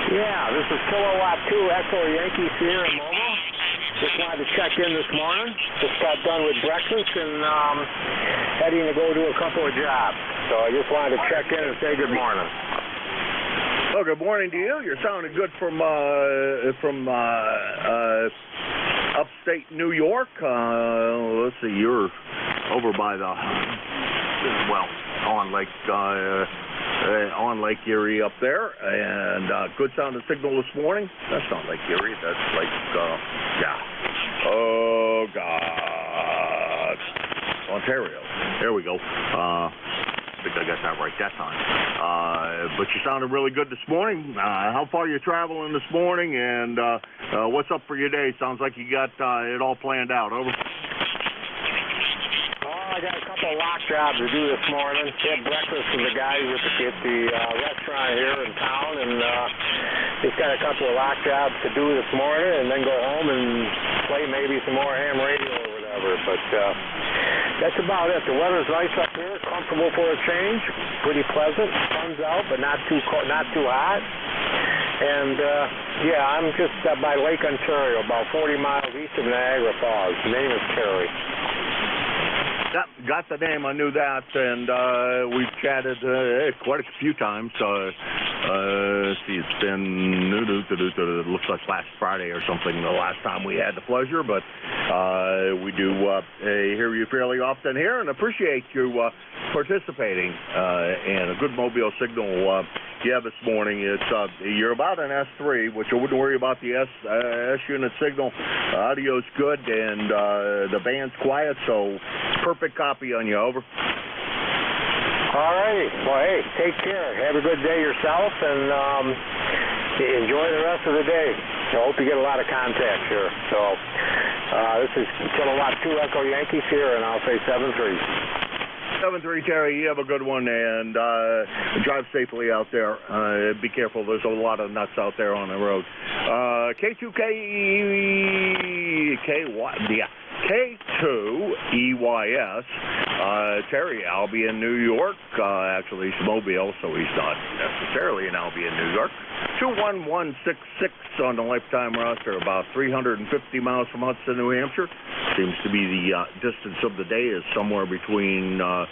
Yeah, this is Kilowatt 2 Echo Yankee Sierra Mobile. Just wanted to check in this morning. Just got done with breakfast and heading to go do a couple of jobs. So I just wanted to check in and say good morning. Well, good morning to you. You're sounding good from upstate New York. Let's see, you're over by the on Lake Erie up there, and good sounding signal this morning. That's not Lake Erie. That's Lake oh God, Ontario. There we go. I think I got that right that time. But you sounded really good this morning. How far are you traveling this morning, and what's up for your day? Sounds like you got it all planned out. Over. I got a couple of lock jobs to do this morning. Had breakfast with the guys at the restaurant here in town, and just got a couple of lock jobs to do this morning, and then go home and play maybe some more ham radio or whatever. But that's about it. The weather's nice up here, comfortable for a change, pretty pleasant. Sun's out, but not too cold, not too hot. And yeah, I'm just by Lake Ontario, about 40 miles east of Niagara Falls. The name is Terry. Got the name, I knew that, and we've chatted quite a few times. See, it's been, it looks like last Friday or something, the last time we had the pleasure, but we do hear you fairly often here, and appreciate you participating, and a good mobile signal yeah, this morning. It's you're about an S3, which I wouldn't worry about the S unit signal. Audio's good, and the band's quiet, so perfect copy on you. Over. All righty. Well, hey, take care. Have a good day yourself, and enjoy the rest of the day. I hope you get a lot of contacts here. So this is Kilowatt 2 Echo Yankee here, and I'll say 7-3. 7-3, Terry, you have a good one, and drive safely out there. Be careful. There's a lot of nuts out there on the road. K2EYS. Terry, Albion, New York. Actually, he's Mobile, so he's not necessarily in Albion, New York. 21166 on the lifetime roster, about 350 miles from Hudson, New Hampshire. Seems to be the distance of the day is somewhere between 300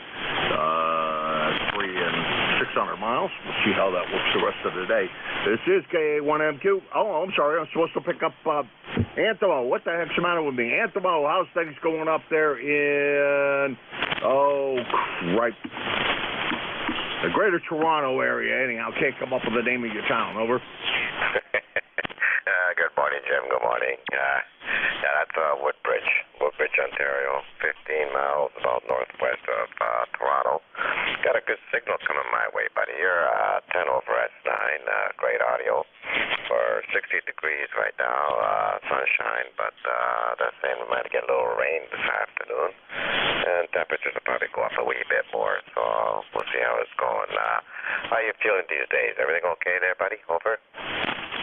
and 600 miles. We'll see how that works the rest of the day. This is KA1MQ. Oh, I'm sorry. I'm supposed to pick up Antimo. What the heck's the matter with me? Antimo, how's things going up there in, oh, crap, the greater Toronto area? Anyhow, can't come up with the name of your town. Over. Good morning, Jim. Good morning. Yeah, that's Woodbridge, Ontario, 15 miles about northwest of Toronto. Got a good signal coming my way, buddy. You're 10 over S9, great audio. For 60 degrees right now, sunshine, but they're saying we might get a little rain this afternoon, and temperatures will probably go up a wee bit more, so we'll see how it's going. How are you feeling these days? Everything okay there, buddy? Over?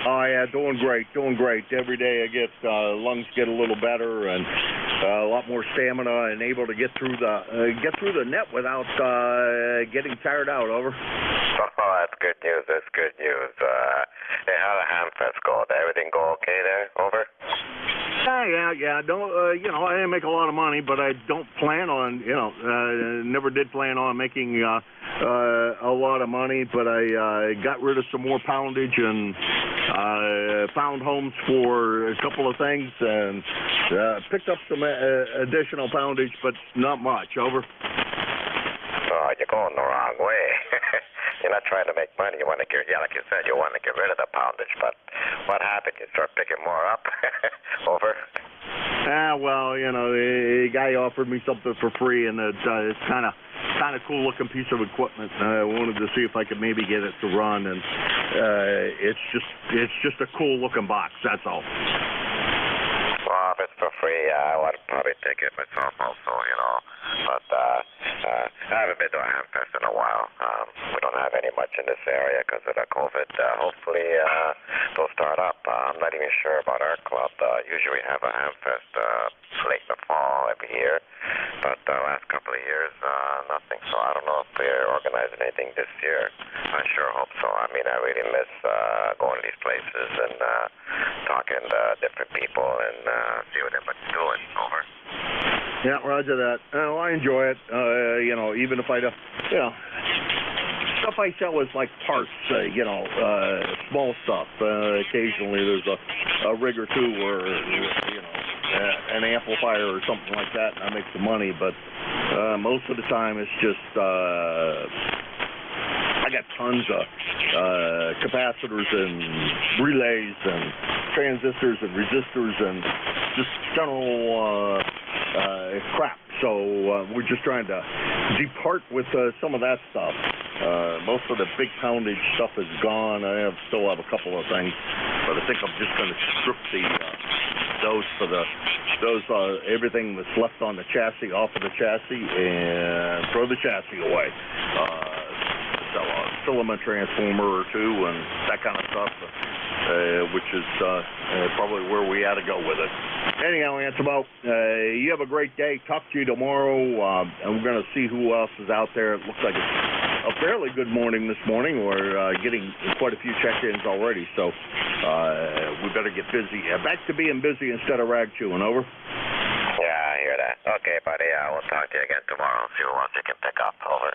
Oh yeah, doing great. Every day I get lungs get a little better, and a lot more stamina, and able to get through the net without getting tired out. Over. Oh, that's good news. Hey, how the Hamfest go? Did everything go okay there? Over. Yeah. Don't I didn't make a lot of money, but I don't plan on never did plan on making a lot of money, but I got rid of some more poundage and found homes for a couple of things, and picked up some additional poundage, but not much. Over. Oh, you're going the wrong way. You're not trying to make money. You want to get, like you said, you want to get rid of the poundage. But what happened? You start picking more up? Over. Well, the guy offered me something for free, and it's kind of cool looking piece of equipment. I wanted to see if I could maybe get it to run, and it's just a cool looking box. That's all. Well, if it's for free, I would probably take it myself also, But I haven't been to a Hamfest in a while. We don't have any much in this area because of the COVID. Hopefully they'll start up. I'm not even sure about our club. Usually we have a Hamfest late in the fall every year, but the last couple of years, nothing. So I don't know if they're organizing anything this year. I sure hope so. I mean, I really miss going to these places. and different people and see what everybody's doing. Over. Yeah, roger that. I enjoy it. Even if I don't, stuff I sell is like parts, small stuff. Occasionally there's a rig or two or, an amplifier or something like that, and I make some money, but most of the time it's just, I got tons of capacitors and relays and transistors and resistors and just general crap. So we're just trying to depart with some of that stuff. Most of the big poundage stuff is gone. I still have a couple of things, but I think I'm just going to strip everything that's left on the chassis off of the chassis and throw the chassis away. Sell a filament transformer or two and that kind of stuff, which is probably where we ought to go with it. Anyhow, Ansemo, you have a great day. Talk to you tomorrow, and we're going to see who else is out there. It looks like it's a fairly good morning this morning. We're getting quite a few check-ins already, so we better get busy. Back to being busy instead of rag chewing. Over. Yeah, I hear that. Okay, buddy. We'll talk to you again tomorrow. See who else you can pick up. Over.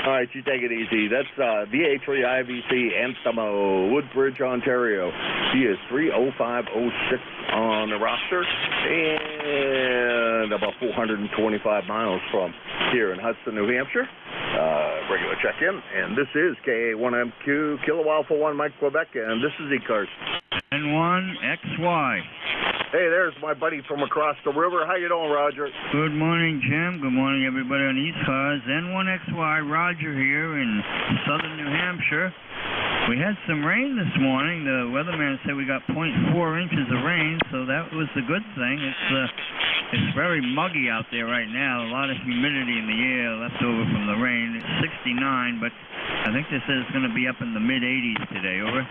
All right, you take it easy. That's VA3IVC Ansemo, Woodbridge, Ontario. He is 30506 on the roster and about 425 miles from here in Hudson, New Hampshire. Regular check-in. And this is KA1MQ, Kilo Alpha 1 Mike, Quebec, and this is ECARS. N1XY. Hey, there's my buddy from across the river. How you doing, Roger? Good morning, Jim. Good morning, everybody on ECARS. N1XY, Roger here in southern New Hampshire. We had some rain this morning. The weatherman said we got 0.4 inches of rain, so that was a good thing. It's very muggy out there right now. A lot of humidity in the air left over from the rain. It's 69, but I think they said it's going to be up in the mid-80s today. Over.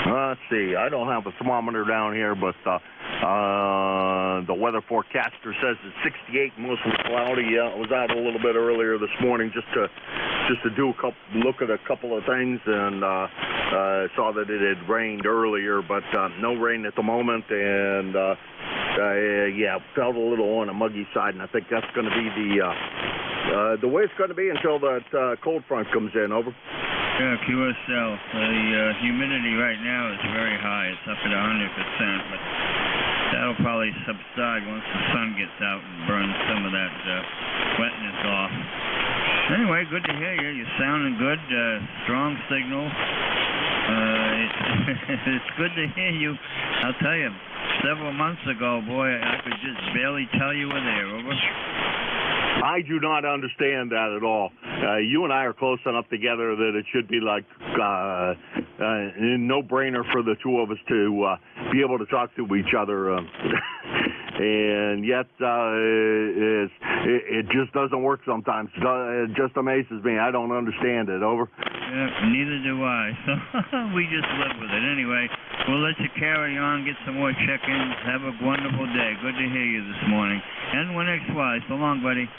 Let's see. I don't have a thermometer down here, but the weather forecaster says it's 68, mostly cloudy. It was out a little bit earlier this morning just to look at a couple of things, and saw that it had rained earlier, but no rain at the moment, and felt a little on the muggy side, and I think that's going to be the way it's going to be until that cold front comes in. Over. Yeah, QSL. The humidity right now is very high. It's up at 100%, but that'll probably subside once the sun gets out and burns some of that wetness off. Anyway, good to hear you. You're sounding good. Strong signal. It's good to hear you. I'll tell you, several months ago, boy, I could just barely tell you were there. Over. I do not understand that at all. You and I are close enough together that it should be like a no-brainer for the two of us to be able to talk to each other. And yet it just doesn't work sometimes. It just amazes me. I don't understand it. Over. Yeah, neither do I. So we just live with it. Anyway, we'll let you carry on, get some more check-ins. Have a wonderful day. Good to hear you this morning. N1XY. So long, buddy.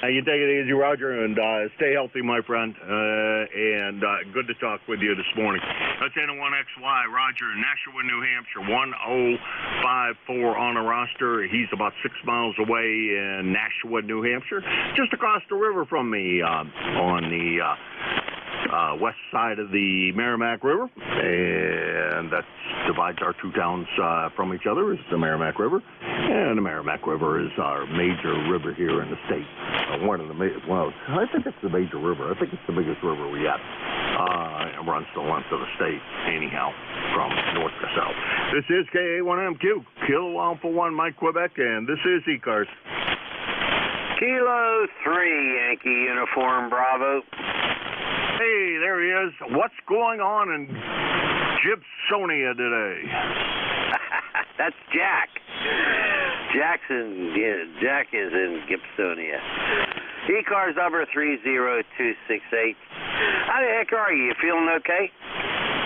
You take it easy, Roger, and stay healthy, my friend. And good to talk with you this morning. That's N1XY, Roger, Nashua, New Hampshire, 1054 on the roster. He's about 6 miles away in Nashua, New Hampshire, just across the river from me on the west side of the Merrimack River, and that divides our two towns from each other is the Merrimack River, and the Merrimack River is our major river here in the state. I think it's the major river. I think it's the biggest river we got. It runs the length of the state, anyhow, from north to south. This is KA1MQ, Kilo Alpha 1 Mike, Quebec, and this is ECARS. Kilo 3, Yankee Uniform Bravo. Hey, there he is. What's going on in Gibsonia today? That's Jack. Jack is in Gibsonia. ECARS number 30268. How the heck are you? You feeling okay?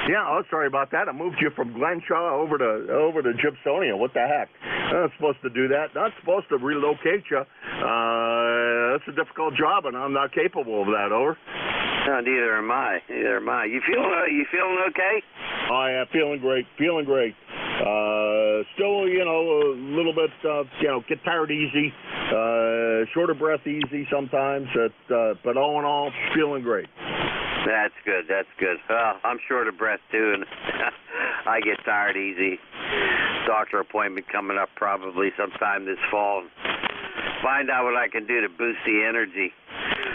Yeah, oh, sorry about that. I moved you from Glenshaw over to Gibsonia. What the heck? I'm not supposed to do that. Not supposed to relocate you. That's a difficult job, and I'm not capable of that. Over. No, neither am I. You feeling okay? Oh, yeah, feeling great. Still, a little bit, get tired easy, short of breath easy sometimes, but all in all, feeling great. That's good. Well, I'm short of breath, too, and I get tired easy. Doctor appointment coming up probably sometime this fall. Find out what I can do to boost the energy.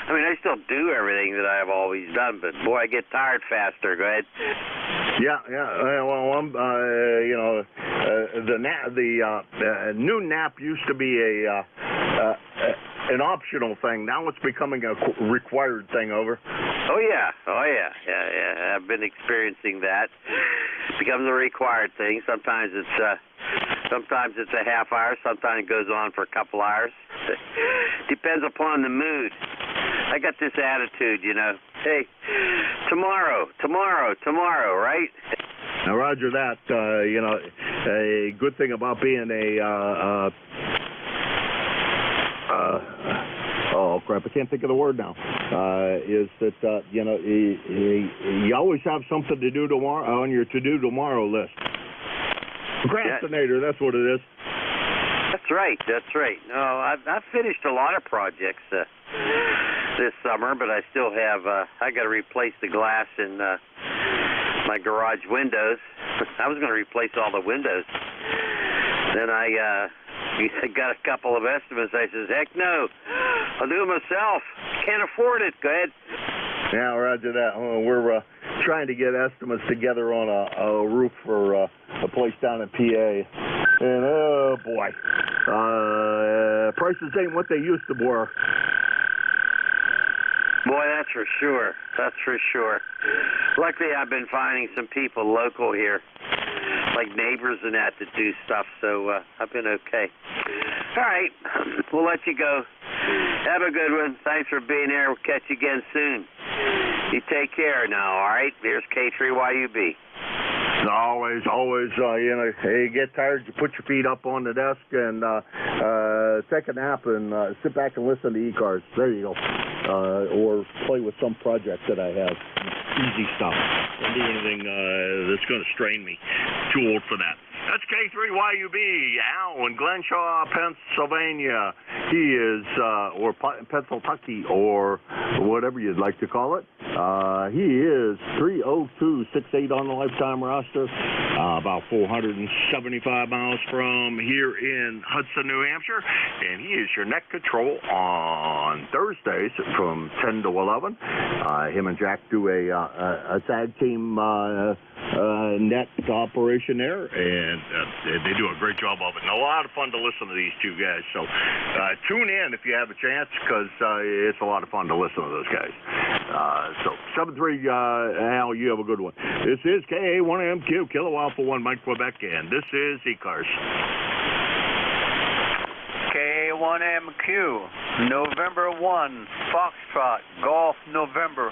I mean, I still do everything that I've always done, but boy, I get tired faster. Go ahead. Yeah. Well, I'm, the noon nap used to be an optional thing. Now it's becoming a required thing. Over. Oh yeah. I've been experiencing that. It becomes a required thing. Sometimes it's a half hour. Sometimes it goes on for a couple hours. Depends upon the mood. I got this attitude, Hey, tomorrow, right? Now, Roger that. A good thing about being oh crap, I can't think of the word now. Is that you always have something to do tomorrow on your to-do tomorrow list. Procrastinator, that's what it is. That's right. No, I've finished a lot of projects this summer, but I still have. I got to replace the glass in my garage windows. I was going to replace all the windows. Then I got a couple of estimates. I says, heck no, I'll do it myself. Can't afford it. Go ahead. Yeah, Roger that. We're trying to get estimates together on a roof for a place down in PA. And, oh, boy, prices ain't what they used to be. Boy, that's for sure. Luckily, I've been finding some people local here, like neighbors and that, to do stuff, so I've been okay. All right, we'll let you go. Have a good one. Thanks for being here. We'll catch you again soon. You take care now, all right? Here's K3YUB. Always, you get tired, you put your feet up on the desk and take a nap and sit back and listen to ECARS. There you go. Or play with some project that I have. Easy stuff. Don't do anything that's going to strain me. Too old for that. That's K3YUB, Al in Glenshaw, Pennsylvania. He is, or Pennsylvania, or whatever you'd like to call it. He is 30268 on the lifetime roster, about 475 miles from here in Hudson, New Hampshire. And he is your net control on Thursdays from 10 to 11. Him and Jack do a tag team net operation there, and they do a great job of it. And a lot of fun to listen to these two guys. So tune in if you have a chance, because it's a lot of fun to listen to those guys. So 7-3, Al, you have a good one. This is KA1MQ, Kilo Alpha 1, Mike, Quebec, and this is ECARS. KA1MQ, November 1, Foxtrot, Golf, November.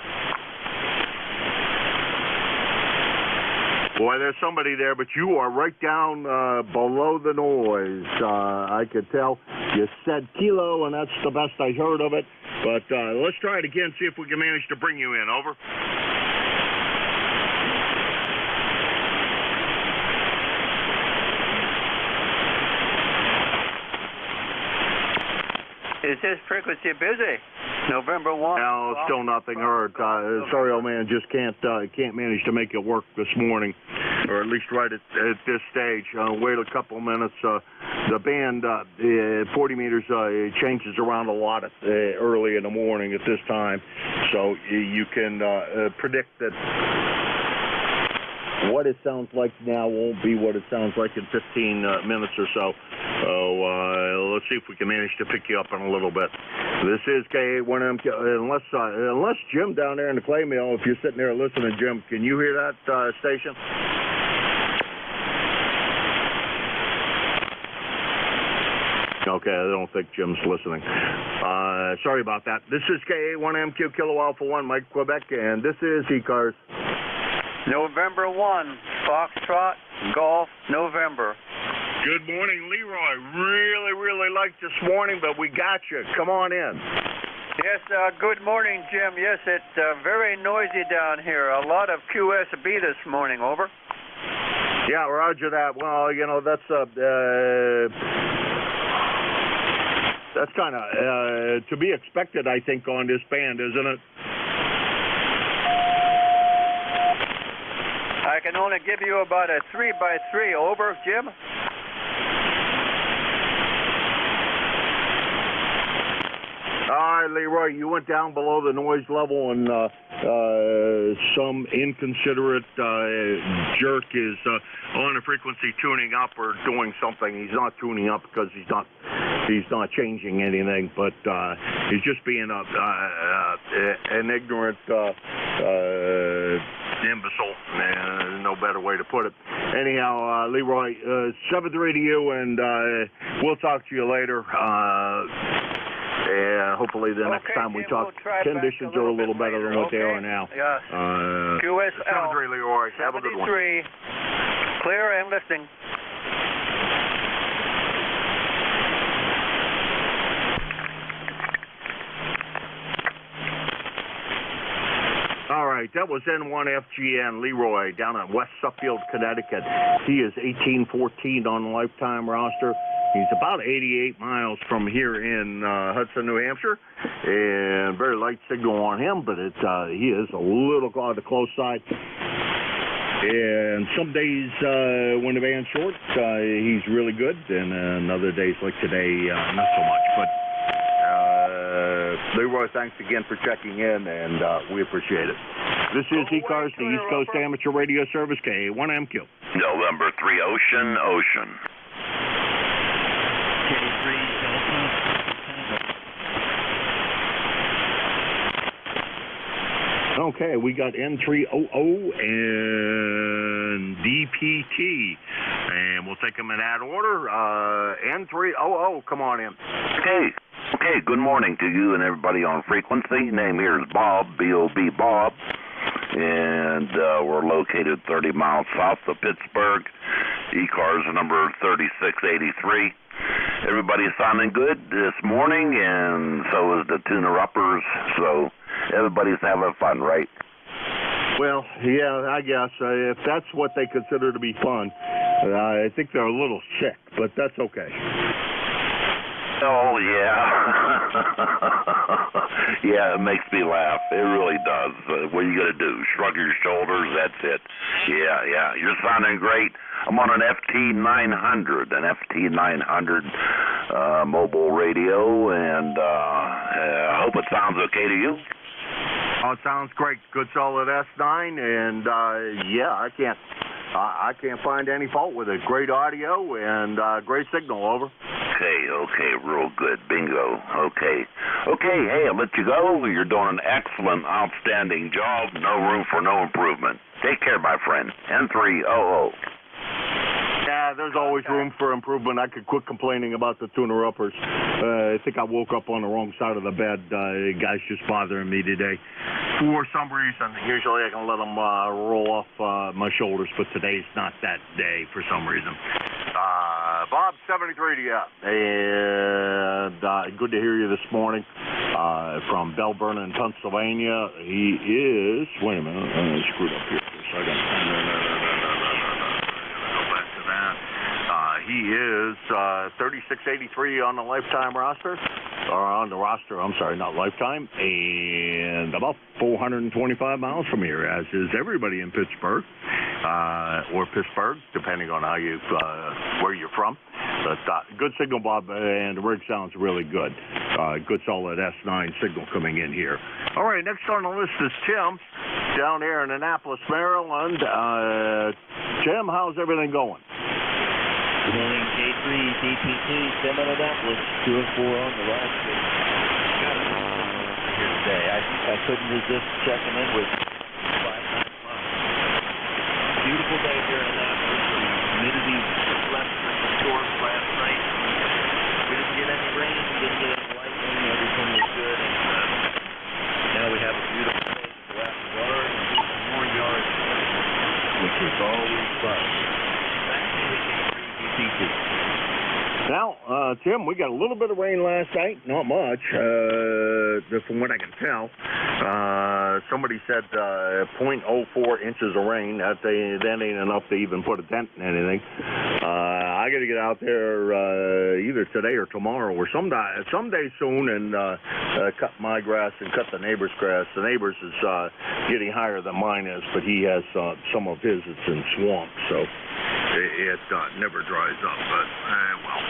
Boy, there's somebody there, but you are right down below the noise. I could tell. You said kilo, and that's the best I heard of it. But let's try it again, see if we can manage to bring you in. Over. Is this frequency busy? November 1. No, still nothing heard. Sorry, old man, just can't manage to make it work this morning, or at least right at this stage. Wait a couple of minutes. The band, 40 meters, changes around a lot early in the morning at this time, so you can predict that what it sounds like now won't be what it sounds like in 15 minutes or so. So let's see if we can manage to pick you up in a little bit. This is KA1MQ. Unless Jim down there in the clay mill, if you're sitting there listening, Jim, can you hear that station? Okay, I don't think Jim's listening. Sorry about that. This is KA1MQ, Kilo Alpha 1, Mike, Quebec, and this is ECARS. November 1, Foxtrot, Golf, November. Good morning, Leroy. Really liked this morning, but we got you. Come on in. Yes, good morning, Jim. Yes, it's very noisy down here. A lot of QSB this morning, over. Yeah, roger that. Well, you know, that's kind of to be expected, I think, on this band, isn't it? I can only give you about a 3x3. Over, Jim? All right, Leroy, you went down below the noise level, and some inconsiderate jerk is on the frequency tuning up or doing something. He's not tuning up because he's not changing anything, but he's just being an ignorant imbecile. No better way to put it. Anyhow, Leroy, 7-3 to you, and we'll talk to you later. And hopefully the next time we talk, conditions are a little better than what they are now. Yes. QSL 7-3, Leroy. Have a good one. 73. Clear and listening. All right, that was N1FGN Leroy down in West Suffield, Connecticut. He is 1814 on the lifetime roster. He's about 88 miles from here in Hudson, New Hampshire, and very light signal on him, but he is a little on the close side. And some days when the band's short, he's really good, and other days like today, not so much. But Leroy, thanks again for checking in, and we appreciate it. This is ECARS, the East Coast Amateur Radio Service, K1MQ. November 3, Ocean. Okay, we got N300 and DPT, and we'll take them in that order. N300, come on in. Okay, good morning to you and everybody on frequency. Name here is Bob, B-O-B, Bob, and we're located 30 miles south of Pittsburgh. ECARS number 3683. Everybody's sounding good this morning, and so is the tuner-uppers, so everybody's having fun, right? Well, yeah, I guess. If that's what they consider to be fun, I think they're a little sick, but that's okay. Oh, yeah. Yeah, it makes me laugh. It really does. What are you going to do? Shrug your shoulders? That's it. Yeah. You're sounding great. I'm on an FT900, mobile radio, and I hope it sounds okay to you. Oh, it sounds great. Good solid S9, and yeah, I can't find any fault with it. Great audio and great signal. Over. Okay, real good. Bingo. Okay, hey, I'll let you go. You're doing an excellent, outstanding job. No room for no improvement. Take care, my friend. N300. Yeah, there's always room for improvement. I could quit complaining about the tuner-uppers. I think I woke up on the wrong side of the bed. Guys just bothering me today for some reason. Usually I can let them roll off my shoulders, but today's not that day for some reason. Bob, 73 to you. And good to hear you this morning from Bell Vernon, Pennsylvania. He is, wait a minute, I screwed up here for a second. He is 3683 on the lifetime roster, or on the roster, I'm sorry, not lifetime, and about 425 miles from here, as is everybody in Pittsburgh, or Pittsburgh, depending on how where you're from. But good signal, Bob, and the rig sounds really good. Good solid S9 signal coming in here. All right, next on the list is Tim, down there in Annapolis, Maryland. Tim, how's everything going? Good morning, K3, DPT, Tim in Annapolis, 2 and 4 on the roster. Here today. I couldn't resist checking in with 5 miles. Beautiful day here in Annapolis. The humidity left with the storm last night. We didn't get any rain, we didn't get any lightning, everything was good. And now we have a beautiful day to go out and yard and do some more yard work, which is always fun. Back to you, K3. Now, Tim, we got a little bit of rain last night, not much, from what I can tell. somebody said 0.04 inches of rain. That ain't enough to even put a dent in anything. I got to get out there either today or tomorrow or someday soon and cut my grass and cut the neighbor's grass. The neighbor's is getting higher than mine is, but he has some of his that's in swamp, so it never dries up. But, well,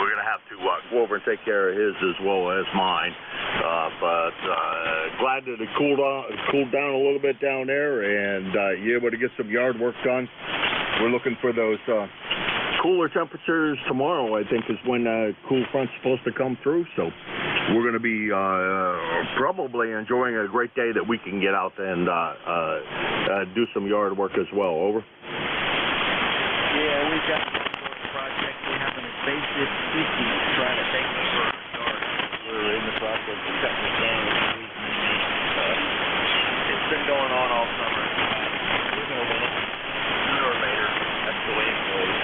we're going to have to go over and take care of his as well as mine. But glad that it cooled down a little bit down there, and you're able to get some yard work done. We're looking for those cooler temperatures tomorrow, I think, is when cool front's supposed to come through. So we're going to be probably enjoying a great day that we can get out and do some yard work as well. Over. Yeah, we've got a project. We're having a spaceship trying to take over our yard. We're in the process of cutting it down. It's been going on all summer. We're going to win it sooner or later. That's the way it goes.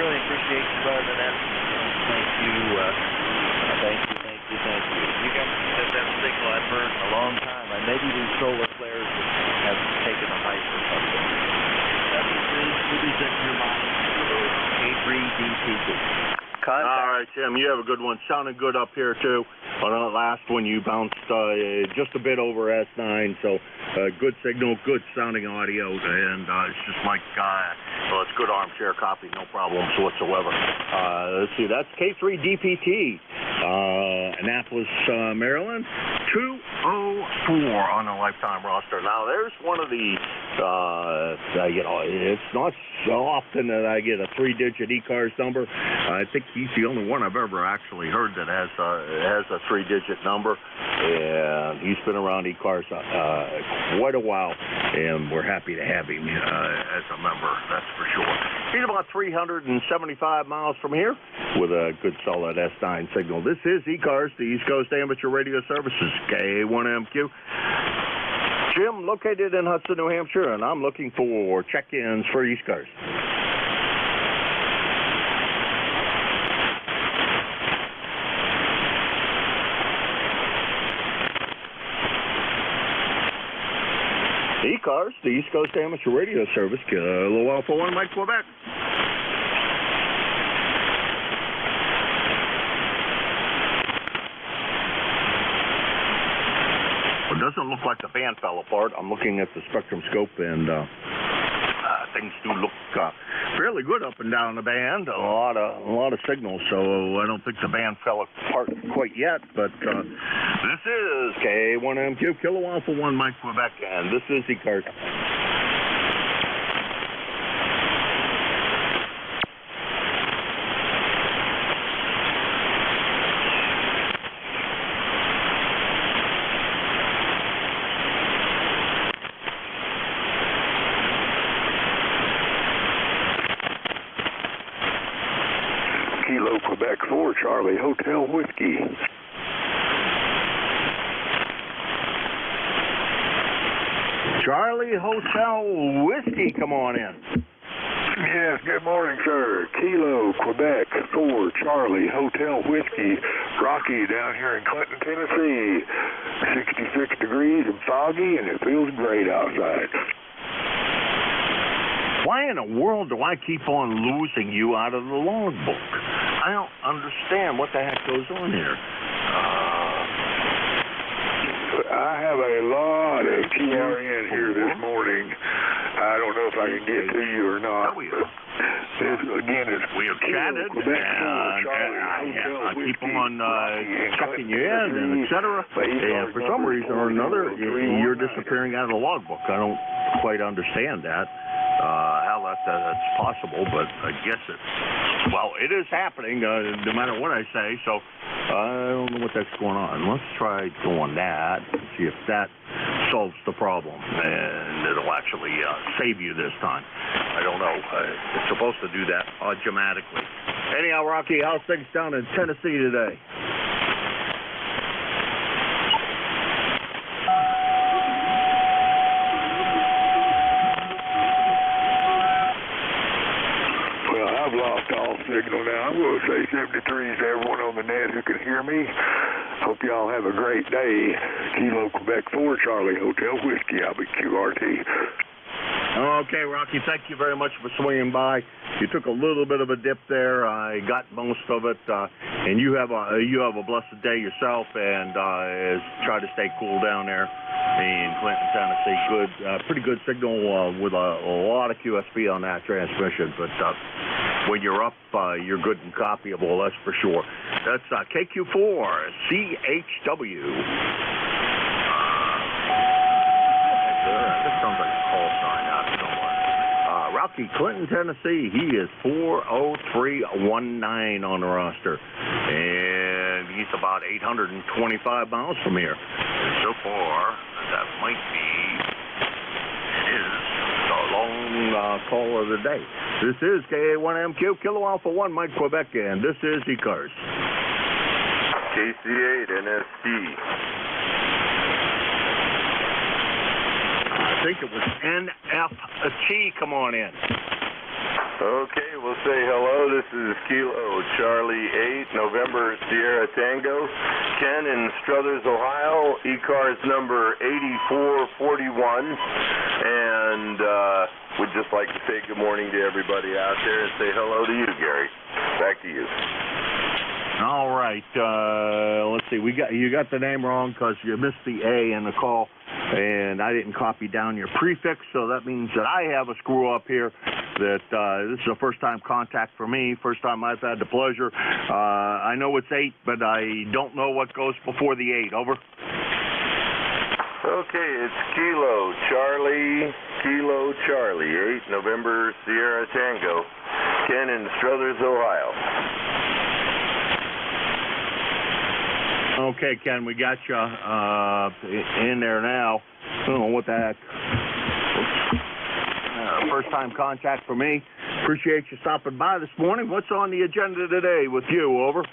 Really appreciate you running that. Thank you. Thank you. You guys have that signal I've heard in a long time. Maybe these solar flares have taken a hike or something. We'll be setting your mind. K3DPT. All right, Tim, you have a good one. Sounded good up here, too. On the last one, you bounced just a bit over S9, so good signal, good sounding audio, and it's just like, well, it's good armchair copy, no problems whatsoever. Let's see, that's K3DPT, Annapolis, Maryland, 204 on the lifetime roster. Now, there's one of the, it's not so often that I get a 3-digit ECARS number. I think he's the only one I've ever actually heard that has a 3-digit number, and he's been around ECARS quite a while, and we're happy to have him as a member, that's for sure. He's about 375 miles from here with a good solid S9 signal. This is ECARS, the East Coast Amateur Radio Services, K1MQ. Jim, located in Hudson, New Hampshire, and I'm looking for check-ins for ECARS. ECARS, the East Coast Amateur Radio Service, Kilo Alpha 1, Mike, Quebec. It doesn't look like the band fell apart. I'm looking at the spectrum scope, and things do look fairly good up and down the band. A lot of signals, so I don't think the band fell apart quite yet. But this is K1MQ, Kilo Alpha 1, Mike, Quebec, and this is ECARS. Kilo Quebec 4, Charlie Hotel Whiskey. Charlie Hotel Whiskey, come on in. Yes, good morning, sir. Kilo Quebec 4, Charlie Hotel Whiskey. Rocky down here in Clinton, Tennessee. 66 degrees and foggy, and it feels great outside. Why in the world do I keep on losing you out of the logbook? I don't understand what the heck goes on here. I have a lot of TRN here this morning. I don't know if I can get to you or not. We have chatted, and I keep on checking you in, and etc. And for some reason or another, you're disappearing out of the logbook. I don't quite understand that. How that's possible, but I guess it is happening, no matter what I say, so I don't know what that's going on. Let's try doing that and see if that solves the problem, and it'll actually save you this time. I don't know. It's supposed to do that automatically. Anyhow, Rocky, how's things down in Tennessee today? I've lost all signal now. I'm going to say 73 to everyone on the net who can hear me. Hope y'all have a great day. Kilo Quebec 4, Charlie Hotel Whiskey. I'll be QRT. Okay, Rocky, thank you very much for swinging by. You took a little bit of a dip there. I got most of it, and you have a blessed day yourself. And try to stay cool down there in Clinton, Tennessee. Good, pretty good signal with a lot of QSP on that transmission. But when you're up, you're good and copyable. That's for sure. That's KQ4 CHW. This sounds like a call sign out somewhere. Rocky, Clinton, Tennessee. He is 40319 on the roster. And he's about 825 miles from here. So far, that might be the long call of the day. This is KA1MQ, Kilo Alpha 1, Mike Quebec, and this is ECARS. KC8 NSD. I think it was NFT. Come on in. Okay, we'll say hello. This is Kilo Charlie 8, November Sierra Tango, Ken in Struthers, Ohio, ECARS number 8441, and we'd just like to say good morning to everybody out there and say hello to you, Gary. Back to you. All right. Let's see. You got the name wrong because you missed the A in the call, and I didn't copy down your prefix, so that means that I have a screw up here. That this is a first-time contact for me. First time I've had the pleasure. I know it's 8, but I don't know what goes before the 8. Over. Okay, it's Kilo Charlie 8, November Sierra Tango, Ken in Struthers, Ohio. Okay, Ken, we got you in there now. I don't know what the heck. First-time contact for me. Appreciate you stopping by this morning. What's on the agenda today with you? Over.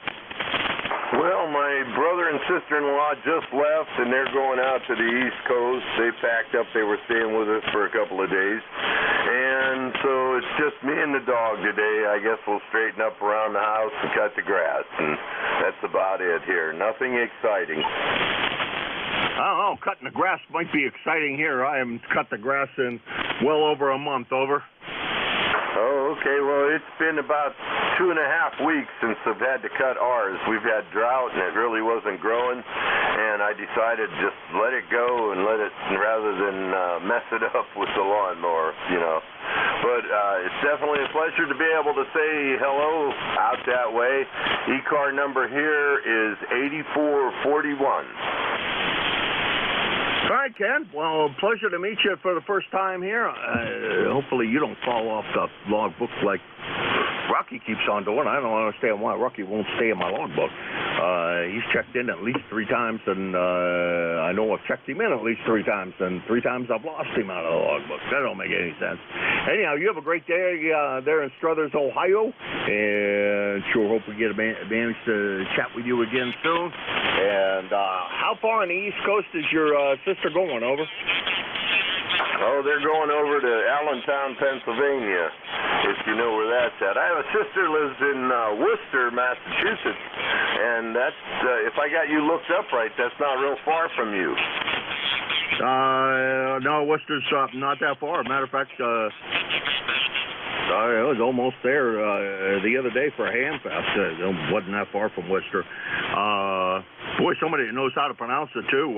Well, my brother and sister-in-law just left, and they're going out to the East Coast. They packed up. They were staying with us for a couple of days. And so it's just me and the dog today. I guess we'll straighten up around the house and cut the grass. And that's about it here. Nothing exciting. I don't know. Cutting the grass might be exciting here. I haven't cut the grass in well over a month. Over. Oh, okay. Well, it's been about 2.5 weeks since I've had to cut ours. We've had drought, and it really wasn't growing. And I decided just let it go and let it, rather than mess it up with the lawnmower, you know. But it's definitely a pleasure to be able to say hello out that way. ECAR number here is 8441. All right, Ken. Well, pleasure to meet you for the first time here. Hopefully you don't fall off the logbook like Rocky keeps on doing. I don't understand why Rocky won't stay in my logbook. He's checked in at least 3 times, and I know I've checked him in at least 3 times, and 3 times I've lost him out of the logbook. That don't make any sense. Anyhow, you have a great day there in Struthers, Ohio, and sure hope we get a manage to chat with you again soon. And how far on the East Coast is your sister going? Over. Oh, they're going over to Allentown, Pennsylvania, if you know where that's at. I have a sister lives in Worcester, Massachusetts, and that's, if I got you looked up right, that's not real far from you. No, Worcester's not that far. Matter of fact, I was almost there the other day for a ham fest. It wasn't that far from Worcester. Boy, somebody that knows how to pronounce it, too.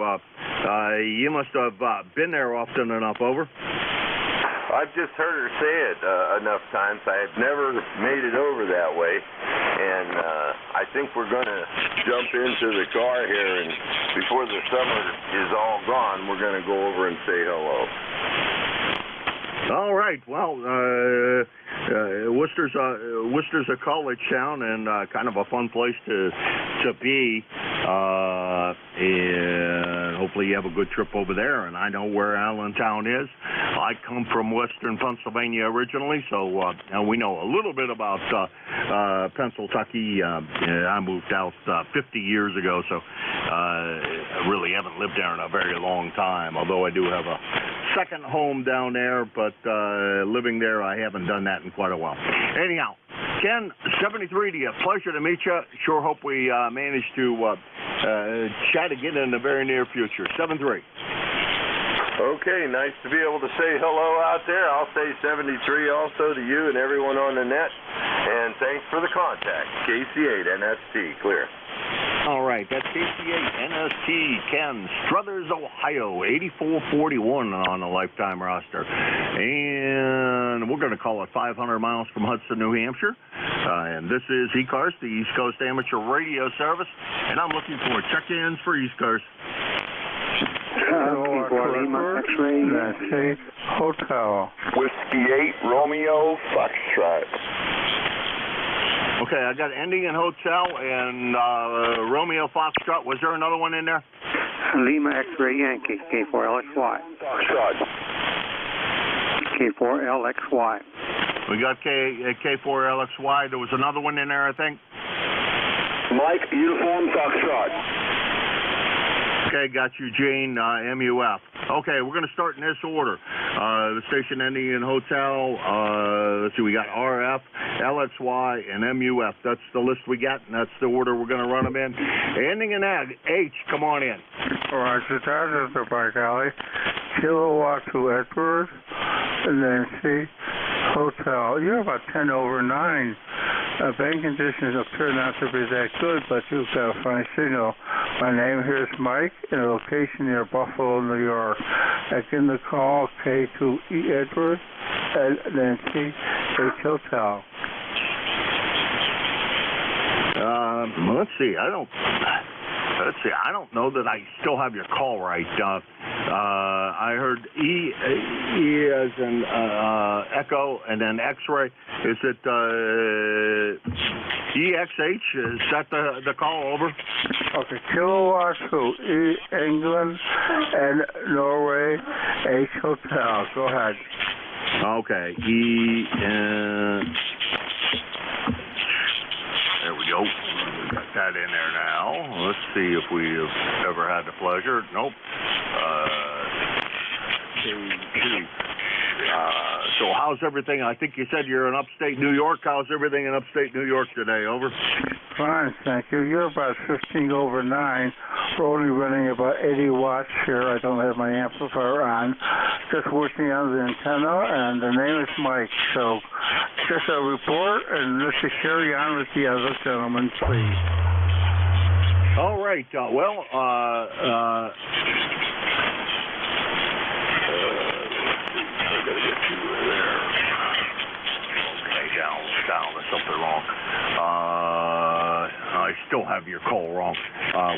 You must have been there often enough. Over. I've just heard her say it enough times. I've never made it over that way. And I think we're going to jump into the car here, and before the summer is all gone, we're going to go over and say hello. All right. Well, Worcester's a college town and kind of a fun place to be. And hopefully you have a good trip over there. And I know where Allentown is. I come from Western Pennsylvania originally, so we know a little bit about Pennsylvania. I moved out 50 years ago, so I really haven't lived there in a very long time, although I do have a second home down there, but living there, I haven't done that in quite a while. Anyhow, Ken, 73 to you. Pleasure to meet you. Sure hope we manage to chat again in the very near future. 73. Okay, nice to be able to say hello out there. I'll say 73 also to you and everyone on the net. And thanks for the contact. KC8 NST, clear. All right, that's KC8 NST, Ken, Struthers, Ohio, 8441 on the lifetime roster. And we're going to call it 500 miles from Hudson, New Hampshire. And this is ECARS, the East Coast Amateur Radio Service. And I'm looking for check-ins for ECARS. X-ray, Nancy, Hotel. Whiskey 8, Romeo, Foxtrot. Okay, I got ending in hotel and Romeo Foxtrot. Was there another one in there? Lima X-ray Yankee, K4LXY. Foxtrot. K4LXY. We got K4LXY. There was another one in there, I think. Mike, Uniform, Foxtrot. Okay, got you, Gene, MUF. Okay, we're going to start in this order. The station ending in hotel, let's see, we got RF, LXY, and MUF. That's the list we got, and that's the order we're going to run them in. Ending in H, come on in. Roger, that is the Bike Alley. Kilowatt to Edward, Nancy, Hotel. You're about 10 over 9. Bank conditions appear not to be that good, but you've got a fine signal. My name here is Mike, in a location near Buffalo, New York. Again, the call K2E Edward and Nancy H Hotel. Let's see. I don't know that I still have your call right. I heard E as in Echo, and then X-ray. Is it EXH? Is that the call? Over. Okay, Kilowatt to E England and Norway H Hotel. Go ahead. Okay, there we go. Got that in there now. Let's see if we've ever had the pleasure. Nope. So how's everything? I think you said you're in upstate New York. How's everything in upstate New York today? Over. Fine, thank you. You're about 15 over 9. We're only running about 80 watts here. I don't have my amplifier on. Just working on the antenna, and the name is Mike. So just a report, and let's just carry on with the other gentleman, please. All right. I gotta get you there. Okay, down. There's something wrong. I still have your call wrong.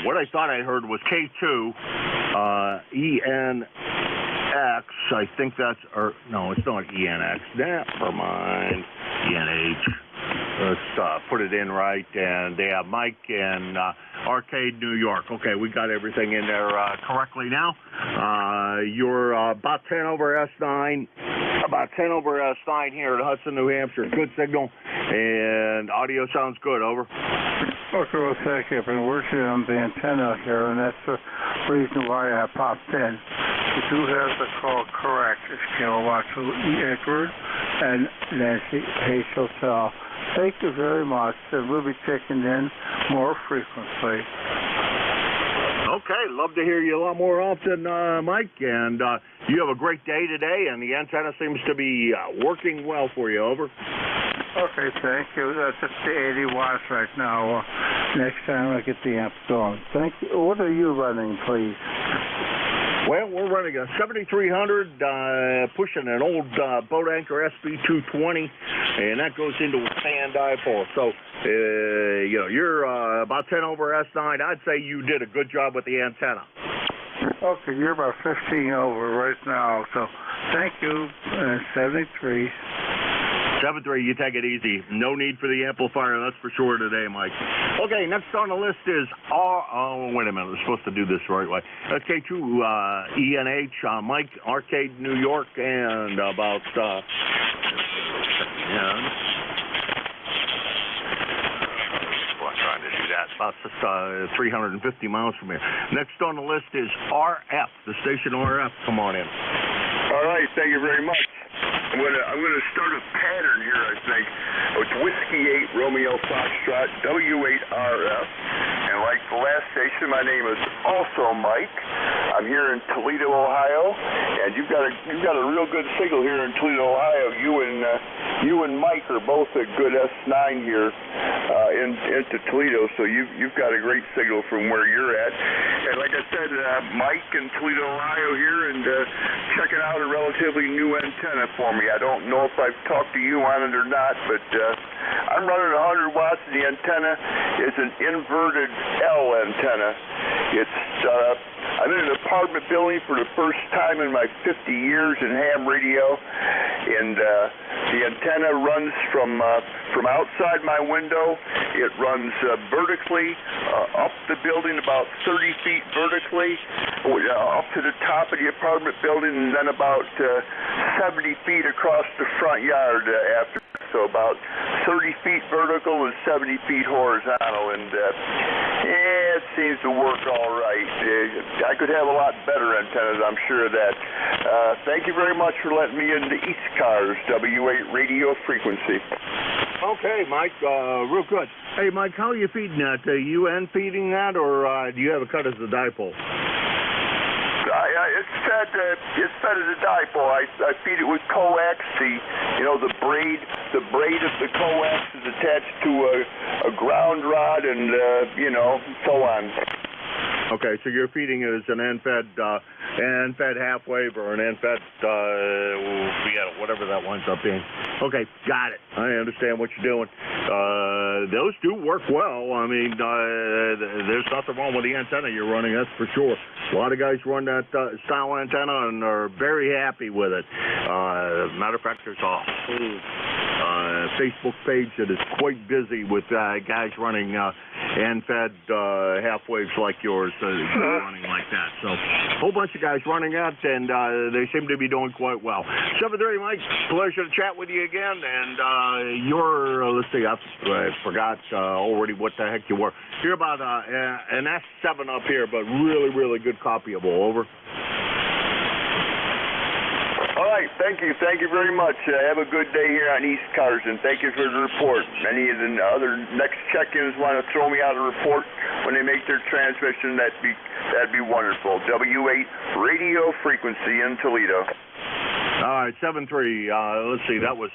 What I thought I heard was K2 ENX. I think that's, no, it's not ENX. Never mind. ENH. Let's put it in right. And they have Mike and Arcade, New York. Okay, we got everything in there correctly now. You're about 10 over S9. About 10 over S9 here in Hudson, New Hampshire. Good signal. And audio sounds good. Over. Okay, well, thank you. I've been working on the antenna here, and that's the reason why I popped in. You do have the call correct. It's Kilowatt to E. Edward and Nancy H. Hotel. Thank you very much, and we'll be checking in more frequently. Okay, love to hear you a lot more often, Mike, and you have a great day today, and the antenna seems to be working well for you. Over. Okay, thank you. That's just the 80 watts right now. Next time I get the amp going. Thank you. What are you running, please? Well, we're running a 7300, pushing an old boat anchor SB220, and that goes into a sand dipole. So, you're about 10 over S9. I'd say you did a good job with the antenna. Okay, you're about 15 over right now. So, thank you. 73. 73, you take it easy. No need for the amplifier, that's for sure today, Mike. Okay, next on the list is wait a minute, we're supposed to do this the right way. K2 ENH, Mike, Arcade, New York, and about, trying to do that, about 350 miles from here. Next on the list is RF, the station RF. Come on in. All right, thank you very much. I'm gonna start a pattern here, I think. it's Whiskey 8 Romeo Foxtrot W8RF. And like the last station, my name is also Mike. I'm here in Toledo, Ohio, and you've got a real good signal here in Toledo, Ohio. You and Mike are both a good S9 here into Toledo, so you've got a great signal from where you're at. And like I said, Mike in Toledo, Ohio here, and checking out a relatively new antenna for me. I don't know if I've talked to you on it or not, but I'm running 100 watts, and the antenna is an inverted L antenna. I'm in an apartment building for the first time in my 50 years in ham radio, and the antenna runs from outside my window. It runs vertically up the building about 30 feet vertically, up to the top of the apartment building, and then about 70 feet across the front yard after. So about 30 feet vertical and 70 feet horizontal, and it seems to work all right. I could have a lot better antennas, I'm sure of that. Thank you very much for letting me into ECARS W8 radio frequency. Okay, Mike, real good. Hey, Mike, how are you feeding that? UN feeding that, or do you have it cut as a dipole? It's fed as a dipole. I feed it with coax. The braid of the coax is attached to a ground rod, and so on. Okay, so you're feeding it as an N-fed half wave or an N-fed, whatever that winds up being. Okay, got it. I understand what you're doing. Those do work well. I mean, there's nothing wrong with the antenna you're running, that's for sure. A lot of guys run that style antenna and are very happy with it. Matter of fact, there's a Facebook page that is quite busy with guys running N-fed half waves like yours, running like that. So a whole bunch of guys running that, and they seem to be doing quite well. 7:30, Mike, pleasure to chat with you again. And let's see, I forgot already what the heck you were. You're about an S7 up here, but really, really good copyable. Over. All right, thank you very much. Have a good day here on ECARS, and thank you for the report. Any of the other next check-ins want to throw me out a report when they make their transmission, that'd be wonderful. W8 radio frequency in Toledo. All right, 7-3. Let's see, that was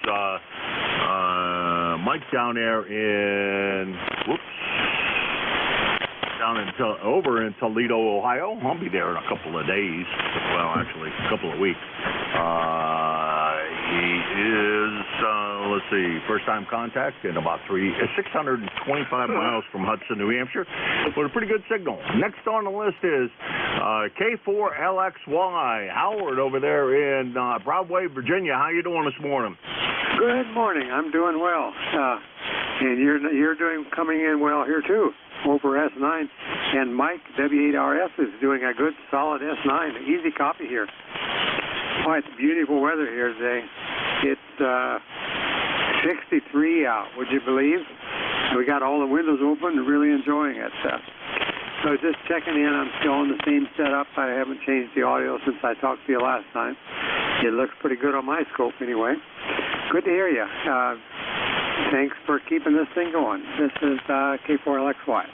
Mike down there over in Toledo, Ohio. I'll be there in a couple of days. Well, actually, a couple of weeks. He is, let's see, first-time contact in about 625 miles from Hudson, New Hampshire, with a pretty good signal. Next on the list is K4LXY. Howard over there in Broadway, Virginia. How you doing this morning? Good morning. I'm doing well. And you're coming in well here, too, over S9. And Mike, W8RF, is doing a good, solid S9. Easy copy here. Oh, it's beautiful weather here today. It's 63 out, would you believe? We got all the windows open and really enjoying it. So just checking in. I'm still on the same setup. I haven't changed the audio since I talked to you last time. It looks pretty good on my scope anyway. Good to hear you. Thanks for keeping this thing going. This is K4LXY.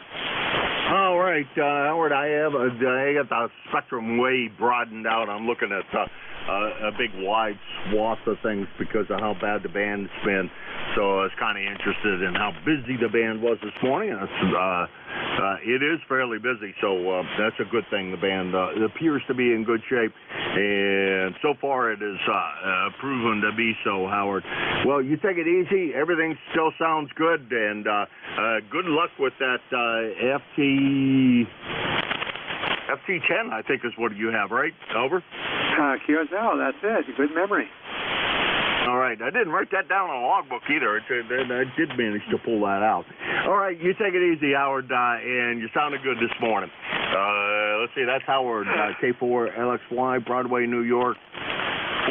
All right, Howard, I got the spectrum way broadened out. I'm looking at a big wide swath of things because of how bad the band's been. So I was kind of interested in how busy the band was this morning. It is fairly busy, so that's a good thing. The band appears to be in good shape, and so far it is proven to be so, Howard. Well, you take it easy. Everything still sounds good, and good luck with that FT10, I think is what you have, right? Over? QSL, that's it. Good memory. All right. I didn't write that down on a logbook either. I did manage to pull that out. All right. You take it easy, Howard, and you sounded good this morning. Let's see. That's Howard, K4LXY, Broadway, New York.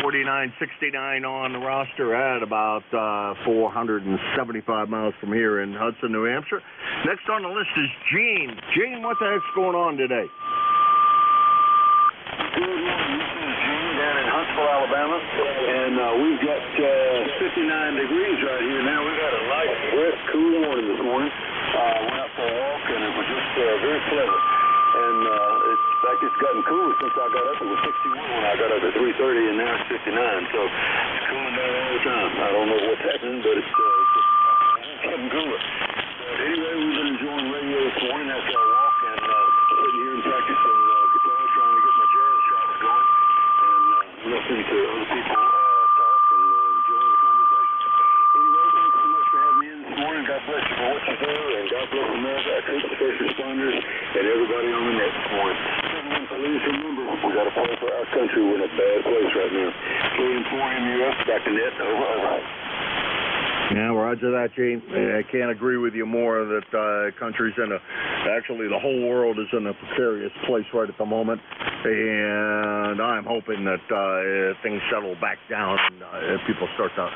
4969 on the roster at about 475 miles from here in Hudson, New Hampshire. Next on the list is Gene. Gene, what the heck's going on today? Good morning. This is Gene down in Huntsville, Alabama, and we've got 59 degrees right here now. We've got a light nice, brisk, cool morning this morning. Went out for a walk, and it was just very pleasant. And in fact, it's gotten cooler since I got up. It was 61 when I got up at 3:30, and now it's 59. So it's cooling down all the time. I don't know what's happening, but it's just getting cooler. But anyway, we've been enjoying radio this morning after our walk, and sitting here and practicing guitar, trying to get my jazz chops going, and listening to other people talk and enjoying the conversation. Anyway, thanks so much for having me in this morning. God bless you for what you do, and God bless America, our troops, first responders, and everybody on the net this morning. Please remember, we got to play for our country. We're in a bad place right now. KN4MUS, back to net. Over. Yeah, roger that, Gene. I can't agree with you more that country's in actually the whole world is in a precarious place right at the moment. And I'm hoping that things settle back down and people start to,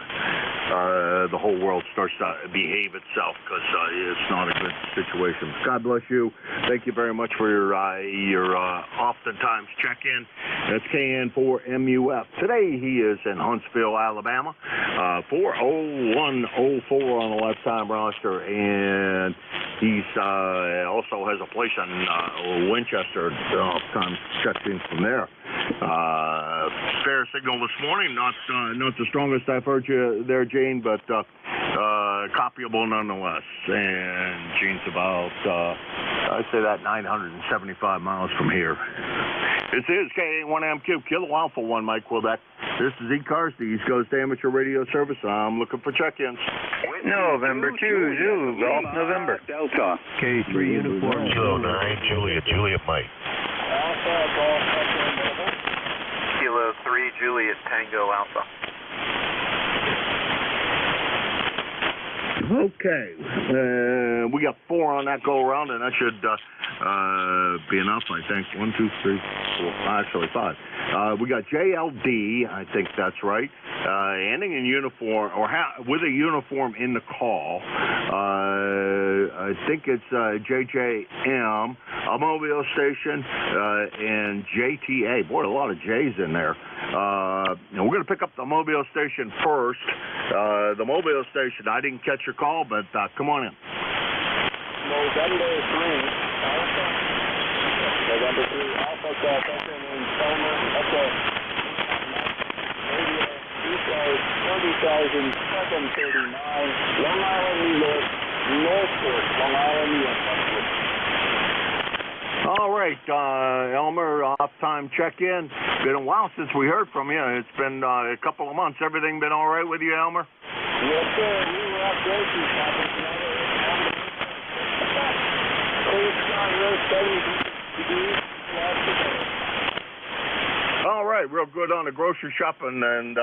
the whole world starts to behave itself, because it's not a good situation. God bless you. Thank you very much for your oftentimes check-in. That's KN4MUF. Today he is in Huntsville, Alabama. 40104 on the lifetime roster, and he's also has a place in Winchester. Oftentimes checks in from there. Fair signal this morning, not the strongest I've heard you there, Gene, but copyable nonetheless. And Gene's about I'd say that 975 miles from here. This is K1MQ, Kilo Alpha 1, Mike Quebec. This is ECARS, the East Coast Amateur Radio Service. I'm looking for check-ins. November 2, Zulu, Golf November. Delta. K3 Uniform Kilo 9, Juliet Mike. Alpha, Golf, November. Kilo 3, Juliet Tango Alpha. Okay. We got 4 on that go-around, and that should be enough, I think. 1, 2, 3, 4, actually 5. We got JLD, I think that's right, ending in uniform, or with a uniform in the call. I think it's JJM, a Mobile Station, and JTA. Boy, a lot of J's in there. And we're going to pick up the Mobile Station first. The Mobile Station, I didn't catch your call, but come on in. November 3, Alpha. November 3, Alpha, Golf, and Selma, Echo. Radio, East 30,739, Long Island, New York, Northport, Long Island, New York. All right, Elmer, off-time check-in. Been a while since we heard from you. It's been a couple of months. Everything been all right with you, Elmer? Yes, sir. We were out grocery shopping tonight. All right, real good on the grocery shopping and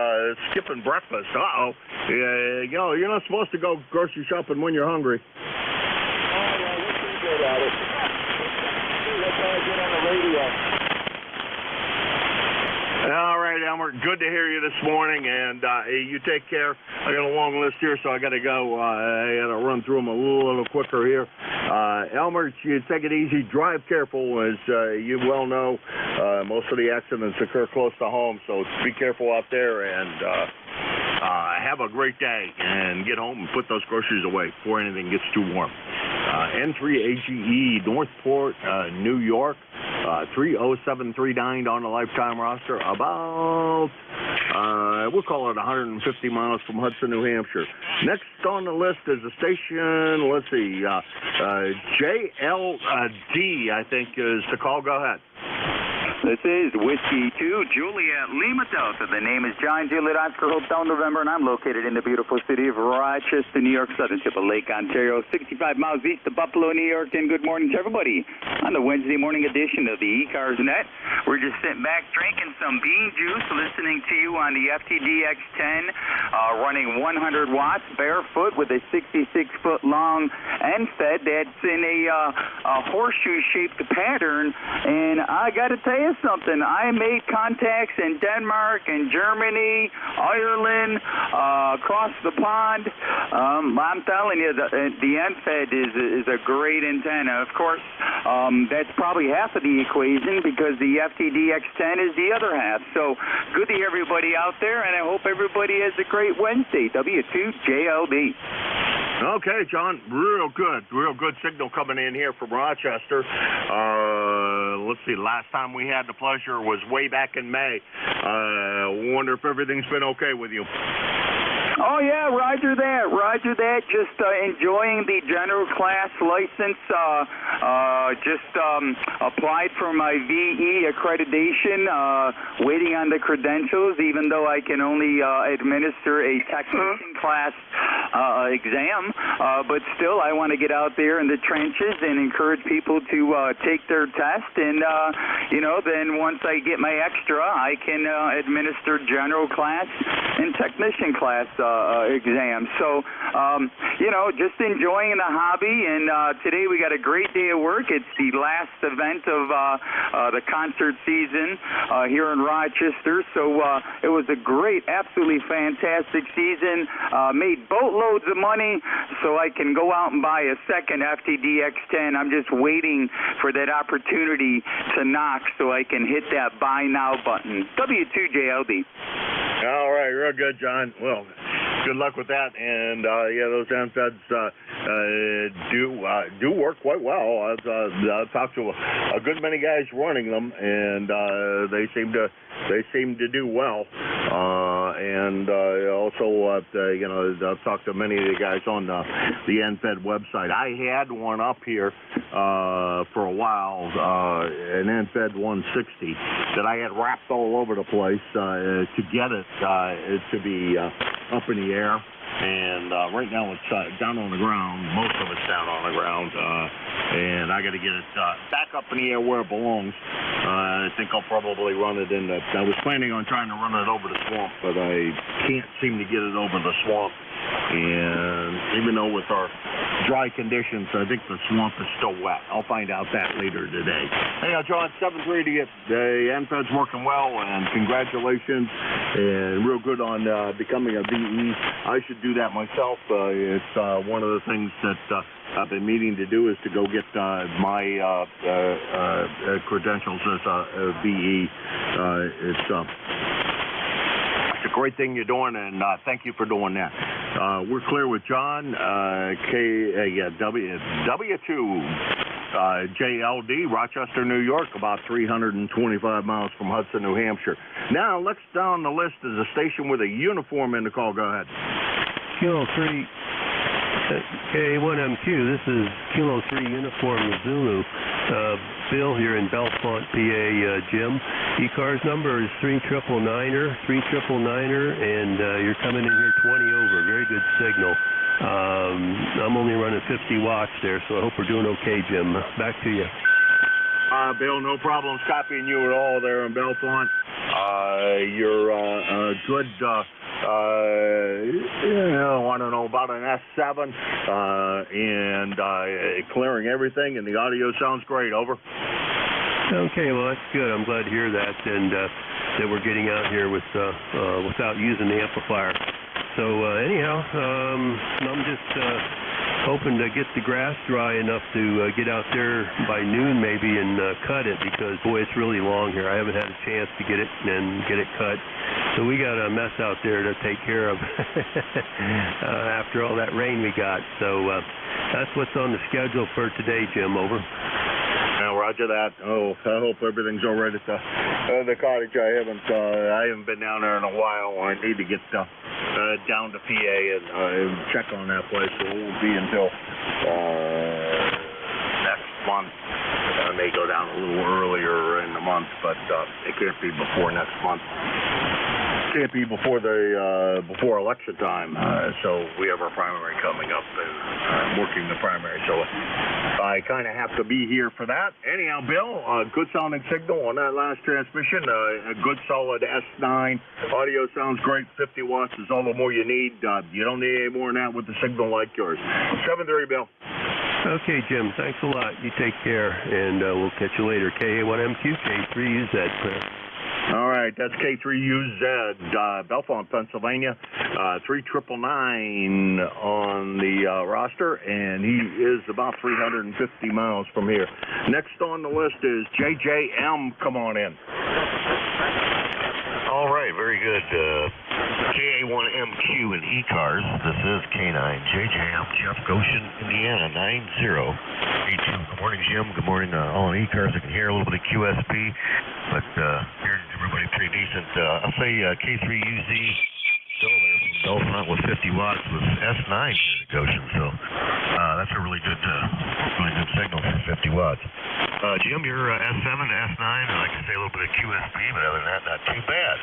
skipping breakfast. Uh-oh. You know, you're not supposed to go grocery shopping when you're hungry. Oh, no, we're pretty good at it. That's how I get on the radio. All right, Elmer, good to hear you this morning, and you take care. I got a long list here, so I got to go. I got to run through them a little quicker here. Elmer, you take it easy. Drive careful, as you well know. Most of the accidents occur close to home, so be careful out there, and have a great day, and get home and put those groceries away before anything gets too warm. N3AGE, Northport, New York, 30739 on the lifetime roster, about, we'll call it 150 miles from Hudson, New Hampshire. Next on the list is a station, let's see, JLD, I think is the call. Go ahead. This is Whiskey 2, Juliet Lima Delta. The name is John Juliet Oscar Hotel November, and I'm located in the beautiful city of Rochester, New York, southern tip of Lake Ontario, 65 miles east of Buffalo, New York. And good morning to everybody on the Wednesday morning edition of the ECARS Net. We're just sitting back drinking some bean juice, listening to you on the FTD X10, running 100 watts, barefoot with a 66-foot long end fed that's in a horseshoe-shaped pattern. And I got to tell you something. I made contacts in Denmark and Germany, Ireland, across the pond. I'm telling you, the end-fed is a great antenna. Of course, that's probably half of the equation, because the FTD X10 is the other half. So good to hear everybody out there, and I hope everybody has a great Wednesday. W2JLB. Okay, John, real good signal coming in here from Rochester. Let's see, last time we had the pleasure was way back in May. Wonder if everything's been okay with you. Oh, yeah, roger that. Just enjoying the general class license. Just applied for my VE accreditation, waiting on the credentials, even though I can only administer a technician class exam. But still, I want to get out there in the trenches and encourage people to take their test. And, then once I get my extra, I can administer general class and technician class exams. So, just enjoying the hobby. And today we got a great day of work. It's the last event of the concert season here in Rochester. So it was a great, absolutely fantastic season. Made boatloads of money so I can go out and buy a second FTD X10. I'm just waiting for that opportunity to knock so I can hit that buy now button. W2JLD. All right, real good, John. Well, good luck with that. And those NFEDs do work quite well. I've talked to a good many guys running them, and they seem to do well. Also, I've talked to many of the guys on the NFED website. I had one up here for a while, an NFED 160 that I had wrapped all over the place to get it to be up in the air. And right now it's down on the ground. Most of it's down on the ground. And I got to get it back up in the air where it belongs. I think I'll probably run it in I was planning on trying to run it over the swamp, but I can't seem to get it over the swamp. And even though with our dry conditions, I think the swamp is still wet. I'll find out that later today. Anyhow, John, 7:30 to get the NFED's working well, and congratulations. And real good on becoming a VE. I should do that myself. It's one of the things that I've been meaning to do is to go get my credentials as a VE. It's a great thing you're doing, and thank you for doing that. We're clear with John, W2JLD, Rochester, New York, about 325 miles from Hudson, New Hampshire. Now, next down the list is a station with a uniform in the call. Go ahead. Kilo 3, K1MQ. This is Kilo 3 Uniform Zulu. Bill here in Bellefonte, PA. Jim. ECARS number is 3999er, and you're coming in here 20 over. Very good signal. I'm only running 50 watts there, so I hope we're doing okay, Jim. Back to you. Bill, no problems copying you at all there in Bellefonte. You're good, I don't know, about an S7, and clearing everything, and the audio sounds great. Over. Okay, well, that's good. I'm glad to hear that, and that we're getting out here without using the amplifier. So anyhow, I'm just hoping to get the grass dry enough to get out there by noon maybe and cut it, because boy, it's really long here. I haven't had a chance to get it and get it cut, so we got a mess out there to take care of after all that rain we got. So that's what's on the schedule for today, Jim. Over. Roger that. Oh, I hope everything's all right at the cottage. I haven't been down there in a while. I need to get down to PA and check on that place. So it won't be until next month. I may go down a little earlier in the month, but it can't be before next month. Can't be before before election time. So we have our primary coming up, and I'm working the primary. So I kind of have to be here for that. Anyhow, Bill, good sounding signal on that last transmission. A good solid S9. Audio sounds great. 50 watts is all the more you need. You don't need any more than that with a signal like yours. 7:30, Bill. Okay, Jim. Thanks a lot. You take care, and we'll catch you later. KA1MQ, K3UZ. All right, that's K3UZ, Bellefonte, Pennsylvania, 3999 on the roster, and he is about 350 miles from here. Next on the list is JJM. Come on in. All right, very good. KA1MQ in ECARS. This is K9JJ. I'm Jeff Goshen, Indiana, 9082. Good morning, Jim. Good morning, all in ECARS. I can hear a little bit of QSP, but hearing everybody pretty decent. I'll say K3UZ still there from Belfront with 50 watts with S9 here at Goshen, so that's a really good signal for 50 watts. Jim, you're S7 to S9, and I can say a little bit of QSP, but other than that, not too bad.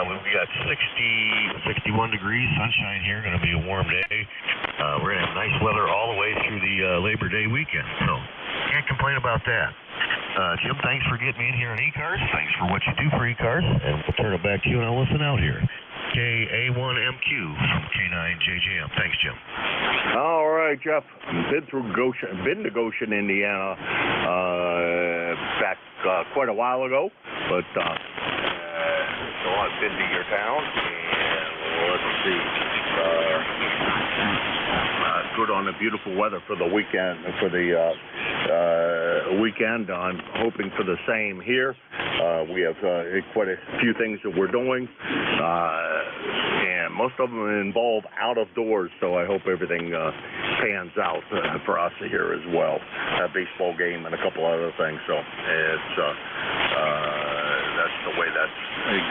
We got 61 degrees, sunshine here, going to be a warm day. We're going to have nice weather all the way through the Labor Day weekend, so can't complain about that. Jim, thanks for getting me in here on ECARS. Thanks for what you do for ECARS, and we'll turn it back to you, and I'll listen out here. KA1MQ from K9JJM. Thanks, Jim. All right, Jeff. Been to Goshen, Indiana, back quite a while ago, but so I've been to your town, and let's see. Good on the beautiful weather for the weekend. Weekend, I'm hoping for the same here. We have quite a few things that we're doing, and most of them involve out of doors. So I hope everything pans out for us here as well. A baseball game and a couple other things. So it's that's the way that's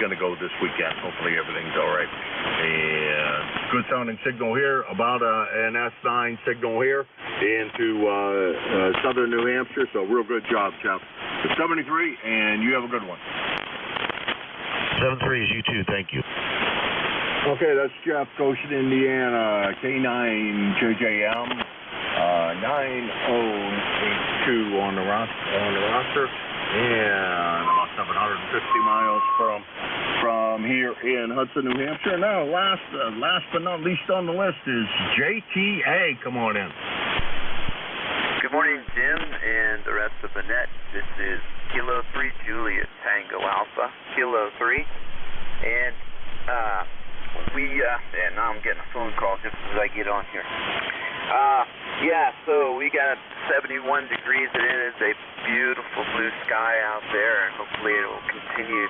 going to go this weekend. Hopefully everything's all right. And good sounding signal here, about an S9 signal here into southern New Hampshire. So real good job, Jeff. It's 73, and you have a good one. 73 is you too. Thank you. Okay, that's Jeff, Goshen, Indiana, K9JJM, 9082 on the roster, and about 750 miles from here in Hudson, New Hampshire. Now, last but not least on the list is JTA. Come on in. Good morning, Jim, and the rest of the net. This is Kilo 3 Juliet Tango Alpha, Kilo 3, and now I'm getting a phone call just as I get on here. So we got 71 degrees, and it is a beautiful blue sky out there, and hopefully it will continue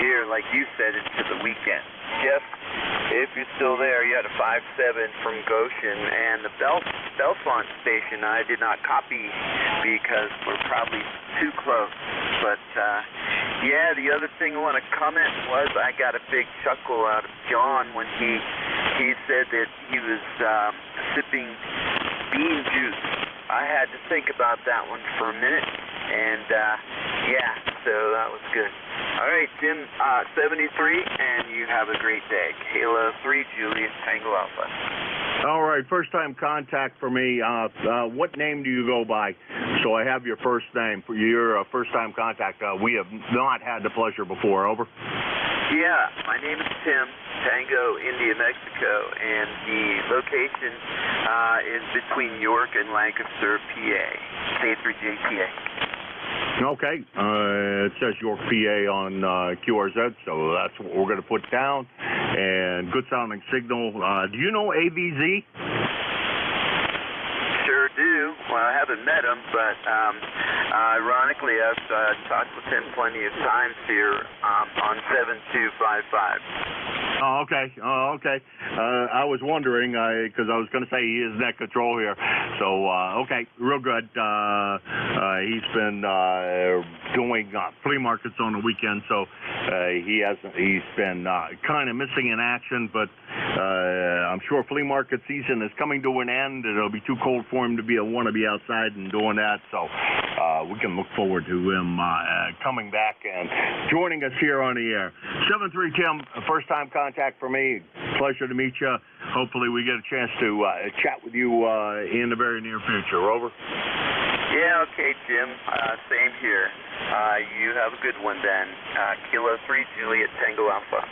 here, like you said, into the weekend. Jeff, if you're still there, you had a 5-7 from Goshen, and the Belfont station I did not copy because we're probably too close. But the other thing I want to comment was I got a big chuckle out of John when he said that he was sipping bean juice. I had to think about that one for a minute, and so that was good. All right, Jim, 73, and you have a great day. Kilo 3 Juliet Tango Alpha. All right, first time contact for me. What name do you go by? So I have your first name. For your first time contact, we have not had the pleasure before. Over. Yeah, my name is Tim, Tango, India, Mexico, and the location is between York and Lancaster, PA, K3JTA. Okay, it says York, PA on QRZ, so that's what we're going to put down. And good sounding signal. Do you know ABZ? Sure do. Well, I haven't met him, but ironically, I've talked with him plenty of times here on 7255. Oh, okay. I was wondering, because I was going to say he is net control here. So, okay, real good. He's been doing flea markets on the weekend, so he's been kind of missing in action, but I'm sure flea market season is coming to an end. It'll be too cold for him to want to be outside and doing that, so we can look forward to him coming back and joining us here on the air. 73 Tim, first time contact for me. Pleasure to meet you. Hopefully we get a chance to chat with you in the very near future. Over. Yeah, okay, Jim. Same here. You have a good one then. Kilo 3 Juliet Tango Alpha.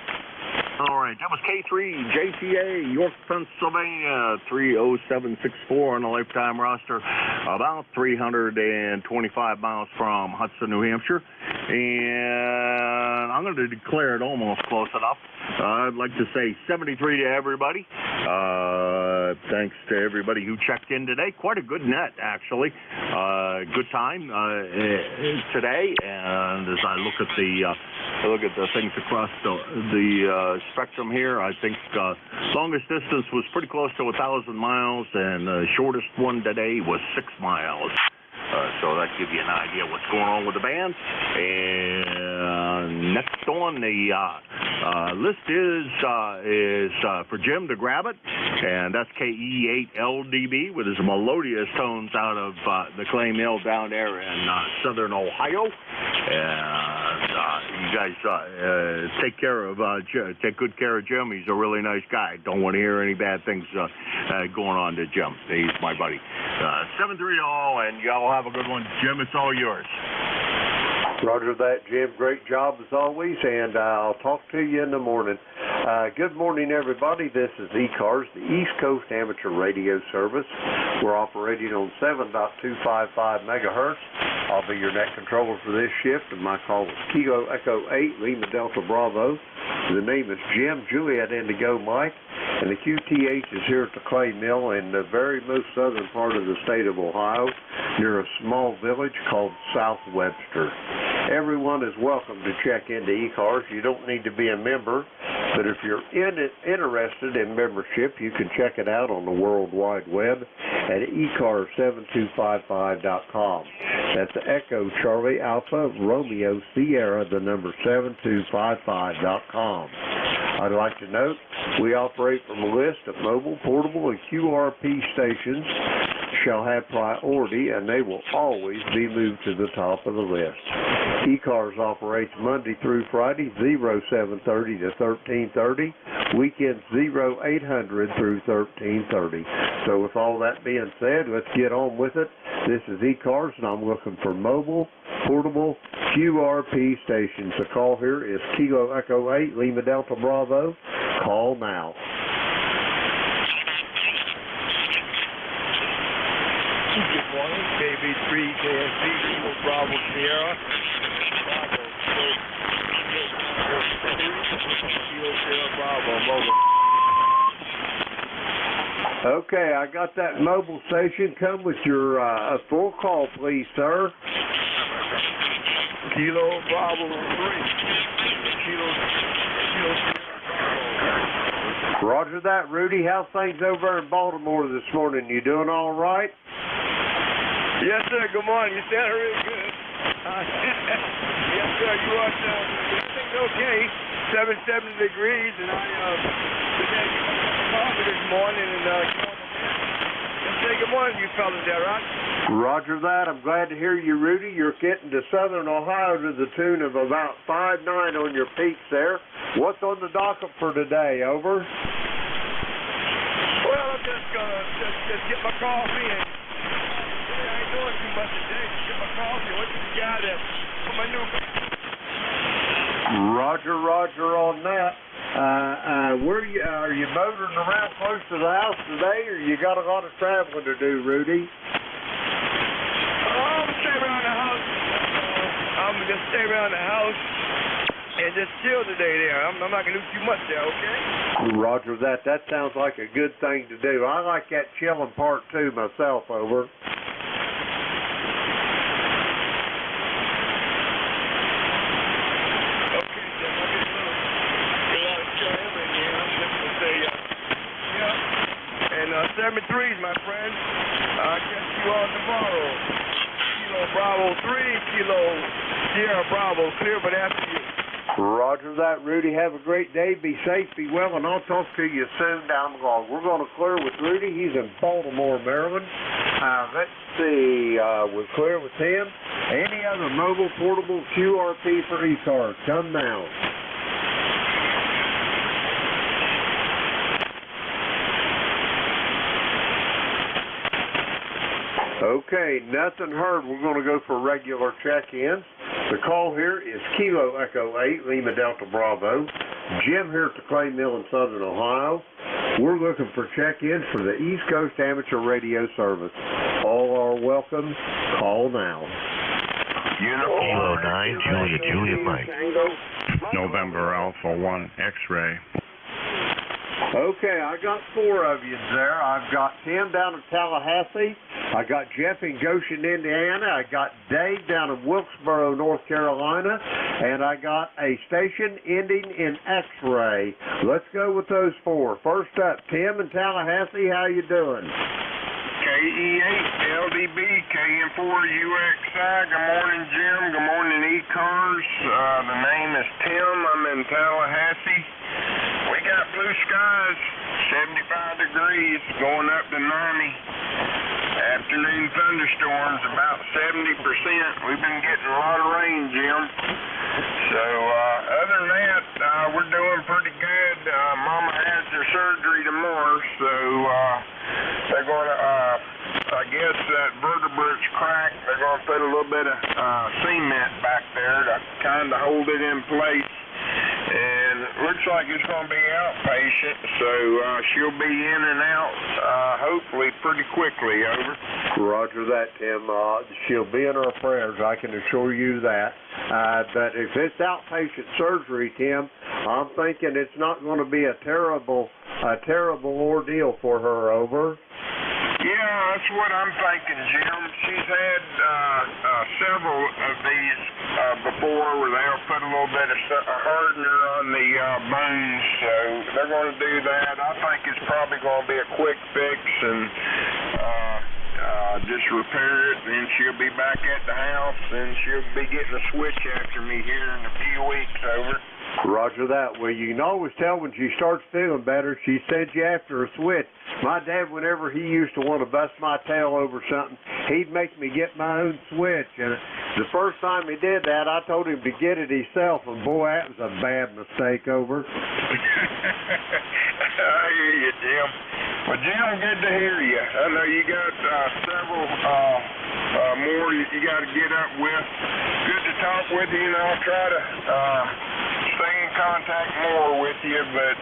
All right, that was K3JTA, York, Pennsylvania, 30764 on the lifetime roster, about 325 miles from Hudson, New Hampshire. And I'm going to declare it almost close enough. I'd like to say 73 to everybody. Thanks to everybody who checked in today. Quite a good net, actually. Good time today. And as I look at the look at the things across the spectrum here. I think longest distance was pretty close to 1,000 miles, and the shortest one today was 6 miles. So that gives you an idea what's going on with the band. And next on the list is for Jim to grab it, and that's KE8LDB with his melodious tones out of the Clay Mill down there in southern Ohio. And you guys take good care of Jim. He's a really nice guy. Don't want to hear any bad things going on to Jim. He's my buddy. 730, and y'all have a good one. Jim, it's all yours. Roger that, Jim. Great job as always, and I'll talk to you in the morning. Good morning, everybody. This is ECARS, the East Coast Amateur Radio Service. We're operating on 7.255 megahertz. I'll be your net controller for this shift, and my call is Kilo Echo 8, Lima Delta Bravo. The name is Jim, Juliet Indigo Mike, and the QTH is here at the Clay Mill in the very most southern part of the state of Ohio, near a small village called South Webster. Everyone is welcome to check into ECARS. You don't need to be a member, but if you're interested in membership, you can check it out on the World Wide Web at ECARS7255.com. That's Echo Charlie Alpha Romeo Sierra, the number 7255.com. I'd like to note we operate from a list of mobile, portable, and QRP stations shall have priority, and they will always be moved to the top of the list. ECARS operates Monday through Friday, 0730 to 1330, weekends 0800 through 1330. So with all that being said, let's get on with it. This is ECARS, and I'm looking for mobile, portable, QRP stations. The call here is Kilo Echo 8, Lima Delta Bravo. Call now. Good morning, KB3, KSB, Kilo Bravo Sierra. Bravo, Kilo Sierra Bravo, mobile. Okay, I got that mobile station. Come with your full call, please, sir. Kilo Bravo 3. Kilo Roger that, Rudy. How's things over in Baltimore this morning? You doing all right? Yes, sir. Good morning. You sound really good. Yes, sir. You are sounding good. Everything's okay. 77 degrees, and I began to get coffee this morning, and say good morning to you fellas there, right? Roger that. I'm glad to hear you, Rudy. You're getting to southern Ohio to the tune of about 5.9 on your peaks there. What's on the docket for today? Over. Well, I'm just gonna just get my coffee and I ain't doing too much today. Just get my coffee. What you got for my new? Roger on that. Are you motoring around close to the house today, or you got a lot of traveling to do, Rudy? I'm stay around the house. I'm gonna just stay around the house and just chill today there. I'm not gonna do too much there, okay? Roger that. That sounds like a good thing to do. I like that chilling part too myself, over. And 7-3s, my friend. I'll catch you on tomorrow. Kilo Bravo 3, Kilo Sierra Bravo, clear, but after you. Roger that, Rudy. Have a great day. Be safe, be well, and I'll talk to you soon down the road. We're going to clear with Rudy. He's in Baltimore, Maryland. Let's see. We're clear with him. Any other mobile, portable QRP for ECARS? Come now. Okay, nothing heard. We're going to go for regular check-ins. The call here is Kilo Echo 8, Lima Delta Bravo. Jim here at the Clay Mill in southern Ohio. We're looking for check-ins for the East Coast Amateur Radio Service. All are welcome. Call now. Kilo 9, Juliet Mike. November Alpha 1, X-ray. Okay, I got 4 of you there. I've got Tim down in Tallahassee. I got Jeff in Goshen, Indiana. I got Dave down in Wilkesboro, North Carolina. And I got a station ending in X-ray. Let's go with those 4. First up, Tim in Tallahassee. How you doing? KE8LDB, KM4UXI. Good morning, Jim. Good morning, ECARS. The name is Tim. I'm in Tallahassee. We got blue skies, 75 degrees, going up to 90. Afternoon thunderstorms, about 70%. We've been getting a lot of rain, Jim. So, other than that, we're doing pretty good. Mama has her surgery tomorrow, so they're going to, I guess that vertebrate's cracked. They're going to put a little bit of cement back there to kind of hold it in place. And it looks like it's going to be outpatient, so she'll be in and out hopefully pretty quickly, over. Roger that, Tim. She'll be in our prayers, I can assure you that. But if it's outpatient surgery, Tim, I'm thinking it's not going to be a terrible ordeal for her, over. Yeah, that's what I'm thinking, Jim. She's had several of these before where they'll put a little bit of hardener on the bones, so they're going to do that. I think it's probably going to be a quick fix and just repair it, and then she'll be back at the house, and she'll be getting a switch after me here in a few weeks, over. Roger that. Well, you can always tell when she starts feeling better. She sends you after a switch. My dad, whenever he used to want to bust my tail over something, he'd make me get my own switch. And the first time he did that, I told him to get it himself, and boy, that was a bad mistake, over. I hear you, Jim. Well, Jim, good to hear you. I know you got several more you got to get up with. Good to talk with you, and I'll try to stay in contact more with you, but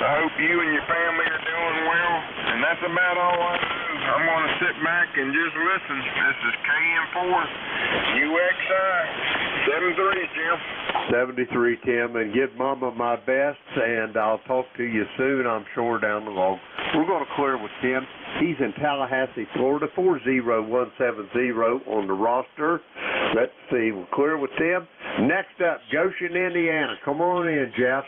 I hope you and your family are doing well, and that's about all I do. I'm going to sit back and just listen. This is KM4UXI 73, Jim. 73, Tim, and give Mama my best, and I'll talk to you soon, I'm sure, down the road. We're going to clear with Tim. He's in Tallahassee, Florida, 40170 on the roster. Let's see, we'll clear with Tim. Next up, Goshen, Indiana. Come on in, Jeff.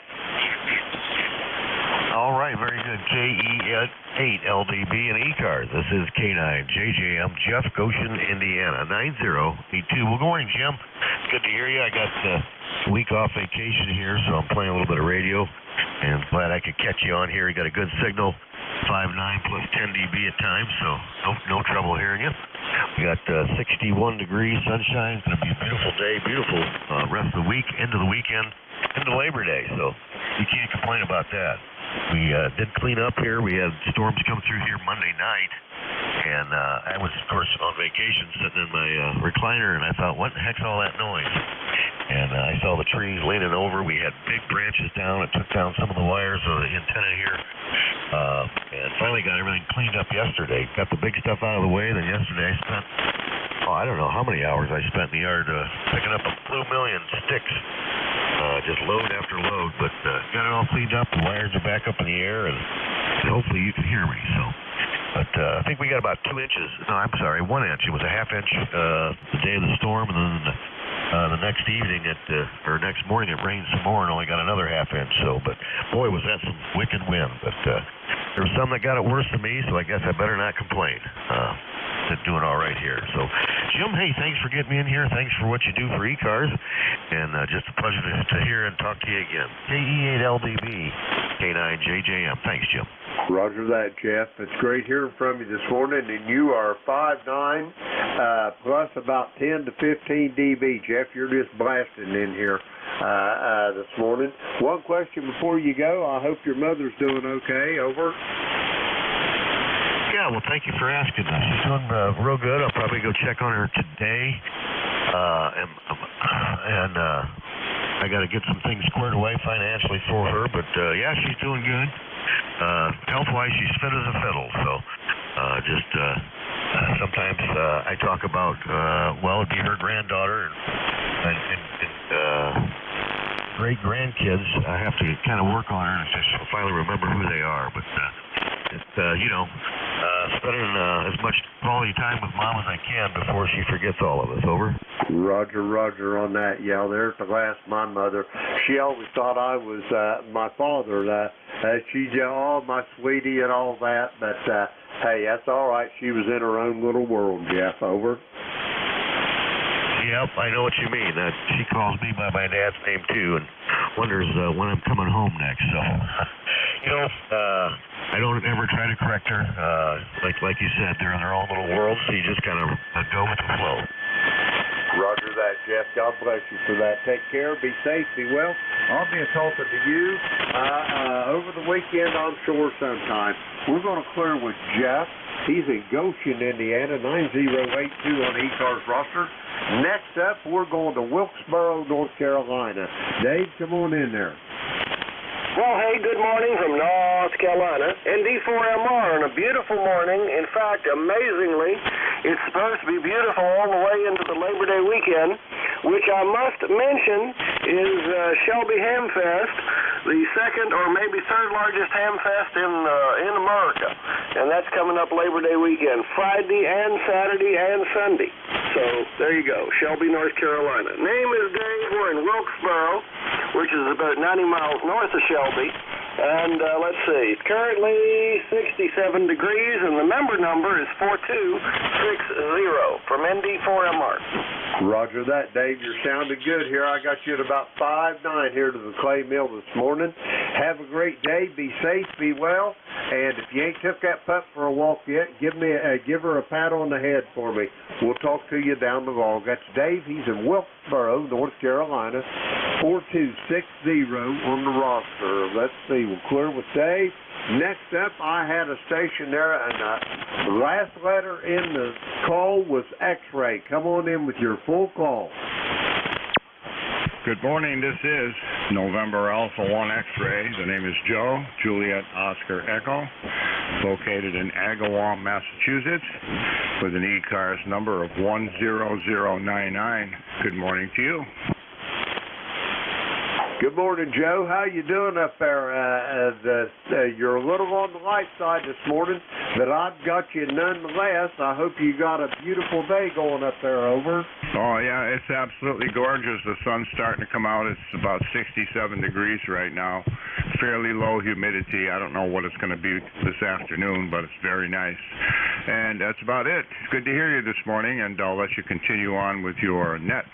All right, very good. KE8LDB and ECARS. This is K9JJM, Jeff, Goshen, Indiana, 9082. Well, good morning, Jim. Good to hear you. I got a week off vacation here, so I'm playing a little bit of radio, and glad I could catch you on here. You got a good signal, 5.9 plus 10 dB at times, so no trouble hearing you. We got 61 degrees, sunshine. It's going to be a beautiful day, beautiful rest of the week, into the weekend, into Labor Day, so you can't complain about that. We did clean up here. We had storms come through here Monday night, and I was, of course, on vacation sitting in my recliner, and I thought, what the heck's all that noise? And I saw the trees leaning over. We had big branches down. It took down some of the wires of the antenna here, and finally got everything cleaned up yesterday. Got the big stuff out of the way. Then yesterday I spent, I don't know how many hours I spent in the yard picking up a blue million sticks. Just load after load, but got it all cleaned up. The wires are back up in the air, and hopefully you can hear me. So, but I think we got about 2 inches. No, I'm sorry, 1 inch. It was a half inch the day of the storm, and then the next evening or next morning it rained some more and only got another half inch. So, but boy, was that some wicked wind. But there was some that got it worse than me, so I guess I better not complain. Doing all right here. So, Jim, hey, thanks for getting me in here. Thanks for what you do for ECARS, and just a pleasure to hear and talk to you again. KE8LDB, K9JJM. Thanks, Jim. Roger that, Jeff. It's great hearing from you this morning, and you are 5.9 plus about 10 to 15 dB. Jeff, you're just blasting in here this morning. One question before you go. I hope your mother's doing okay. Over. Yeah, well, thank you for asking. She's doing real good. I'll probably go check on her today. And I got to get some things squared away financially for her. But, yeah, she's doing good. Health-wise, she's fit as a fiddle. So just sometimes I talk about, well, it'd be her granddaughter. And great-grandkids. I have to kind of work on her and just finally remember who they are. But, spending as much quality time with Mom as I can before she forgets all of us. Over. Roger on that. Yeah, there's the last, my mother. She always thought I was my father. She's my sweetie and all that. But, hey, that's all right. She was in her own little world, Jeff. Over. Yep, I know what you mean. She calls me by my dad's name, too, and wonders when I'm coming home next. So, I don't ever try to correct her. Like you said, they're in their own little world, so you just kind of go with the flow. Roger that, Jeff. God bless you for that. Take care. Be safe. Be well. I'll be talking to you over the weekend, I'm sure, sometime. We're going to clear with Jeff. He's in Goshen, Indiana, 9082 on the ECARS roster. Next up, we're going to Wilkesboro, North Carolina. Dave, come on in there. Well, hey, good morning from North Carolina. ND4MR on a beautiful morning. In fact, amazingly, it's supposed to be beautiful all the way into the Labor Day weekend, which I must mention is Shelby Ham Fest, the second or maybe third largest ham fest in America. And that's coming up Labor Day weekend, Friday and Saturday and Sunday. So there you go, Shelby, North Carolina. Name is Dave. We're in Wilkesboro, which is about 90 miles north of Shelby. And let's see, it's currently 67 degrees, and the member number is 4260 from ND4MR. Roger that, Dave. You're sounding good here. I got you at about 5-9 here to the clay mill this morning. Have a great day. Be safe. Be well. And if you ain't took that pup for a walk yet, give her a pat on the head for me. We'll talk to you down the road. That's Dave. He's in Wilkesboro, North Carolina, 4260 on the roster. Let's see. We'll clear with Dave. Next up, I had a station there, and the last letter in the call was X-ray. Come on in with your full call. Good morning. This is November Alpha 1 X-ray. The name is Joe, Juliet Oscar Echo, located in Agawam, Massachusetts, with an ECARS number of 10099. Good morning to you. Good morning, Joe. How you doing up there? You're a little on the light side this morning, but I've got you nonetheless. I hope you got a beautiful day going up there. Over. Oh, yeah, it's absolutely gorgeous. The sun's starting to come out. It's about 67 degrees right now. Fairly low humidity. I don't know what it's going to be this afternoon, but it's very nice. And that's about it. It's good to hear you this morning, and I'll let you continue on with your net.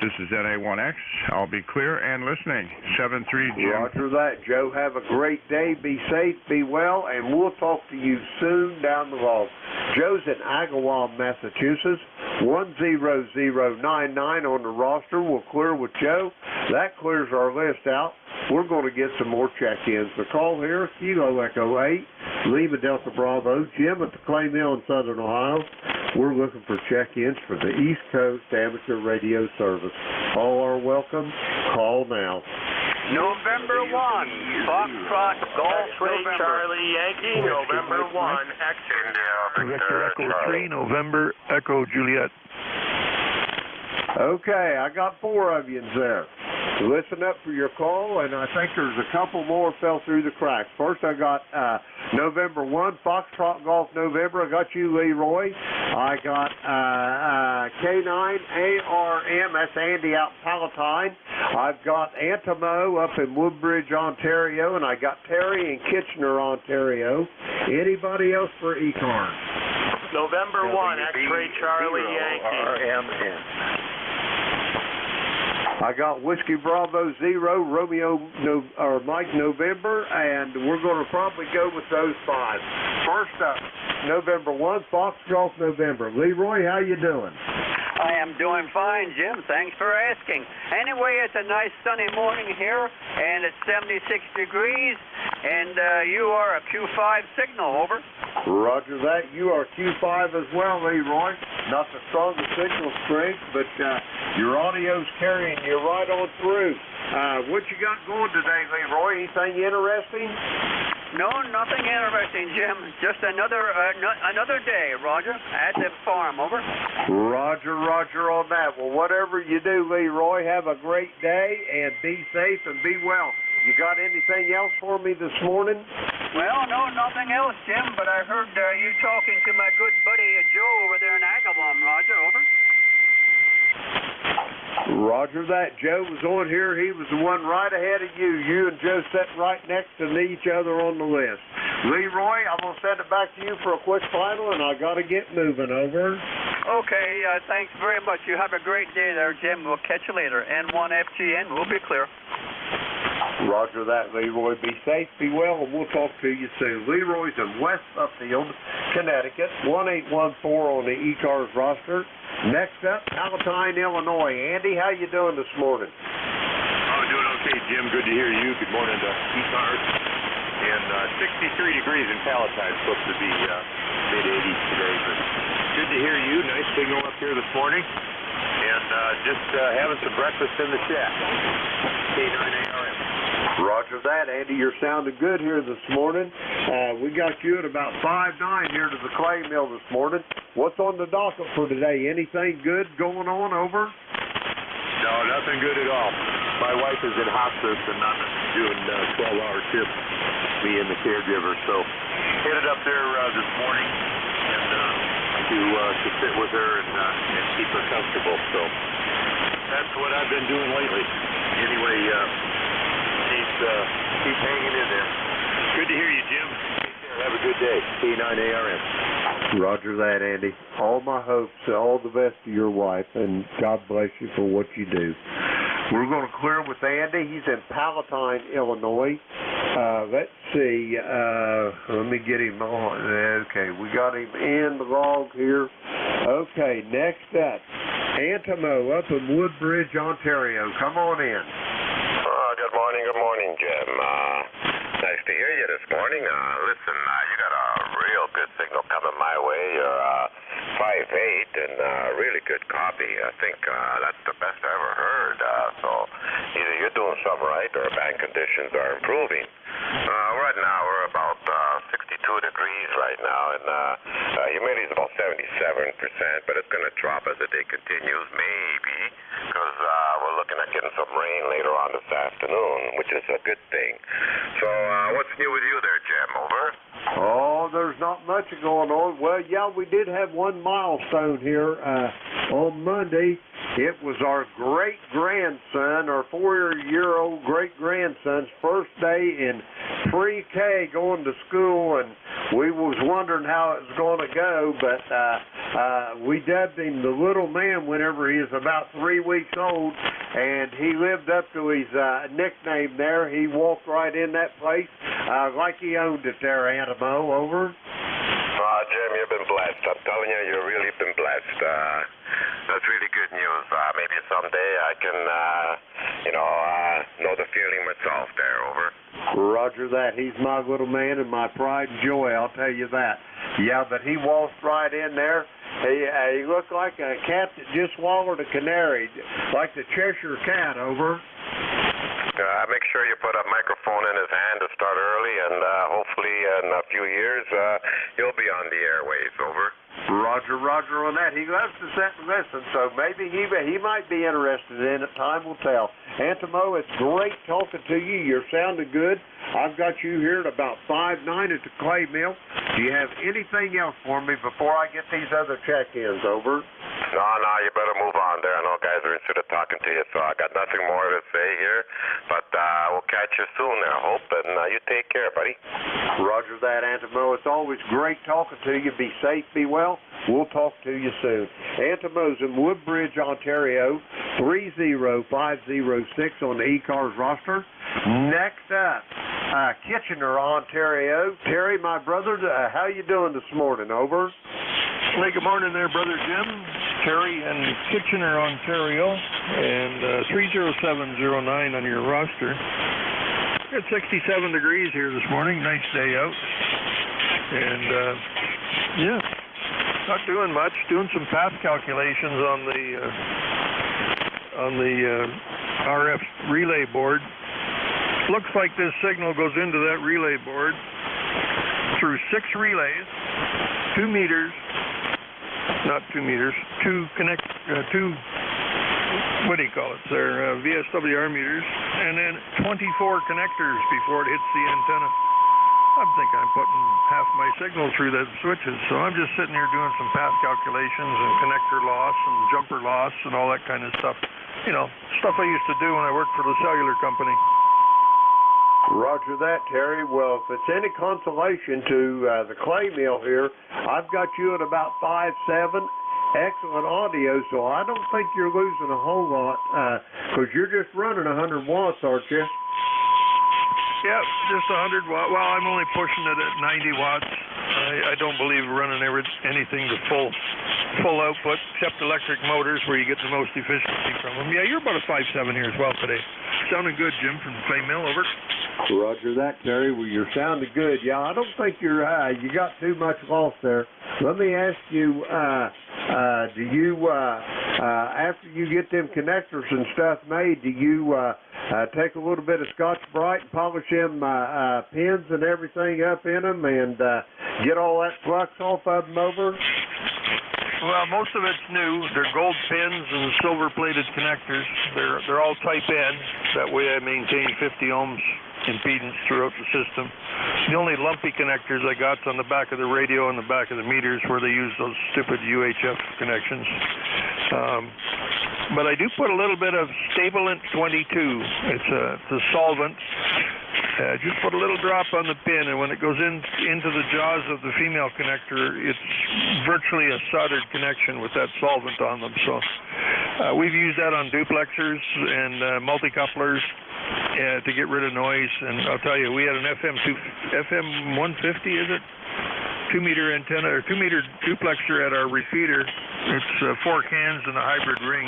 This is NA1X. I'll be clear and listening. 7-3, Jim. Roger that, Joe. Have a great day. Be safe, be well, and we'll talk to you soon down the road. Joe's in Agawam, Massachusetts, 10099 on the roster. We'll clear with Joe. That clears our list out. We're going to get some more check-ins. The call here, Kilo Echo 8, Lima Delta Bravo, Jim at the Clay Mill in Southern Ohio. We're looking for check-ins for the East Coast Amateur Radio Service. All are welcome. Call now. November 1, Foxtrot, Golf, Charlie, Yankee, November 1, Victor Echo 3, November Echo Juliet. Okay, I got 4 of you there. Listen up for your call, and I think there's a couple more fell through the cracks. First, I got November 1, Foxtrot Golf November. I got you, Leroy. I got K9ARM, that's Andy out in Palatine. I've got Antimo up in Woodbridge, Ontario, and I got Terry in Kitchener, Ontario. Anybody else for ECARS? November 1, X-Ray Charlie, Yankee. RMN. I got Whiskey Bravo 0, Romeo Mike November, and we're going to probably go with those 5. First up, November 1, Fox Golf November. Leroy, how you doing? I am doing fine, Jim. Thanks for asking. Anyway, it's a nice sunny morning here, and it's 76 degrees, and you are a Q5 signal, over. Roger that. You are Q5 as well, Leroy. Not the strongest signal strength, but your audio's carrying you right on through. What you got going today, Leroy? Anything interesting? No, nothing interesting, Jim. Just another day, Roger, at the farm, over. Roger, roger on that. Well, whatever you do, Leroy, have a great day and be safe and be well. You got anything else for me this morning? Well, no, nothing else, Jim, but I heard you talking to my good buddy Joe over there in Agawam, Roger, over. Roger that. Joe was on here. He was the one right ahead of you. You and Joe sitting right next to each other on the list. Leroy, I'm going to send it back to you for a quick final, and I got to get moving, over. Okay, thanks very much. You have a great day there, Jim. We'll catch you later. N1FGN, we'll be clear. Roger that, Leroy. Be safe, be well, and we'll talk to you soon. Leroy's in West Upfield, Connecticut, 1814 on the ECARS roster. Next up, Palatine, Illinois. Andy, how you doing this morning? I'm doing okay, Jim. Good to hear you. Good morning to ECARS. And 63 degrees in Palatine. Supposed to be mid-80s today. But good to hear you. Nice signal up here this morning. And just having some breakfast in the shack. K9ARM. Roger that, Andy. You're sounding good here this morning. We got you at about 5'9" here to the clay mill this morning. What's on the docket for today? Anything good going on, over? No, nothing good at all. My wife is in hospice and I'm doing 12-hour shifts, me and the caregiver. So headed up there this morning and to sit with her and keep her comfortable. So that's what I've been doing lately. Anyway, keep hanging in there. Good to hear you, Jim. Take care. Have a good day. K9ARM. Roger that, Andy. All my hopes, all the best to your wife, and God bless you for what you do. We're going to clear with Andy. He's in Palatine, Illinois. Let's see. Let me get him on. Okay, we got him in the log here. Okay, next up, Antimo up in Woodbridge, Ontario. Come on in. Good morning, Jim. Nice to hear you this morning. Listen, you got a real good signal coming my way. You're 5'8" and really good copy. I think that's the best I ever heard. So either you're doing something right or bank conditions are improving. Right now we're about 62 degrees right now, and humidity is about 77%, but it's going to drop as the day continues, maybe, because we're looking at getting some rain later on this afternoon, which is a good thing. So what's new with you there, Jim? Over? Oh, there's not much going on. Well, yeah, we did have one milestone here on Monday. It was our great-grandson, our 4-year-old great-grandson's first day in pre-K going to school, and we was wondering how it was going to go, but we dubbed him the little man whenever he was about 3 weeks old, and he lived up to his nickname there. He walked right in that place like he owned it there, Antimo, over. Jim, you've been blessed. I'm telling you, you've really been blessed. That's really good news. Maybe someday I can, know the feeling myself there, over. Roger that. He's my little man and my pride and joy, I'll tell you that. Yeah, but he waltzed right in there. He looked like a cat that just swallowed a canary, like the Cheshire Cat, over. Make sure you put a microphone in his hand to start early, and hopefully in a few years he'll be on the airwaves, over. Roger, roger on that. He loves to sit and listen, so maybe he might be interested in it. Time will tell. Antimo, it's great talking to you. You're sounding good. I've got you here at about 5'9" at the clay mill. Do you have anything else for me before I get these other check-ins, over? No, you better move on there. I know guys are interested in talking to you, so I got nothing more to say here. But we'll catch you soon there, I hope, and you take care, buddy. Roger that, Antimo. It's always great talking to you. Be safe, be well. We'll talk to you soon. Antimo's in Woodbridge, Ontario, 30506 on the ECARS roster. Next up, Kitchener, Ontario. Terry, my brother, how you doing this morning, over? Hey, good morning there, Brother Jim. Terry in Kitchener, Ontario, and 30709 on your roster. It's 67 degrees here this morning. Nice day out. And, not doing much. Doing some path calculations on the RF relay board. Looks like this signal goes into that relay board through 6 relays, 2 meters, not 2 meters, 2 what do you call it? They're VSWR meters, and then 24 connectors before it hits the antenna. I think I'm putting half my signal through the switches, so I'm just sitting here doing some path calculations and connector loss and jumper loss and all that kind of stuff. You know, stuff I used to do when I worked for the cellular company. Roger that, Terry. Well, if it's any consolation to the clay mill here, I've got you at about 5.7. Excellent audio, so I don't think you're losing a whole lot, because you're just running 100 watts, aren't you? Yep, just 100 watt. Well, I'm only pushing it at 90 watts. I don't believe running anything to full output, except electric motors where you get the most efficiency from them. Yeah, you're about a 5.7 here as well today. Sounding good, Jim, from the clay mill, over. Roger that, Terry. Well, you're sounding good. Yeah, I don't think you got too much loss there. Let me ask you, do you, after you get them connectors and stuff made, do you take a little bit of Scotch-Brite and polish them pins and everything up in them and get all that flux off of them over? Well, most of it's new. They're gold pins and silver-plated connectors. They're all type N. That way I maintain 50 ohms impedance throughout the system. The only lumpy connectors I got's on the back of the radio and the back of the meters where they use those stupid UHF connections. But I do put a little bit of Stabilant 22. It's a solvent. Just put a little drop on the pin, and when it goes into the jaws of the female connector, it's virtually a soldered connection with that solvent on them. So we've used that on duplexers and multicouplers to get rid of noise. And I'll tell you, we had an FM 150, is it? 2-meter antenna or 2-meter duplexer at our repeater. It's 4 cans and a hybrid ring.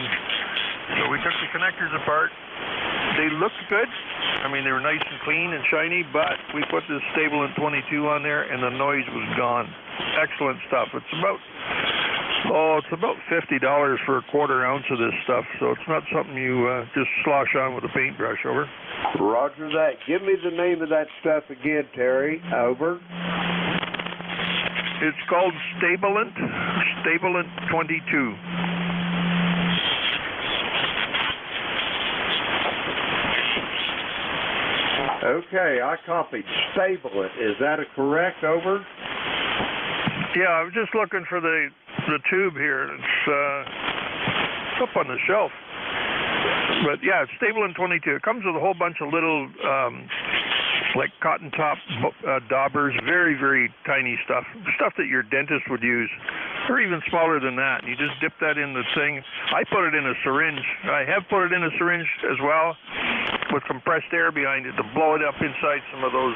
So we took the connectors apart. They looked good. I mean, they were nice and clean and shiny, but we put this Stabilant 22 on there, and the noise was gone. Excellent stuff. It's about $50 for a quarter ounce of this stuff, so it's not something you just slosh on with a paintbrush, over. Roger that. Give me the name of that stuff again, Terry. Over. It's called Stabilant 22. Okay, I copied Stabilant. Is that a correct, over? Yeah, I was just looking for the tube here. It's up on the shelf. But yeah, it's Stabilant 22. It comes with a whole bunch of little like cotton top daubers, very, very tiny stuff that your dentist would use, or even smaller than that. You just dip that in the thing. I put it in a syringe. I have put it in a syringe as well with compressed air behind it to blow it up inside some of those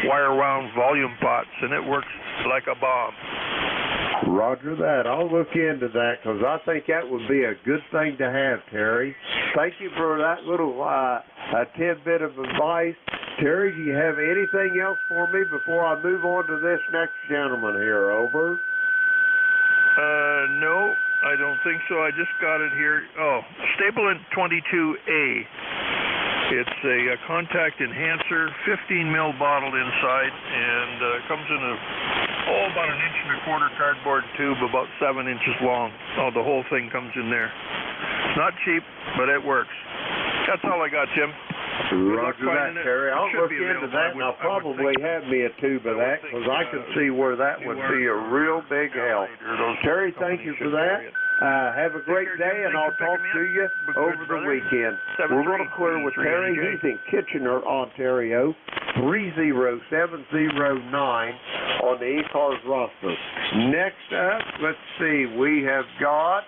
wire wound volume pots, and it works like a bomb. Roger that. I'll look into that because I think that would be a good thing to have, Terry. Thank you for that little tidbit of advice. Terry, do you have anything else for me before I move on to this next gentleman here, over? No, I don't think so. I just got it here. Oh, Stabilant 22A. It's a contact enhancer, 15 mil bottle inside, and comes in about 1.25 inch cardboard tube, about 7 inches long. Oh, the whole thing comes in there. It's not cheap, but it works. That's all I got, Jim. Roger that, Terry. I'll look into that, and I'll probably have me a tube of that because I can see where that would be a real big help. Terry, thank you for that. Have a great day, and I'll talk to you over the weekend. We're going to clear with Terry. He's in Kitchener, Ontario, 30709 on the ECARS roster. Next up, let's see, we have got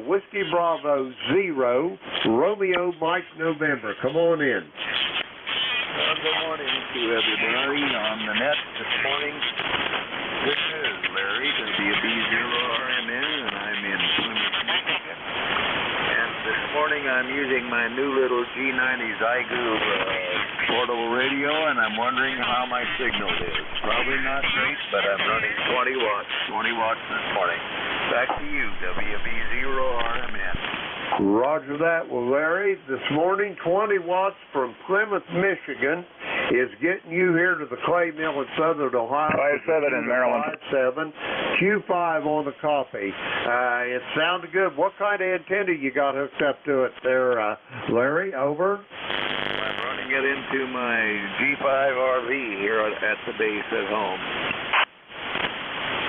Whiskey Bravo 0, Romeo Mike November. Come on in. Good morning to everybody on the net this morning. This is Larry, WB0RMN, and I'm in Plymouth, Michigan. And this morning I'm using my new little G90 Zygu portable radio, and I'm wondering how my signal is. Probably not great, but I'm running 20 watts. 20 watts this morning. Back to you, WB0RMN. Roger that. Well, Larry, this morning, 20 watts from Plymouth, Michigan. is getting you here to the clay mill in southern Ohio. 5-7 in Maryland. 5-7. Q5 on the copy. It sounded good. What kind of antenna you got hooked up to it there, Larry? Over. I'm running it into my G5 RV here at the base at home.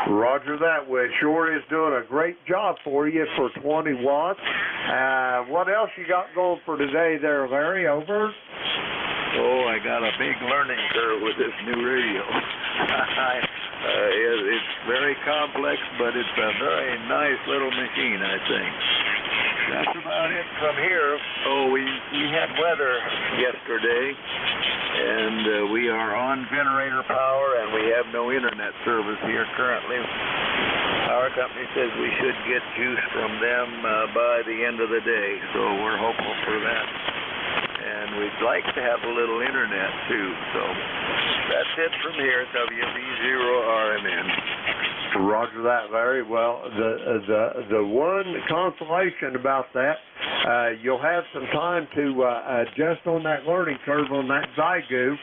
Roger that. Well, it sure is doing a great job for you for 20 watts. What else you got going for today there, Larry? Over. Oh, I got a big learning curve with this new radio. It's very complex, but it's a very nice little machine, I think. That's about it from here. Oh, we had weather yesterday, and we are on generator power, and we have no internet service here currently. Our company says we should get juice from them by the end of the day, so we're hopeful for that. And we'd like to have a little internet too, so that's it from here, WB0RMN. Roger that, Larry. Well, the one consolation about that, you'll have some time to adjust on that learning curve on that Zygu.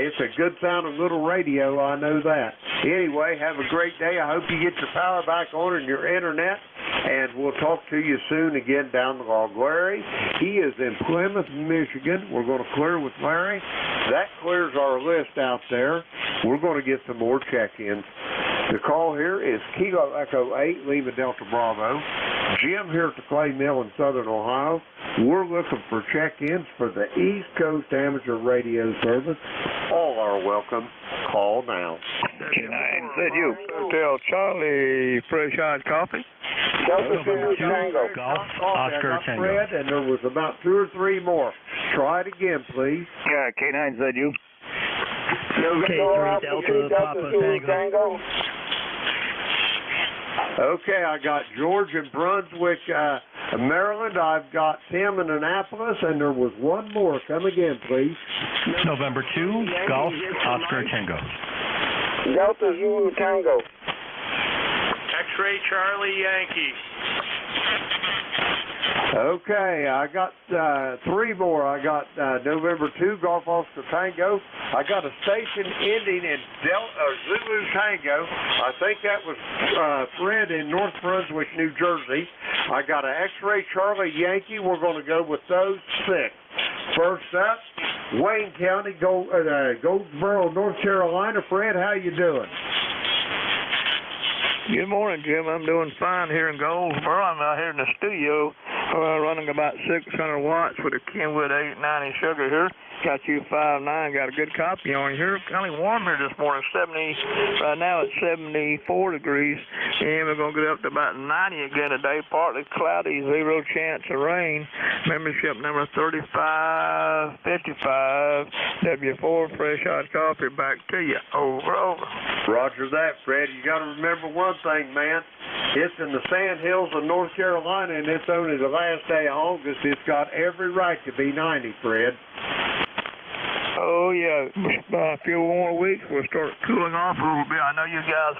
It's a good sounding little radio, I know that. Anyway, have a great day. I hope you get your power back on and your internet, and we'll talk to you soon again down the log. Larry, he is in Plymouth, Michigan. We're going to clear with Larry. That clears our list out there. We're going to get some more check-ins. The call here is Kilo Echo 8, Lima Delta Bravo. Jim here at the Clay Mill in southern Ohio. We're looking for check-ins for the East Coast Amateur Radio Service. All are welcome. Call now. K9ZU. Hotel Charlie, fresh hot coffee. Delta Zulu Tango. Golf, Oscar Tango. Fred, and there was about 2 or 3 more. Try it again, please. Yeah, K9ZU. K3 Delta Papa Tango. Okay, I got George in Brunswick, Maryland. I've got Tim in Annapolis, and there was one more. Come again, please. November 2, Golf, Oscar Tango. Delta Zulu Tango. X-Ray Charlie Yankee. Okay, I got 3 more. I got November 2, Golf Oscar Tango. I got a station ending in Zulu Tango. I think that was Fred in North Brunswick, New Jersey. I got an X-Ray Charlie Yankee. We're going to go with those 6. First up, Wayne County, Goldsboro, North Carolina. Fred, how you doing? Good morning, Jim. I'm doing fine here in Goldsboro. I'm out here in the studio running about 600 watts with a Kenwood 890 sugar here. Got you 5.9, got a good copy on here. Kind of warm here this morning, right now it's 74 degrees, and we're going to get up to about 90 again today, partly cloudy, 0 chance of rain. Membership number 3555, W4, fresh hot coffee, back to you. Over. Roger that, Fred. You got to remember one thing, man. It's in the Sand Hills of North Carolina, and it's only the last day of August. It's got every right to be 90, Fred. Oh, yeah. A few more weeks, we'll start cooling off a little bit. I know you guys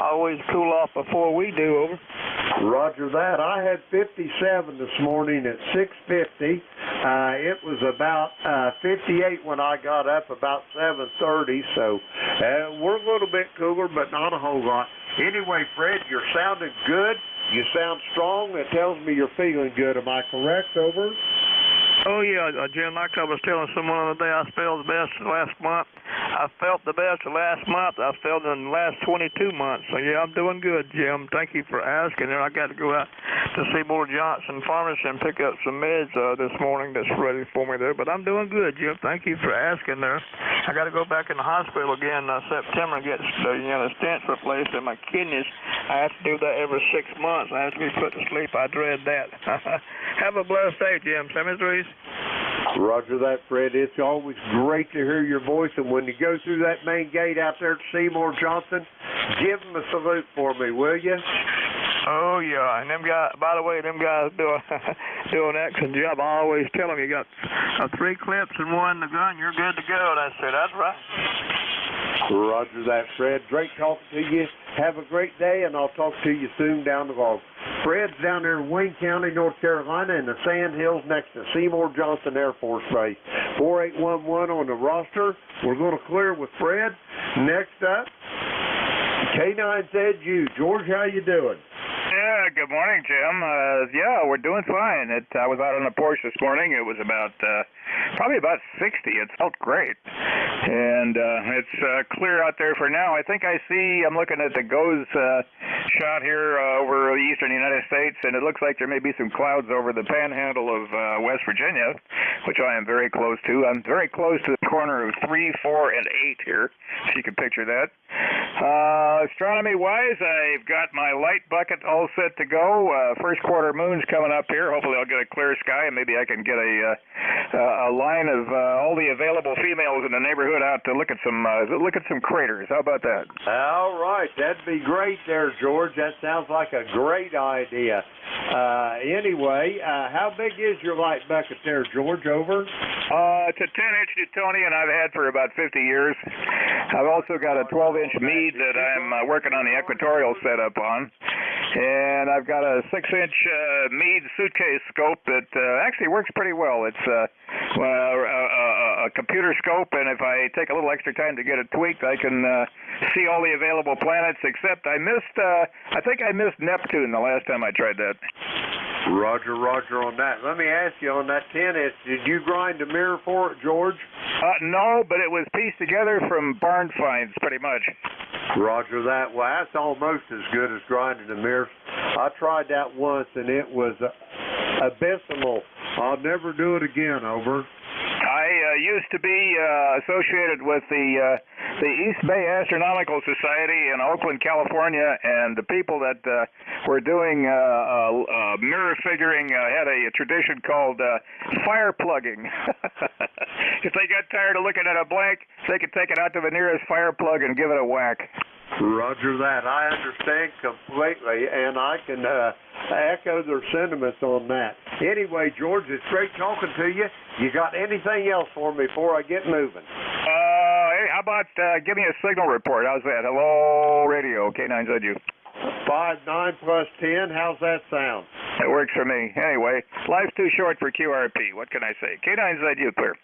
always cool off before we do, over. Roger that. I had 57 this morning at 6:50. It was about 58 when I got up, about 7:30. So we're a little bit cooler, but not a whole lot. Anyway, Fred, you're sounding good. You sound strong. That tells me you're feeling good. Am I correct, over? Oh, yeah, Jim, like I was telling someone the other day, I felt the best last month. I felt the best last month. I felt in the last 22 months. So, yeah, I'm doing good, Jim. Thank you for asking. I got to go out to Seymour Johnson Pharmacy and pick up some meds this morning that's ready for me there. But I'm doing good, Jim. Thank you for asking there. I got to go back in the hospital again September and get the stents replaced in my kidneys. I have to do that every 6 months. I have to be put to sleep. I dread that. Have a blessed day, Jim. Cemeteries. Roger that, Fred. It's always great to hear your voice, and when you go through that main gate out there at Seymour Johnson, give them a salute for me, will you? Oh, yeah, and them guys, by the way, them guys do an excellent job. I always tell them you got 3 clips and 1 in the gun, you're good to go. And I said, that's right. Roger that, Fred. Great talking to you. Have a great day, and I'll talk to you soon down the road. Fred's down there in Wayne County, North Carolina, in the Sand Hills next to Seymour Johnson Air Force Base. 4811 on the roster. We're going to clear with Fred. Next up, K9ZU. George, how you doing? Yeah, good morning, Jim. Yeah, we're doing fine. I was out on the porch this morning. It was probably about 60. It felt great. And it's clear out there for now. I think I'm looking at the GOES shot here over the eastern United States, and it looks like there may be some clouds over the panhandle of West Virginia, which I am very close to. I'm very close to the corner of 3, 4, and 8 here, if you can picture that. Astronomy-wise, I've got my light bucket all set to go. First quarter moon's coming up here. Hopefully I'll get a clear sky, and maybe I can get a line of all the available females in the neighborhood out to look at some craters. How about that? All right, that'd be great there, George. That sounds like a great idea. Anyway, how big is your light bucket there, George? Over? It's a 10-inch Newtonian I've had for about 50 years. I've also got a 12-inch Meade that I'm working on the equatorial setup on. And I've got a 6-inch Meade suitcase scope that actually works pretty well. It's a computer scope, and if I take a little extra time to get it tweaked, I can see all the available planets, except I think I missed Neptune the last time I tried that. Roger on that. Let me ask you, on that 10-inch, did you grind a mirror for it, George? No, but it was pieced together from barn finds, pretty much. Roger that. Well, that's almost as good as grinding a mirror. I tried that once, and it was abysmal. I'll never do it again. Over. I used to be associated with the East Bay Astronomical Society in Oakland, California, and the people that were doing mirror figuring had a tradition called fire plugging. If they got tired of looking at a blank, they could take it out to the nearest fire plug and give it a whack. Roger that. I understand completely, and I can echo their sentiments on that. Anyway, George, it's great talking to you. You got anything else for me before I get moving? Hey, how about give me a signal report? How's that? Hello, radio, K9ZU. 5-9 plus 10. How's that sound? It works for me. Anyway, life's too short for QRP. What can I say? K9ZU, clear.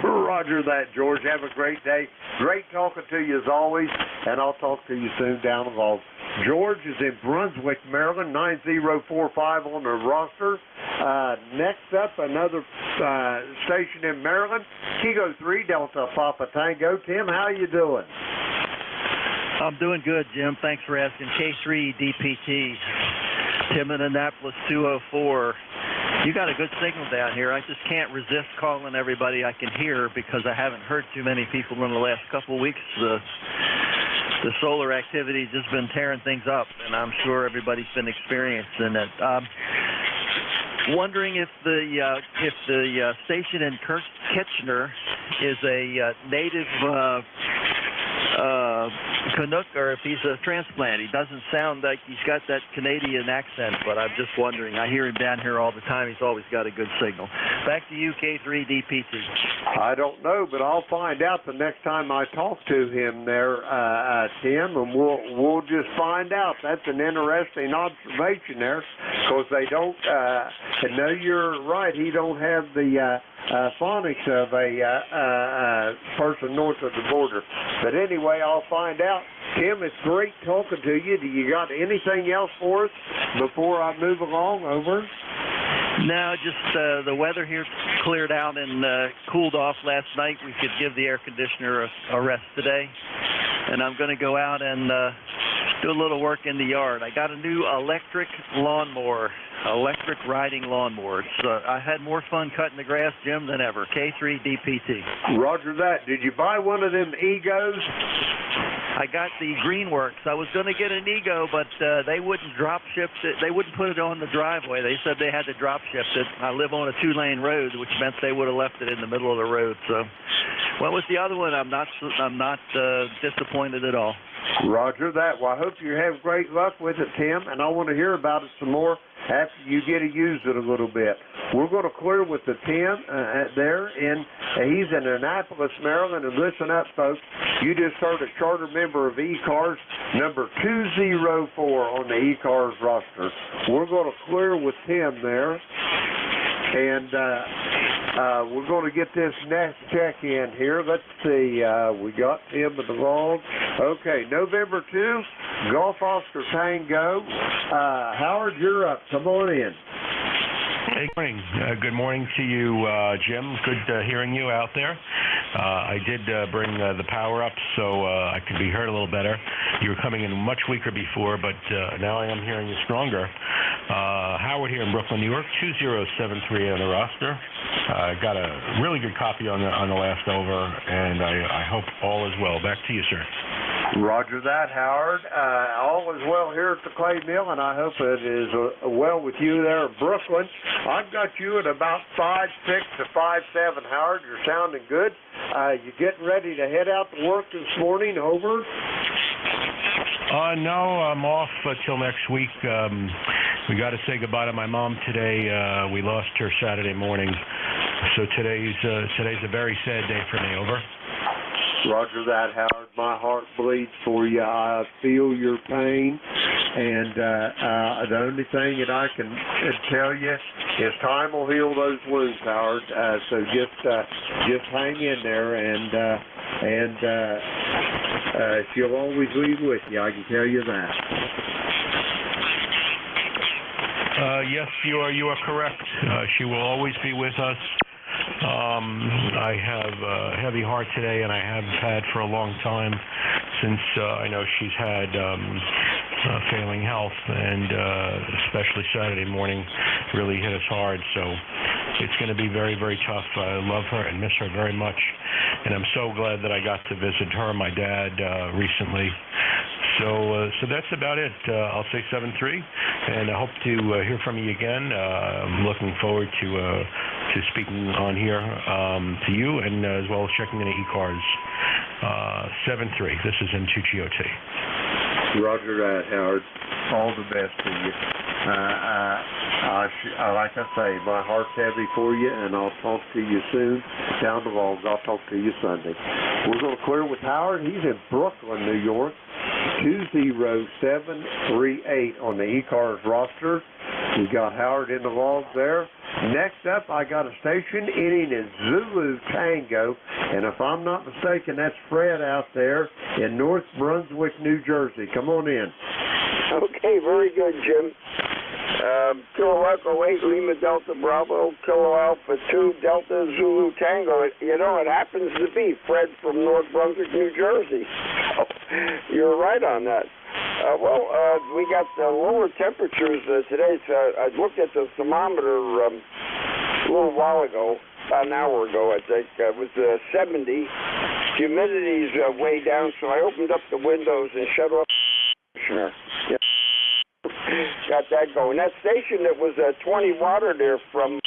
Roger that, George. Have a great day. Great talking to you as always, and I'll talk to you soon down the road. George is in Brunswick, Maryland, 9045 on the roster. Next up, another station in Maryland, Kilo 3 Delta Papa Tango. Tim, how you doing? I'm doing good, Jim. Thanks for asking. K3 DPT, Tim in Annapolis 204. You got a good signal down here. I just can't resist calling everybody I can hear because I haven't heard too many people in the last couple of weeks. The solar activity has just been tearing things up, and I'm sure everybody's been experiencing it. Wondering if the station in Kitchener is a native Canuck, or if he's a transplant. He doesn't sound like he's got that Canadian accent, but I'm just wondering. I hear him down here all the time. He's always got a good signal. Back to you, K3 DPT. I don't know, but I'll find out the next time I talk to him there, Tim, and we'll just find out. That's an interesting observation there, because they don't, no, you're right, he don't have the phonics of a person north of the border. But anyway, I'll find out. Tim, it's great talking to you. Do you got anything else for us before I move along? Over. No, just the weather here cleared out and cooled off last night. We could give the air conditioner a rest today. And I'm going to go out and do a little work in the yard. I got a new electric lawnmower, electric riding lawnmower. I had more fun cutting the grass, Jim, than ever. K3 DPT. Roger that. Did you buy one of them Egos? I got the Greenworks. I was going to get an Ego, but they wouldn't drop ship it. They wouldn't put it on the driveway. They said they had to drop ship it. I live on a 2-lane road, which meant they would have left it in the middle of the road. So, what was the other one? I'm not disappointed at all. Roger that. Well, I hope you have great luck with it, Tim, and I want to hear about it some more after you get to use it a little bit. We're going to clear with the Tim there, and he's in Annapolis, Maryland. And listen up, folks. You just heard a charter member of ECARS, number 204 on the ECARS roster. We're going to clear with Tim there, and We're going to get this next check-in here. Let's see. We got Tim at the log. Okay, November 2, Golf Oscar Tango. Howard, you're up. Come on in. Hey, good morning. Good morning to you, Jim. Good hearing you out there. I did bring the power up so I could be heard a little better. You were coming in much weaker before, but now I am hearing you stronger. Howard here in Brooklyn, New York, 2073 on the roster. Got a really good copy on the last over, and I hope all is well. Back to you, sir. Roger that, Howard. All is well here at the Clay Mill, and I hope it is well with you there in Brooklyn. I've got you at about 5'6" to 5'7", Howard. You're sounding good. You getting ready to head out to work this morning? Over? No, I'm off till next week. We got to say goodbye to my mom today. We lost her Saturday morning, so today's a very sad day for me. Over. Roger that, Howard. My heart bleeds for you. I feel your pain, and the only thing that I can tell you is time will heal those wounds, Howard. So just hang in there, and she'll always be with you. I can tell you that. Yes, you are correct. She will always be with us. I have a heavy heart today, and I have had for a long time since I know she's had failing health, and especially Saturday morning really hit us hard. So it's going to be very, very tough. I love her and miss her very much, and I'm so glad that I got to visit her and my dad recently. So that's about it. I'll say 7-3, and I hope to hear from you again. I'm looking forward to speaking on here to you, and as well as checking in the ECARS. 7-3. This is N2GOT. Roger that, Howard. All the best to you. Like I say, my heart's heavy for you, and I'll talk to you soon. Down the logs, I'll talk to you Sunday. We're going to clear with Howard. He's in Brooklyn, New York. 20738 on the ECARS roster. We got Howard in the logs there. Next up, I got a station ending in Zulu Tango, and if I'm not mistaken, that's Fred out there in North Brunswick, New Jersey. Come on in. Okay, very good, Jim. Kilo Echo 8, Lima Delta Bravo, Kilo Alpha 2, Delta Zulu Tango. You know, it happens to be Fred from North Brunswick, New Jersey. You're right on that. We got lower temperatures today. I looked at the thermometer a little while ago, about an hour ago, I think. It was 70. Humidity's way down, so I opened up the windows and shut off the air conditioner. Got that going. That station that was 20 water there from...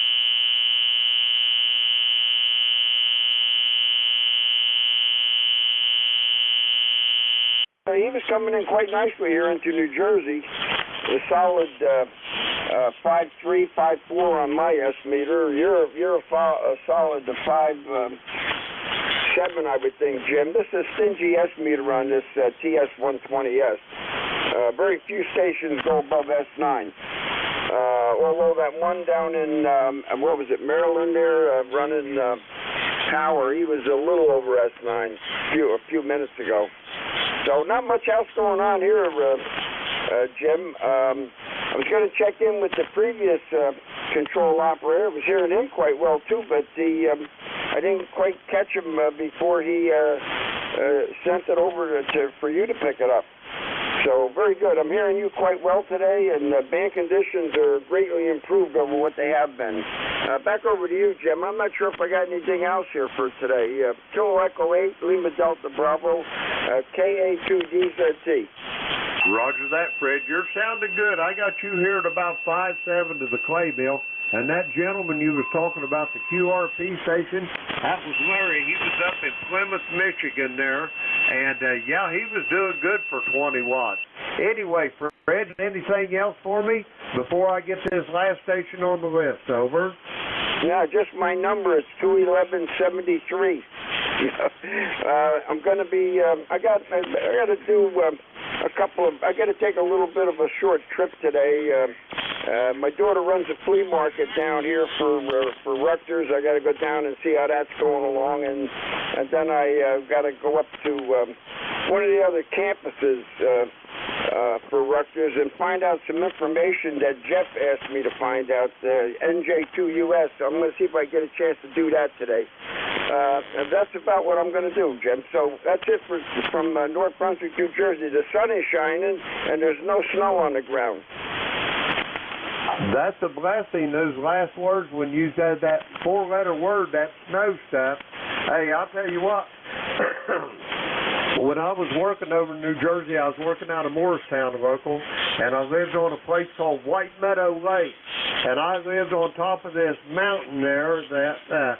He was coming in quite nicely here into New Jersey. A solid 5.3, 5.4 on my estimator. You're a solid 5.7, I would think, Jim. This is a stingy estimator on this TS120S. Very few stations go above S9. Although that one down in, Maryland there, running power, he was a little over S9 a few minutes ago. So not much else going on here, Jim. I was going to check in with the previous control operator. I was hearing him quite well, too, but I didn't quite catch him before he sent it over for you to pick it up. So very good. I'm hearing you quite well today, and band conditions are greatly improved over what they have been. Back over to you, Jim. I'm not sure if I got anything else here for today. Kilo Echo 8, Lima Delta Bravo, KA2DZT. Roger that, Fred. You're sounding good. I got you here at about 5.7 to the Clay Mill. And that gentleman you was talking about, the QRP station, that was Larry. He was up in Plymouth, Michigan there. And, he was doing good for 20 watts. Anyway, Fred, anything else for me before I get this last station on the list? Over. Yeah, just my number is 21173. I'm going to be, I got to do I got to take a little bit of a short trip today. My daughter runs a flea market down here for Rutgers. I got to go down and see how that's going along, and then I got to go up to one of the other campuses for Rutgers and find out some information that Jeff asked me to find out, NJ2US. So I'm going to see if I get a chance to do that today. And that's about what I'm going to do, Jim. So that's it from North Brunswick, New Jersey. The sun is shining, and there's no snow on the ground. That's a blessing, those last words when you said that four-letter word, that snow stuff. Hey, I'll tell you what. When I was working over in New Jersey, I was working out of Morristown local, and I lived on a place called White Meadow Lake. And I lived on top of this mountain there that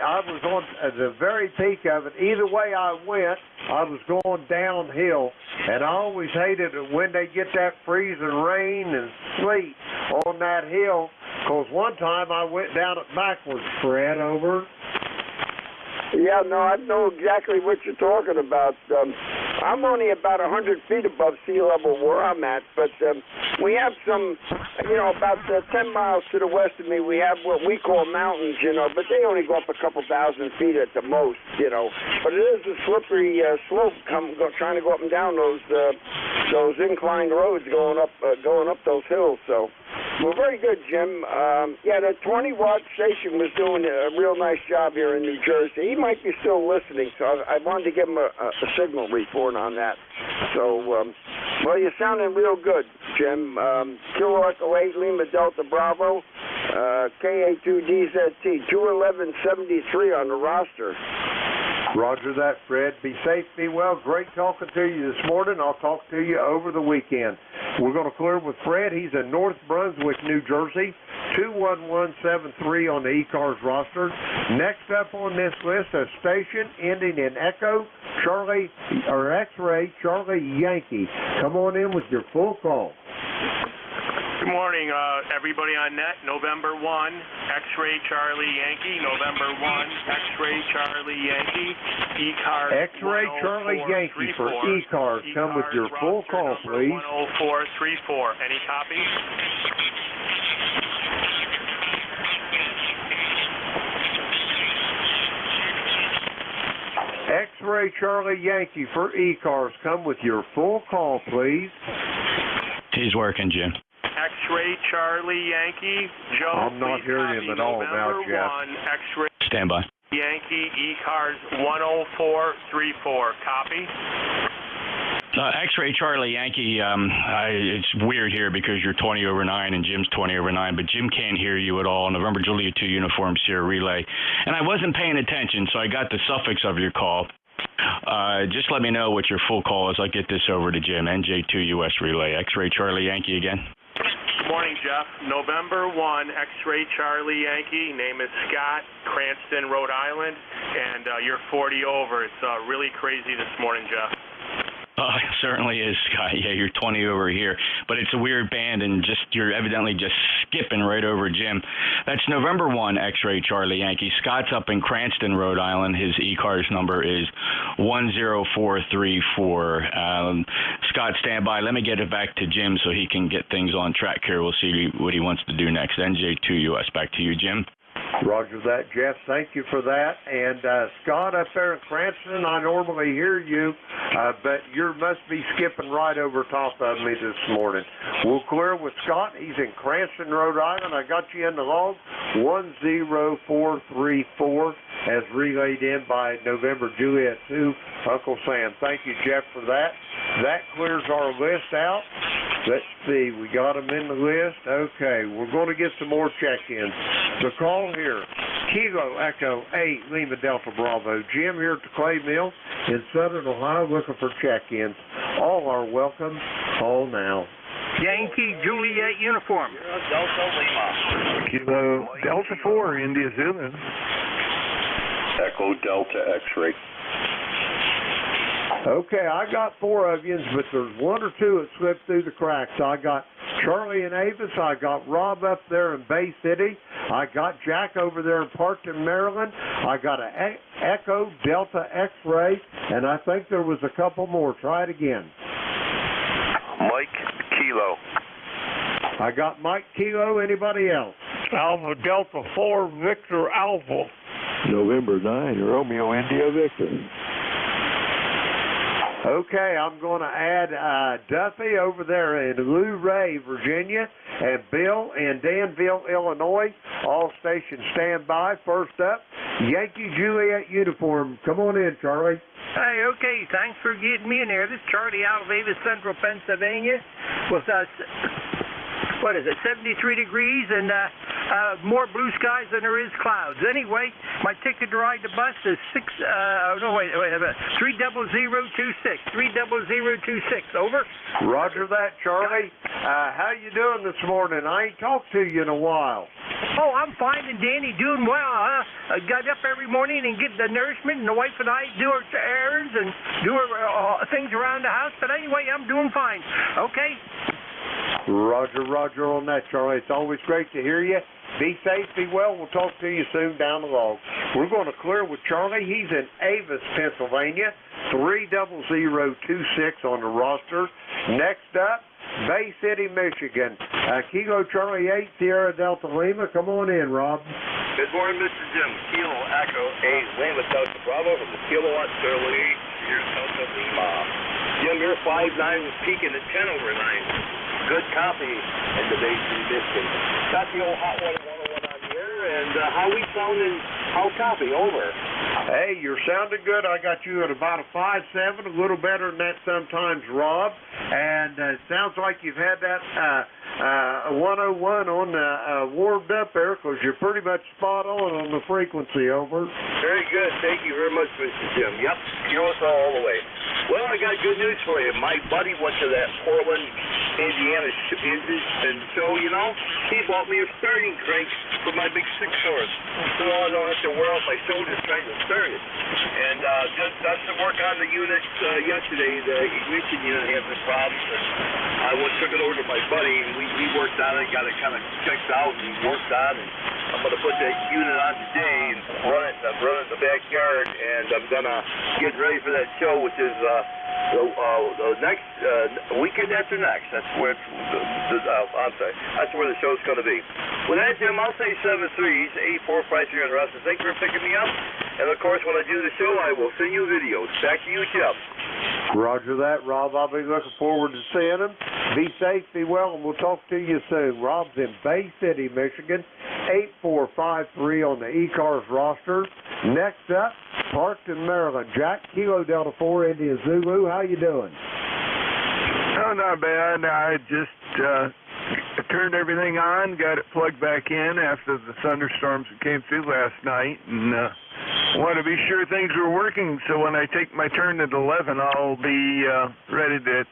I was on the very peak of it. Either way I went, I was going downhill. And I always hated it when they get that freezing rain and sleet on that hill, because one time I went down it backwards, Fred, over. Yeah, no, I know exactly what you're talking about. I'm only about 100 feet above sea level where I'm at, but we have some, about 10 miles to the west of me, we have what we call mountains, but they only go up a couple thousand feet at the most, But it is a slippery slope trying to go up and down those inclined roads going up those hills, so. Well, very good, Jim. The 20-watt station was doing a real nice job here in New Jersey. He might be still listening, so I wanted to give him a signal report on that. So, well, you're sounding real good, Jim. Kilo Echo 8, Lima Delta Bravo, KA2DZT, 21173 on the roster. Roger that, Fred. Be safe, be well. Great talking to you this morning. I'll talk to you over the weekend. We're going to clear with Fred. He's in North Brunswick, New Jersey, 21173 on the ECARS roster. Next up on this list, a station ending in Echo, Charlie, or X-Ray, Charlie Yankee. Come on in with your full call. Good morning, everybody on net. November 1, X-Ray Charlie Yankee. November 1, X-Ray Charlie Yankee. ECARS X-Ray Charlie Yankee for ECARS. Come with your full call, please. 10434. Any copy? X-Ray Charlie Yankee for ECARS. Come with your full call, please. He's working, Jim. X-Ray Charlie Yankee. Joe, I'm not hearing him at all now, Jeff. X-Ray Stand by. Yankee, ECARS 10434. Copy? X-Ray Charlie Yankee, it's weird here because you're 20 over 9 and Jim's 20 over 9, but Jim can't hear you at all. November Juliet 2 Uniform Sierra Relay. And I wasn't paying attention, so I got the suffix of your call. Just let me know what your full call is. I'll get this over to Jim. NJ2US Relay. X-Ray Charlie Yankee again. Good morning, Jeff. November 1, X-Ray Charlie Yankee. Name is Scott, Cranston, Rhode Island, and you're 40 over. It's really crazy this morning, Jeff. It certainly is, Scott. Yeah, you're 20 over here. But it's a weird band, and you're evidently just skipping right over Jim. That's November 1, X-Ray Charlie Yankee. Scott's up in Cranston, Rhode Island. His ECARS number is 10434. Scott, stand by. Let me get it back to Jim so he can get things on track here. We'll see what he wants to do next. NJ2US. Back to you, Jim. Roger that, Jeff. Thank you for that. And Scott up there in Cranston, I normally hear you, but you must be skipping right over top of me this morning. We'll clear with Scott. He's in Cranston, Rhode Island. I got you in the log, 10434, as relayed in by November Juliet 2, Uncle Sam. Thank you, Jeff, for that. That clears our list out. Let's see, we got them in the list. Okay, we're going to get some more check-ins. The call here, Kilo Echo 8, Lima Delta Bravo. Jim here at the Clay Mill in Southern Ohio looking for check-ins. All are welcome. Call now. Yankee Juliet Uniform. Delta Lima. Kilo Delta 4, India Zulu. Echo Delta X-Ray. Okay, I got 4 of you, but there's 1 or 2 that slipped through the cracks. I got Charlie in Avis. I got Rob up there in Bay City. I got Jack over there in Parkton, Maryland. I got an Echo Delta X-Ray, and I think there was a couple more. Try it again. Mike Kilo. I got Mike Kilo. Anybody else? Alpha Delta 4 Victor Alpha. November 9, Romeo India Victor. Okay, I'm going to add Duffy over there in Luray, Virginia, and Bill in Danville, Illinois. All stations stand by. First up, Yankee Juliet uniform. Come on in, Charlie. Hey, okay, thanks for getting me in there. This is Charlie out of Avis, Central Pennsylvania, with us. What is it, 73 degrees and more blue skies than there is clouds. Anyway, my ticket to ride the bus is 30026. 30026. Over. Roger that, Charlie. How you doing this morning? I ain't talked to you in a while. Oh, I'm fine and Danny, doing well. I got up every morning and get the nourishment, and the wife and I do our errands and do our things around the house. But anyway, I'm doing fine. Okay. Roger on that, Charlie. It's always great to hear you. Be safe, be well. We'll talk to you soon down the road. We're going to clear with Charlie. He's in Avis, Pennsylvania, 30026 on the roster. Next up, Bay City, Michigan. Kilo Charlie 8, Sierra Delta Lima. Come on in, Rob. Good morning, Mr. Jim. Kilo Echo 8, Lima Delta Bravo from the Kilowatt Charlie, Sierra Delta Lima. Jim, you're 5'9", peaking at 10 over 9. Good copy in the Bay City, Michigan. Got the old Hot Water 101 on the air, and how we sounding? How copy? Over. Hey, you're sounding good. I got you at about a 5'7", a little better than that sometimes, Rob. And it sounds like you've had that 101 on warmed up there, because you're pretty much spot on the frequency. Over. Very good. Thank you very much, Mr. Jim. Yep, you know us all the way. Well, I got good news for you. My buddy went to that Portland, Indiana and so, you know, he bought me a starting crank for my big 6-horse, so I don't have to wear out my shoulders trying to start it. And just done some work on the unit yesterday. The ignition unit had some problems, and I took it over to my buddy, and we worked on it, got it kind of checked out and worked on it. I'm going to put that unit on today and run it in the backyard, and I'm going to get ready for that show, which is the next weekend after next. That's where I'm sorry. That's where the show's going to be. With that, Jim, I'll say 7-3-8-4-5-3 on the roster. Thank you for picking me up. And of course, when I do the show, I will send you videos. Back to you, Jim. Roger that, Rob. I'll be looking forward to seeing him. Be safe, be well, and we'll talk to you soon. Rob's in Bay City, Michigan, 8453 on the ECARS roster. Next up, Parkton, Maryland. Jack, Kilo Delta 4, India Zulu. How you doing? Oh, not bad. I just turned everything on, got it plugged back in after the thunderstorms that came through last night, and want to be sure things were working, so when I take my turn at 11, I'll be ready to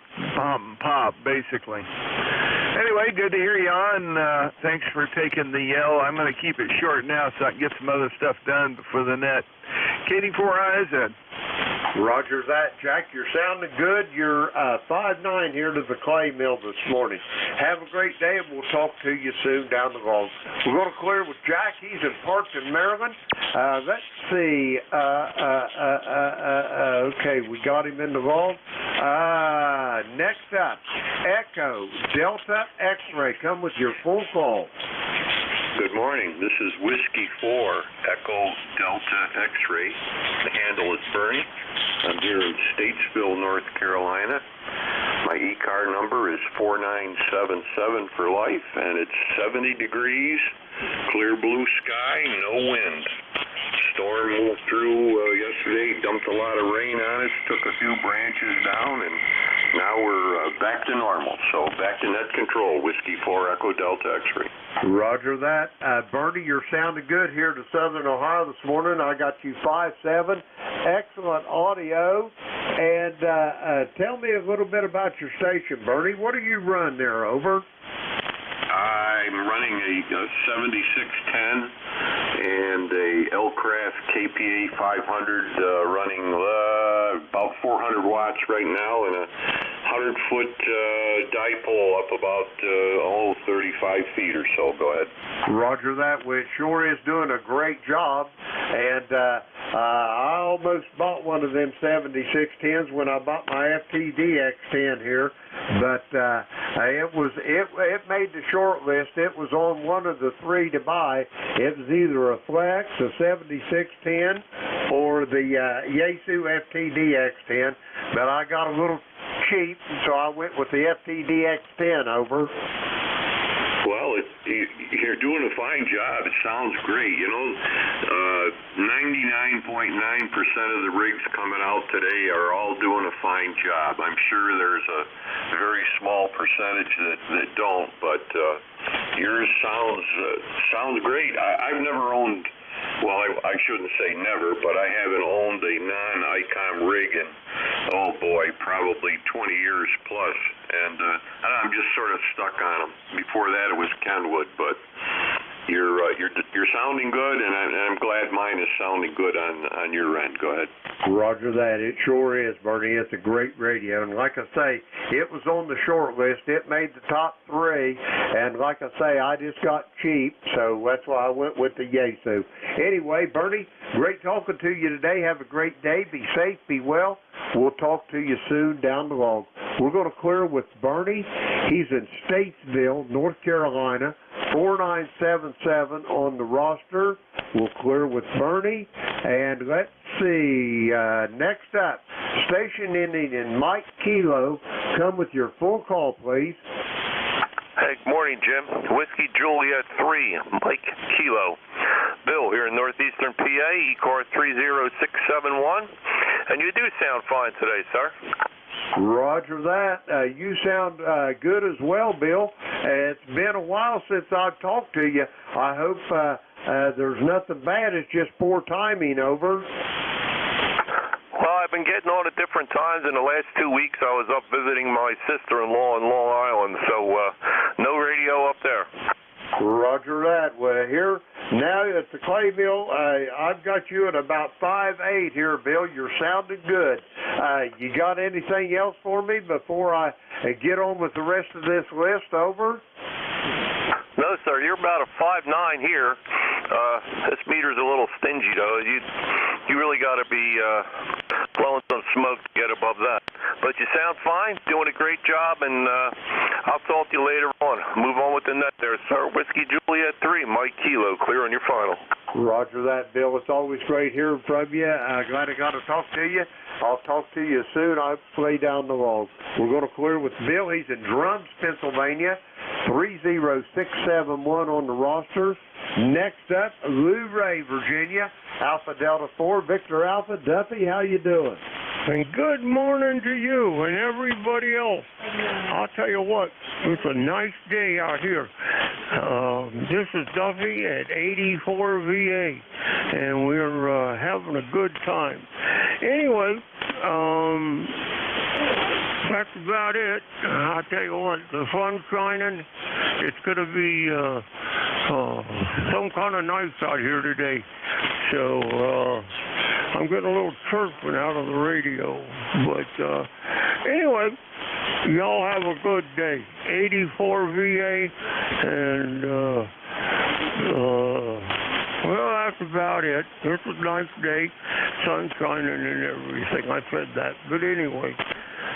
pop, basically. Anyway, good to hear you on. Thanks for taking the yell. I'm going to keep it short now so I can get some other stuff done before the net. Katie 4 Eyes, Ed. Roger that, Jack. You're sounding good. You're 5'9" here to the clay mill this morning. Have a great day, and we'll talk to you soon down the road. We're going to clear with Jack. He's in Parkton, Maryland. Let's see. Okay, we got him in the vault. Next up, Echo Delta X-Ray. Come with your full call. Good morning. This is Whiskey 4, Echo Delta X-Ray. The handle is Bernie. I'm here in Statesville, North Carolina. My ECAR number is 4977 for life, and it's 70 degrees, clear blue sky, no wind. Storm moved through yesterday, dumped a lot of rain on us, took a few branches down, and now we're back to normal. So back to net control, Whiskey 4 Echo Delta X-Ray. Roger that. Bernie, you're sounding good here to Southern Ohio this morning. I got you 5'7". Excellent audio. And tell me a little bit about your station, Bernie. What do you run there? Over. I'm running a 7610 and a L-Craft KPA 500 running about 400 watts right now, and a 100-foot dipole up about 35 feet or so. Go ahead. Roger that. Well, it sure is doing a great job, and I almost bought one of them 7610s when I bought my FTD X10 here, but It made the short list. It was on one of the 3 to buy. It was either a Flex, a 7610, or the Yaesu FTDX10. But I got a little cheap, so I went with the FTDX10 over. Well, you're doing a fine job. It sounds great. 99.9% of the rigs coming out today are all doing a fine job. I'm sure there's a very small percentage that don't, but yours sounds great. I've never owned. Well, I shouldn't say never, but I haven't owned a non-ICOM rig in, oh boy, probably 20 years plus, and I'm just sort of stuck on them. Before that, it was Kenwood, but you're sounding good, and I'm glad mine is sounding good on your end. Go ahead. Roger that. It sure is, Bernie. It's a great radio, and like I say, it was on the short list. It made the top 3, and like I say, I just got cheap, so that's why I went with the Yaesu. Anyway, Bernie, great talking to you today. Have a great day. Be safe. Be well. We'll talk to you soon down the log. We're going to clear with Bernie. He's in Statesville, North Carolina, 4977 on the roster. We'll clear with Bernie. And let's see, next up, station ending in Mike Kilo. Come with your full call, please. Hey, good morning, Jim. Whiskey Juliet 3, Mike Kilo. Bill here in northeastern PA, ECARS 30671. And you do sound fine today, sir. Roger that. You sound good as well, Bill. It's been a while since I've talked to you. I hope there's nothing bad. It's just poor timing, over. Well, I've been getting on at different times. In the last 2 weeks, I was up visiting my sister-in-law in Long Island, so no radio up there. Roger that. Well, here, now at the clay mill, I've got you at about 5'8" here, Bill. You're sounding good. You got anything else for me before I get on with the rest of this list, over? No, sir. You're about a 5'9" here. This meter's a little stingy, though. You really got to be blowing some smoke to get above that. But you sound fine, doing a great job, and I'll talk to you later on. Move on with the net there, sir. Whiskey Juliet 3, Mike Kilo, clear on your final. Roger that, Bill. It's always great hearing from you. Glad I got to talk to you. I'll talk to you soon. I'll play down the log. We're going to clear with Bill. He's in Drums, Pennsylvania. 30671 on the roster. Next up, Lou Ray, Virginia. Alpha Delta 4, Victor Alpha. Duffy, how you doing? And good morning to you and everybody else. I'll tell you what, it's a nice day out here. This is Duffy at 84 VA, and we're having a good time. Anyway, that's about it. I'll tell you what, the sun's shining. It's going to be some kind of nice out here today. So I'm getting a little chirping out of the radio. But anyway, y'all have a good day. 84 VA, and well, that's about it. It's a nice day, sun shining and everything. I said that. But anyway,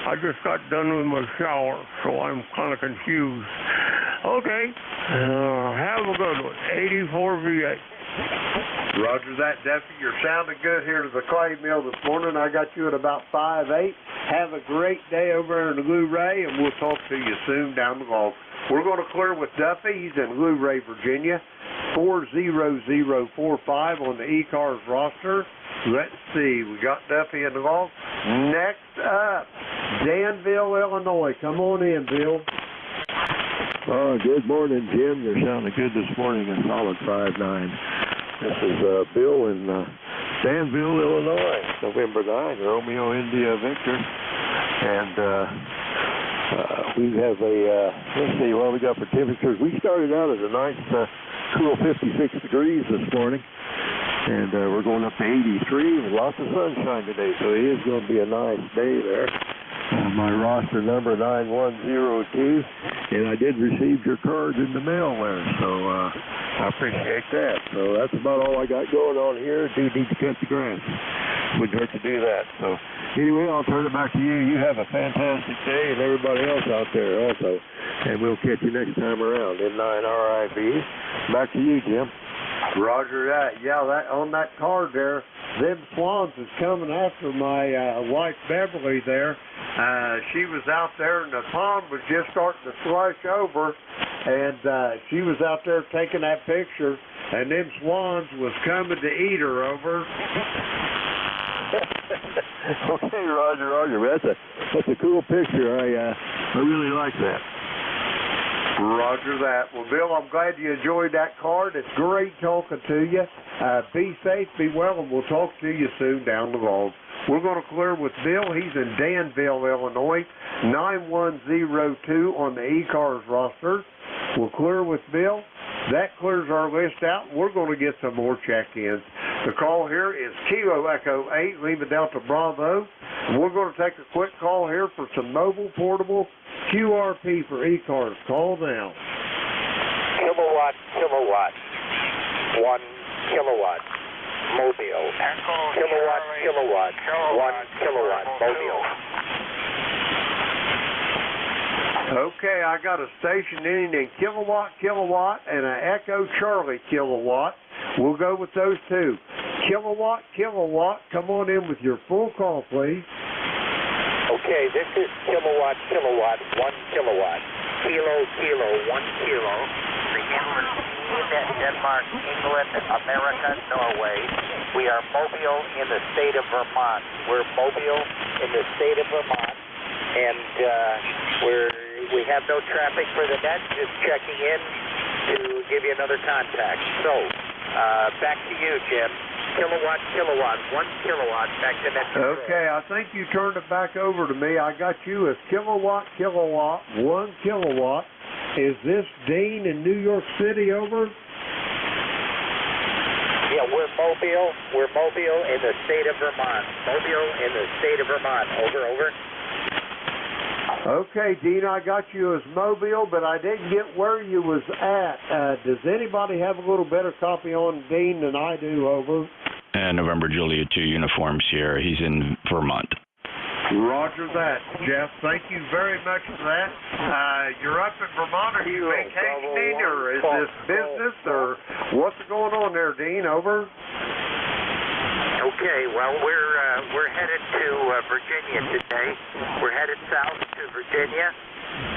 I just got done with my shower, so I'm kind of confused. Okay, have a good one. 84 VA. Roger that, Duffy. You're sounding good here to the clay mill this morning. I got you at about 5'8". Have a great day over there in the Lou Ray, and we'll talk to you soon down the log. We're going to clear with Duffy. He's in Lou Ray, Virginia. 40045 on the ECARS roster. Let's see. We got Duffy in the log. Next up, Danville, Illinois. Come on in, Bill. Good morning, Jim. You're sounding good this morning. A solid 5'9". This is Bill in Danville, Illinois. November 9, Romeo India Victor. And we have let's see what we got for temperatures. We started out at a nice cool 56 degrees this morning. And we're going up to 83 with lots of sunshine today. So it is going to be a nice day there. My roster number 9102, and I did receive your card in the mail there, so I appreciate that. So that's about all I got going on here. Do need to cut the grass. Wouldn't hurt to do that. So anyway, I'll turn it back to you. You have a fantastic day, and everybody else out there also. and we'll catch you next time around. N9RIV. Back to you, Jim. Roger that. Yeah, that on that card there, them swans is coming after my wife Beverly there. She was out there and the pond was just starting to slush over, and she was out there taking that picture, and them swans was coming to eat her over. Okay, Roger. That's a cool picture. I really like that. Roger that. Well, Bill, I'm glad you enjoyed that card. It's great talking to you. Be safe, be well, and we'll talk to you soon down the road. We're going to clear with Bill. He's in Danville, Illinois, 9102 on the ECARS roster. We'll clear with Bill. That clears our list out. We're going to get some more check-ins. The call here is Kilo Echo 8, Lima Delta Bravo. And we're going to take a quick call here for some mobile, portable QRP for ECARS. Call now. Kilowatt, 1 kilowatt, mobile. Kilowatt, 1 kilowatt, mobile. Okay, I got a station ending in kilowatt, and an Echo Charlie kilowatt. We'll go with those two. Kilowatt, come on in with your full call, please. Okay, this is kilowatt, 1 kilowatt. Kilo, 1 kilo. Begin with Denmark, England, America, Norway. We are mobile in the state of Vermont. We're mobile in the state of Vermont, and we have no traffic for the net, just checking in to give you another contact. So, back to you, Jim. Kilowatt, 1 kilowatt, back to net. Okay, I think you turned it back over to me. I got you as kilowatt, 1 kilowatt. Is this Dean in New York City, over? Yeah, we're mobile in the state of Vermont. Mobile in the state of Vermont, over. Okay, Dean, I got you as Mobile, but I didn't get where you was at. Does anybody have a little better copy on Dean than I do, over? November Juliet 2 Uniform Sierra. He's in Vermont. Roger that, Jeff. Thank you very much for that. You're up in Vermont. Are you vacationing, or is this business, or what's going on there, Dean, over? Okay, well, we're headed to Virginia today. We're headed south to Virginia,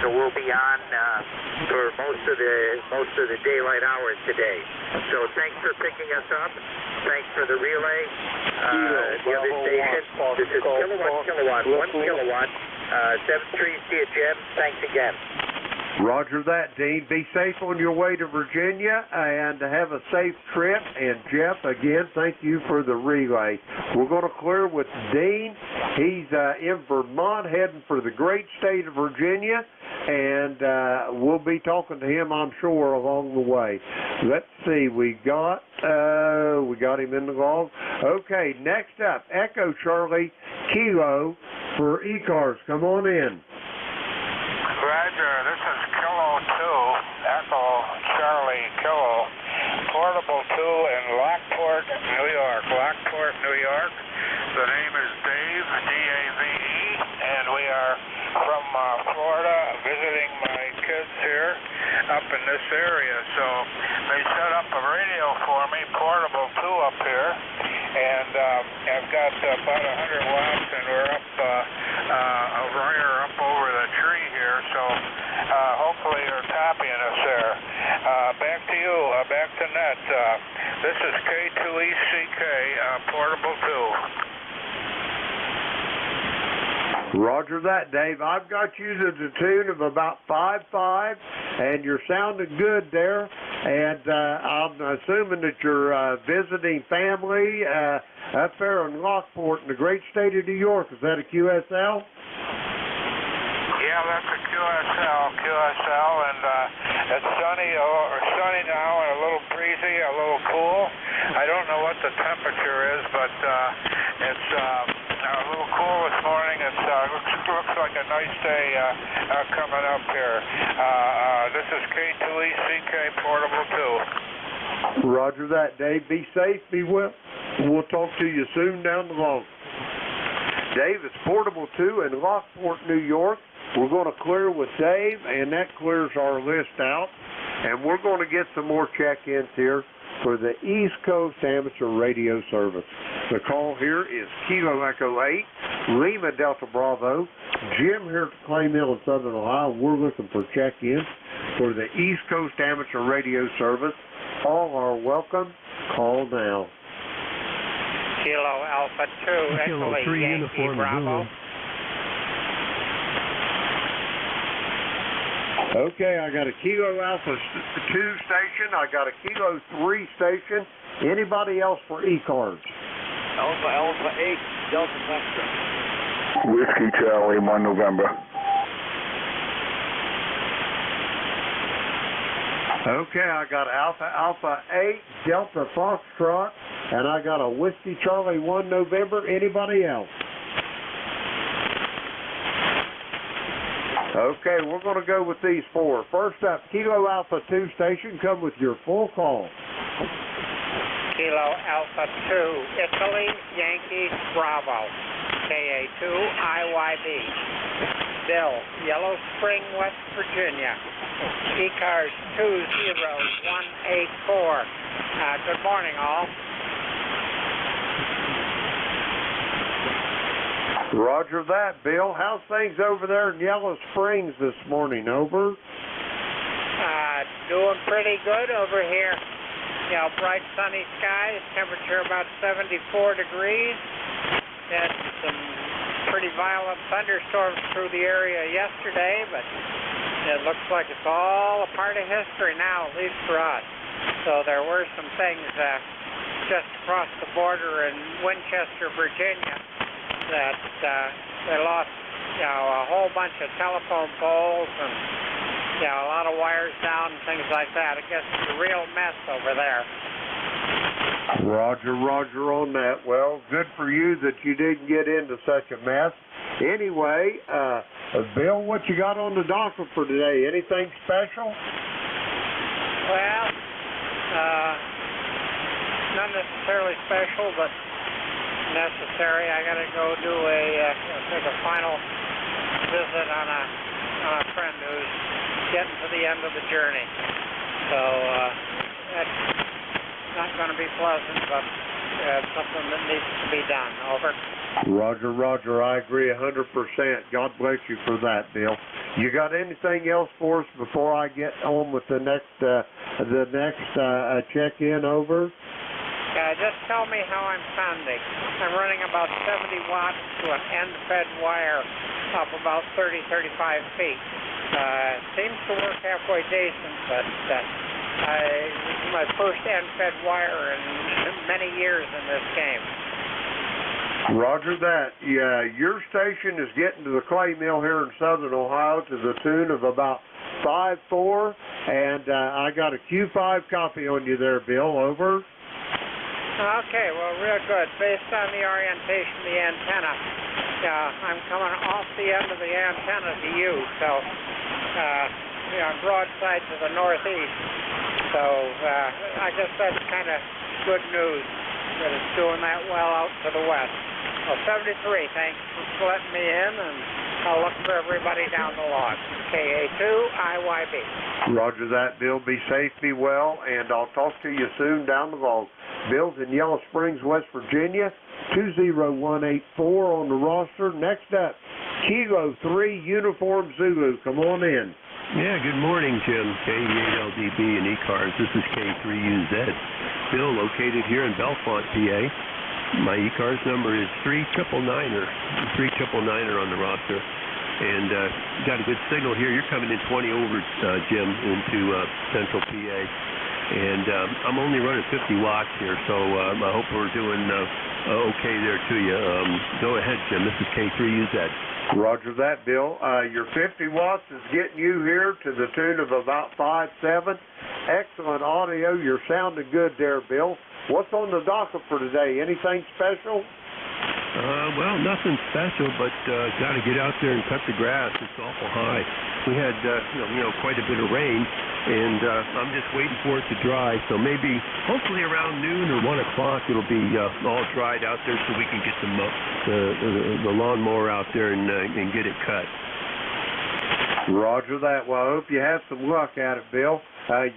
so we'll be on for most of the daylight hours today. So thanks for picking us up. Thanks for the relay. The other station. This is kilowatt, 1 kilowatt. 73, see you, Jim. Thanks again. Roger that, Dean. Be safe on your way to Virginia and have a safe trip. And Jeff, again, thank you for the relay. We're going to clear with Dean. He's in Vermont heading for the great state of Virginia, and we'll be talking to him, I'm sure, along the way. Let's see. We got him in the log. Okay, next up, Echo Charlie Kilo for ECARS. Come on in. Roger, this is Kilo 2, Echo Charlie Kilo, Portable 2 in Lockport, New York. Lockport, New York. The name is Dave, D-A-V-E, and we are from Florida, visiting my kids here up in this area. So they set up a radio for me, Portable 2 up here, and I've got about 100 watts, and we're up a wire up over the tree here, so hopefully you're copying us there. Back to you, back to net. This is K2ECK, Portable 2. Roger that, Dave. I've got you to the tune of about 5.5, and you're sounding good there. And I'm assuming that you're visiting family up there in Lockport in the great state of New York. Is that a QSL? Yeah, that's a QSL, and it's sunny now and a little breezy, a little cool. I don't know what the temperature is, but it's a little cool this morning. It looks like a nice day coming up here. This is K2ECK Portable 2. Roger that, Dave. Be safe, be well. We'll talk to you soon down the road. Dave, it's Portable 2 in Lockport, New York. we're going to clear with Dave, and that clears our list out. And we're going to get some more check-ins here for the East Coast Amateur Radio Service. The call here is Kilo Echo 8, Lima Delta Bravo. Jim here at the Clay Mill in Southern Ohio. We're looking for check-ins for the East Coast Amateur Radio Service. All are welcome. Call now. Kilo Alpha 2, Kilo 3 Yankee Uniform Bravo. Zulu. Okay, I got a Kilo Alpha 2 station. I got a Kilo 3 station. Anybody else for ECARS? Alpha 8, Delta Foxtrot. Whiskey Charlie, 1 November. Okay, I got Alpha 8, Delta Foxtrot, and I got a Whiskey Charlie 1 November. Anybody else? Okay, we're going to go with these four. First up, Kilo Alpha 2 station, come with your full call. Kilo Alpha 2, Italy, Yankee Bravo. KA2, IYB. Bill, Yellow Spring, West Virginia. ECARS 20184. Good morning, all. Roger that, Bill. How's things over there in Yellow Springs this morning? Over? Doing pretty good over here. You know, bright sunny skies, temperature about 74 degrees. Had some pretty violent thunderstorms through the area yesterday, but it looks like it's all a part of history now, at least for us. So there were some things just across the border in Winchester, Virginia, that they lost, you know, a whole bunch of telephone poles and, you know, a lot of wires down and things like that. I guess it's a real mess over there. Roger on that. Well, good for you that you didn't get into such a mess. Anyway, Bill, what you got on the docket for today? Anything special? Well, not necessarily special, but necessary. I got to go do take a final visit on a friend who's getting to the end of the journey. So that's not going to be pleasant, but it's something that needs to be done. Over. Roger. I agree 100%. God bless you for that, Bill. You got anything else for us before I get on with the next check-in? Over. Just tell me how I'm sounding. I'm running about 70 watts to an end-fed wire up about 30-35 feet. Seems to work halfway decent, but this is my first end-fed wire in many years in this game. Roger that. Yeah, your station is getting to the clay mill here in Southern Ohio to the tune of about 5-4, and I got a Q5 copy on you there, Bill. Over. Okay, well, real good. Based on the orientation of the antenna, I'm coming off the end of the antenna to you, so, broadside to the northeast. So I guess that's kind of good news that it's doing that well out to the west. Well, 73, thanks for letting me in, and I'll look for everybody down the log. KA2, IYB. Roger that, Bill. Be safe, be well, and I'll talk to you soon down the log. Bill's in Yellow Springs, West Virginia, 20184 on the roster. Next up, Kilo 3 Uniform Zulu. Come on in. Yeah, good morning, Jim. K8LDB and ECARS. This is K3UZ. Bill, located here in Bellefonte, PA. My ECARS number is 39er on the roster. And got a good signal here. You're coming in 20 over, Jim, into central PA. And I'm only running 50 watts here, so I hope we're doing okay there to you. Go ahead, Jim. This is K3UZ. Roger that, Bill. Your 50 watts is getting you here to the tune of about 5.7. Excellent audio. You're sounding good there, Bill. What's on the docket for today? Anything special? Well, nothing special, but got to get out there and cut the grass. It's awful high. We had, quite a bit of rain, and I'm just waiting for it to dry. So maybe, hopefully around noon or 1 o'clock, it'll be all dried out there, so we can get the lawnmower out there and get it cut. Roger that. Well, I hope you have some luck at it, Bill.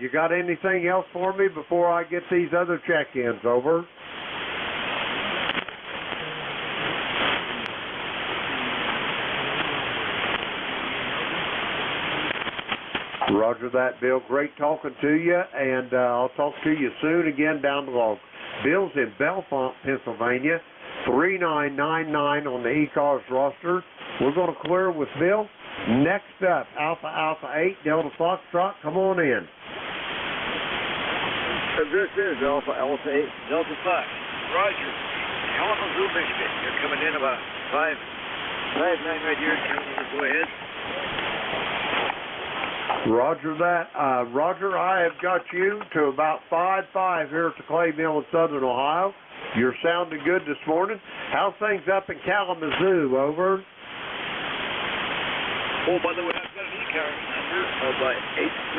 You got anything else for me before I get these other check-ins over? Roger that, Bill. Great talking to you, and I'll talk to you soon again down the log. Bill's in Bellefonte, Pennsylvania, 3999 on the ECARS roster. We're going to clear with Bill. Next up, Alpha Alpha 8, Delta Foxtrot. Come on in. This is Alpha Alpha 8, Delta Fox. Roger. Kalamazoo, Michigan. You're coming in about 5-9 right here. Go ahead. Roger that. Roger, I have got you to about 5-5 here at the Clay Mill in Southern Ohio. You're sounding good this morning. How's things up in Kalamazoo? Over. Oh, by the way, I've got an ECARS number by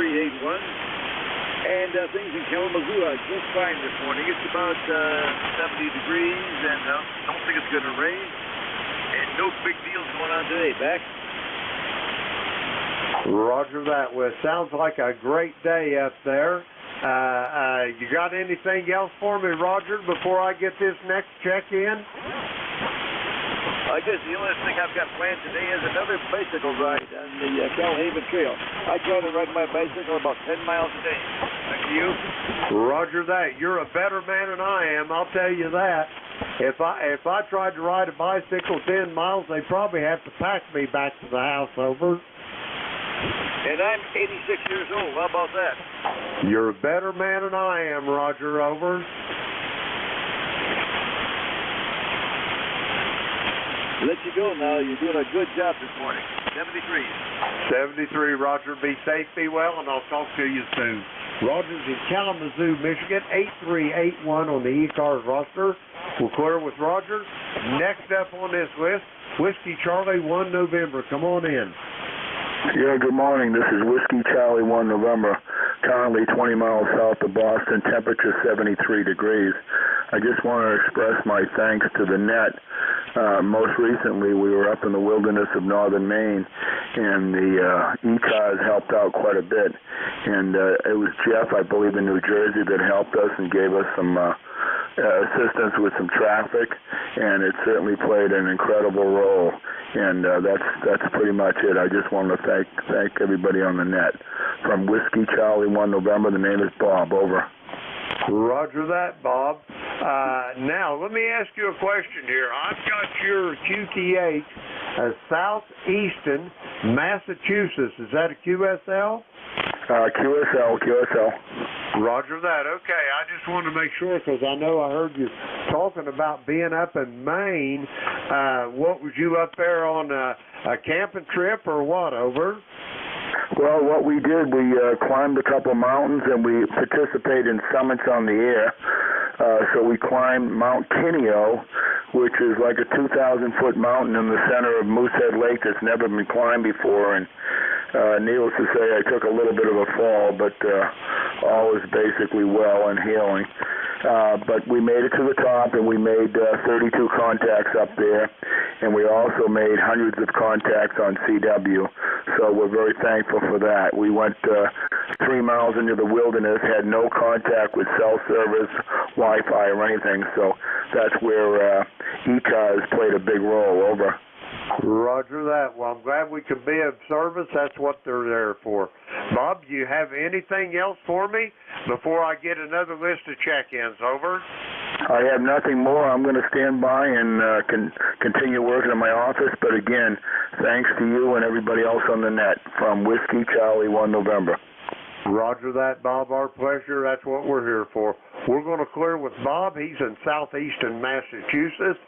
8381. And things in Kalamazoo are just fine this morning. It's about 70 degrees, and don't think it's going to rain. And no big deals going on today. Back. Roger that. Well, it sounds like a great day up there. You got anything else for me, Roger, before I get this next check-in? I guess the only thing I've got planned today is another bicycle ride on the Calhaven Trail. I try to ride my bicycle about 10 miles a day. Back to you. Roger that. You're a better man than I am, I'll tell you that. If I tried to ride a bicycle 10 miles, they'd probably have to pack me back to the house. Over. And I'm 86 years old. How about that? You're a better man than I am, Roger. Over. Let you go now. You're doing a good job this morning. 73. 73, Roger. Be safe, be well, and I'll talk to you soon. Roger's in Kalamazoo, Michigan, 8381 on the ECARS roster. We're clear with Roger. Next up on this list, Whiskey Charlie 1 November. Come on in. Yeah, good morning. This is Whiskey Charlie 1 November, currently 20 miles south of Boston, temperature 73 degrees. I just want to express my thanks to the net. Most recently, we were up in the wilderness of northern Maine, and the ECARS helped out quite a bit. And it was Jeff, I believe, in New Jersey that helped us and gave us some assistance with some traffic, and it certainly played an incredible role. And that's pretty much it. I just want to thank everybody on the net. From Whiskey Charlie 1 November, the name is Bob. Over. Roger that, Bob. Now, let me ask you a question here. I've got your QTH as Southeastern Massachusetts. Is that a QSL? QSL. Roger that. Okay, I just wanted to make sure because I know I heard you talking about being up in Maine. What was you up there on a camping trip or what? Over. Well, what we did, we climbed a couple mountains and we participated in summits on the air. So we climbed Mount Kineo, which is like a 2,000-foot mountain in the center of Moosehead Lake that's never been climbed before. And needless to say, I took a little bit of a fall, but all is basically well and healing. But we made it to the top, and we made 32 contacts up there, and we also made hundreds of contacts on CW. So we're very thankful for that. We went 3 miles into the wilderness, had no contact with cell service, Wi-Fi, or anything. So that's where ECARS played a big role. Over. Roger that. Well, I'm glad we could be of service. That's what they're there for. Bob, do you have anything else for me before I get another list of check-ins? Over. I have nothing more. I'm going to stand by and continue working in my office. But again, thanks to you and everybody else on the net. From Whiskey Charlie 1 November. Roger that, Bob. Our pleasure. That's what we're here for. We're going to clear with Bob. He's in southeastern Massachusetts.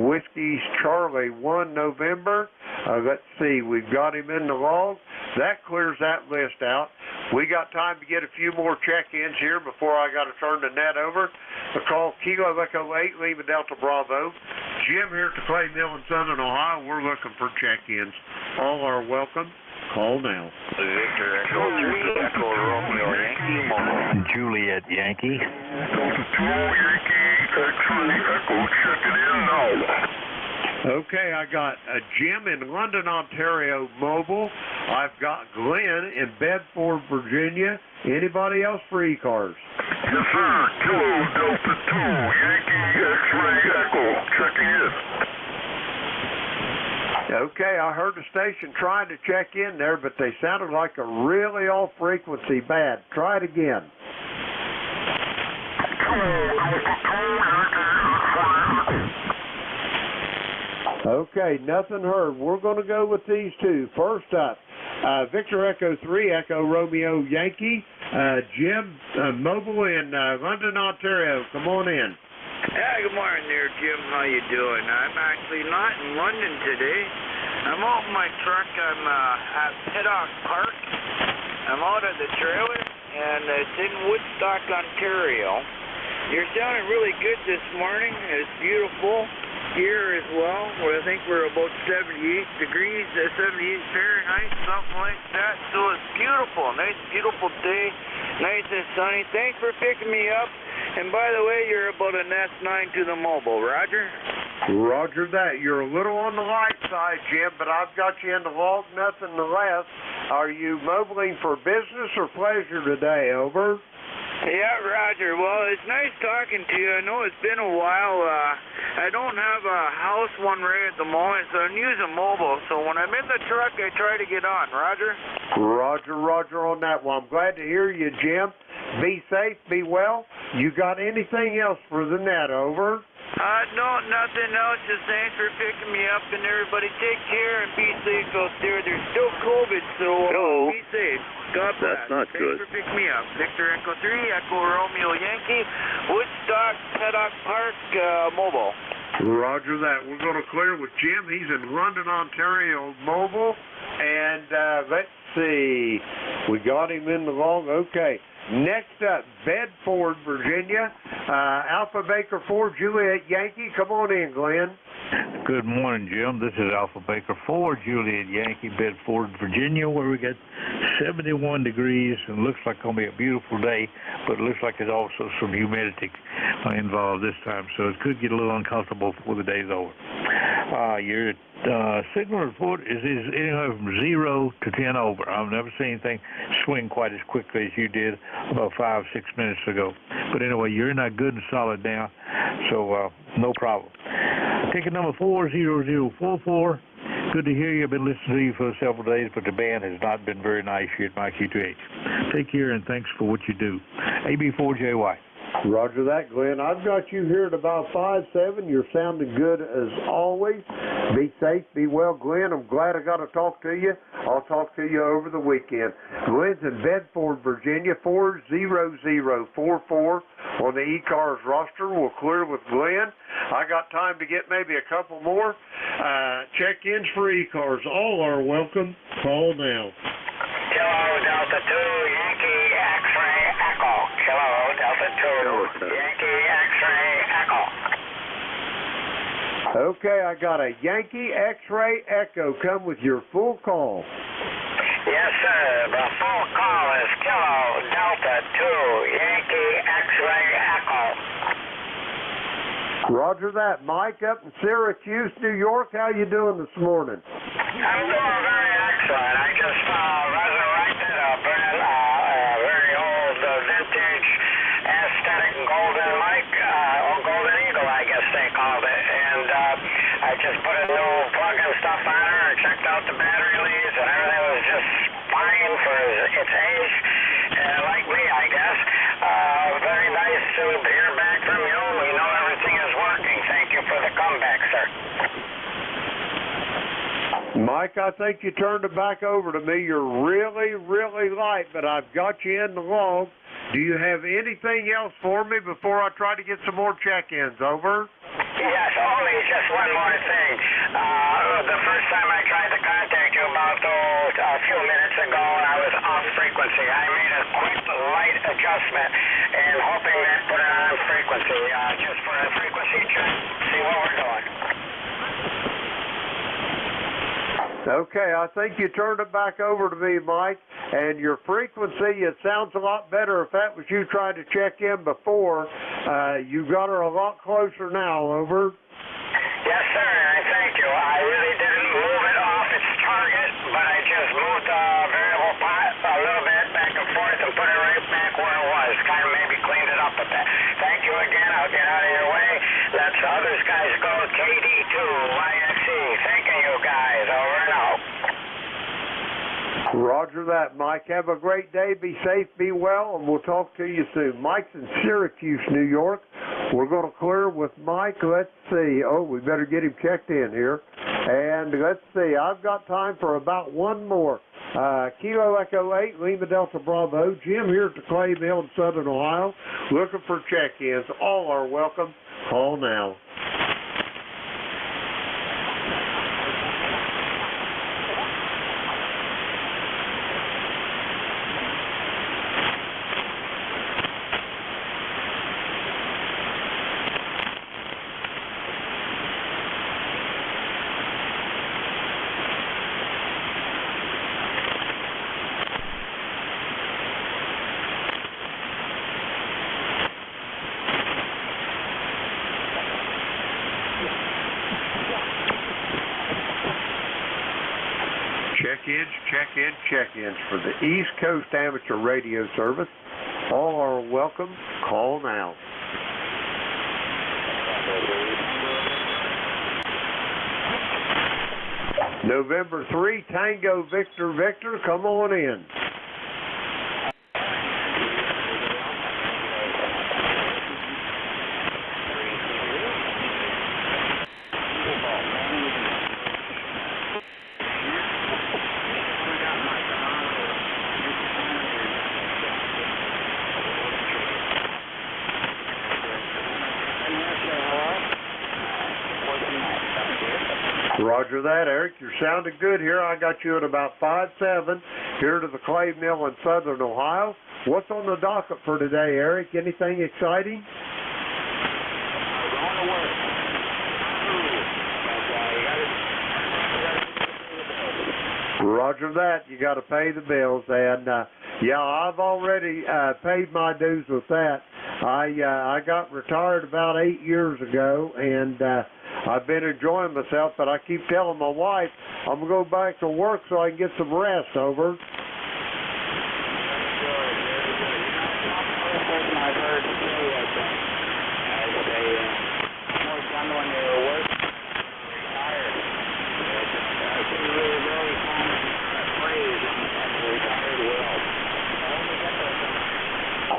Whiskey Charlie 1 November. Let's see. We've got him in the log. That clears that list out. We got time to get a few more check-ins here before I got to turn the net over. I call Kilo Echo 8, Lima Delta Bravo. Jim here at the Clay Mill in Southern Ohio. We're looking for check-ins. All are welcome. Call now. Victor Echo 3, Echo Romeo Yankee, Mobile. Juliet Yankee. Yankee, X-ray Echo, checking in now. Okay, I got Jim in London, Ontario, mobile. I've got Glenn in Bedford, Virginia. Anybody else for ECARS? Yes, sir. Kilo Delta 2, Yankee X-Ray Echo. Checking in. Okay, I heard the station trying to check in there, but they sounded like a really off frequency bad. Try it again. Okay, nothing heard. We're going to go with these two. First up, Victor Echo 3, Echo Romeo Yankee. Jim, mobile in London, Ontario. Come on in. Yeah, good morning there, Jim. How you doing? I'm actually not in London today. I'm out in my truck. I'm at Peddock Park. I'm out of the trailer, and it's in Woodstock, Ontario. You're sounding really good this morning. It's beautiful here as well. I think we're about 78 degrees, 78 Fahrenheit, something like that. So it's beautiful. Nice, beautiful day. Nice and sunny. Thanks for picking me up. And by the way, you're about an S9 to the mobile. Roger? Roger that. You're a little on the light side, Jim, but I've got you in the log, nothing less. Are you mobiling for business or pleasure today? Over. Yeah, Roger. Well, it's nice talking to you. I know it's been a while. I don't have a house one right at the moment, so I'm using mobile. So when I'm in the truck, I try to get on. Roger? Roger on that one. I'm glad to hear you, Jim. Be safe, be well. You got anything else for the net? Over. No, nothing else. Just thanks for picking me up, and everybody take care and be safe out there. There's still COVID, so be safe. God bless. That's not Thanks good. for picking me up. Victor Echo 3, Echo Romeo Yankee, Woodstock, Peddock Park, mobile. Roger that. We're going to clear with Jim. He's in London, Ontario, mobile. And let's see. We got him in the log. Okay. Next up, Bedford, Virginia. Alpha Baker 4, Juliet Yankee. Come on in, Glenn. Good morning, Jim. This is Alpha Baker 4, Juliet Yankee, Bedford, Virginia, where we got 71 degrees and looks like it's going to be a beautiful day, but it looks like there's also some humidity involved this time, so it could get a little uncomfortable before the day's over. Your signal report is anywhere from 0 to 10 over. I've never seen anything swing quite as quickly as you did about 5 or 6 minutes ago. But anyway, you're in that good and solid now, so no problem. Ticket number 40044. Good to hear you. I've been listening to you for several days, but the band has not been very nice here at my Q2H. Take care, and thanks for what you do. AB4JY. Roger that, Glenn. I've got you here at about 5'7". You're sounding good as always. Be safe, be well, Glenn. I'm glad I got to talk to you. I'll talk to you over the weekend. Glenn's in Bedford, Virginia, 40044 on the ECARS roster. We'll clear with Glenn. I got time to get maybe a couple more check-ins for ECARS. All are welcome. Call now. Kilo Delta 2, Yankee X-Ray Echo. Kilo Delta 2, Yankee X-Ray Echo. Okay, I got a Yankee X-Ray Echo. Come with your full call. Yes, sir. The full call is Kilo Delta 2, Yankee X-Ray Echo. Roger that. Mike up in Syracuse, New York. How you doing this morning? I'm doing very excellent. I just resurrected a very old vintage aesthetic golden mic, or golden eagle, I guess they called it. And I just put a new plug and stuff on her and checked out the battery leads, and everything was just fine for its age. Like me, I guess. Very nice to hear back from you. We know everything is working. Thank you for the comeback, sir. Mike, I think you turned it back over to me. You're really, really light, but I've got you in the log. Do you have anything else for me before I try to get some more check-ins? Over. Yes, only just one more thing. The first time I tried to contact you about a few minutes ago, I was off frequency. I made a quick, light adjustment and hoping that put it on frequency, just for a frequency check, see what we're doing. Okay, I think you turned it back over to me, Mike. And your frequency, it sounds a lot better if that was you trying to check in before. You got her a lot closer now, over. Yes, sir, I thank you. I really didn't move it off its target, but I just moved Roger that, Mike. Have a great day. Be safe, be well, and we'll talk to you soon. Mike's in Syracuse, New York. We're going to clear with Mike. Let's see. Oh, we better get him checked in here. And let's see. I've got time for about one more. Kilo Echo 8, Lima Delta Bravo. Jim here at the Clay Mill in Southern Ohio. Looking for check-ins. All are welcome. Call now. Check-ins for the East Coast Amateur Radio Service. All are welcome. Call now. November 3, Tango Victor Victor, come on in. Roger that, Eric. You're sounding good here. I got you at about 5'7", here to the Clay Mill in Southern Ohio. What's on the docket for today, Eric? Anything exciting? Roger that. You got to pay the bills, and yeah, I've already paid my dues with that. I got retired about 8 years ago, and I've been enjoying myself, but I keep telling my wife I'm going to go back to work so I can get some rest. Over.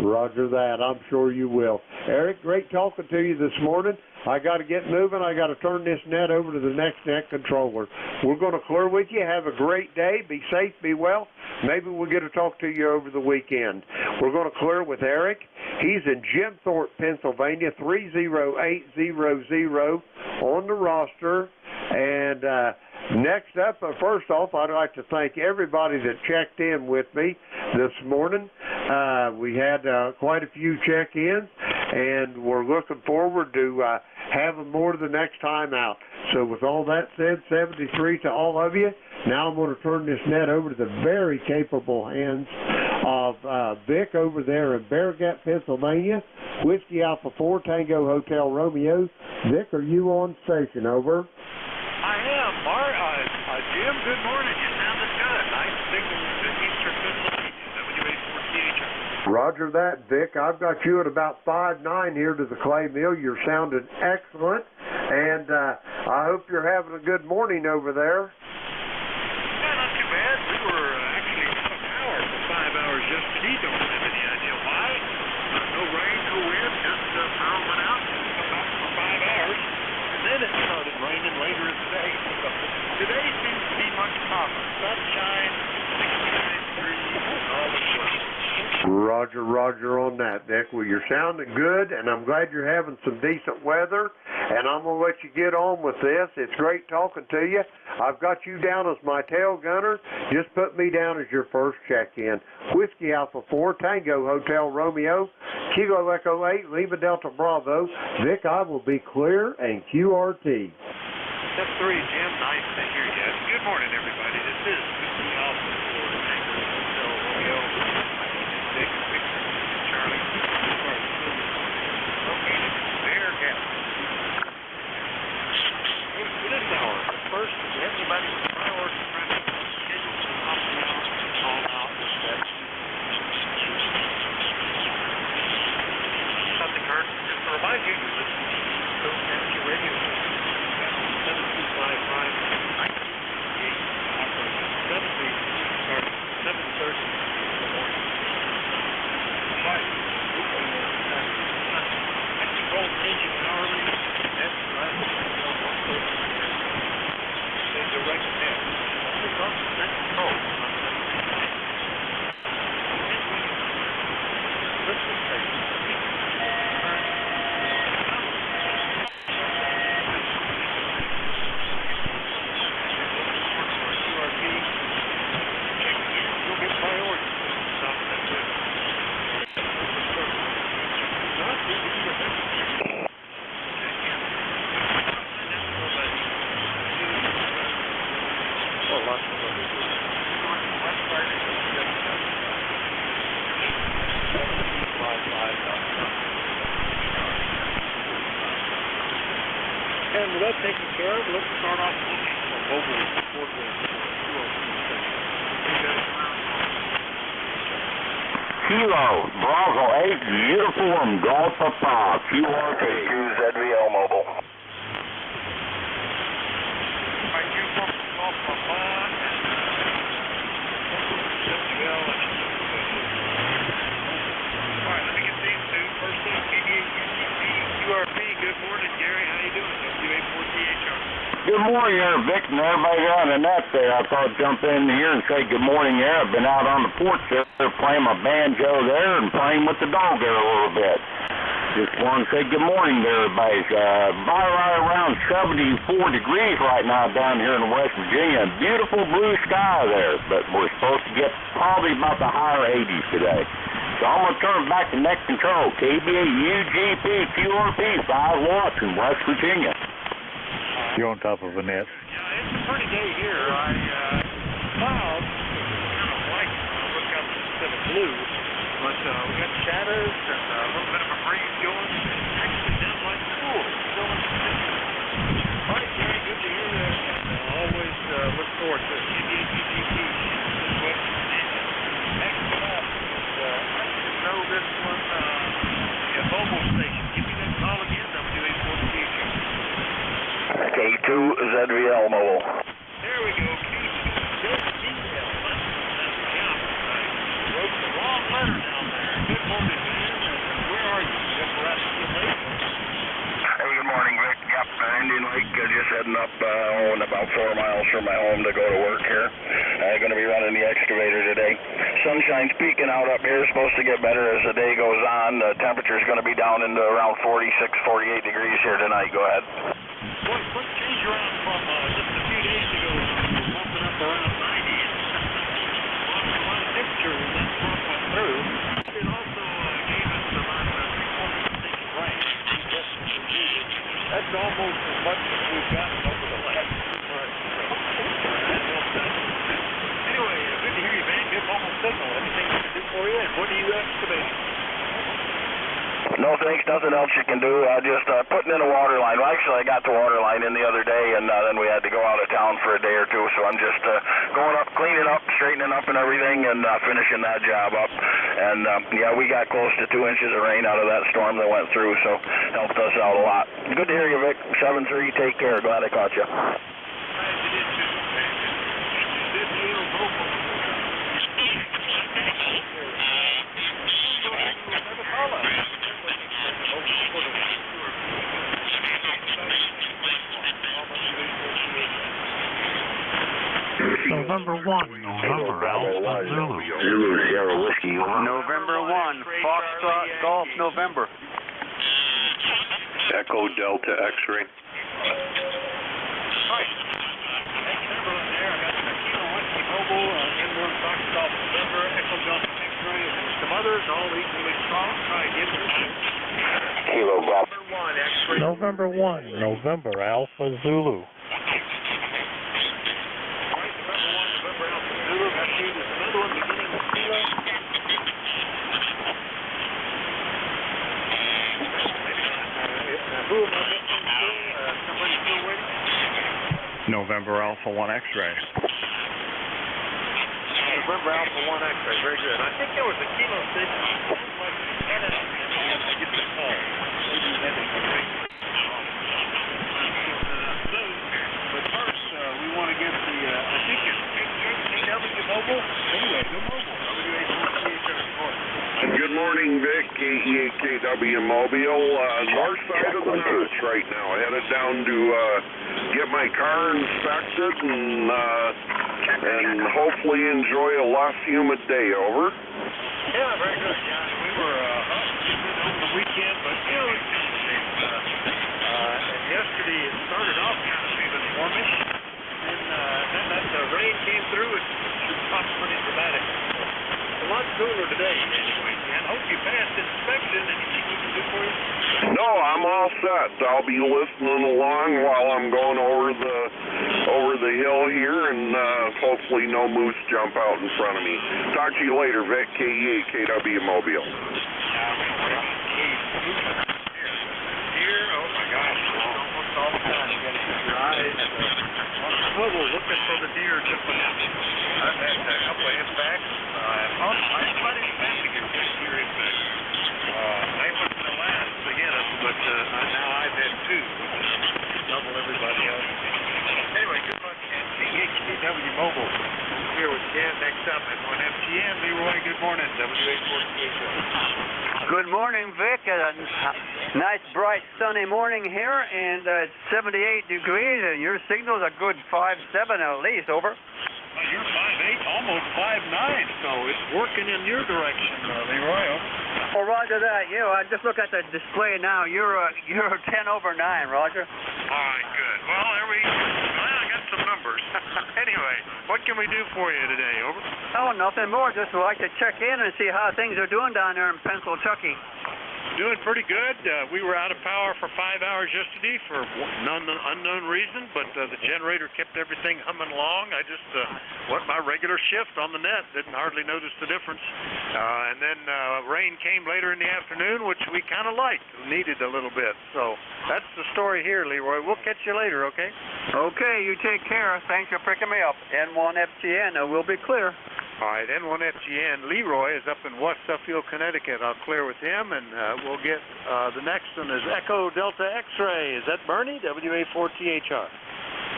Roger that. I'm sure you will. Eric, great talking to you this morning. I got to get moving. I got to turn this net over to the next net controller. We're going to clear with you. Have a great day. Be safe. Be well. Maybe we'll get to talk to you over the weekend. We're going to clear with Eric. He's in Jim Thorpe, Pennsylvania, 30800 on the roster. And next up, first off, I'd like to thank everybody that checked in with me this morning. We had quite a few check-ins, and we're looking forward to having more the next time out. So with all that said, 73 to all of you. Now I'm going to turn this net over to the very capable hands of Vic over there in Bear Gap, Pennsylvania. Whiskey Alpha 4, Tango Hotel Romeo. Vic, are you on station? Over. I am, Bart. Jim, good morning. You sounded good. Nice signal to Eastern Pennsylvania, WA4CH. Roger that, Vic. I've got you at about 5'9" here to the Clay Mill. You're sounding excellent, and I hope you're having a good morning over there. Yeah, not too bad. We were actually about an hour for 5 hours yesterday. Don't have any idea why. No rain, no wind, just power went out and come back for 5 hours. And then it started raining later in the day. So today seems to be much calmer. Sunshine, 69 degrees, all the way. Roger on that, Vic. Well, you're sounding good, and I'm glad you're having some decent weather, and I'm going to let you get on with this. It's great talking to you. I've got you down as my tail gunner. Just put me down as your first check-in. Whiskey Alpha 4, Tango Hotel Romeo, Kilo Echo 8, Lima Delta Bravo. Vic, I will be clear and QRT. Step 3, Jim. Nice to hear you. Good morning, everybody. This is Whiskey Alpha 4, Tango Hotel Romeo. Charlie. Located Bear Gap. For this hour, first, everybody with priority traffic scheduled to come down and call out with that. Something heard. Just to remind you, you're listening to East Coast Amateur Radio. 7255 that taken care of, let's start off looking for mobile portable 202. Kilo, Bravo 8, Uniform, Golf Papa, QRP. ZVL Mobile. Uniform, Golf Papa, ZVL, all right, let me get these two. First one, QRP. Good morning, Gary. How you doing? WA4THR. Good morning there, Vic, and everybody on the net there. I thought I'd jump in here and say good morning there. I've been out on the porch there playing my banjo there and playing with the dog there a little bit. Just want to say good morning to everybody. Right around 74 degrees right now down here in West Virginia. Beautiful blue sky there, but we're supposed to get probably about the higher 80s today. So I'm going to turn back to net control. KBA UGP QRP 5 watts in West Virginia. You're on top of a net. Yeah, it's a pretty day here. Clouds kind of white. Look up instead of blue. But we got shadows and a little bit of a breeze going. Actually, down like cool. Still in the 60s. All right, Gary, good to hear that. Always look forward to it. KBA UGP in West Virginia. Next up is, I should know this one, a mobile station. Give me that call again, WA4THR. K2 ZVL Mobile. There we go, K2 ZVL. Wrote the wrong letter down there. Good morning, man. Where are you? Just we're at the lake. Hey, good morning, Vic. Yep, Indian Lake. Just heading up about 4 miles from my home to go to work here. Going to be running the excavator today. Sunshine's peeking out up here. Supposed to get better as the day goes on. The temperature's going to be down into around 46, 48 degrees here tonight. Go ahead. Let's change around from just a few days ago. We're bumping up around 90. Lost a lot of temperature when that front went through. It also gave us about 3/4 inch rain. That's almost as much as we've gotten over the last 2 months. That helped us. Anyway, good to hear you, man. Good mobile signal. Anything I can do for you? And what are you excavating? No thanks, nothing else you can do. Just putting in a water line. Well, actually, I got the water line in the other day, and then we had to go out of town for a day or two, so I'm just going up, cleaning up, straightening up and everything, and finishing that job up. And, yeah, we got close to 2 inches of rain out of that storm that went through, so helped us out a lot. Good to hear you, Vic. 7-3, take care. Glad I caught you. November 1, November Alpha Zulu. Zulu Sierra Whiskey. November 1, Foxtrot Golf November. Echo Delta X-ray. Right. There, I got the Kilo Whiskey Mobile, N1 Foxtrot November, Echo Delta X-ray, and some others, all equally strong. Try again. Kilo Golf. November 1, November Alpha Zulu. November Alpha 1 X-ray. November Alpha 1 X-ray, very good. I think there was a Kilo station. I get the call. But first, we want to get the, I think it's KW Mobile. Anyway, go mobile. Good morning, Vic. KW Mobile. North side of the notch right now. Headed down to get my car inspected and hopefully enjoy a less humid day. Over. Yeah, very good. Yeah, we were over the weekend, but you know, and yesterday it started off kind of feeling warmish, and then the rain came through and dropped pretty dramatic. A lot cooler today, anyway. And hope you passed inspection. Anything we can do for you? No, I'm all set. I'll be listening along while I'm going over the hill here, and hopefully no moose jump out in front of me. Talk to you later, Vic. KW Mobile. Here, oh my gosh, almost all the time. You got to keep your eyes on the swivel looking for the deer jumping in. I've had a couple of impacts. I invited passing a good deer impact. They wasn't the last to get them, but now I've had two, which is double everybody else. Anyway, good luck, Ken. KHTW Mobile. We're here with Ken next up at 1FGN. Leroy, good morning. WA48. Good morning, Vic. Nice, bright, sunny morning here, and it's 78 degrees, and your signal's a good 5.7 at least, over. Well, you're 5'8", almost 5'9", so it's working in your direction, Leroy. Well, roger that. I just look at the display now. You're 10 over 9, Roger. All right, good. Well, I got some numbers. Anyway, what can we do for you today, over? Oh, nothing more. Just would like to check in and see how things are doing down there in Pennsylvania. Doing pretty good. We were out of power for 5 hours yesterday for unknown reason, but the generator kept everything humming along. I just went my regular shift on the net, didn't hardly notice the difference. And then rain came later in the afternoon, which we kind of liked, needed a little bit. So that's the story here, Leroy. We'll catch you later, okay? Okay, you take care. Thanks for picking me up. N1FGN, we'll be clear. All right, N1FGN. Leroy is up in West Suffield, Connecticut. I'll clear with him, and we'll get the next one is Echo Delta X-Ray. Is that Bernie, WA4THR?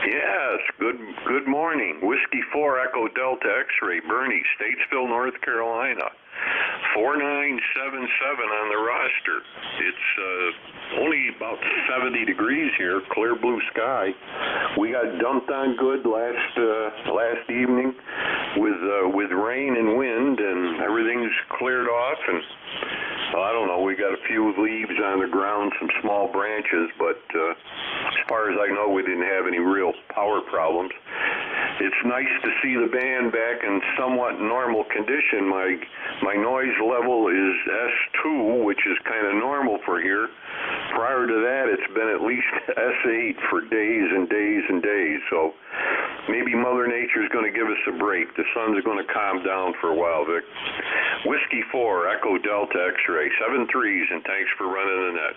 Yes, good morning. Whiskey 4 Echo Delta X-Ray, Bernie, Statesville, North Carolina. 4977 on the roster. It's only about 70 degrees here, clear blue sky. We got dumped on good last evening with rain and wind, and everything's cleared off, and I don't know, we got a few leaves on the ground, some small branches, but as far as I know, we didn't have any real power problems. It's nice to see the band back in somewhat normal condition. My noise level is S2, which is kind of normal for here. Prior to that, it's been at least S8 for days and days and days. So maybe Mother Nature's going to give us a break. The sun's going to calm down for a while, Vic. Whiskey 4, Echo Delta X-Ray, 7 3s, and thanks for running the net.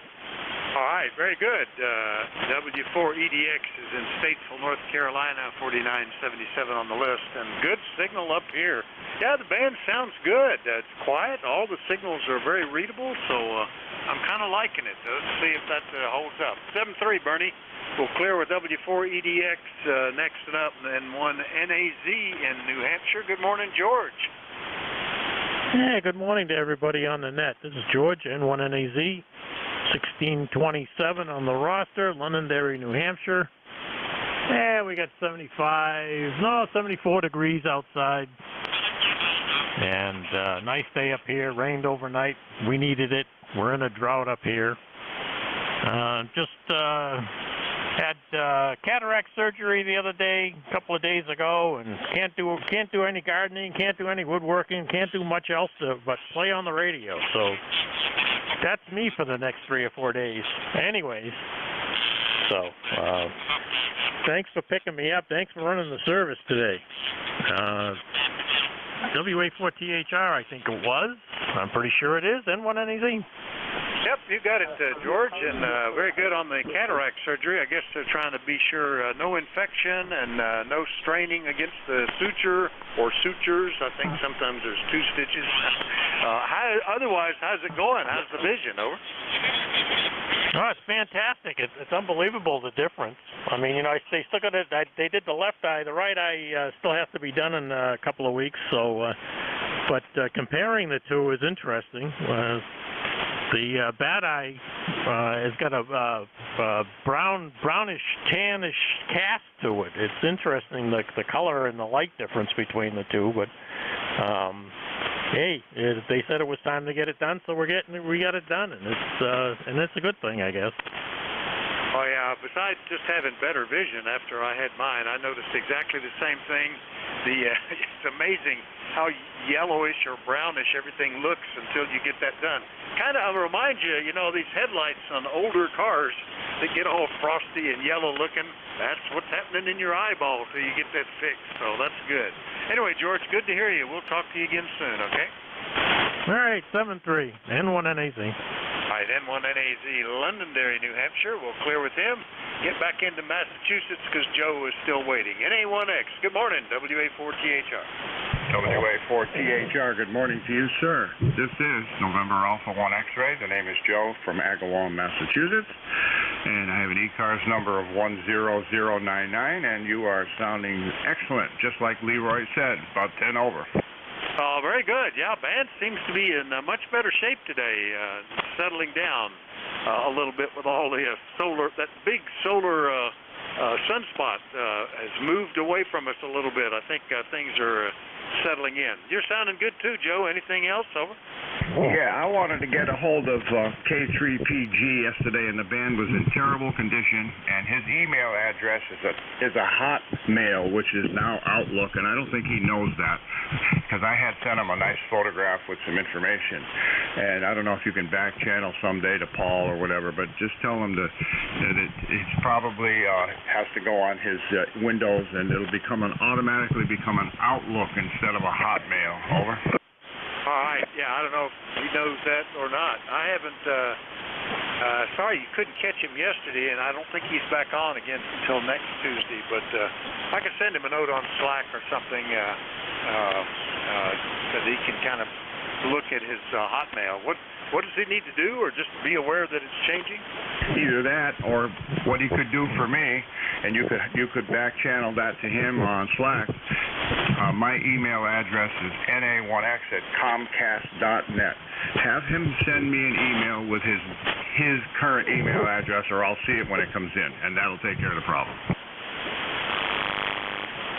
All right, very good. W4EDX is in Statesville, North Carolina, 4977 on the list, and good signal up here. Yeah, the band sounds good. It's quiet. All the signals are very readable, so I'm kind of liking it. Let's see if that holds up. 7-3, Bernie. We'll clear with W4EDX next up, and then one NAZ in New Hampshire. Good morning, George. Hey, good morning to everybody on the net. This is George, N1NAZ. 1627 on the roster, Londonderry, New Hampshire. Yeah, we got 74 degrees outside. And nice day up here. Rained overnight. We needed it. We're in a drought up here. Just had cataract surgery the other day, a couple of days ago, and can't do any gardening, can't do any woodworking, can't do much else but play on the radio. So that's me for the next 3 or 4 days. Anyways, so thanks for picking me up. Thanks for running the service today. WA4THR, I think it was. I'm pretty sure it is. N1NAZ. Yep, you got it, George, and very good on the cataract surgery. I guess they're trying to be sure no infection and no straining against the suture or sutures. I think sometimes there's 2 stitches. Otherwise, how's it going? How's the vision, over? Oh, it's fantastic. It's unbelievable, the difference. I mean, they still got it. They did the left eye. The right eye still has to be done in a couple of weeks. So, but comparing the two is interesting. The bad eye has got a brownish, tannish cast to it. It's interesting, the color and the light difference between the two. But hey, they said it was time to get it done, so we got it done, and it's a good thing, I guess. Oh yeah. Besides just having better vision after I had mine, I noticed exactly the same thing. It's amazing how yellowish or brownish everything looks until you get that done. Kind of remind you, these headlights on older cars that get all frosty and yellow looking. That's what's happening in your eyeball till you get that fixed. So that's good. Anyway, George, good to hear you. We'll talk to you again soon, okay? All right, 7-3, N1NAZ. All right, N1NAZ, Londonderry, New Hampshire. We'll clear with him. get back into Massachusetts because Joe is still waiting. NA1X, good morning, WA4THR. WA4THR, good morning to you, sir. This is November Alpha 1 X-Ray. The name is Joe from Agawam, Massachusetts. And I have an ECARS number of 10099, and you are sounding excellent, just like Leroy said, about 10 over. Oh, very good. Yeah, band seems to be in much better shape today, settling down a little bit with all the solar, that big solar sunspot has moved away from us a little bit. I think things are settling in. You're sounding good too, Joe. Anything else? Over. Yeah, I wanted to get a hold of K3PG yesterday, and the band was in terrible condition, and his email address is a Hotmail, which is now Outlook, and I don't think he knows that, because I had sent him a nice photograph with some information, and I don't know if you can back channel someday to Paul or whatever, but just tell him that it's probably has to go on his Windows, and it'll automatically become an Outlook instead of a Hotmail. Over. All right. Yeah, I don't know if he knows that or not. I haven't. Sorry you couldn't catch him yesterday, and I don't think he's back on again until next Tuesday. But I can send him a note on Slack or something that he can kind of look at his Hotmail. What does he need to do, or just be aware that it's changing? Either that, or what he could do for me, and you could back channel that to him on Slack. My email address is na1x@comcast.net. Have him send me an email with his current email address, or I'll see it when it comes in, and that'll take care of the problem.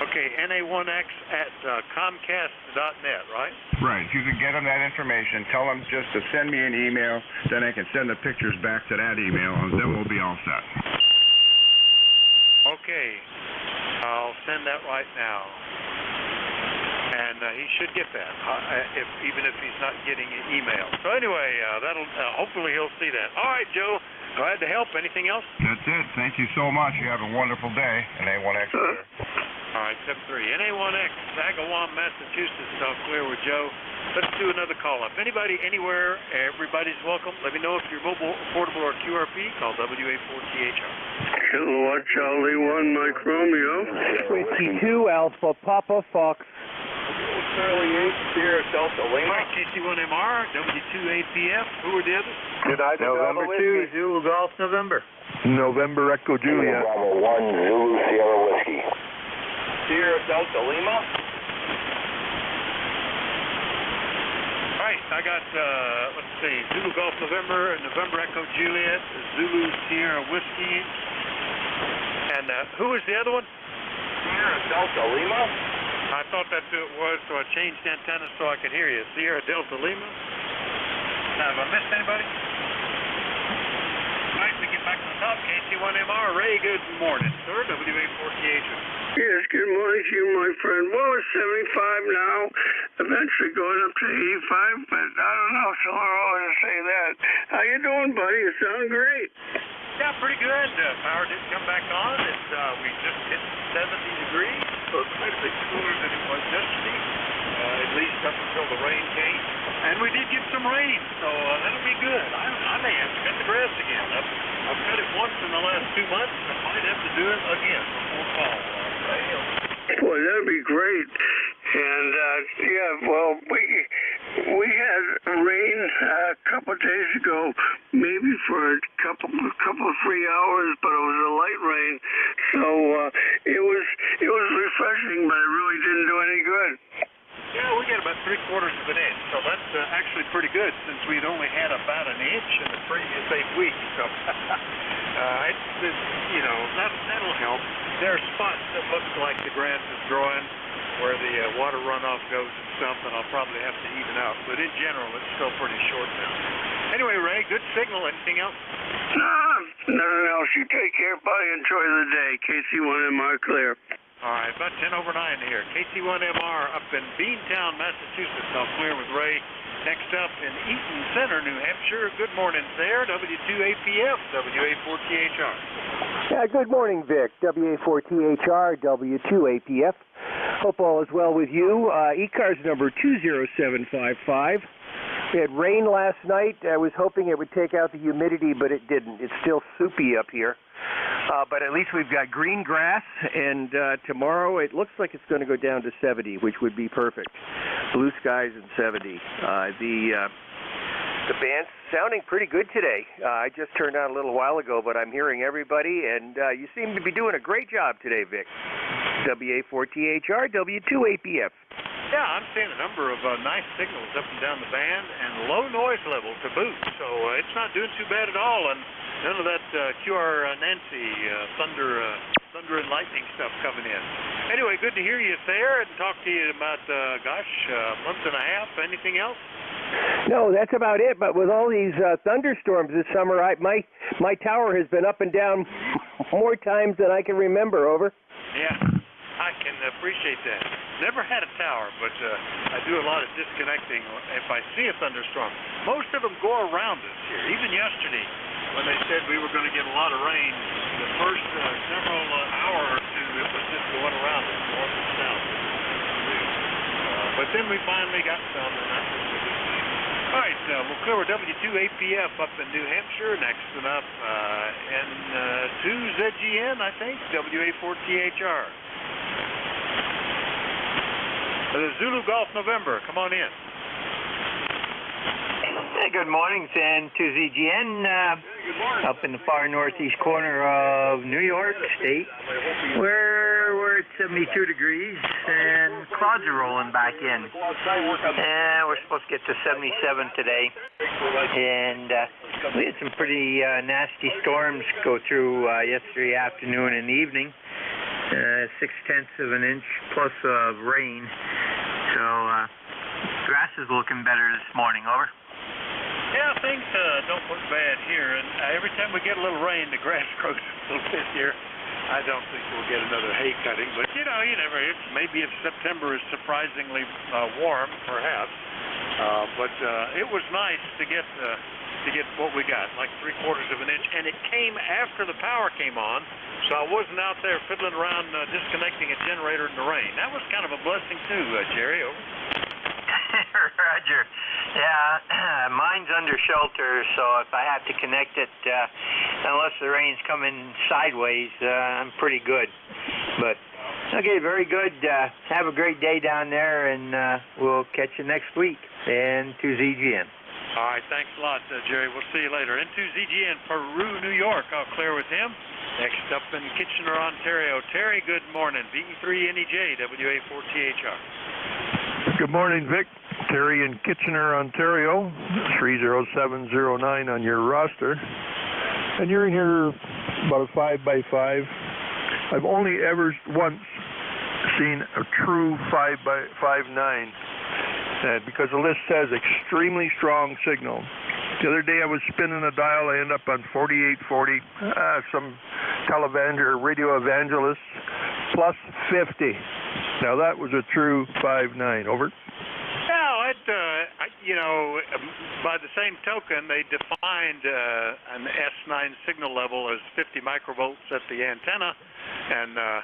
Okay, na1x@comcast.net, right? Right. If you could get him that information, tell him just to send me an email, then I can send the pictures back to that email, and then we'll be all set. Okay. I'll send that right now. And he should get that, even if he's not getting an email. So anyway, that'll hopefully he'll see that. All right, Joe. Glad to help. Anything else? That's it. Thank you so much. You have a wonderful day. NA1X. All right, 73. NA1X, Agawam, Massachusetts. All clear with Joe. Let's do another call-up. Anybody, anywhere, everybody's welcome. Let me know if you're mobile, portable, or QRP. Call WA4THR. Kilowatt Charlie 1, Mike Romeo. 22 Alpha Papa Fox. Charlie 8, Sierra Delta Lima. KC1MR, W2APF. Who are the others? Good night, November 2, Zulu Golf November. November Echo Juliet. Bravo 1, Zulu Sierra Whiskey. Sierra Delta Lima. All right, I got, let's see, Zulu Golf November, November Echo Juliet, Zulu Sierra Whiskey. And who was the other one? Sierra Delta Lima. I thought that's who it was, so I changed antennas so I could hear you. Sierra Delta Lima. Now, have I missed anybody? All right, we get back to the top. KC1MR. Ray, good morning, sir. WA4THR. Yes, good morning to you, my friend. Well, it's 75 now, eventually going up to 85, but I don't know, so early to say that. How you doing, buddy? You sound great. Yeah, pretty good. Power didn't come back on. We just hit 70 degrees, so it's quite a bit cooler than it was yesterday, at least up until the rain came. And we did get some rain, so that'll be good. I may have to cut the grass again. I've cut it once in the last 2 months. I might have to do it again before fall. Boy, that'd be great. And yeah, well, we had rain a couple of days ago, maybe for a couple of 3 hours, but it was a light rain, so it was refreshing, but it really didn't do any good. Yeah, we got about 3/4 of an inch, so that's actually pretty good since we'd only had about an inch in the previous 8 weeks. So you know, that'll help. There are spots that look like the grass is growing where the water runoff goes and stuff, and I'll probably have to even out. But in general, it's still pretty short now. Anyway, Ray, good signal. Anything else? Nothing else. You take care, buddy. Enjoy the day. KC1MR clear. All right, about 10 over 9 here. KC1MR up in Beantown, Massachusetts. I'll clear with Ray. Next up in Eaton Center, New Hampshire. Good morning there. W2APF, WA4THR. Yeah, good morning, Vic. WA4THR, W2APF. Hope all is well with you. ECARS number 20755. We had rain last night. I was hoping it would take out the humidity, but it didn't. It's still soupy up here. But at least we've got green grass, and tomorrow it looks like it's going to go down to 70, which would be perfect. Blue skies and 70. The band's sounding pretty good today. I just turned on a little while ago, but I'm hearing everybody, and you seem to be doing a great job today, Vic. WA4THR, W2APF. Yeah, I'm seeing a number of nice signals up and down the band and low noise level to boot, so it's not doing too bad at all, and none of that QR Nancy thunder and lightning stuff coming in. Anyway, good to hear you there and talk to you about, a month and a half. Anything else? No, that's about it. But with all these thunderstorms this summer, my tower has been up and down more times than I can remember. Over. Yeah, I can appreciate that. Never had a tower, but I do a lot of disconnecting if I see a thunderstorm. Most of them go around us here. Even yesterday, when they said we were going to get a lot of rain, the first several hour or two, it was just going around us, north and south. But then we finally got some, and that was a good thing. All right, we'll cover W2APF up in New Hampshire, next enough, N2ZGN, I think, WA4THR. The Zulu Golf November, come on in. Hey, good morning, it's N2ZGN, up in the far northeast corner of New York State, where we're at 72 degrees, and clouds are rolling back in. And we're supposed to get to 77 today, and we had some pretty nasty storms go through yesterday afternoon and evening. 0.6 of an inch plus of rain, so grass is looking better this morning. Over. Yeah, things don't look bad here, and every time we get a little rain, the grass grows a little bit here. I don't think we'll get another hay cutting, but you never. Maybe if September is surprisingly warm, perhaps. But it was nice to get what we got, like 3/4 of an inch, and it came after the power came on, so I wasn't out there fiddling around disconnecting a generator in the rain. That was kind of a blessing too, Jerry. Over. Roger. Yeah, mine's under shelter, so if I have to connect it, unless the rain's coming sideways, I'm pretty good. But okay, very good. Have a great day down there, and we'll catch you next week. N2ZGN. All right, thanks a lot, Jerry. We'll see you later. N2ZGN, Peru, New York. I'll clear with him. Next up in Kitchener, Ontario. Terry, good morning. VE3NEJ, WA4THR. Good morning, Vic. Terry in Kitchener, Ontario, 30709 on your roster. And you're in here about a 5x5. I've only ever once seen a true 5x5.9 because the list says extremely strong signal. The other day I was spinning a dial, I ended up on 4840, some radio evangelist, plus 50. Now that was a true 5.9. Over. No, by the same token, they defined an S9 signal level as 50 microvolts at the antenna, and I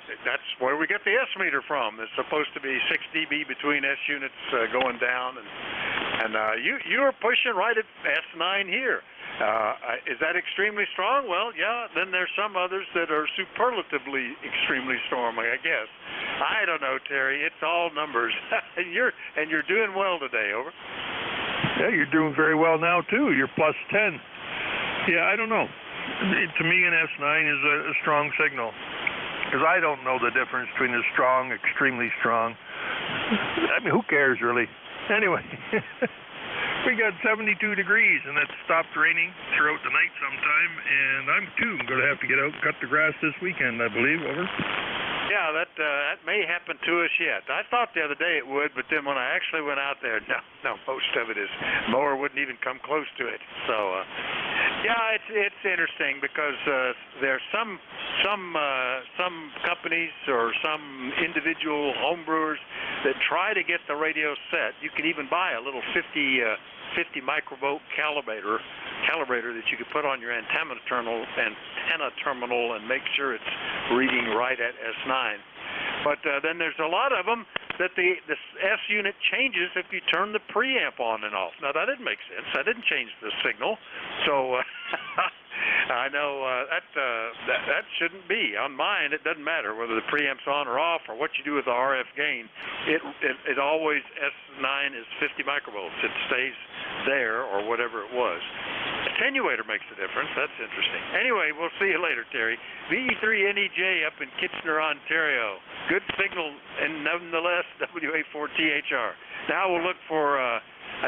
think that's where we get the S meter from. It's supposed to be 6 dB between S units going down, and you are pushing right at S9 here. Is that extremely strong? Well, yeah, then there's some others that are superlatively extremely strong, I guess. I don't know, Terry. It's all numbers. You're doing well today. Over. Yeah, you're doing very well now, too. You're plus 10. Yeah, I don't know. To me, an S9 is a strong signal because I don't know the difference between a strong, extremely strong. I mean, who cares, really? Anyway. We got 72 degrees, and it stopped raining throughout the night sometime, and I'm, too, going to have to get out and cut the grass this weekend, I believe. Over. Yeah, that may happen to us yet. I thought the other day it would, but then when I actually went out there, no, most of it is, mower wouldn't even come close to it. So, yeah, it's interesting because there's some companies or some individual homebrewers that try to get the radio set. You can even buy a little 50 microvolt calibrator that you could put on your antenna terminal and make sure it's reading right at S9. But then there's a lot of them that the S unit changes if you turn the preamp on and off. Now that didn't make sense. I didn't change the signal. So I know that shouldn't be. On mine, it doesn't matter whether the preamp's on or off or what you do with the RF gain. It always, S9 is 50 microvolts. It stays there or whatever it was. Attenuator makes a difference. That's interesting. Anyway, we'll see you later, Terry. VE3NEJ up in Kitchener, Ontario. Good signal, and nonetheless, WA4THR. Now we'll look for, I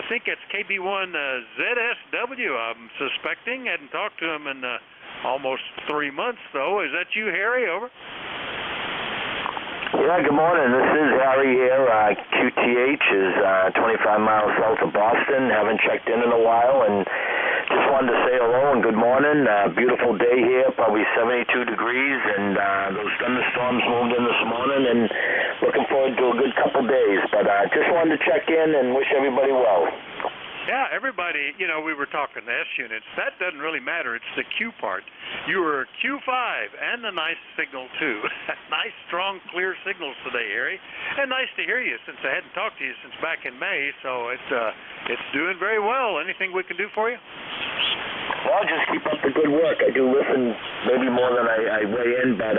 think it's KB1ZSW, I'm suspecting. Hadn't talked to him in almost 3 months, though. Is that you, Harry? Over. Yeah, good morning. This is Harry here. QTH is 25 miles south of Boston. Haven't checked in a while, and just wanted to say hello and good morning. Beautiful day here, probably 72 degrees, and those thunderstorms moved in this morning, and looking forward to a good couple days. But just wanted to check in and wish everybody well. Yeah, everybody, you know, we were talking the S units. That doesn't really matter. It's the Q part. You were Q5 and a nice signal, too. Nice, strong, clear signals today, Harry. And nice to hear you since I hadn't talked to you since back in May. So it's doing very well. Anything we can do for you? Well, just keep up the good work. I do listen maybe more than I weigh in, but,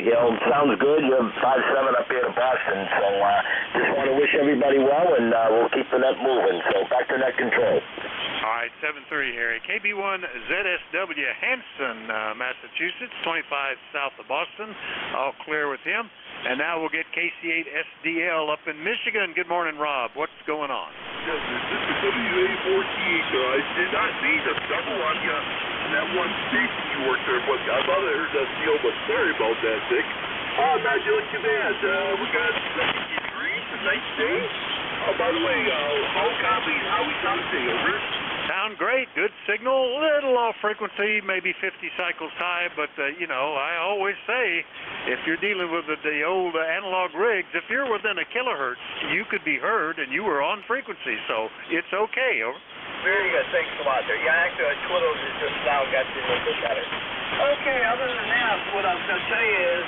you know, it sounds good. You're 5-7 up here to Boston, so just want to wish everybody well, and we'll keep the net moving. So back to net control. All right, 7-3, Harry. KB1ZSW, Hanson, Massachusetts, 25 south of Boston. All clear with him. And now we'll get KC8SDL up in Michigan. Good morning, Rob. What's going on? Yes, this is WA4THR. I did not mean to stumble on you in that one station you worked there, but I thought I heard that deal, but sorry about that, Dick. Oh, not doing too bad. We got 70 degrees, a nice day. Oh, by the way, how we sound today, over? Sound great, good signal, little off frequency, maybe 50 cycles high, but, you know, I always say, if you're dealing with the old analog rigs, if you're within a kilohertz, you could be heard, and you were on frequency, so it's okay, over. Very good, thanks a lot there. Yeah, actually, Twiddles has just now got you a little bit better. Okay, other than that, what I was going to tell you is,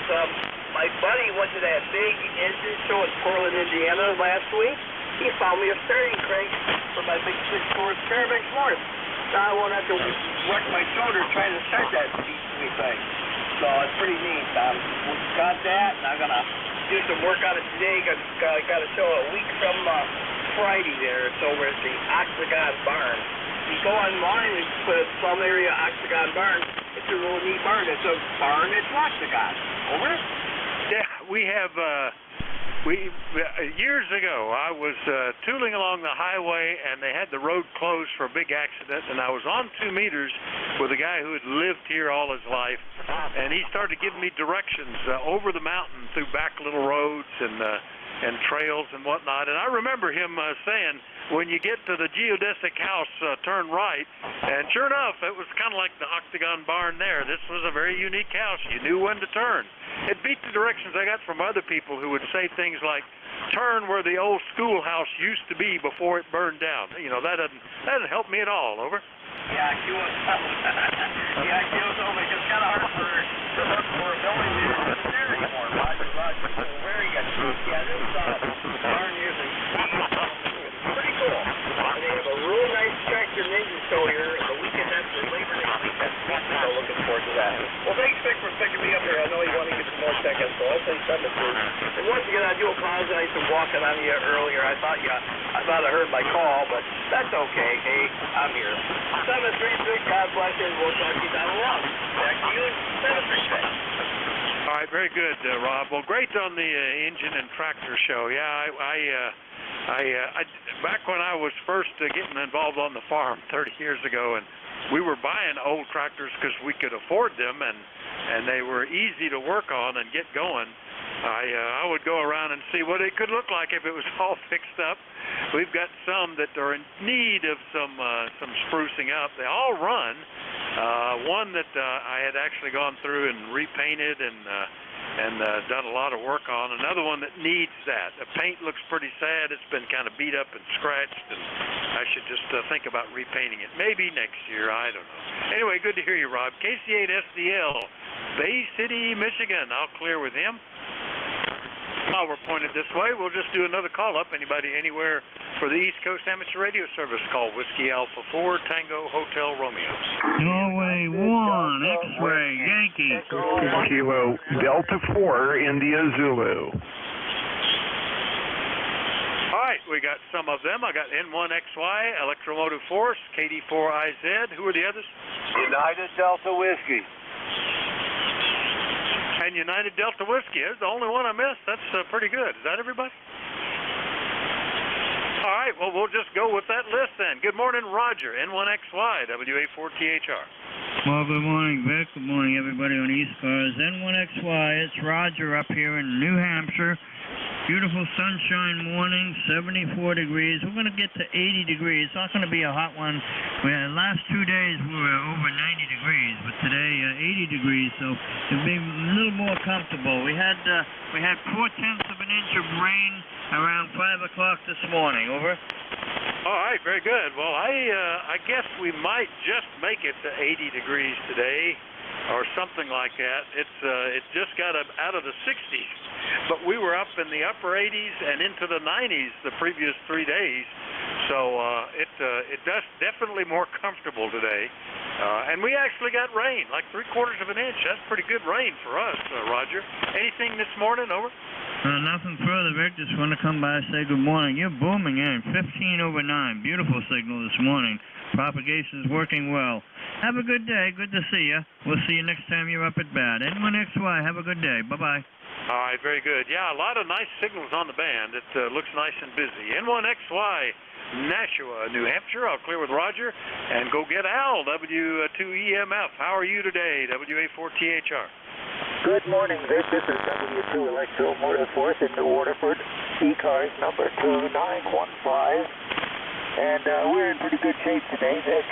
my buddy went to that big engine show in Portland, Indiana last week. He found me a starting crank for my big 6-horse Caravex Morse. Now I won't have to wreck my shoulder trying to start that beastly thing. So it's pretty neat. We got that, and I'm going to do some work on it today. Got a show a week from Friday there. It's over at the Octagon Barn. You go online and put some area Octagon Barn. It's a really neat barn. It's a barn. It's an octagon. Over? Yeah, we have... years ago, I was tooling along the highway, and they had the road closed for a big accident, and I was on 2 meters with a guy who had lived here all his life, and he started giving me directions over the mountain through back little roads and trails and whatnot. And I remember him saying, when you get to the geodesic house, turn right. And sure enough, it was kind of like the Octagon Barn there. This was a very unique house. You knew when to turn. It beat the directions I got from other people who would say things like, turn where the old schoolhouse used to be before it burned down. You know, that doesn't help me at all, over. Yeah, QS over. It's kind of hard for a building to do there anymore. Roger. Very good. Yeah, this barn here is pretty cool. And they have a real nice tractor ninja show here the weekend after Labor Day weekend. So looking forward to that. Well, thanks, Vic, for picking me up here. I know you want to get some more seconds, so I'll say 7-3. And once again, I do apologize for walking on you earlier. I thought I heard my call, but that's okay. Hey, I'm here. 7-3, Vic. God bless you. We'll talk to you down the road. Back to you. 7-3, Vic. All right, very good, Rob. Well, great on the engine and tractor show. Yeah, I back when I was first getting involved on the farm 30 years ago, and we were buying old tractors because we could afford them, and they were easy to work on and get going. I would go around and see what it could look like if it was all fixed up. We've got some that are in need of some sprucing up. They all run. One that I had actually gone through and repainted and done a lot of work on. Another one that needs that. The paint looks pretty sad. It's been kind of beat up and scratched, and I should just think about repainting it. Maybe next year. I don't know. Anyway, good to hear you, Rob. KC8SDL, Bay City, Michigan. I'll clear with him. While we're pointed this way, we'll just do another call-up. Anybody anywhere For the East Coast Amateur Radio Service, call Whiskey Alpha 4 Tango Hotel Romeo. Norway 1, X-ray, Yankee. Kilo Delta 4, India Zulu. All right, we got some of them. I got N1XY, Electromotive Force, KD4IZ. Who are the others? United Delta Whiskey. And United Delta Whiskey. That's the only one I missed. That's pretty good. Is that everybody? All right, well, we'll just go with that list then. Good morning, Roger, N1XY, WA4THR. Well, good morning, Vic. Good morning, everybody on ECARS. N1XY, it's Roger up here in New Hampshire. Beautiful sunshine morning, 74 degrees. We're going to get to 80 degrees. It's not going to be a hot one. The last 2 days we were over 90 degrees, but today 80 degrees, so it'll be a little more comfortable. We had 0.4 of an inch of rain around 5 o'clock this morning. Over. All right, very good. Well, I guess we might just make it to 80 degrees today, or something like that. It just got out of the 60s, but we were up in the upper 80s and into the 90s the previous 3 days. So it does definitely more comfortable today. And we actually got rain, like 3/4 of an inch. That's pretty good rain for us, Roger. Anything this morning? Over. Nothing further, Vic. Just want to come by and say good morning. You're booming in. 15 over 9. Beautiful signal this morning. Propagation is working well. Have a good day. Good to see you. We'll see you next time you're up at bat. N1XY, have a good day. Bye-bye. All right, very good. Yeah, a lot of nice signals on the band. It looks nice and busy. N1XY, Nashua, New Hampshire. I'll clear with Roger and go get Al, W2EMF. How are you today, WA4THR? Good morning, Vic. This is W2 Electromotive Force in New Waterford. ECARS number 2915. And we're in pretty good shape today, Vic.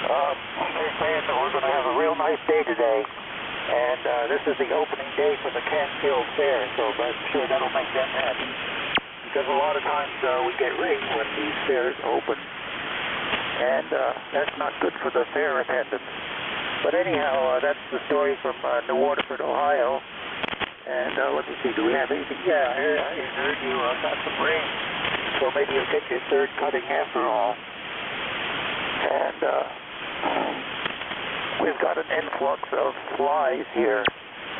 They're saying that we're going to have a real nice day today. And this is the opening day for the Canfield Fair, so I'm sure that'll make them happy. Because a lot of times we get rain when these fairs open. And that's not good for the fair attendants. But anyhow, that's the story from New Waterford, Ohio. And let me see, do we have anything? Yeah, I heard you got some rain. So maybe you'll get your third cutting after all. And we've got an influx of flies here.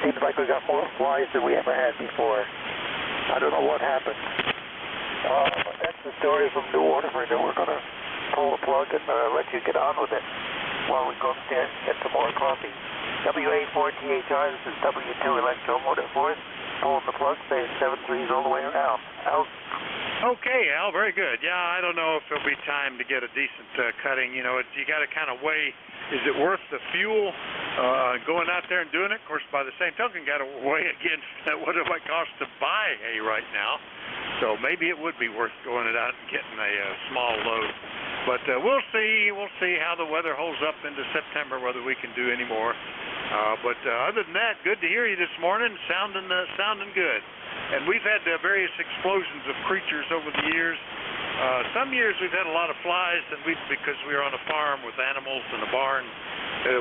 Seems like we've got more flies than we ever had before. I don't know what happened. But that's the story from New Waterford, and we're going to pull the plug and let you get on with it while we go upstairs and get some more coffee. WA4THR, this is W2 Electromotive Force. Pulling the plug, saying 7-3s all the way around. Out. Okay, Al, very good. Yeah, I don't know if there'll be time to get a decent cutting. You know, you got to kind of weigh, is it worth the fuel going out there and doing it? Of course, by the same token, got to weigh against what it might cost to buy hay right now. So maybe it would be worth going it out and getting a small load. But we'll see. We'll see how the weather holds up into September, whether we can do any more. But other than that, good to hear you this morning, sounding good. And we've had various explosions of creatures over the years. Some years we've had a lot of flies, and because we are on a farm with animals in a barn,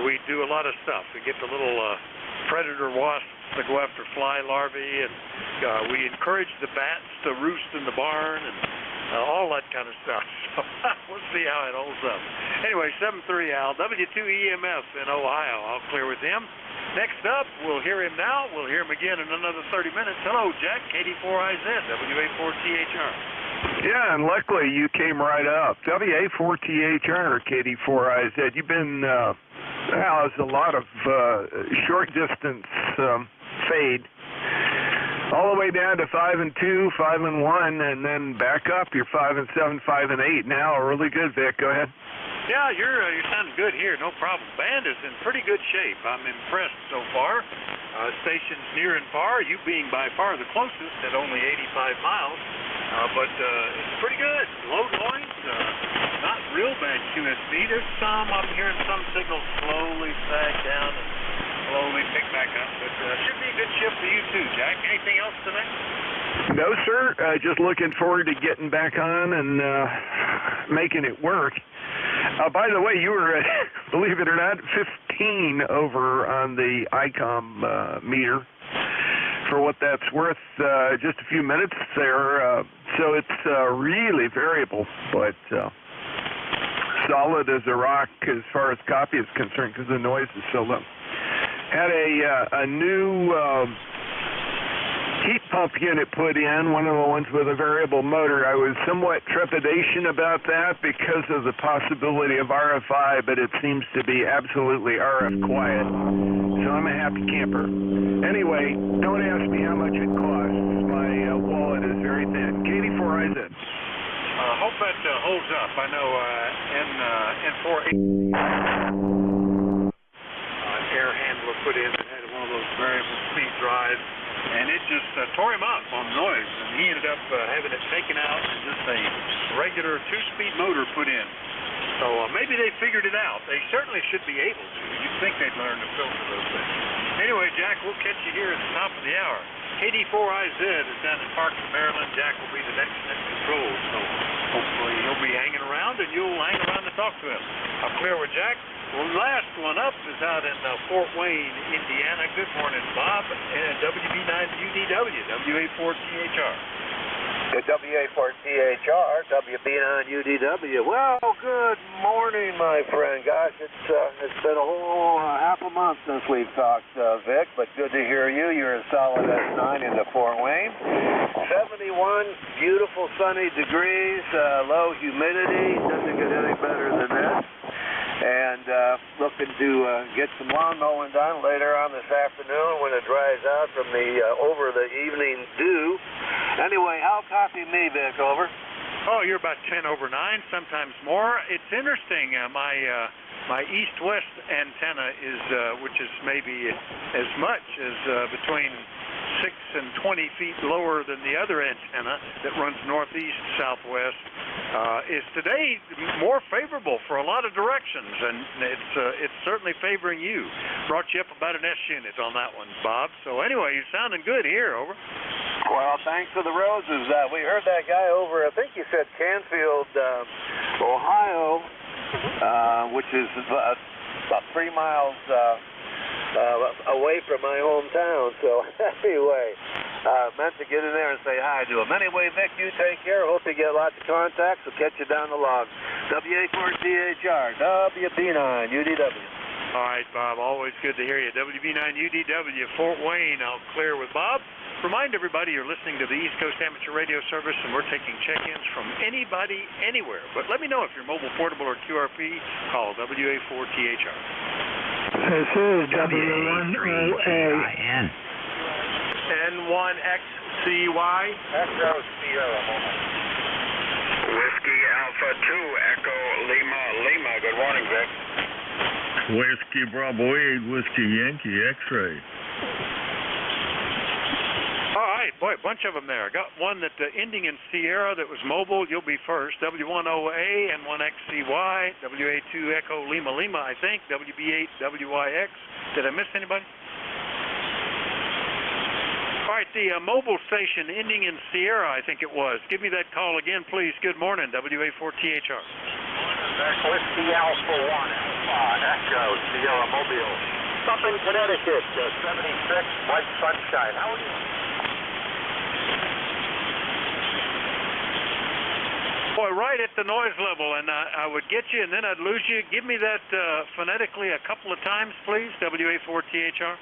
we do a lot of stuff. We get the little predator wasps to go after fly larvae, and we encourage the bats to roost in the barn, and all that kind of stuff. So we'll see how it holds up. Anyway, 7-3 Al, W2EMF in Ohio. I'll clear with him. Next up, we'll hear him now. We'll hear him again in another 30 minutes. Hello, Jack, KD4IZ, WA4THR. Yeah, and luckily you came right up. WA4THR, KD4IZ. You've been, there's a lot of short distance fade. All the way down to 5 and 2, 5 and 1, and then back up. You're 5 and 7, 5 and 8 now. Really good, Vic. Go ahead. Yeah, you're sounding good here. No problem. Band is in pretty good shape. I'm impressed so far. Stations near and far. You being by far the closest at only 85 miles. But it's pretty good. Low noise. Not real bad QSB. There's I'm hearing some signals slowly sag down and slowly pick back up. But should be a good shift for you too, Jack. Anything else today? No, sir. Just looking forward to getting back on and making it work. By the way, you were, believe it or not, 15 over on the ICOM meter for what that's worth just a few minutes there. So it's really variable, but solid as a rock as far as copy is concerned because the noise is so low. Had a new heat pump unit put in, one of the ones with a variable motor. I was somewhat trepidation about that because of the possibility of RFI, but it seems to be absolutely RF quiet. So I'm a happy camper. Anyway, don't ask me how much it costs. My wallet is very thin. Katie 4IZ. Hope that holds up. I know N4 air handler put in that had one of those variable speed drives, and it just tore him up on noise, and he ended up having it taken out and just a regular 2-speed motor put in. So maybe they figured it out. They certainly should be able to. You'd think they'd learn to filter those things. Anyway, Jack, we'll catch you here at the top of the hour. KD4IZ is down in Parkland, Maryland. Jack will be the next net control, so hopefully he'll be hanging around, and you'll hang around to talk to him. I'll clear with Jack. Well, last one up is out in Fort Wayne, Indiana. Good morning, Bob, and WB9UDW, WA4THR. WA4THR, WB9UDW. Well, good morning, my friend. Gosh, it's been a whole half a month since we've talked, Vic, but good to hear you. You're a solid S9 into Fort Wayne. 71 beautiful sunny degrees, low humidity. Doesn't get any better than this. And looking to get some lawn mowing done later on this afternoon when it dries out from the over the evening dew. Anyway, how copy me, Vic? Over. Oh, you're about 10 over 9, sometimes more. It's interesting. My east-west antenna is, which is maybe as much as between 6 and 20 feet lower than the other antenna that runs northeast-southwest, is today more favorable for a lot of directions, and it's certainly favoring you. Brought you up about an S unit on that one, Bob. So anyway, you're sounding good here. Over. Well, thanks for the roses. We heard that guy over, I think you said Canfield, Ohio, which is about 3 miles away from my hometown. So anyway, meant to get in there and say hi to him. Anyway, Vic, you take care. Hope you get lots of contacts. We'll catch you down the log. WA4THR, WB9UDW. All right, Bob, always good to hear you. WB9UDW, Fort Wayne. I'll clear with Bob. Remind everybody you're listening to the East Coast Amateur Radio Service, and we're taking check-ins from anybody, anywhere. But let me know if you're mobile, portable, or QRP. Call WA4THR. This is W1OA. N1XCY. Echo Sierra. Whiskey Alpha 2, Echo Lima, Lima. Good morning, Vic. Whiskey Bravo 8, Whiskey Yankee X-ray. All right, boy, a bunch of them there. I got one that ending in Sierra that was mobile. You'll be first. W1OA, N1XCY, WA2 Echo Lima Lima, I think. WB8 WYX. Did I miss anybody? All right, the mobile station ending in Sierra, I think it was. Give me that call again, please. Good morning, WA4THR. Whiskey Alpha 1, Echo Sierra Mobile. Up in Connecticut, 76, White Sunshine. How are you? Boy, right at the noise level, and I would get you, and then I'd lose you. Give me that phonetically a couple of times, please. WA4THR.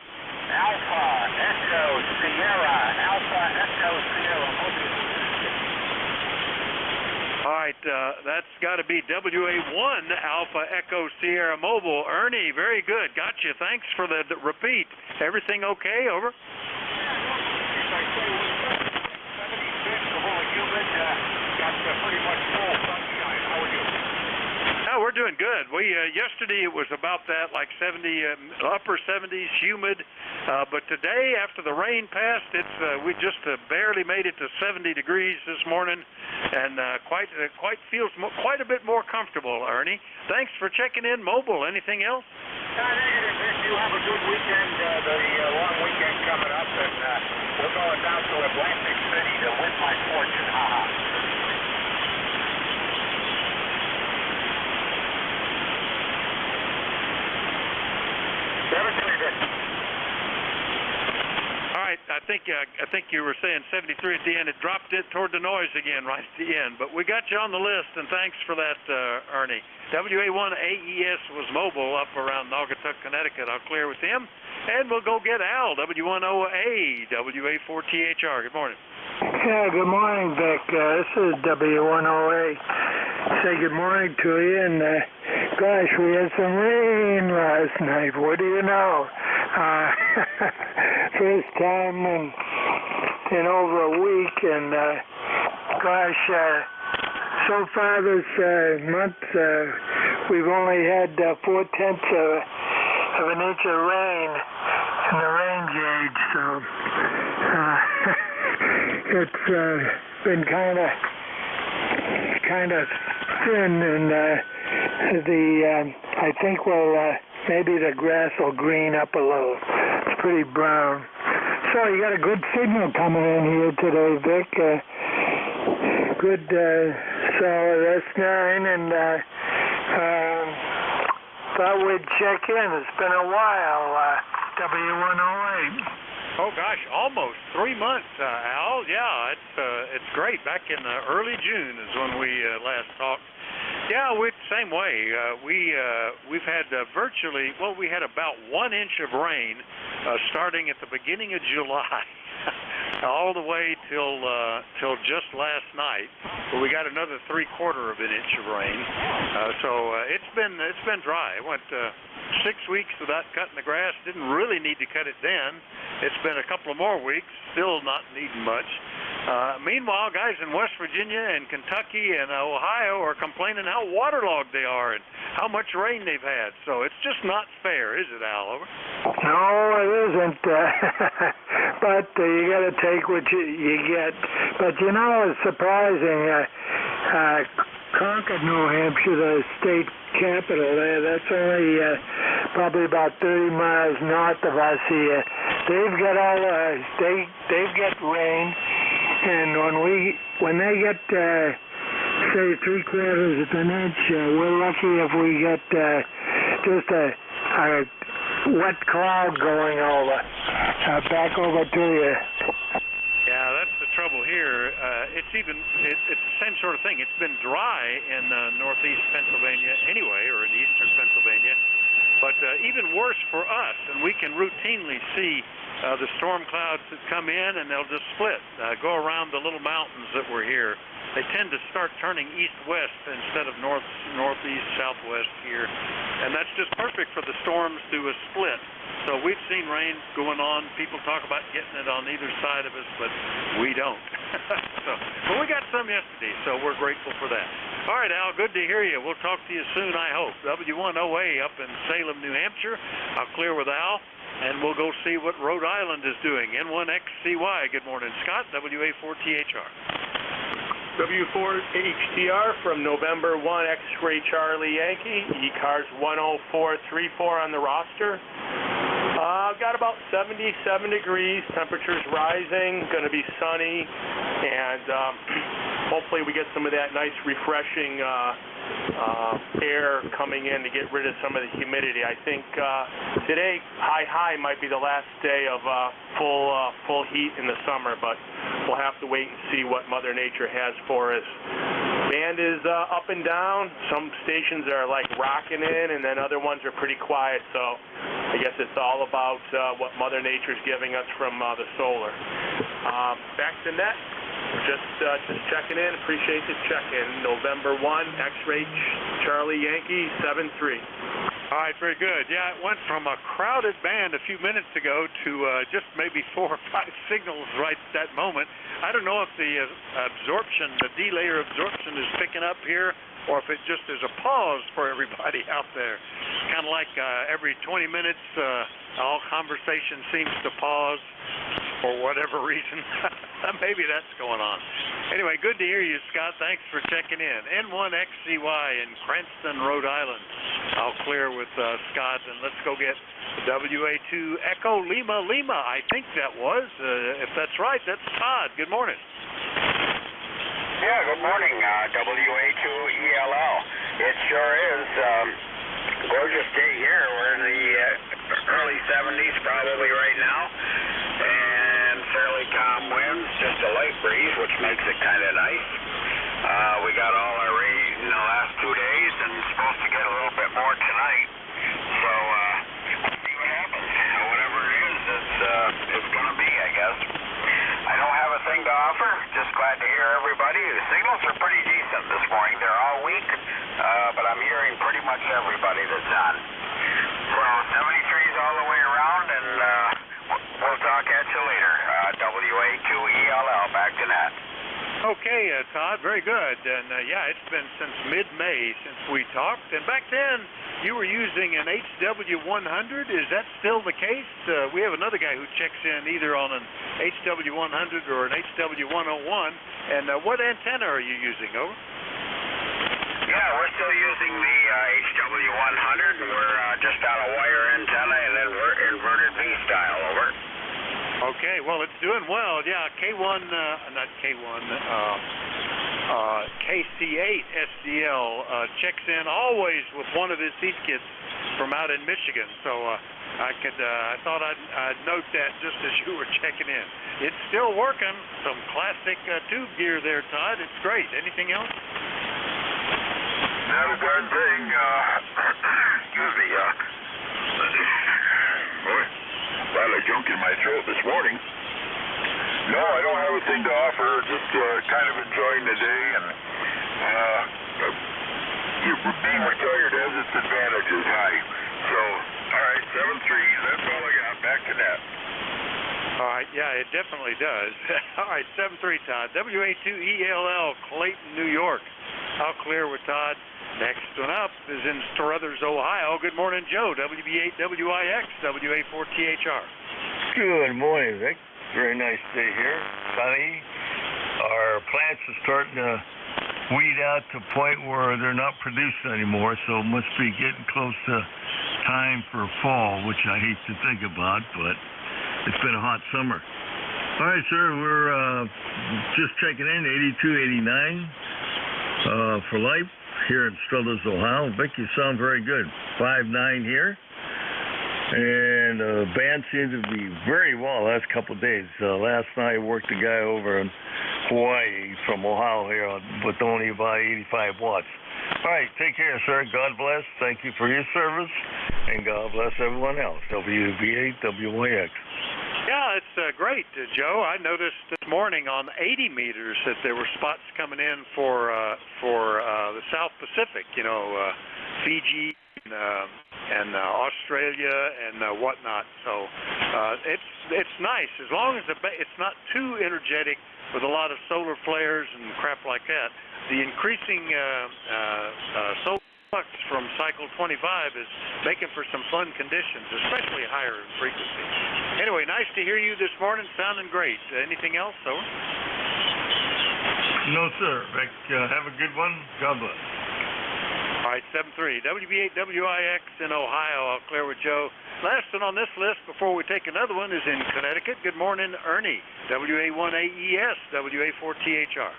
Alpha Echo Sierra. Alpha Echo Sierra Mobile. All right, that's got to be WA1 Alpha Echo Sierra Mobile. Ernie, very good. Got you. Thanks for the repeat. Everything okay? Over. Pretty much full sunshine. How are you? No, we're doing good. We yesterday it was about that, like 70, upper 70s, humid. But today, after the rain passed, we just barely made it to 70 degrees this morning, and quite a bit more comfortable. Ernie, thanks for checking in. Mobile. Anything else? Negative. You have a good weekend. The long weekend coming up, and we're going down to Atlantic City to win my fortune. All right, I I think you were saying 73 at the end. It dropped it toward the noise again right at the end. But we got you on the list, and thanks for that, Ernie. WA1AES was mobile up around Naugatuck, Connecticut. I'll clear with him. And we'll go get Al, W10A, WA4THR. Good morning. Yeah, good morning, Vic. This is W10A. Say good morning to you, and gosh, we had some rain last night. What do you know? First time in over a week, and gosh, so far this month we've only had 4/10 of an inch of rain in the rain gauge, so it's been kind of thin, and I think maybe the grass will green up a little. It's pretty brown. So you got a good signal coming in here today, Vic. Good solid S9, and thought we'd check in. It's been a while. W108. Oh gosh, almost 3 months, Al. Yeah, it's great. Back in early June is when we last talked. Yeah, we're the same way. We've had we had about 1 inch of rain starting at the beginning of July, all the way till just last night. But we got another 3/4 of an inch of rain. So it's been dry. It went 6 weeks without cutting the grass. Didn't really need to cut it then. It's been a couple of more weeks, still not needing much. Meanwhile, guys in West Virginia and Kentucky and Ohio are complaining how waterlogged they are and how much rain they've had. So it's just not fair, is it, Al? Over? No, it isn't. But you got to take what you get. But you know, it's surprising. Concord, New Hampshire, the state capital there, that's only probably about 30 miles north of us here. They've got they've got rain, and when they get say 3/4 of an inch, we're lucky if we get just a wet cloud going over. Back over to you. Yeah, that's the trouble here. It's the same sort of thing. It's been dry in northeast Pennsylvania anyway, or in eastern Pennsylvania, but even worse for us, and we can routinely see the storm clouds that come in, and they'll just split, go around the little mountains that were here. They tend to start turning east-west instead of northeast, southwest here, and that's just perfect for the storms to split. So we've seen rain going on. People talk about getting it on either side of us, but we don't. But we got some yesterday, so we're grateful for that. All right, Al, good to hear you. We'll talk to you soon, I hope. W1OA up in Salem, New Hampshire. I'll clear with Al, and we'll go see what Rhode Island is doing. N1XCY, good morning, Scott, WA4THR. W4HTR from November 1 X-Ray Charlie Yankee, ECARS 10434 on the roster. Got about 77 degrees, temperatures rising, going to be sunny, and hopefully we get some of that nice refreshing air coming in to get rid of some of the humidity. I think today high might be the last day of full heat in the summer, but we'll have to wait and see what Mother Nature has for us. Band is up and down. Some stations are like rocking in, and then other ones are pretty quiet. So I guess it's all about what Mother Nature's giving us from the solar. Back to net. Just checking in. Appreciate the check-in. November 1, X-Ray Charlie Yankee 73. All right, very good. Yeah, it went from a crowded band a few minutes ago to just maybe 4 or 5 signals right at that moment. I don't know if the absorption, the delayer absorption is picking up here, or if it just is a pause for everybody out there. Kind of like every 20 minutes, all conversation seems to pause for whatever reason. Maybe that's going on. Anyway, good to hear you, Scott. Thanks for checking in. N1XCY in Cranston, Rhode Island. I'll clear with Scott, and let's go get WA2 Echo Lima Lima. I think that was. If that's right, that's Todd. Good morning. Yeah, good morning, WA2ELL. It sure is. Gorgeous day here. We're in the early 70s probably right now. And so which makes it kind of nice. We got all our rain in the last 2 days and supposed to get a little bit more tonight. So we'll see what happens. Whatever it is, it's going to be, I guess. I don't have a thing to offer. Just glad to hear everybody. The signals are pretty decent this morning. They're all weak, but I'm hearing pretty much everybody that's on. So 73's all the way around, and we'll talk at you later. WA2ELL, back to net. Okay, Todd, very good. And yeah, it's been since mid-May since we talked. And back then, you were using an HW100. Is that still the case? We have another guy who checks in either on an HW100 or an HW101. And what antenna are you using, over? Yeah, we're still using the HW100. We're just on a wire antenna and then we're inverted V-style, over. Okay, well, it's doing well. Yeah, K1, not K1, KC8 SDL checks in always with one of his seat kits from out in Michigan. So I thought I'd note that just as you were checking in. It's still working. Some classic tube gear there, Todd. It's great. Anything else? Not a darn thing. Excuse me. Got a junk in my throat this morning. No, I don't have a thing to offer. Just kind of enjoying the day, and being retired has its advantages. Hi. So, all right, 7-3. That's all I got. Back to net. All right, yeah, it definitely does. All right, 7-3, Todd. WA2ELL, Clayton, New York. I'll clear with Todd. Next one up is in Struthers, Ohio. Good morning, Joe. WB8WIX, WA4THR. Good morning, Vic. Very nice day here. Sunny. Our plants are starting to weed out to the point where they're not producing anymore, so it must be getting close to time for fall, which I hate to think about, but it's been a hot summer. All right, sir, we're just checking in, 82, 89 for life here in Struthers, Ohio. Vic, you sound very good. 5-9 here. And the band seems to be very well the last couple of days. Last night I worked a guy over in Hawaii from Ohio here with only about 85 watts. All right, take care, sir. God bless. Thank you for your service. And God bless everyone else. WB8WIX. Yeah, it's great, Joe. I noticed this morning on 80 meters that there were spots coming in for the South Pacific, you know, Fiji and Australia and whatnot. So it's nice as long as it's not too energetic with a lot of solar flares and crap like that. The increasing solar flux from cycle 25 is making for some fun conditions, especially higher in frequency. Anyway, nice to hear you this morning. Sounding great. Anything else, over? No, sir. Vic, have a good one. God bless. All right, 7-3. WB8WIX in Ohio. I'll clear with Joe. Last one on this list before we take another one is in Connecticut. Good morning, Ernie. WA1AES, WA4THR.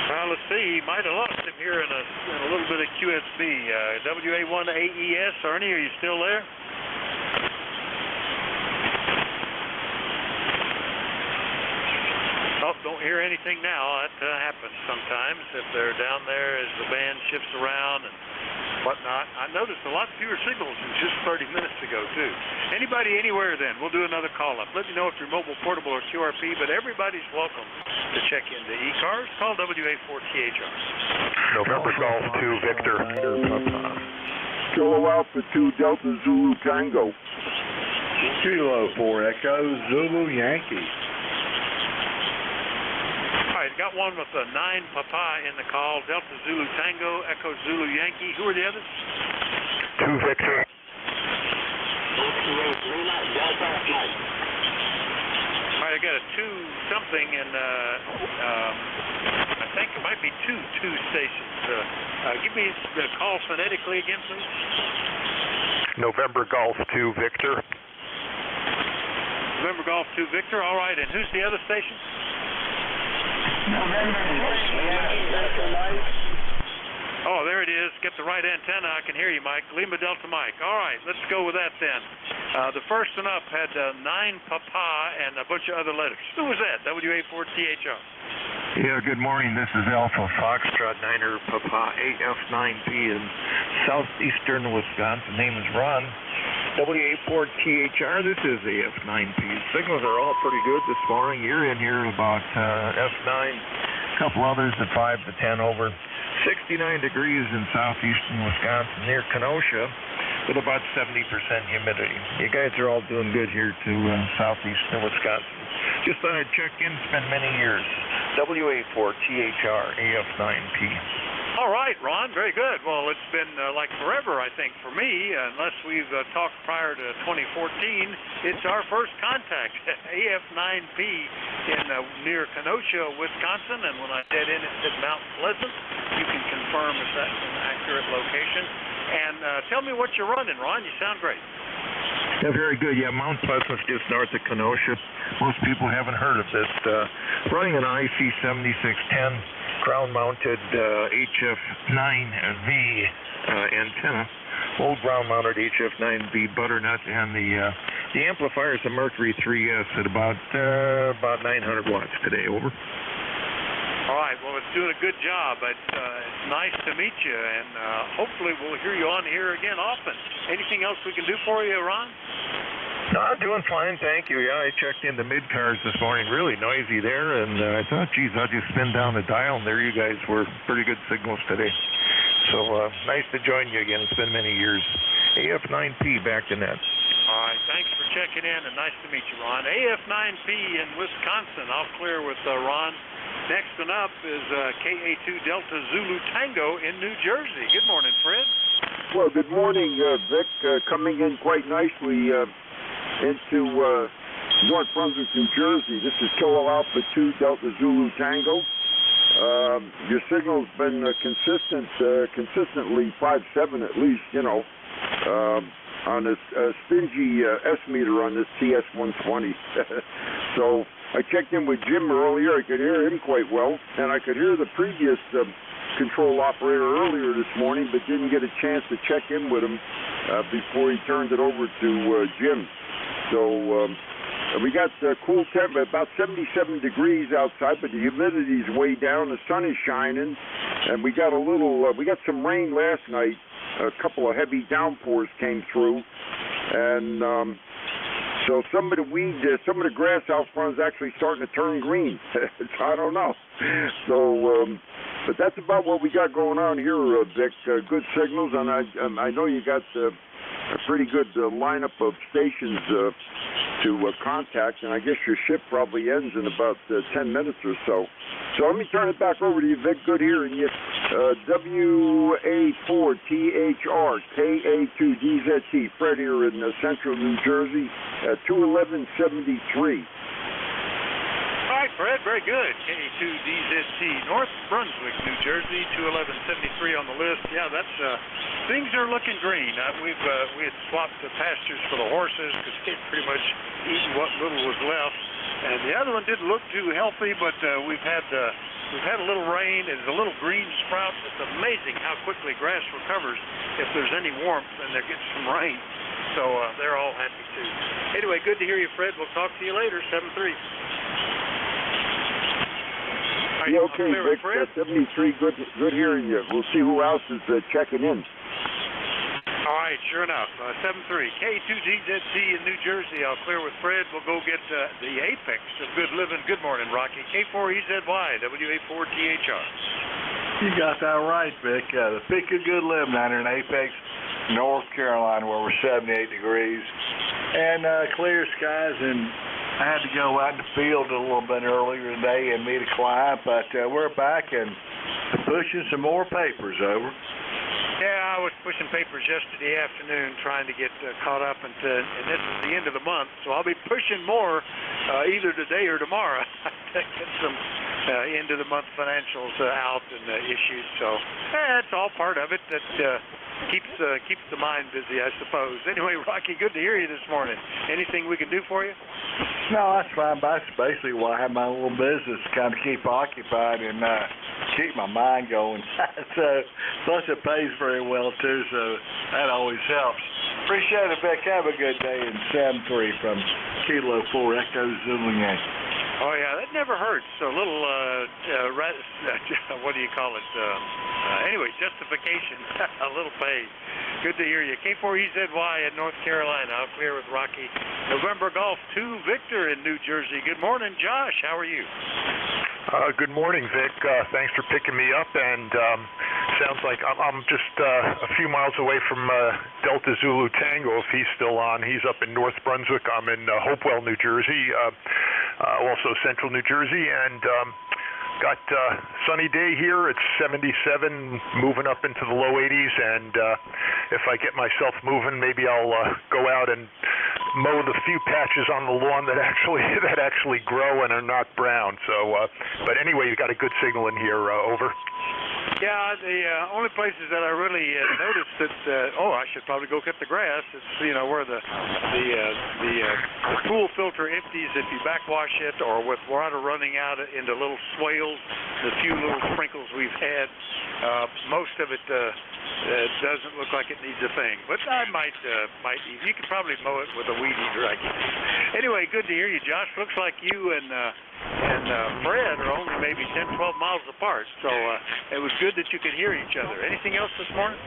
Well, let's see. Might have lost him here in a little bit of QSB. WA1AES, Ernie, are you still there? Oh, don't hear anything now. That happens sometimes if they're down there as the band shifts around and whatnot. I noticed a lot fewer signals than just 30 minutes ago, too. Anybody anywhere then, we'll do another call-up. Let me know if you're mobile, portable, or QRP, but everybody's welcome to check into ECARS. Call WA4THR. November Golf 2 Victor. Kilo Alpha 2 Delta Zulu Tango. Kilo 4 Echo Zulu Yankee. All right, got one with a 9 Papa in the call. Delta Zulu Tango, Echo Zulu Yankee. Who are the others? 2 Victor. All right, I got a 2 something, and I think it might be two stations. Give me the call phonetically again, please. November Golf 2 Victor. November Golf 2 Victor. All right, and who's the other station? Oh, there it is. Get the right antenna. I can hear you, Mike. Lima Delta Mike. All right, let's go with that then. The first one up had 9 Papa and a bunch of other letters. Who was that? WA4THR. Yeah, good morning. This is Alpha Foxtrot 9er Papa AF9P in southeastern Wisconsin. Name is Ron. WA4THR. This is AF9P. Signals are all pretty good this morning. You're in here about F9. A couple others at 5 to 10 over. 69 degrees in southeastern Wisconsin near Kenosha with about 70% humidity. You guys are all doing good here to southeastern Wisconsin. Just thought I'd check in. It's been many years. WA4THR AF9P. All right, Ron, very good. Well, it's been like forever, I think, for me, unless we've talked prior to 2014. It's our first contact, AF9P in near Kenosha, Wisconsin, and when I said in, it said Mount Pleasant. You can confirm if that's an accurate location. And tell me what you're running, Ron. You sound great. Yeah, very good. Yeah, Mount Pleasant's just north of Kenosha. Most people haven't heard of this. Running an IC7610 ground-mounted HF9V antenna, old ground-mounted HF9V butternut, and the amplifier is a Mercury 3S at about 900 watts today. Over. All right. Well, it's doing a good job. It's nice to meet you, and hopefully we'll hear you on here again often. Anything else we can do for you, Ron? No, doing fine, thank you. Yeah, I checked into mid-cars this morning, really noisy there, and I thought, geez, I'll just spin down the dial, and there you guys were. Pretty good signals today. So nice to join you again. It's been many years. AF9P back to net. All right, thanks for checking in, and nice to meet you, Ron. AF9P in Wisconsin. I'll clear with Ron. Next one up is KA2 Delta Zulu Tango in New Jersey. Good morning, Fred. Well, good morning, Vic. Coming in quite nicely into North Brunswick, New Jersey. This is Kilo Alpha 2 Delta Zulu Tango. Your signal's been consistently 5.7 at least, you know, on a stingy S meter on this TS120. So I checked in with Jim earlier. I could hear him quite well, and I could hear the previous control operator earlier this morning, but didn't get a chance to check in with him before he turned it over to Jim. So we got cool temp, about 77 degrees outside, but the humidity's way down. The sun is shining, and we got some rain last night. A couple of heavy downpours came through, and so some of the grass out front is actually starting to turn green. I don't know. So, but that's about what we got going on here, Vic. Good signals, and I know you got a pretty good lineup of stations to contact, and I guess your shift probably ends in about 10 minutes or so. So let me turn it back over to you, Vic. Good hearing you. WA4THR KA2DZT, Fred here in central New Jersey, 21173. All right, Fred, very good. KA2DZT, North Brunswick, New Jersey, 21173 on the list. Yeah, that's things are looking green. We had swapped the pastures for the horses because they'd pretty much eaten what little was left. And the other one didn't look too healthy, but we've had a little rain. There's a little green sprout. It's amazing how quickly grass recovers if there's any warmth and there gets some rain. So they're all happy too. Anyway, good to hear you, Fred. We'll talk to you later. 7-3. Yeah, okay, Vic. 73. Good hearing you. We'll see who else is checking in. All right, sure enough. 7-3. K2DZT in New Jersey. I'll clear with Fred. We'll go get the apex of good living. Good morning, Rocky. K4EZY, WA4THR. You got that right, Vic. The peak of good living down here in Apex, North Carolina, where we're 78 degrees. And clear skies, and I had to go out in the field a little bit earlier today and meet a client, but we're back and pushing some more papers over. Yeah, I was pushing papers yesterday afternoon trying to get caught up, and this is the end of the month, so I'll be pushing more either today or tomorrow to get some end-of-the-month financials out and issues. So that's all part of it. That keeps the mind busy, I suppose. Anyway, Rocky, good to hear you this morning. Anything we can do for you? No, that's fine. That's basically why I have my little business to kind of keep occupied and keep my mind going. So, plus it pays very well too, so that always helps. Appreciate it, Vic. Have a good day. And Sam 3 from Kilo 4 Echo Zulu Yankee. Oh, yeah, that never hurts. So a little, what do you call it? Anyway, justification, a little pay. Good to hear you. K4EZY in North Carolina. Out clear with Rocky. November Golf 2, Victor in New Jersey. Good morning, Josh. How are you? Good morning, Vic. Thanks for picking me up. And sounds like I'm just a few miles away from Delta Zulu Tango, if he's still on. He's up in North Brunswick. I'm in Hopewell, New Jersey, also central New Jersey. And got sunny day here. It's 77, moving up into the low 80s. And if I get myself moving, maybe I'll go out and mow the few patches on the lawn that actually grow and are not brown. So, but anyway, you got a good signal in here. Over. Yeah, the only places that I really noticed that I should probably go cut the grass. It's where the pool filter empties if you backwash it, or with water running out into little swales. The few little sprinkles we've had, most of it doesn't look like it needs a thing. But I might. You could probably mow it with a weed eater, I guess. Anyway, good to hear you, Josh. Looks like you and Fred are only maybe 10, 12 miles apart. So it was good that you could hear each other. Anything else this morning?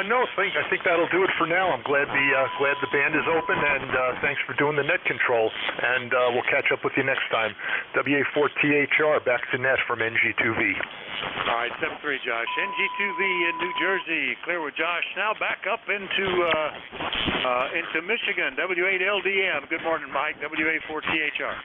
No, I think that'll do it for now. I'm glad the band is open, and thanks for doing the net control. And we'll catch up with you next time. WA4THR, back to net from NJ2V. All right, 7-3, Josh. NJ2V in New Jersey, clear with Josh. Now back up into Michigan, W8LDM. Good morning, Mike. WA4THR.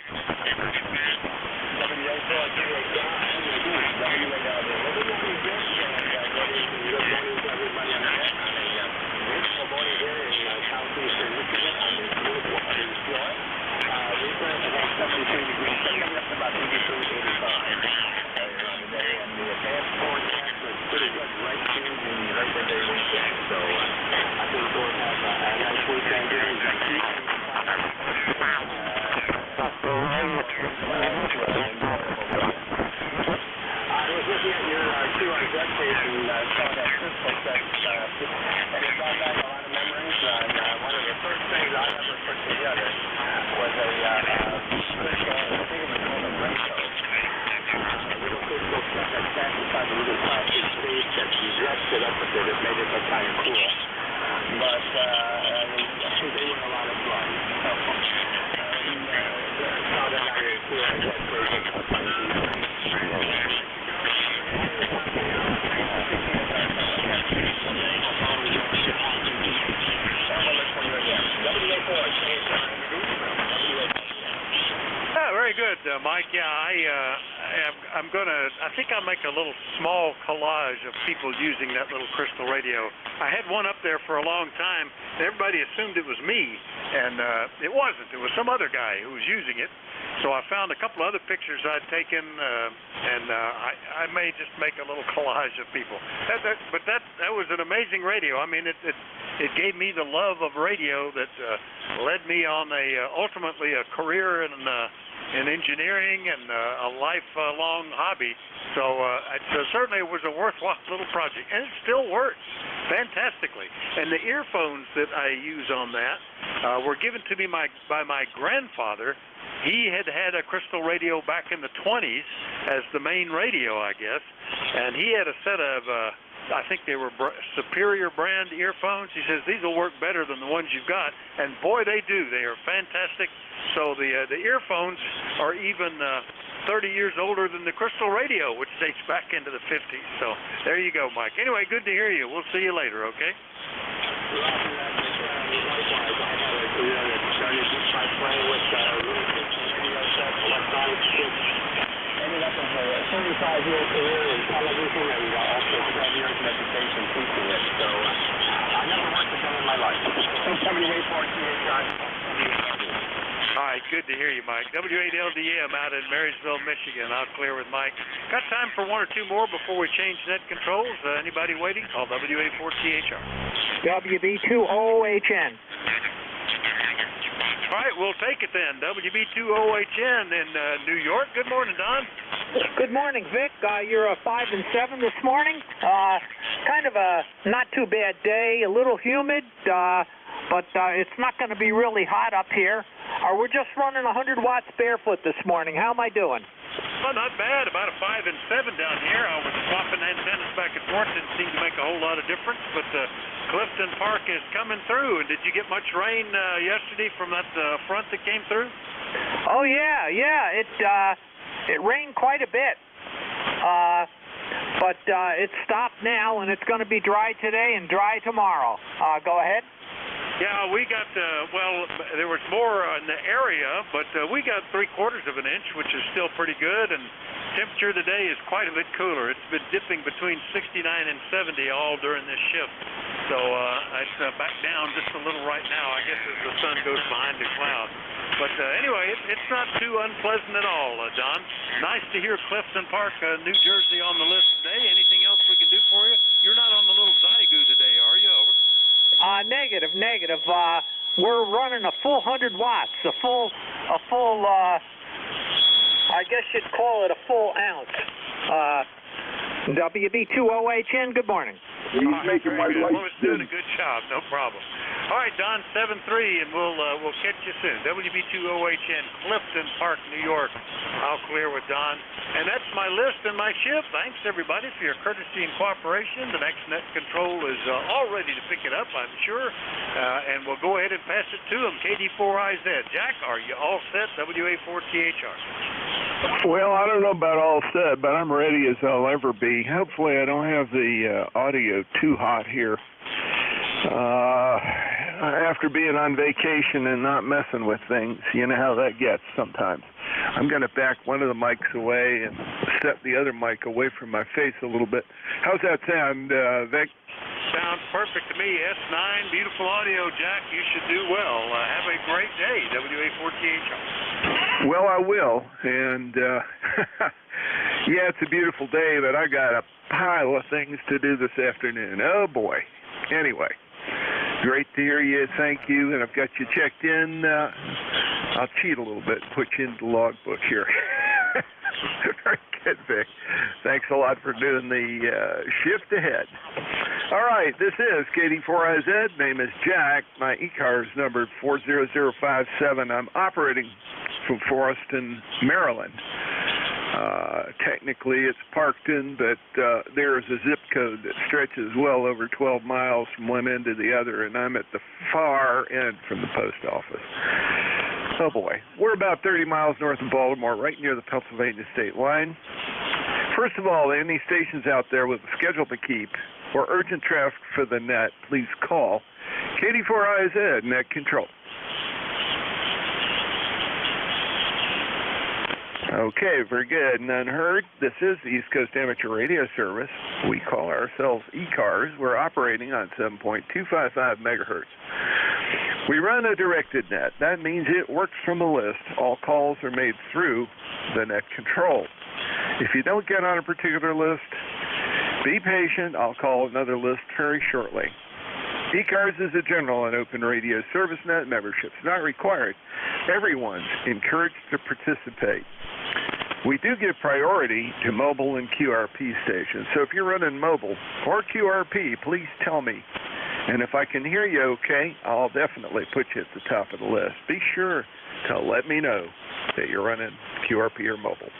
Mike, yeah, I think I'll make a little small collage of people using that little crystal radio. I had one up there for a long time. Everybody assumed it was me, and it wasn't. It was some other guy who was using it. So I found a couple other pictures I'd taken, and I may just make a little collage of people. But that was an amazing radio. I mean, it gave me the love of radio that led me on ultimately a career in engineering and a lifelong hobby. So certainly it was a worthwhile little project, and it still works fantastically. And the earphones that I use on that were given to me by my grandfather. He had a crystal radio back in the 20s as the main radio, I guess, and he had a set of I think they were Superior brand earphones. He says these will work better than the ones you've got, and boy, they do. They are fantastic. So the earphones are even 30 years older than the crystal radio, which dates back into the 50s. So there you go, Mike. Anyway, good to hear you. We'll see you later, okay? Ended up with a 35-year career in television and also 12 years in education teaching it. So I never worked again in my life. All right, good to hear you, Mike. W8LDM out in Marysville, Michigan. I'll clear with Mike. Got time for one or two more before we change net controls? Anybody waiting? Call WA4THR. WB2OHN. All right, we'll take it then. WB2OHN in New York. Good morning, Don. Good morning, Vic. You're a 5 and 7 this morning. Kind of a not too bad day. A little humid, but it's not going to be really hot up here. We're just running 100 watts barefoot this morning. How am I doing? Well, not bad. About a 5 and 7 down here. I was swapping antennas back and forth. Didn't seem to make a whole lot of difference, but Clifton Park is coming through. And did you get much rain yesterday from that front that came through? Oh yeah. It rained quite a bit, but it's stopped now, and it's going to be dry today and dry tomorrow. Go ahead. Yeah, we got, well, there was more in the area, but we got 3/4 of an inch, which is still pretty good, and temperature today is quite a bit cooler. It's been dipping between 69 and 70 all during this shift. So it's back down just a little right now, I guess, as the sun goes behind the cloud. But anyway, it's not too unpleasant at all, Don. Nice to hear Clifton Park, New Jersey on the list today. Anything else we can do for you? You're not on the little Zygu today, are you? Over. Negative. We're running a full 100 watts, a full. I guess you'd call it a full ounce. WB2OHN. Good morning. He's making my life. Well, it's doing a good job. No problem. All right, Don, 7-3, and we'll catch you soon. WB2OHN, Clifton Park, New York. I'll clear with Don. And that's my list and my shift. Thanks, everybody, for your courtesy and cooperation. The next net control is all ready to pick it up, I'm sure. And we'll go ahead and pass it to him. KD4IZ. Jack, are you all set? WA4THR. Well, I don't know about all set, but I'm ready as I'll ever be. Hopefully I don't have the audio too hot here. After being on vacation and not messing with things, you know how that gets sometimes. I'm going to back one of the mics away and step the other mic away from my face a little bit. How's that sound, Vic? Sounds perfect to me. S9, beautiful audio, Jack. You should do well. Have a great day, WA4THR. Well, I will. And, yeah, it's a beautiful day, but I got a pile of things to do this afternoon. Oh, boy. Anyway, great to hear you. Thank you. And I've got you checked in. I'll cheat a little bit and put you in the logbook here. Very good, Vic. Thanks a lot for doing the shift ahead. All right, this is KD4IZ. Name is Jack. My ECARS number 40057. I'm operating from Forreston, Maryland. Technically, it's Parkton, but there is a zip code that stretches well over 12 miles from one end to the other, and I'm at the far end from the post office. Oh, boy. We're about 30 miles north of Baltimore, right near the Pennsylvania state line. First of all, any stations out there with a schedule to keep or urgent traffic for the net, please call KD4IZ Net Control. Okay, very good. None heard. This is the East Coast Amateur Radio Service. We call ourselves ECARS. We're operating on 7.255 megahertz. We run a directed net. That means it works from a list. All calls are made through the net control. If you don't get on a particular list, be patient. I'll call another list very shortly. ECARS is a general and open radio service net. Membership's not required. Everyone's encouraged to participate. We do give priority to mobile and QRP stations. So if you're running mobile or QRP, please tell me. And if I can hear you okay, I'll definitely put you at the top of the list. Be sure to let me know that you're running QRP or mobile.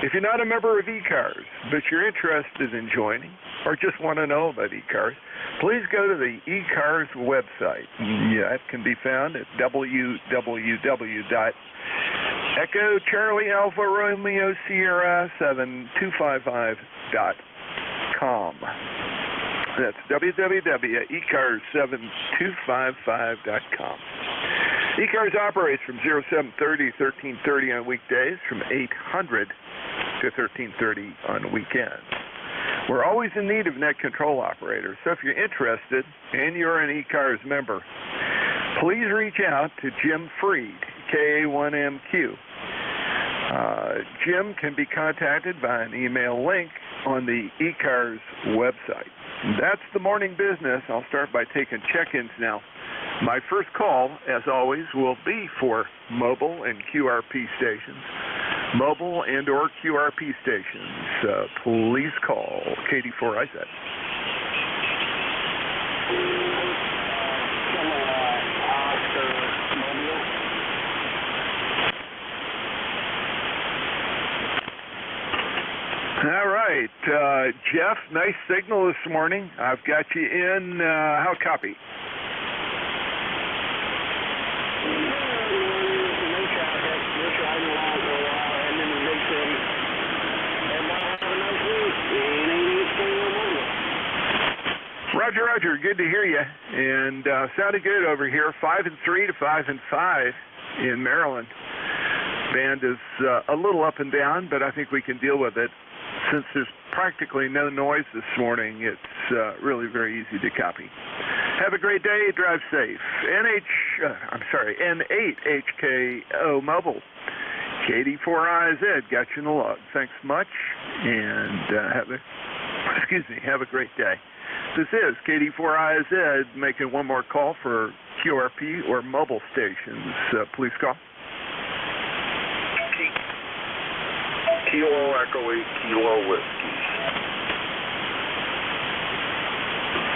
If you're not a member of ECARS, but you're interested in joining or just want to know about ECARS, please go to the ECARS website. Yeah, it can be found at www.EchoCharlieAlphaRomeoSierra7255.com. That's www.ECARS7255.com. ECARS operates from 0730 to 1330 on weekdays, from 800 to 1330 on weekends. We're always in need of net control operators, so if you're interested and you're an ECARS member, please reach out to Jim Freed, KA1MQ. Jim can be contacted by an email link on the ECARS website. That's the morning business. I'll start by taking check-ins now. My first call, as always, will be for mobile and QRP stations. Mobile and or QRP stations, please call KD4IZ. All right, Jeff, nice signal this morning. I've got you in. How copy? Roger, Roger. Good to hear you. And sounded good over here. 5-3 to 5-5 in Maryland. Band is a little up and down, but I think we can deal with it. Since there's practically no noise this morning, it's really very easy to copy. Have a great day. Drive safe. N8HKO Mobile. KD4IZ got you in the log. Thanks much, and have a great day. This is KD4IZ making one more call for QRP or mobile stations. Please call. Kilo Echo 8 Kilo Whiskey.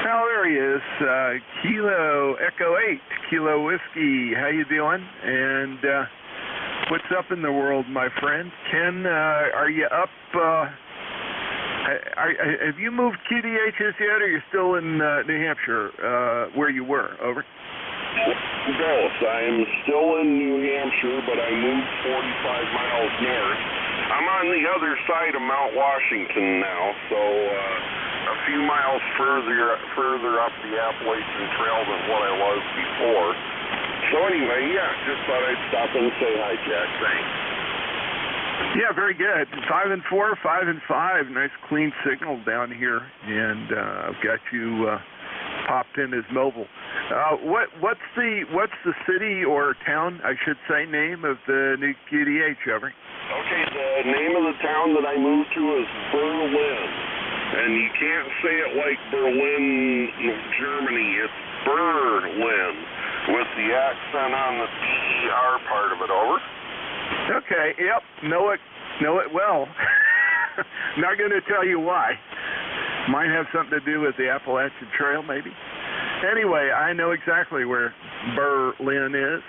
Oh, there he is. Kilo Echo 8 Kilo Whiskey. How you doing? And what's up in the world, my friend? Ken, are you up? Have you moved QDHs yet, or are you still in New Hampshire, where you were? Over. Both. I'm still in New Hampshire, but I moved 45 miles north. I'm on the other side of Mount Washington now, so a few miles further up the Appalachian Trail than what I was before. So anyway, yeah, just thought I'd stop and say hi, Jack. Thanks. Yeah, very good. 5-4, 5-5. Nice clean signal down here, and I've got you popped in as mobile. What's the city or town, I should say, name of the new QDH, over? Okay, the name of the town that I moved to is Berlin. And you can't say it like Berlin, Germany. It's Berlin with the accent on the TR part of it, over. Okay, yep, know it well. Not going to tell you why. Might have something to do with the Appalachian Trail, maybe. Anyway, I know exactly where Berlin is.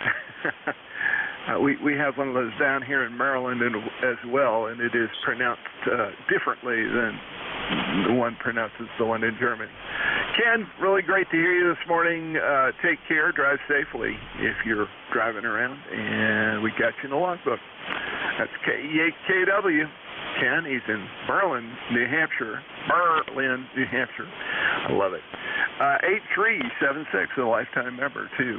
We have one of those down here in Maryland as well, and it is pronounced differently than the one pronounces the one in Germany. Ken, really great to hear you this morning. Take care, drive safely if you're driving around, and we got you in the logbook. That's KE8KW. Ken, he's in Berlin, New Hampshire. Berlin, New Hampshire. I love it. 8376, a lifetime member, too.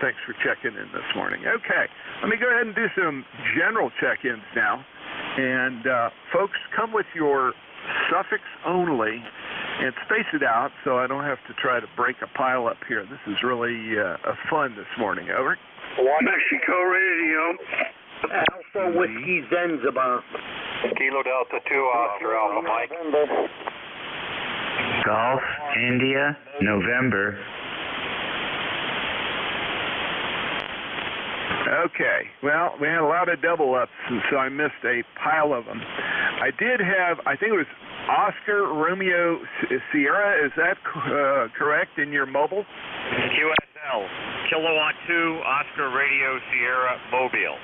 Thanks for checking in this morning. Okay, let me go ahead and do some general check-ins now. And, folks, come with your suffix only and space it out so I don't have to try to break a pile up here. This is really fun this morning. Over. Mexico Radio. Alpha Whiskey Zanzibar. Kilo Delta 2 Oscar Alpha Mike. Golf India November. Okay, well, we had a lot of double ups, and so I missed a pile of them. I did have, I think it was Oscar Romeo Sierra. Is that correct in your mobile? QSL, Kilowatt 2 Oscar Radio Sierra Mobile.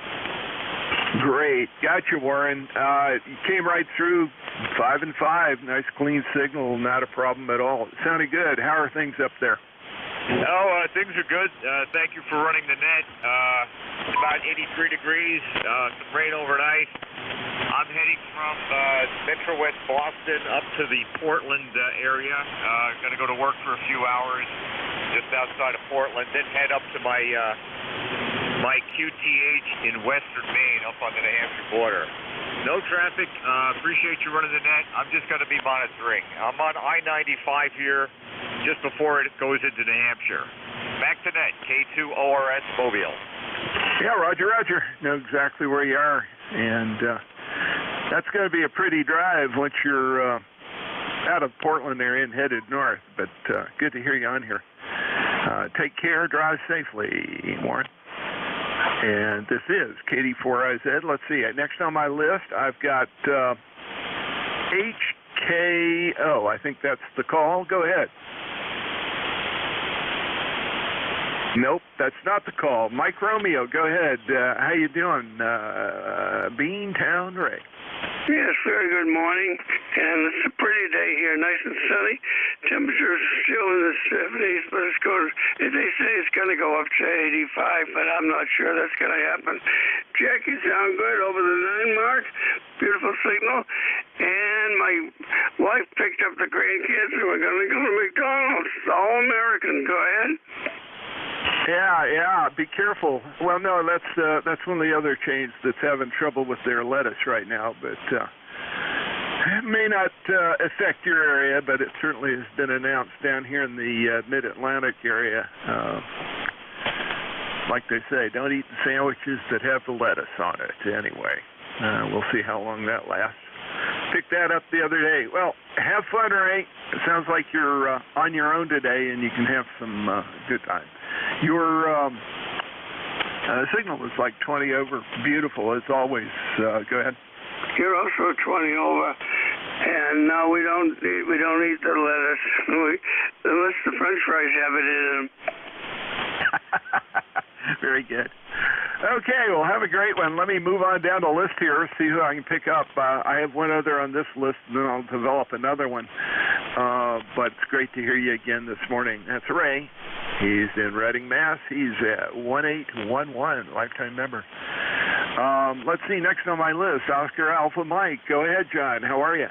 Great, got you, Warren. You came right through, 5-5. Nice clean signal, not a problem at all. It sounded good. How are things up there? Oh, things are good. Thank you for running the net. It's about 83 degrees, some rain overnight. I'm heading from Metro West Boston up to the Portland area. Going to go to work for a few hours just outside of Portland, then head up to my QTH in western Maine up on the New Hampshire border. No traffic. Appreciate you running the net. I'm just going to be monitoring. I'm on I-95 here just before it goes into New Hampshire. Back to net, K2ORS Mobile. Yeah, Roger, Roger. Know exactly where you are. And that's going to be a pretty drive once you're out of Portland there and headed north. But good to hear you on here. Take care, drive safely, Warren. And this is KD4IZ. Let's see. Next on my list, I've got HKO. I think that's the call. Go ahead. Nope, that's not the call. Mike Romeo, go ahead. How you doing? Beantown Ray. Yes, very good morning. And it's a pretty day here, nice and sunny. Temperatures still in the 70s, but they say it's going to go up to 85, but I'm not sure that's going to happen. Jackie, sound good over the 9 mark. Beautiful signal. And my wife picked up the grandkids, and we're going to go to McDonald's. All American. Go ahead. Yeah, be careful. Well, no, that's one of the other chains that's having trouble with their lettuce right now, but it may not affect your area, but it certainly has been announced down here in the mid-Atlantic area. Like they say, don't eat the sandwiches that have the lettuce on it anyway. We'll see how long that lasts. Picked that up the other day. Well, have fun, Ray. It sounds like you're on your own today, and you can have some good time. Your signal was like 20 over. Beautiful, as always. Go ahead. You're also 20 over. And no, we don't eat the lettuce. Unless the French fries have it in them. Very good. Okay, well, have a great one. Let me move on down the list here, see who I can pick up. I have one other on this list, and then I'll develop another one. But it's great to hear you again this morning. That's Ray. He's in Reading, Mass. He's at 1811, lifetime member. Let's see, next on my list, Oscar Alpha Mike. Go ahead, John. How are you?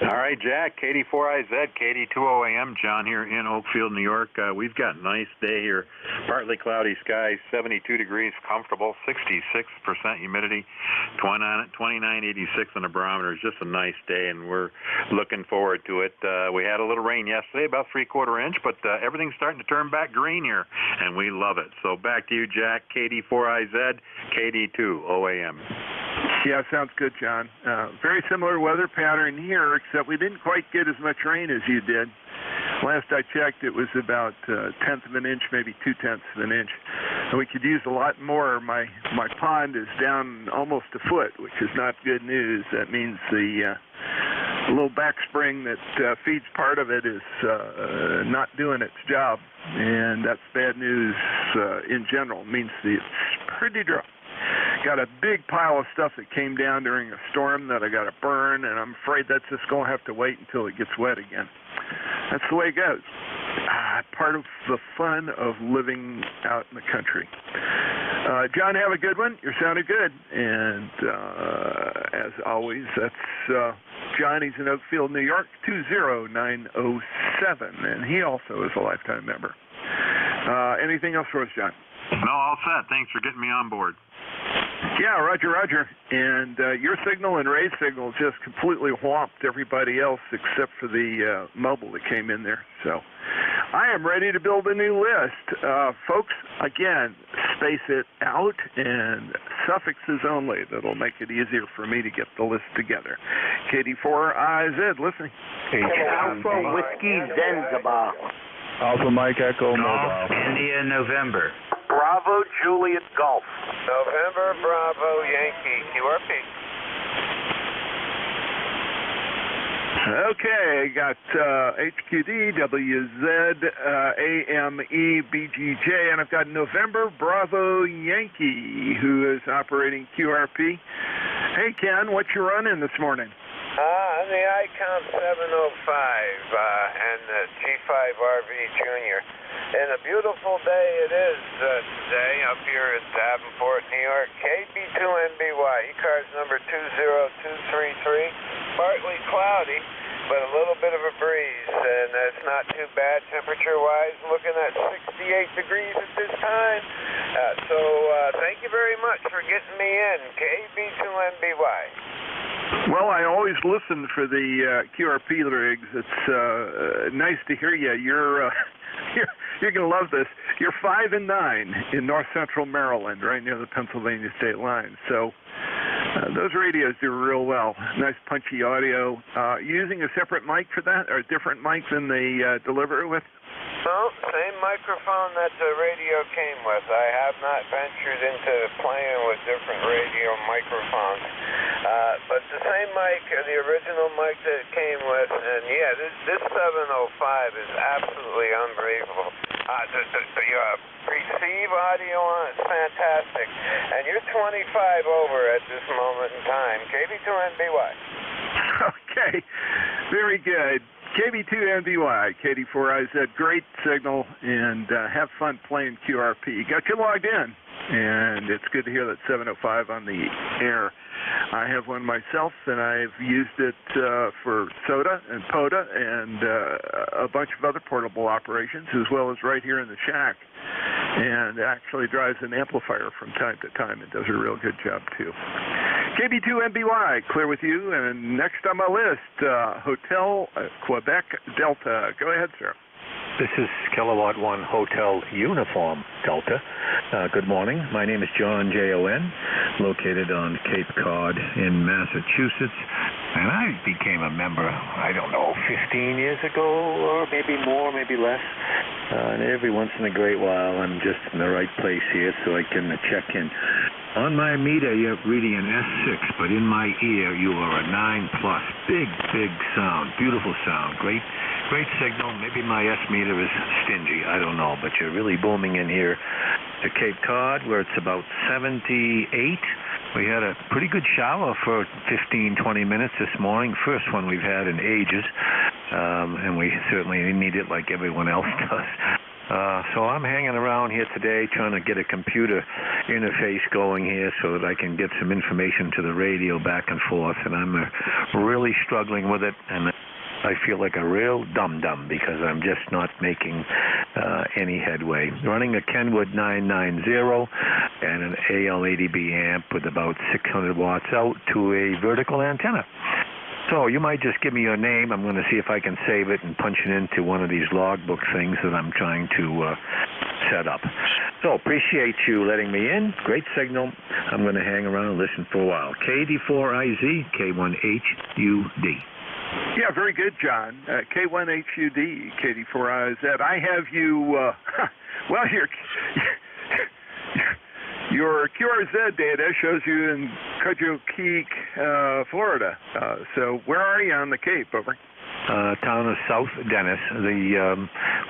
All right, Jack, KD4IZ, KD2OAM, John here in Oakfield, New York. We've got a nice day here. Partly cloudy skies, 72 degrees, comfortable, 66% humidity, 2986 on the barometer. It's just a nice day, and we're looking forward to it. We had a little rain yesterday, about 3/4 inch, but everything's starting to turn back green here, and we love it. So back to you, Jack, KD4IZ, KD2OAM. Yeah, sounds good, John. Very similar weather pattern here, except we didn't quite get as much rain as you did. Last I checked, it was about 1/10 of an inch, maybe 2/10 of an inch. And we could use a lot more. My pond is down almost a foot, which is not good news. That means the little back spring that feeds part of it is not doing its job. And that's bad news in general. It means it's pretty dry. Got a big pile of stuff that came down during a storm that I got to burn, and I'm afraid that's just going to have to wait until it gets wet again. That's the way it goes. Part of the fun of living out in the country. John, have a good one. You're sounding good. And as always, that's John. He's in Oakfield, New York, 20907, and he also is a lifetime member. Anything else for us, John? No, all set. Thanks for getting me on board. Yeah, Roger. And your signal and Ray's signal just completely whomped everybody else except for the mobile that came in there. So I am ready to build a new list. Folks, again, space it out and suffixes only. That'll make it easier for me to get the list together. KD4IZ, listening. Alpha Whiskey Zanzibar. Alpha Mike Echo Mobile. India, November. Bravo Juliet Golf. November Bravo Yankee QRP. Okay, got HQD, WZ, AME, BGJ, and I've got November Bravo Yankee, who is operating QRP. Hey, Ken, what you running this morning? On the Icon 705 and the G5RV Junior. And a beautiful day it is today up here in Davenport, New York. KB2NBY, ECARS number 20233. Partly cloudy, but a little bit of a breeze, and that's not too bad temperature-wise. Looking at 68 degrees at this time. So thank you very much for getting me in, KB2NBY. Well, I always listen for the QRP rigs. It's nice to hear you. You're going to love this. You're 5 and 9 in north central Maryland, right near the Pennsylvania state line. So those radios do real well. Nice punchy audio. Using a separate mic for that, or a different mic than they deliver it with? No, same microphone that the radio came with. I have not ventured into playing with different radio microphones. But the same mic, the original mic that it came with, and yeah, this 705 is absolutely unbelievable. The receive audio on it's fantastic. And you're 25 over at this moment in time. KB2NBY. Okay, very good. KB2NBY, KD4IZ, great signal, and have fun playing QRP. Got you logged in, and it's good to hear that 705 on the air. I have one myself, and I've used it for SOTA and POTA and a bunch of other portable operations, as well as right here in the shack. And actually drives an amplifier from time to time and does a real good job, too. KB2NBY, clear with you. And next on my list, Hotel Quebec Delta. Go ahead, sir. This is Kilowatt 1 Hotel Uniform Delta. Good morning. My name is John J.O.N., located on Cape Cod in Massachusetts. And I became a member, I don't know, 15 years ago, or maybe more, maybe less. And every once in a great while, I'm just in the right place here so I can check in. On my meter, you're reading an S6, but in my ear, you are a 9+. Big sound. Beautiful sound. Great signal. Maybe my S meter is stingy. I don't know, but you're really booming in here at Cape Cod, where it's about 78. We had a pretty good shower for 15, 20 minutes this morning. First one we've had in ages, and we certainly need it like everyone else does. So I'm hanging around here today trying to get a computer interface going here so that I can get some information to the radio back and forth, and I'm really struggling with it, and I feel like a real dum-dum because I'm just not making any headway. Running a Kenwood 990 and an AL80B amp with about 600 watts out to a vertical antenna. So you might just give me your name. I'm going to see if I can save it and punch it into one of these logbook things that I'm trying to set up. So appreciate you letting me in. Great signal. I'm going to hang around and listen for a while. KD4IZ, K1HUD. Yeah, very good, John. K1HUD, KD4IZ. I have you, well, your QRZ data shows you in Cojuqueque, Florida. So where are you on the Cape? Over. Town of South Dennis.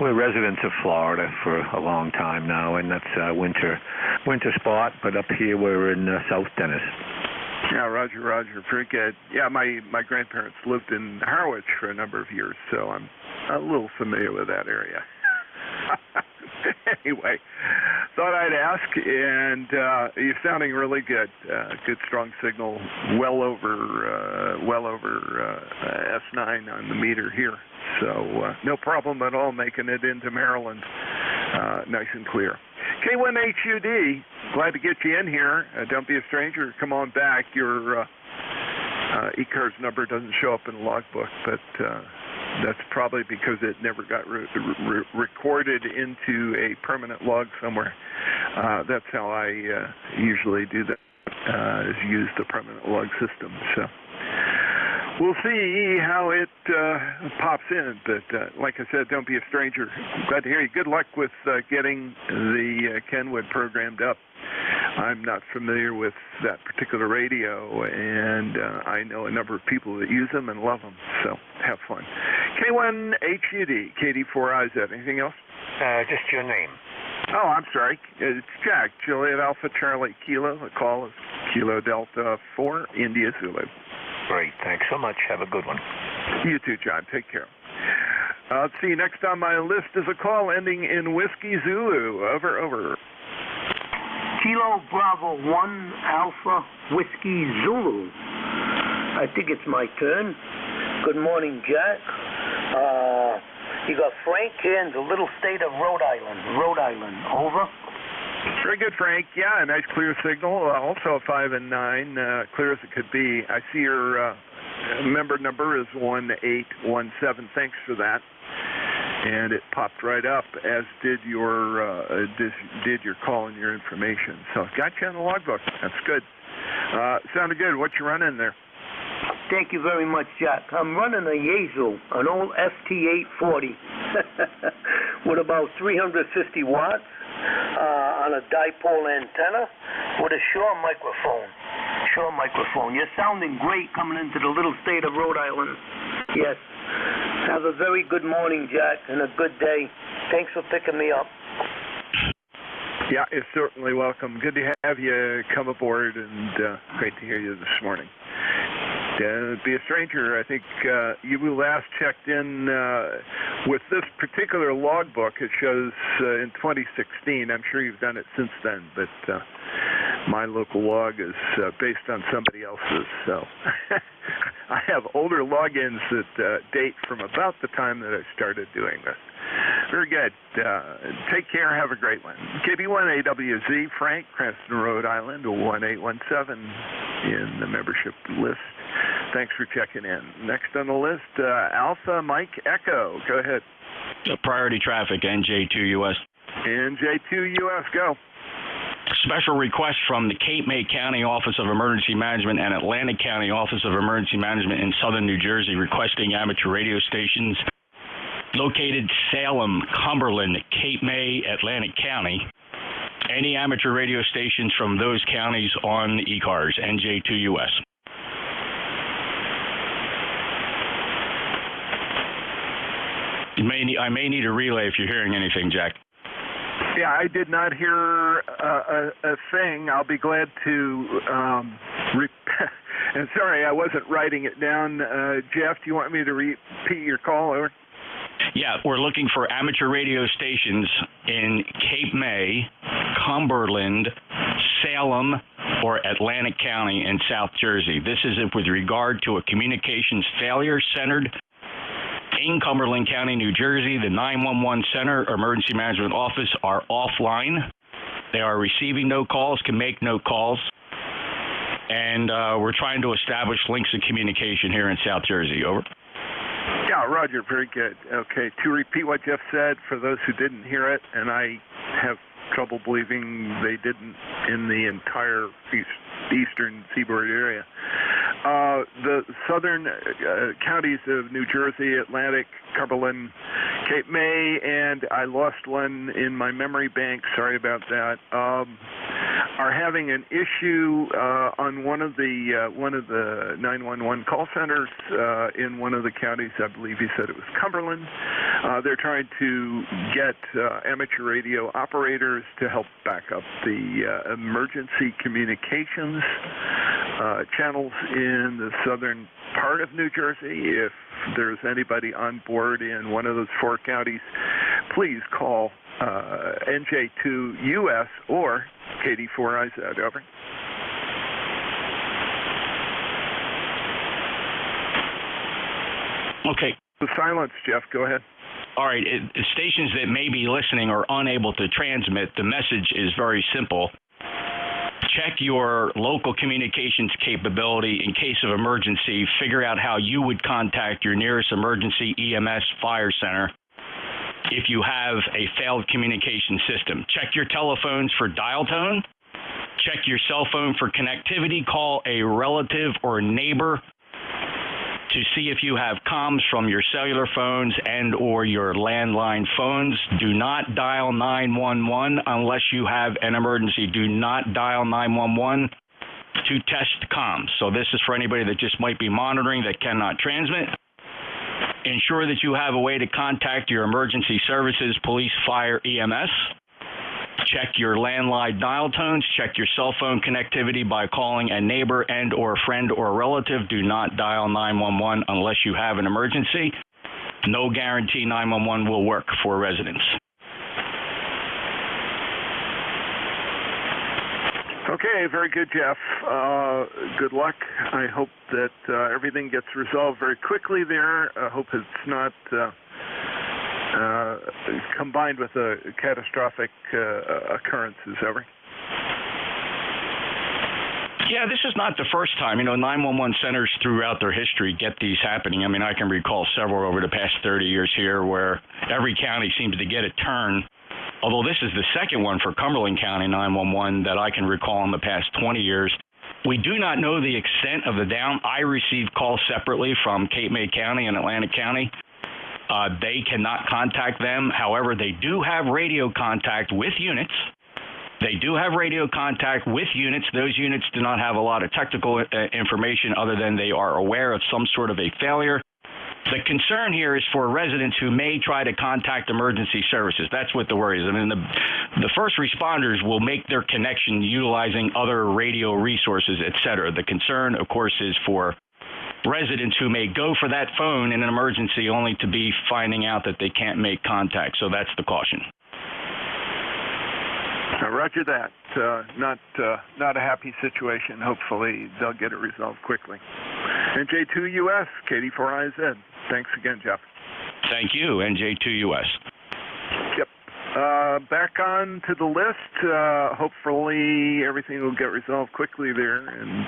We're residents of Florida for a long time now, and that's a winter spot. But up here we're in South Dennis. Yeah, Roger. Very good. Yeah, my grandparents lived in Harwich for a number of years, so I'm a little familiar with that area. Anyway, thought I'd ask, and you're sounding really good. Good, strong signal, well over S9 on the meter here. So no problem at all making it into Maryland nice and clear. K1HUD, glad to get you in here. Don't be a stranger. Come on back. Your ECARS number doesn't show up in the logbook, but that's probably because it never got recorded into a permanent log somewhere. That's how I usually do that, is use the permanent log system. So we'll see how it pops in, but like I said, don't be a stranger. Glad to hear you. Good luck with getting the Kenwood programmed up. I'm not familiar with that particular radio, and I know a number of people that use them and love them, so have fun. K1HUD, KD4IZ. Anything else? Just your name. Oh, I'm sorry. It's Jack, Juliet Alpha Charlie Kilo. The call is Kilo Delta 4, India Zulu. Great. Thanks so much. Have a good one. You too, John. Take care. Let's see. Next on my list is a call ending in Whiskey Zulu. Over. Kilo Bravo 1 Alpha Whiskey Zulu. I think it's my turn. Good morning, Jack. You got Frank here in the little state of Rhode Island. Over. Very good, Frank. Yeah, a nice clear signal. Also 5 and 9, clear as it could be. I see your member number is 1817. Thanks for that. And it popped right up, as did your call and your information. So got you on the logbook. That's good. Sounded good. What you running there? Thank you very much, Jack. I'm running a Yaesu, an old FT840. with about 350 watts on a dipole antenna with a Shure microphone. Shure microphone. You're sounding great coming into the little state of Rhode Island. Yes. Have a very good morning, Jack, and a good day. Thanks for picking me up. Yeah, you're certainly welcome. Good to have you come aboard, and great to hear you this morning. Be a stranger. I think you last checked in with this particular logbook. It shows in 2016. I'm sure you've done it since then, but my local log is based on somebody else's. So I have older logins that date from about the time that I started doing this. Very good. Take care. Have a great one. KB1AWZ, Frank, Cranston, Rhode Island, 1817 in the membership list. Thanks for checking in. Next on the list, Alpha Mike Echo. Go ahead. Priority traffic, NJ2US. NJ2US, go. Special request from the Cape May County Office of Emergency Management and Atlantic County Office of Emergency Management in southern New Jersey requesting amateur radio stations located Salem, Cumberland, Cape May, Atlantic County. Any amateur radio stations from those counties on ECARS, NJ2US. I may need a relay if you're hearing anything, Jack. Yeah, I did not hear a thing. I'll be glad to and sorry, I wasn't writing it down. Jeff, do you want me to repeat your call? Over? Yeah, we're looking for amateur radio stations in Cape May, Cumberland, Salem, or Atlantic County in South Jersey. This is with regard to a communications failure centered in Cumberland County, New Jersey. The 911 Center Emergency Management Office are offline. They are receiving no calls, can make no calls. And we're trying to establish links of communication here in South Jersey. Over. Yeah, Roger, very good. Okay, to repeat what Jeff said, for those who didn't hear it, and I have trouble believing they didn't in the entire eastern seaboard area. The southern counties of New Jersey, Atlantic, Cumberland, Cape May, and I lost one in my memory bank, sorry about that, are having an issue on one of the 911 call centers in one of the counties. I believe he said it was Cumberland. They're trying to get amateur radio operators to help back up the emergency communications channels in the southern part of New Jersey. If there's anybody on board in one of those four counties, please call NJ2US or KD4IZ. Over. Okay. The silence, Jeff. Go ahead. All right. Stations that may be listening or unable to transmit, the message is very simple. Check your local communications capability in case of emergency. Figure out how you would contact your nearest emergency EMS fire center if you have a failed communication system. Check your telephones for dial tone. Check your cell phone for connectivity. Call a relative or neighbor to see if you have comms from your cellular phones and or your landline phones. Do not dial 911 unless you have an emergency. Do not dial 911 to test comms. So this is for anybody that just might be monitoring that cannot transmit. Ensure that you have a way to contact your emergency services, police, fire, EMS. Check your landline dial tones. Check your cell phone connectivity by calling a neighbor and or friend or relative. Do not dial 911 unless you have an emergency. No guarantee 911 will work for residents. Okay, very good, Jeff. Good luck. I hope that everything gets resolved very quickly there. I hope it's not combined with a catastrophic occurrences. Over. Yeah, this is not the first time. 911 centers throughout their history get these happening. I mean, I can recall several over the past 30 years here where every county seems to get a turn. Although this is the second one for Cumberland County 911 that I can recall in the past 20 years. We do not know the extent of the down. I received calls separately from Cape May County and Atlantic County They cannot contact them. However, they do have radio contact with units. They do have radio contact with units. Those units do not have a lot of technical information other than they are aware of some sort of a failure. The concern here is for residents who may try to contact emergency services. That's what the worry is. I mean, the first responders will make their connection utilizing other radio resources, et cetera. The concern, of course, is for residents who may go for that phone in an emergency only to be finding out that they can't make contact. So that's the caution. Roger that. Not a happy situation. Hopefully they'll get it resolved quickly. NJ2US, KD4IZ. Thanks again, Jeff. Thank you, NJ2US. Yep. Back on to the list. Hopefully everything will get resolved quickly there, and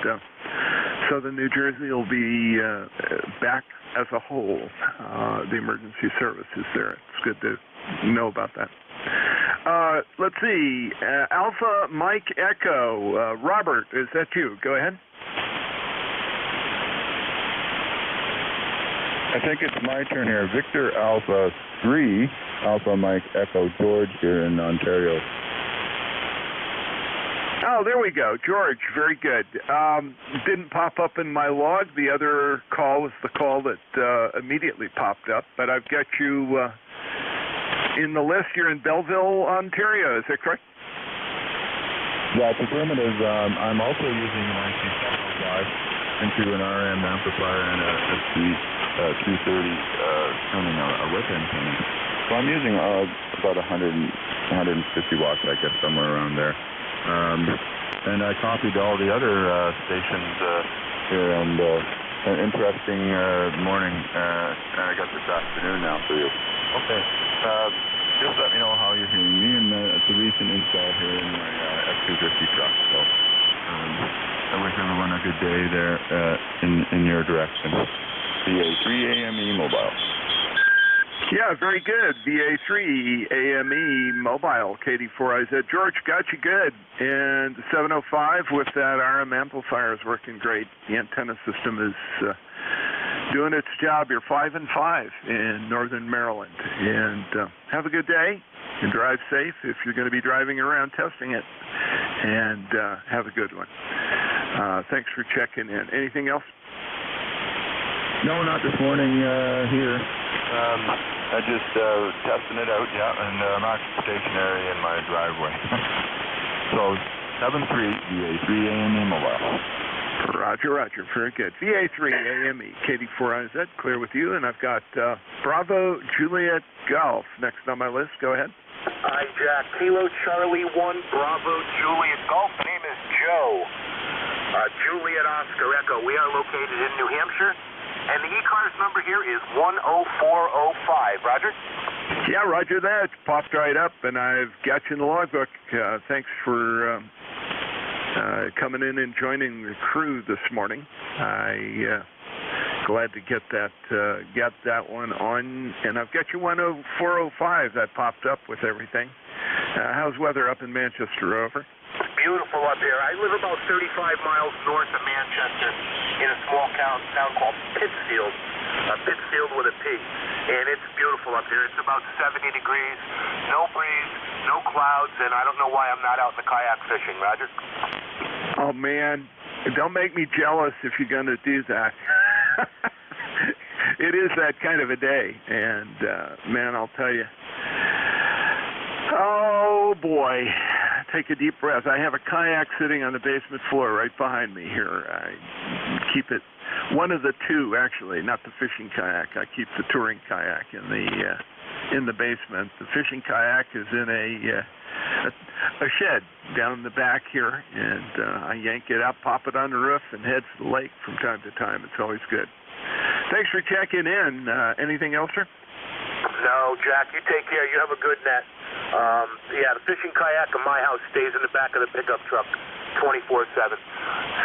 Southern New Jersey will be back as a whole. The emergency services there. It's good to know about that. Let's see. Alpha Mike Echo. Robert, is that you? Go ahead. I think it's my turn here. Victor Alpha 3, Alpha Mike Echo George here in Ontario. Oh, there we go. George, very good. Didn't pop up in my log. The other call was the call that immediately popped up, but I've got you in the list. You're in Belleville, Ontario. Is that correct? That's affirmative. I'm also using an IC705 into an RM amplifier and a SC230 turning a whip antenna. So I'm using about 150 watts, I guess, somewhere around there. And I copied all the other stations here, and an interesting morning. I got this afternoon now for you. Okay. Just let me know how you're hearing me, and it's a recent install here in my F250 truck. So I wish everyone a good day there in your direction. VA3 AME Mobile. Yeah, very good. VA3 AME Mobile, KD4IZ. George, got you good. And the 705 with that RM amplifier is working great. The antenna system is doing its job. You're 5 and 5 in northern Maryland. And have a good day and drive safe if you're going to be driving around testing it. And have a good one. Thanks for checking in. Anything else? No, not this morning here. I just testing it out, yeah, and I'm actually stationary in my driveway. So 73 VA3 AME Mobile. Roger, roger. Very good. VA3 AME, KD4IZ, clear with you. And I've got Bravo Juliet Golf next on my list. Go ahead. Hi, Jack. Kilo Charlie 1, Bravo Juliet Golf. My name is Joe. Juliet Oscar Echo. We are located in New Hampshire. And the ECARS number here is 10405. Roger? Yeah, roger that. It's popped right up, and I've got you in the logbook. Thanks for coming in and joining the crew this morning. Glad to get that one on. And I've got you 10405 that popped up with everything. How's weather up in Manchester, over? Beautiful up here. I live about 35 miles north of Manchester in a small town called Pittsfield. Pittsfield with a P. And it's beautiful up here. It's about 70 degrees, no breeze, no clouds, and I don't know why I'm not out in the kayak fishing, Roger. Oh, man. Don't make me jealous if you're going to do that. It is that kind of a day. And, man, I'll tell you. Oh, boy. Take a deep breath. I have a kayak sitting on the basement floor right behind me here. I keep it, one of the two, actually, not the fishing kayak. I keep the touring kayak in the basement. The fishing kayak is in a shed down in the back here, and I yank it up, pop it on the roof, and head for the lake from time to time. It's always good. Thanks for checking in. Anything else, sir? No, Jack, you take care. You have a good net. Yeah, the fishing kayak in my house stays in the back of the pickup truck 24/7.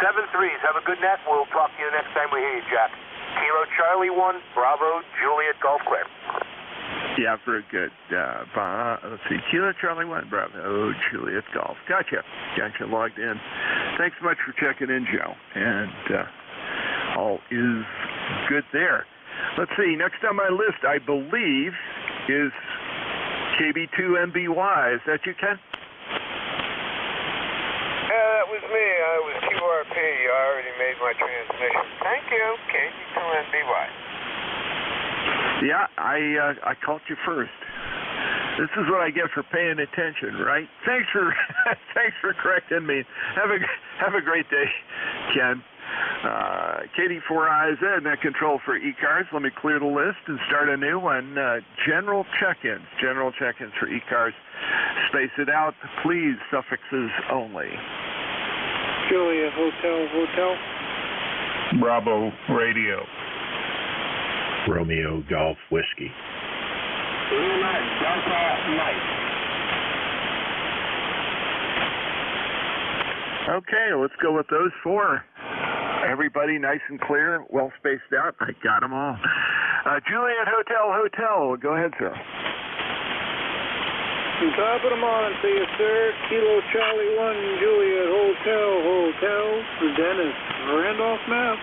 7-3s. Have a good net. We'll talk to you next time we hear you, Jack. Kilo Charlie 1, Bravo Juliet Golf Clear. Yeah, very good. Let's see. Kilo Charlie 1, Bravo Juliet Golf. Gotcha. Logged in. Thanks so much for checking in, Joe. And all is good there. Let's see, next on my list, I believe, is KB2MBY. Is that you, Ken? Yeah, that was me. I was QRP. I already made my transmission. Thank you, KB2MBY. Yeah, I called you first. This is what I get for paying attention, right? Thanks for correcting me. Have a great day, Ken. KD4IZ, net control for ECARS. Let me clear the list and start a new one. General check-ins for ECARS. Space it out, please. Suffixes only. Juliet Hotel. Bravo Radio. Romeo Golf Whiskey. Lima Delta Mike. Okay, let's go with those four. Everybody nice and clear, well spaced out. I got them all. Juliet Hotel. Go ahead, sir. Top of the morning to you, sir. Kilo Charlie 1, Juliet Hotel. Dennis, Randolph, Mass.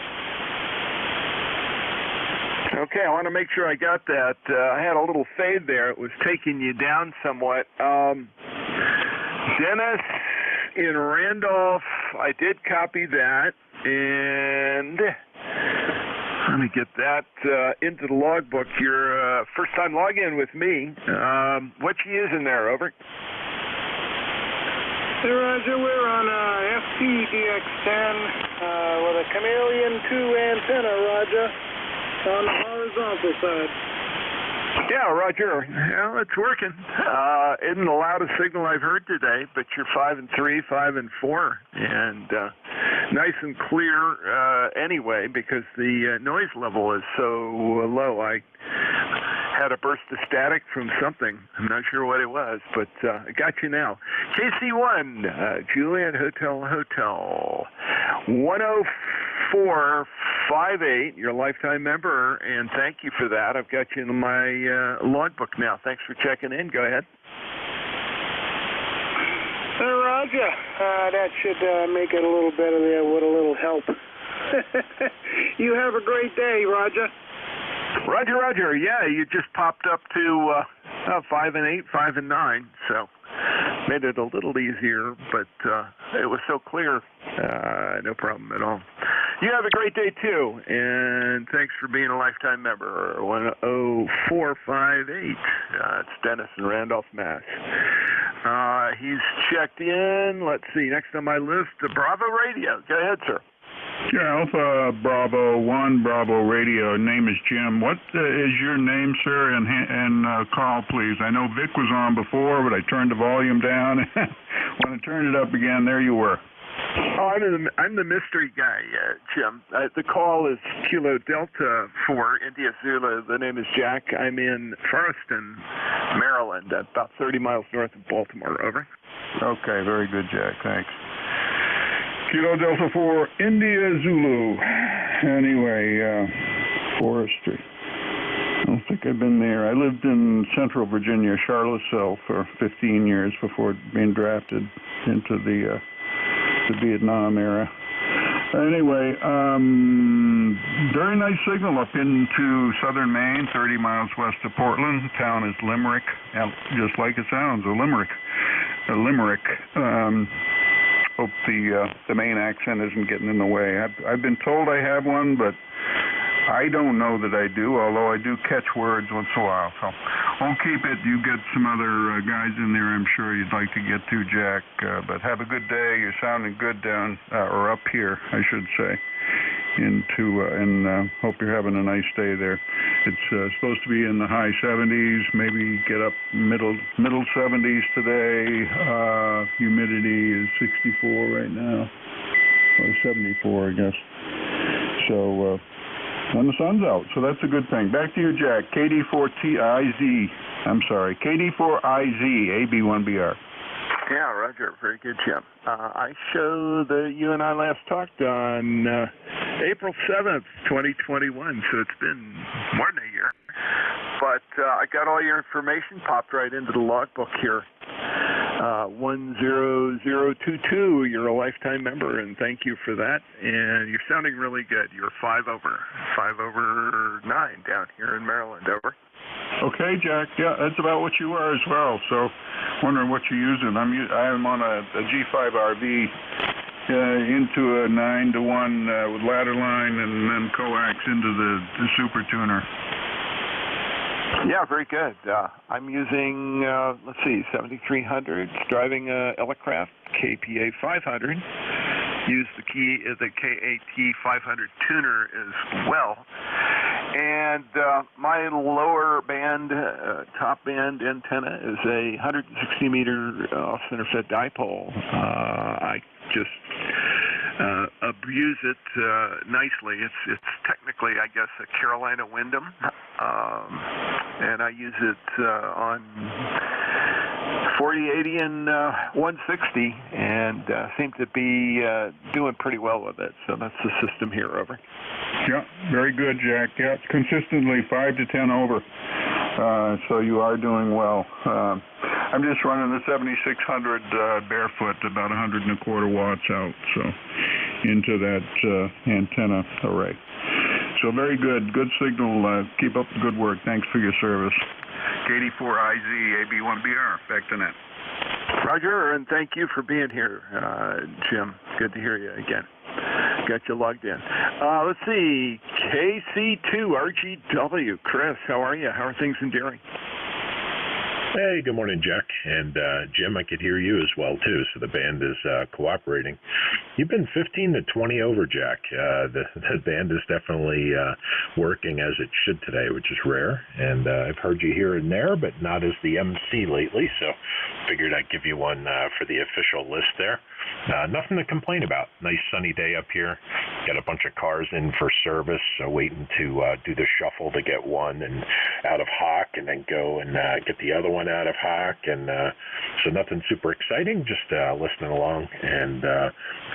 Okay, I want to make sure I got that. I had a little fade there. It was taking you down somewhat. Dennis in Randolph, I did copy that. And let me get that into the logbook. Your first-time login with me. What you using there, over? Hey, Roger, we're on FTDX10 with a Chameleon 2 antenna, Roger, on the horizontal side. Yeah, Roger. Well, it's working. Isn't the loudest signal I've heard today, but you're 5 and 3, 5 and 4, and nice and clear anyway because the noise level is so low. I had a burst of static from something. I'm not sure what it was, but I got you now. KC1, Juliet Hotel, 10458, you're a lifetime member, and thank you for that. I've got you in my logbook now. Thanks for checking in. Go ahead. Roger, that should make it a little better there with a little help. You have a great day, Roger. Roger. Yeah, you just popped up to 5 and 8, 5 and 9, so made it a little easier, but it was so clear. No problem at all. You have a great day, too, and thanks for being a lifetime member. 10458. It's Dennis in Randolph, Mass. He's checked in. Let's see, next on my list, the Bravo Radio. Go ahead, sir. Yeah, Alpha Bravo 1, Bravo Radio. Name is Jim. What is your name, sir? And call, please. I know Vic was on before, but I turned the volume down. When I turned it up again, there you were. Oh, I'm the mystery guy, Jim. The call is Kilo Delta for India Zulu. The name is Jack. I'm in Forreston, Maryland, about 30 miles north of Baltimore. Over. Okay, very good, Jack. Thanks. Kilo Delta 4, India Zulu. Anyway, forestry. I don't think I've been there. I lived in Central Virginia, Charlottesville, for 15 years before being drafted into the Vietnam era. Anyway, very nice signal up into southern Maine, 30 miles west of Portland. The town is Limerick, just like it sounds, a Limerick. Hope the Maine accent isn't getting in the way. I've been told I have one, but I don't know that I do, although I do catch words once in a while. So we'll keep it. You get some other guys in there I'm sure you'd like to get to, Jack. But have a good day. You're sounding good down, or up here, I should say. And hope you're having a nice day there. It's supposed to be in the high 70s, maybe get up middle 70s today. Humidity is 64 right now, or 74, I guess. So, and the sun's out, so that's a good thing. Back to you, Jack. KD4IZ, AB1BR. Yeah, Roger. Very good, Jim. I show that you and I last talked on April 7th, 2021, so it's been more than a year. But I got all your information, popped right into the logbook here. 10022, you're a lifetime member, and thank you for that. And you're sounding really good. You're 5 over or 9 down here in Maryland. Over. Okay, Jack. Yeah, that's about what you are as well. So, wondering what you're using. I'm on a G5 RV into a 9-to-1 with ladder line and then coax into the Super Tuner. Yeah, very good. I'm using, 7300, driving a Elecraft KPA 500. Use the KAT 500 tuner as well. And my lower band, top band antenna is a 160 meter off-center fed dipole. I just abuse it nicely. It's technically, I guess, a Carolina Wyndham, and I use it on 40, 80, and 160, and seem to be doing pretty well with it. So that's the system here. Over. Yeah, very good, Jack. Yeah, it's consistently 5 to 10 over. So you are doing well. I'm just running the 7600 barefoot, about 125 watts out, so into that antenna array. So very good. Good signal. Keep up the good work. Thanks for your service. K84IZ AB1BR. Back to net. Roger, and thank you for being here, Jim. Good to hear you again. Got you logged in. Let's see. KC2RGW. Chris, how are you? How are things in Deering? Hey, good morning, Jack. And Jim, I could hear you as well, too, so the band is cooperating. You've been 15 to 20 over, Jack. The band is definitely working as it should today, which is rare. And I've heard you here and there, but not as the MC lately, so figured I'd give you one for the official list there. Nothing to complain about. Nice sunny day up here. Got a bunch of cars in for service, so waiting to do the shuffle to get one and out of hock and then go and get the other one out of hock. And so nothing super exciting, just listening along. And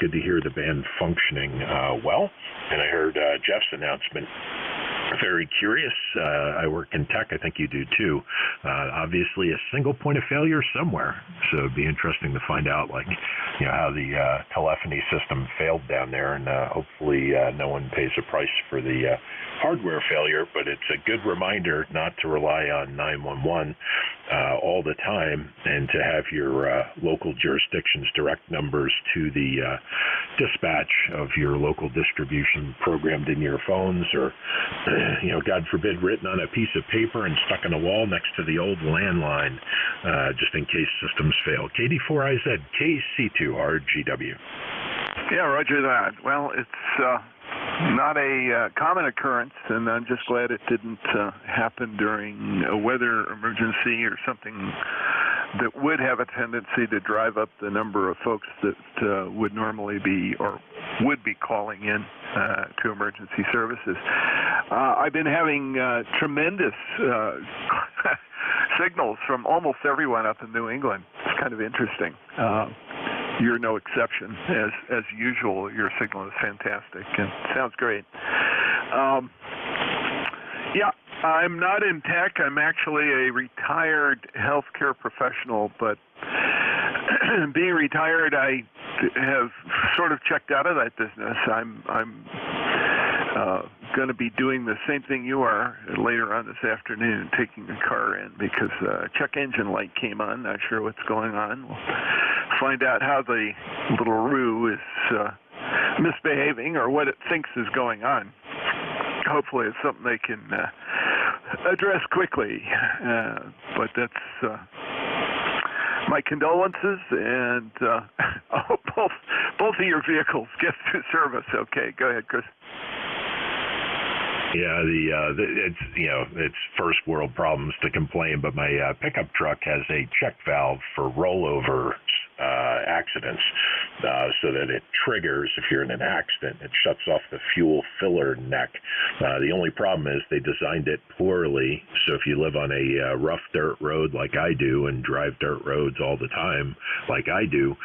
good to hear the band functioning well. And I heard Jeff's announcement. Very curious. I work in tech. I think you do too. Obviously, a single point of failure somewhere. So it'd be interesting to find out, how the telephony system failed down there, and hopefully no one pays a price for the hardware failure. But it's a good reminder not to rely on 911 all the time, and to have your local jurisdiction's direct numbers to the dispatch of your local distribution programmed in your phones, or God forbid, written on a piece of paper and stuck on a wall next to the old landline, just in case systems fail. KD4IZ, KC2RGW. Yeah, roger that. Well, it's not a common occurrence, and I'm just glad it didn't happen during a weather emergency or something that would have a tendency to drive up the number of folks that would normally be or would be calling in to emergency services. I've been having tremendous signals from almost everyone up in New England. It's kind of interesting. You're no exception. As usual, your signal is fantastic and sounds great. Yeah, I'm not in tech. I'm actually a retired healthcare professional, but being retired, I have sort of checked out of that business. I'm going to be doing the same thing you are later on this afternoon, taking the car in because check engine light came on. Not sure what's going on. We'll find out how the little Roo is misbehaving or what it thinks is going on. Hopefully it's something they can address quickly. But that's my condolences, and I hope both of your vehicles get through service okay. Go ahead, Chris. Yeah, it's first world problems to complain, but my pickup truck has a check valve for rollover accidents, so that it triggers if you're in an accident. It shuts off the fuel filler neck. The only problem is they designed it poorly, so if you live on a rough dirt road like I do and drive dirt roads all the time like I do,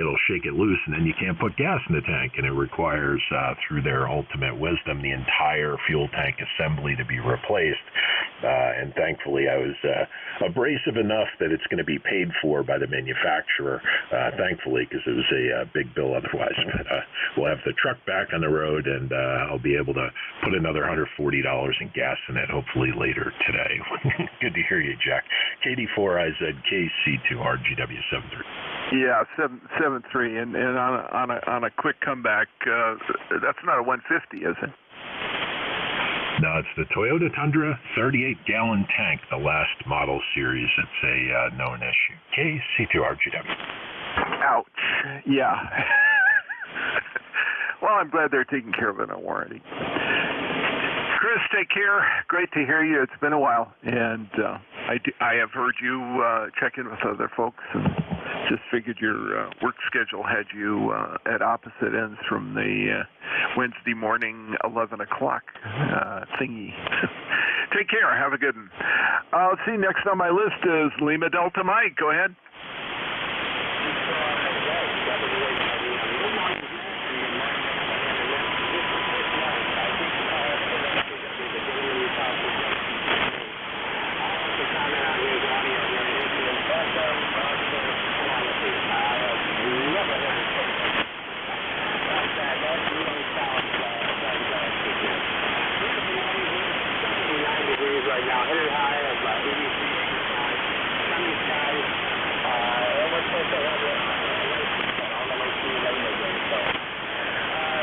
it'll shake it loose, and then you can't put gas in the tank, and it requires, through their ultimate wisdom, the entire fuel tank assembly to be replaced. and thankfully I was abrasive enough that it's going to be paid for by the manufacturer, thankfully, because it was a big bill otherwise. But we'll have the truck back on the road, and I'll be able to put another $140 in gas in it, hopefully later today. Good to hear you, Jack. KD4IZKC2RGW73. Yeah, 7.3, and on a quick comeback, that's not a 150, is it? No, it's the Toyota Tundra 38-gallon tank, the last model series. It's a known issue. KC2RGW. Ouch. Yeah. Well, I'm glad they're taking care of it on warranty. Chris, take care. Great to hear you. It's been a while, and I have heard you check in with other folks, and just figured your work schedule had you at opposite ends from the Wednesday morning 11 o'clock thingy. Take care. Have a good one. Let's see. Next on my list is Lima Delta Mike. Go ahead. Right now, headed high at about 83, 85, sunny skies. We're supposed to have a on the way to Labor Day. So,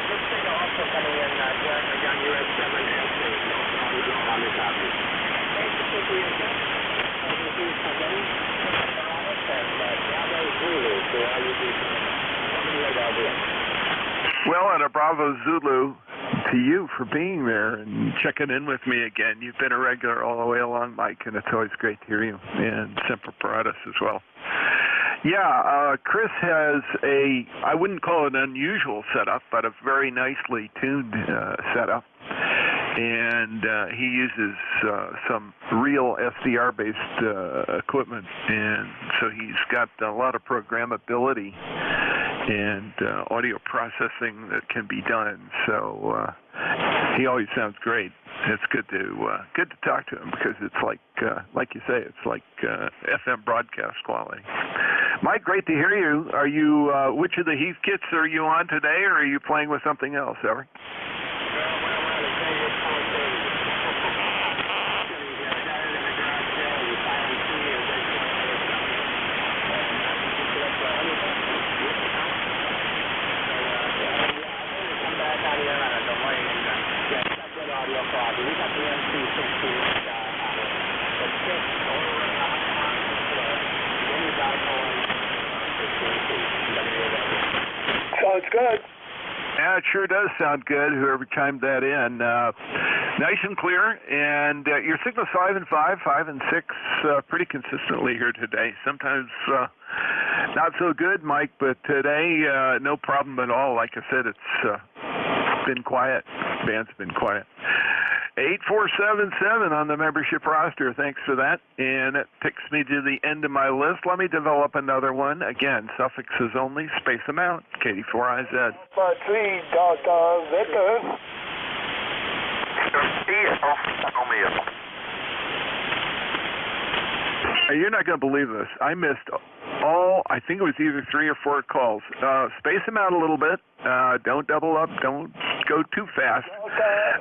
this thing also coming in, young US 7 and 3, on the copy. Basically, it's well, and a Bravo Zulu to you for being there and checking in with me again. You've been a regular all the way along, Mike, and it's always great to hear you. And Semper Paratus as well. Yeah, Chris has I wouldn't call it an unusual setup, but a very nicely tuned setup. And he uses some real SDR-based equipment, and so he's got a lot of programmability and audio processing that can be done. So he always sounds great. It's good to talk to him because it's like you say, it's like FM broadcast quality. Mike, great to hear you. Are you which of the Heath kits are you on today, or are you playing with something else, ever? Sounds good. Yeah, it sure does sound good, whoever chimed that in. Nice and clear, and your signal's 5 and 5, 5 and 6, pretty consistently here today. Sometimes not so good, Mike, but today, no problem at all. Like I said, it's been quiet. Band's been quiet. 8477 on the membership roster. Thanks for that. And it takes me to the end of my list. Let me develop another one. Again, suffixes only, space them out. KD4IZ. 3 Delta Victor. You're not going to believe this. I missed I think it was either 3 or 4 calls. Space them out a little bit. Don't double up. Don't go too fast.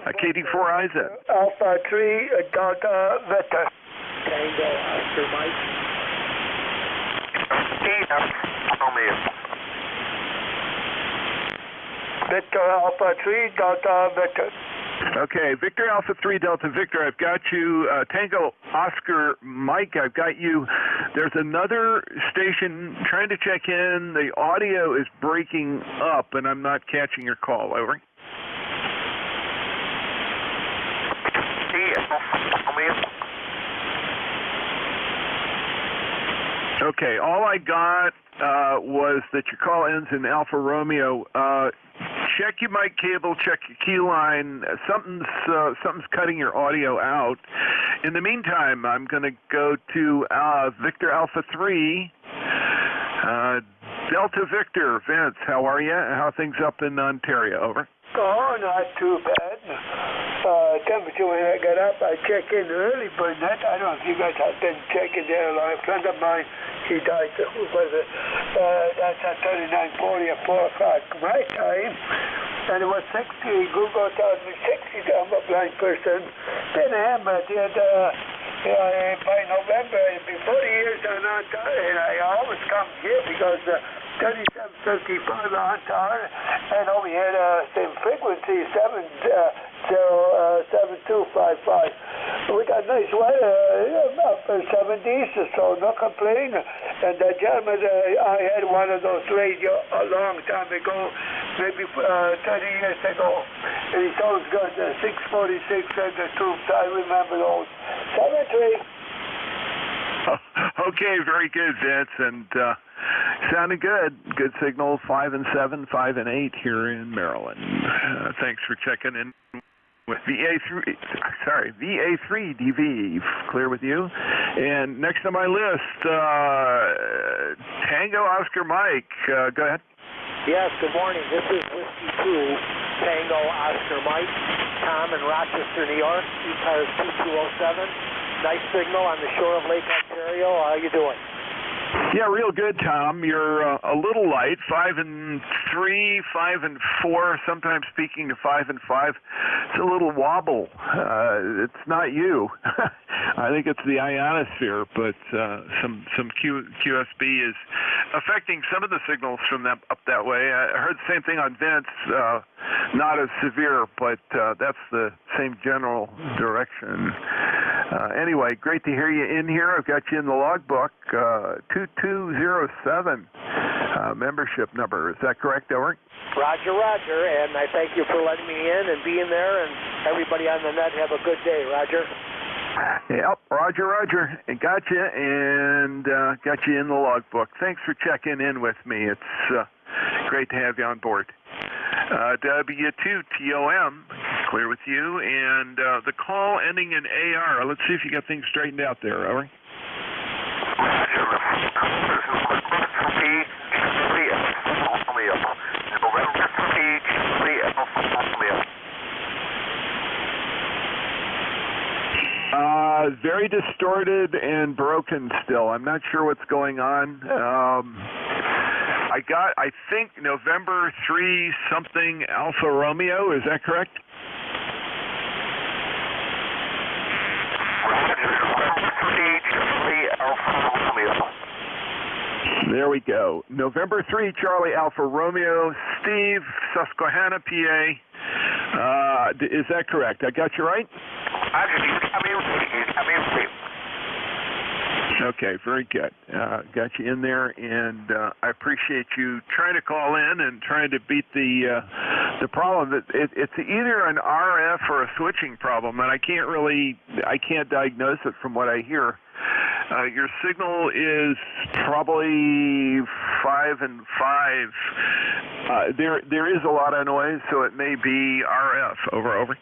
KD4IZ. Alpha 3 Delta Victor. Tango Oscar Mike. Victor Alpha 3 Delta Victor. Okay, Victor Alpha 3 Delta Victor, I've got you. Tango Oscar Mike, I've got you. There's another station trying to check in. The audio is breaking up, and I'm not catching your call. Over. Okay, all I got was that your call ends in Alpha Romeo. Check your mic cable, check your key line. Something's cutting your audio out. In the meantime, I'm going to go to Victor Alpha 3, Delta Victor. Vince, how are you? How are things up in Ontario? Over. Oh, not too bad. temperature when I got up. I checked in early, but that, I don't know if you guys have been checking there. A friend of mine, he died, that's at 39:40 at 4 o'clock my time. And it was 60, Google tells me 60, I'm a blind person. Then but yet, by November, before the years are not done, and I always come here because 3755 on tower, and over here same frequency 7255. We got nice weather, upper 70s, so no complaining. And the gentleman, I had one of those radio a long time ago, maybe 30 years ago, and he told us good 646 and the troops. I remember those. 73. Okay, very good, Vince, and sounding good. Good signal, 5 and 7, 5 and 8 here in Maryland. Thanks for checking in with VA3 DV. Clear with you. And next on my list, Tango Oscar Mike. Go ahead. Yes, good morning. This is Whiskey 2, Tango Oscar Mike. Tom in Rochester, New York, ECARS 2207. Nice signal on the shore of Lake Ontario. How are you doing? Yeah, real good, Tom. You're a little light, 5 and 3, 5 and 4, sometimes speaking to 5 and 5. It's a little wobble. It's not you. I think it's the ionosphere, but some QSB is affecting some of the signals from up that way. I heard the same thing on Vince, not as severe, but that's the same general direction. Anyway, great to hear you in here. I've got you in the logbook, 2207 membership number. Is that correct, Elric? Roger, Roger, and I thank you for letting me in and being there, and everybody on the net have a good day, Roger. Yep, Roger. Got you, and got you in the logbook. Thanks for checking in with me. It's great to have you on board. W2TOM, clear with you, and the call ending in AR. Let's see if you got things straightened out there, Elric. Very distorted and broken still. I'm not sure what's going on. I think November 3 something Alpha Romeo. Is that correct? There we go. November 3 Charlie Alpha Romeo. Steve, Susquehanna, PA. Is that correct? I got you right? Okay, very good. Got you in there, and I appreciate you trying to call in and trying to beat the problem. It's either an RF or a switching problem, and I can't diagnose it from what I hear. Your signal is probably 5 and 5. There is a lot of noise, so it may be RF. Over.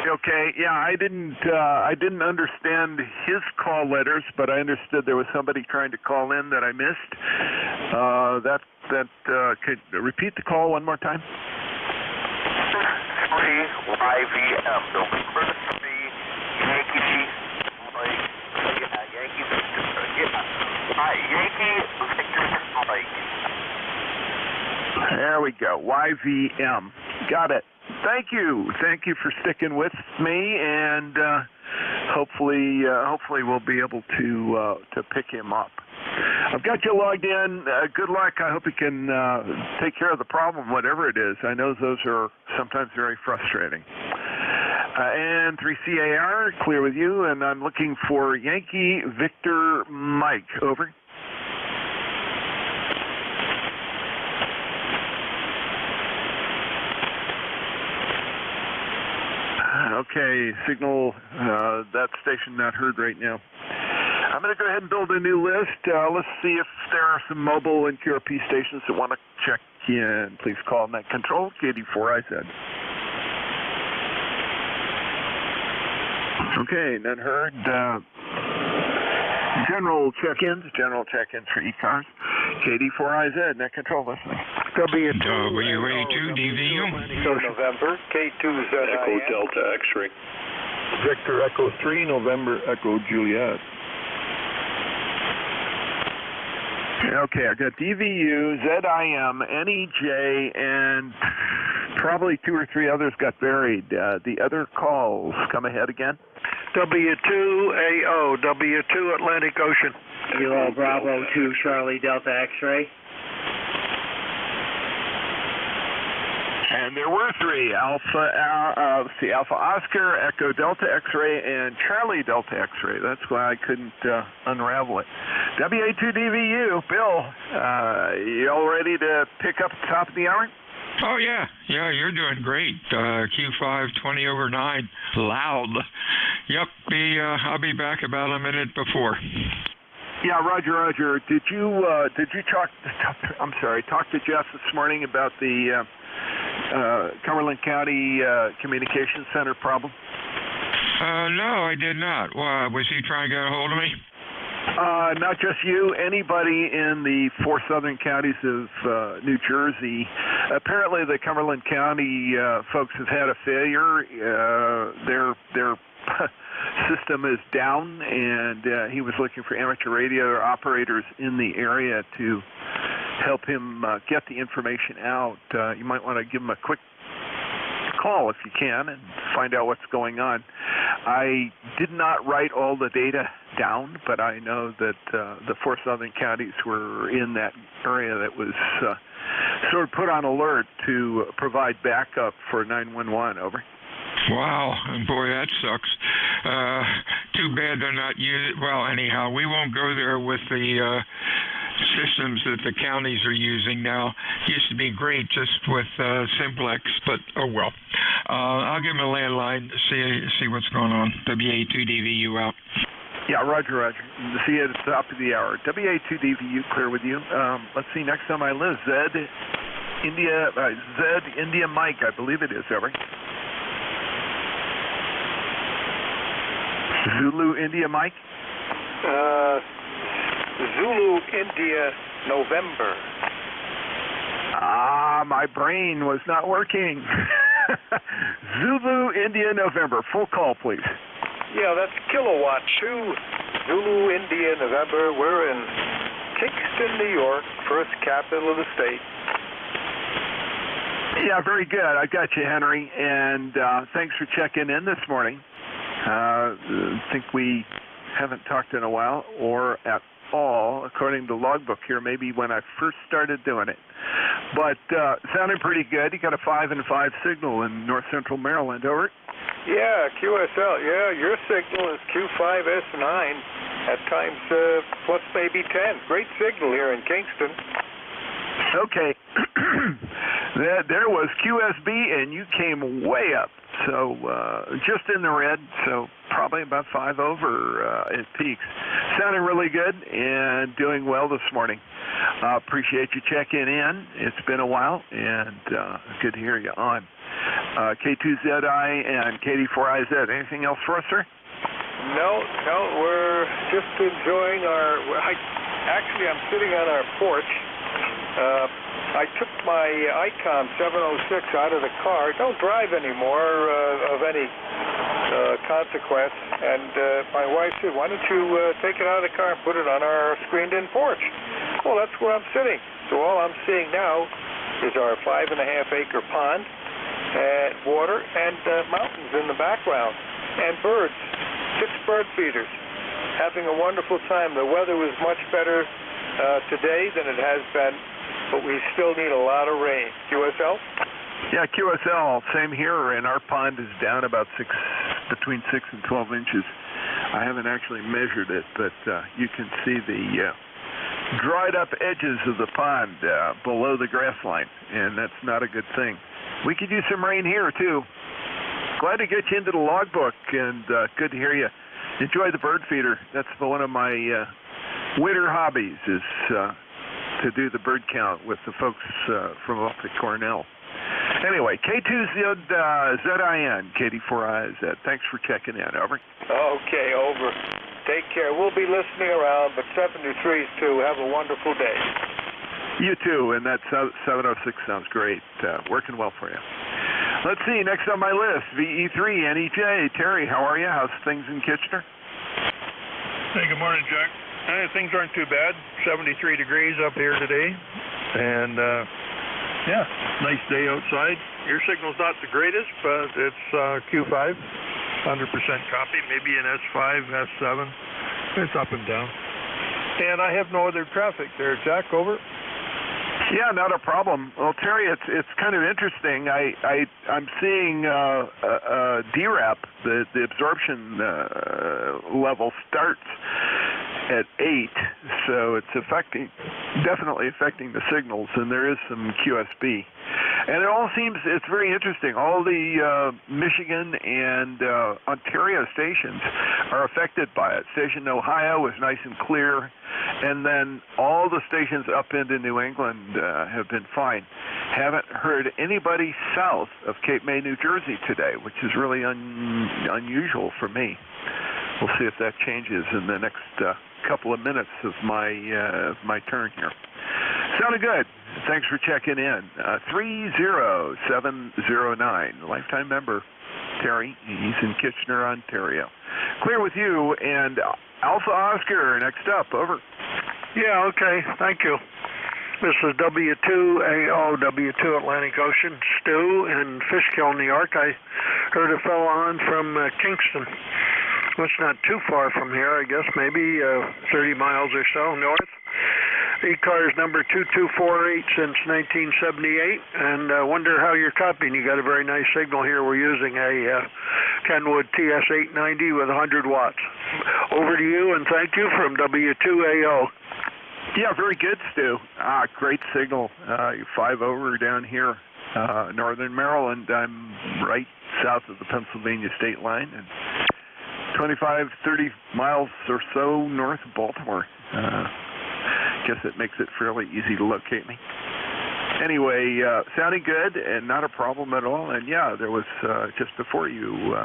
Okay, yeah, I didn't understand his call letters, but I understood there was somebody trying to call in that I missed. Could repeat the call one more time? 3 YVM, November 3, Yankee Victor Mike. There we go, YVM. Got it. Thank you for sticking with me, and hopefully we'll be able to pick him up. I've got you logged in. Good luck. I hope you can take care of the problem, whatever it is. I know those are sometimes very frustrating. And 3CAR, clear with you, and I'm looking for Yankee Victor Mike. Over. Okay, signal, that station not heard right now. I'm going to go ahead and build a new list. Let's see if there are some mobile and QRP stations that want to check in. Please call Net Control, KD4IZ. Okay, none heard. General check-ins for ECARS. KD4IZ, Net Control listening. WA2 DVU. November, K2ZIN. Echo Delta X-ray. Victor Echo 3, November Echo Juliet. Okay, I got DVU, ZIM, NEJ, and probably 2 or 3 others got buried. The other calls, come ahead again. W2AO, W2 Atlantic Ocean. Kilo Bravo 2 Charlie Delta X-ray. And there were 3, Alpha Oscar, Echo Delta X-ray, and Charlie Delta X-ray. That's why I couldn't unravel it. WA2DVU, Bill, you all ready to pick up at the top of the hour? Oh, yeah, you're doing great. Q5 20/9, loud. Yep, I'll be back about a minute before. Yeah, Roger. Did you talk to Jeff this morning about the Cumberland County Communications Center problem? No, I did not. Was he trying to get a hold of me? Not just you, anybody in the 4 southern counties of New Jersey. Apparently the Cumberland County folks have had a failure. Their system is down, and he was looking for amateur radio operators in the area to help him get the information out. You might want to give him a quick call if you can and find out what's going on. I did not write all the data down, but I know that the 4 southern counties were in that area that was sort of put on alert to provide backup for 911. Over. Wow, boy, that sucks. Too bad they're not using. Well, anyhow, we won't go there with the systems that the counties are using now. Used to be great just with simplex, but oh well. I'll give him a landline to see what's going on. WA2DVU out. Yeah, Roger. See you at the top of the hour. WA2DVU clear with you. Let's see, next on my list, Z India Mike, I believe it is, over. Zulu India Mike? Zulu India November. My brain was not working. Zulu India November. Full call, please. Yeah, that's Kilowatt 2 Zulu India November. We're in Kingston, New York, first capital of the state. Yeah, very good. I got you, Henry, and thanks for checking in this morning. I think we haven't talked in a while, or at all, according to the logbook here, maybe when I first started doing it. But sounded pretty good. You got a 5 and 5 signal in north central Maryland, over. Yeah, QSL. Yeah, your signal is Q5S9 at times plus maybe 10. Great signal here in Kingston. Okay. There was QSB, and you came way up. So just in the red, so probably about 5 over at peaks. Sounding really good and doing well this morning. Appreciate you checking in. It's been a while, and good to hear you on. K2ZI and KD4IZ. Anything else for us, sir? No, we're just enjoying actually, I'm sitting on our porch. I took my Icon 706 out of the car. Don't drive anymore of any consequence. And my wife said, why don't you take it out of the car and put it on our screened-in porch? Well, that's where I'm sitting. So all I'm seeing now is our 5.5-acre pond and water and mountains in the background and birds, 6 bird feeders. Having a wonderful time. The weather was much better today than it has been, but we still need a lot of rain. QSL? Yeah, QSL, same here, and our pond is down about between 6 and 12 inches. I haven't actually measured it, but you can see the dried up edges of the pond below the grass line, and that's not a good thing. We could use some rain here, too. Glad to get you into the logbook, and good to hear you enjoy the bird feeder. That's one of my winter hobbies is to do the bird count with the folks from up at Cornell. Anyway, K2ZIN, KD4IZ. Thanks for checking in. Over. Okay, over. Take care. We'll be listening around, but 73s too. Have a wonderful day. You too, and that 706 sounds great. Working well for you. Let's see, next on my list, VE3, NEJ. Terry, how are you? How's things in Kitchener? Hey, good morning, Jack. Things aren't too bad. 73 degrees up here today. And, yeah, nice day outside. Your signal's not the greatest, but it's Q5, 100% copy, maybe an S5, S7. It's up and down. And I have no other traffic there. Jack, over. Yeah, not a problem. Well, Terry, it's kind of interesting. I'm seeing DRAP, the absorption level starts at 8, so it's definitely affecting the signals, and there is some QSB. And it's very interesting. All the Michigan and Ontario stations are affected by it. Station Ohio is nice and clear, and then all the stations up into New England have been fine. Haven't heard anybody south of Cape May, New Jersey today, which is really unusual for me. We'll see if that changes in the next couple of minutes of my turn here. Sounded good. Thanks for checking in. 30709, lifetime member, Terry. He's in Kitchener, Ontario. Clear with you, and Alpha Oscar next up. Over. Yeah, okay. Thank you. This is W2AO, W2 Atlantic Ocean, Stu in Fishkill, New York. I heard a fellow on from Kingston. It's not too far from here, I guess, maybe 30 miles or so north. ECARS number 2248 since 1978, and wonder how you're copying. You got a very nice signal here. We're using a Kenwood TS890 with 100 watts. Over to you, and thank you from W2AO. Yeah, very good, Stu. Great signal. 5 over down here, northern Maryland. I'm right south of the Pennsylvania state line, and 25, 30 miles or so north of Baltimore. Guess it makes it fairly easy to locate me. Anyway, sounding good and not a problem at all. And yeah, there was just before you,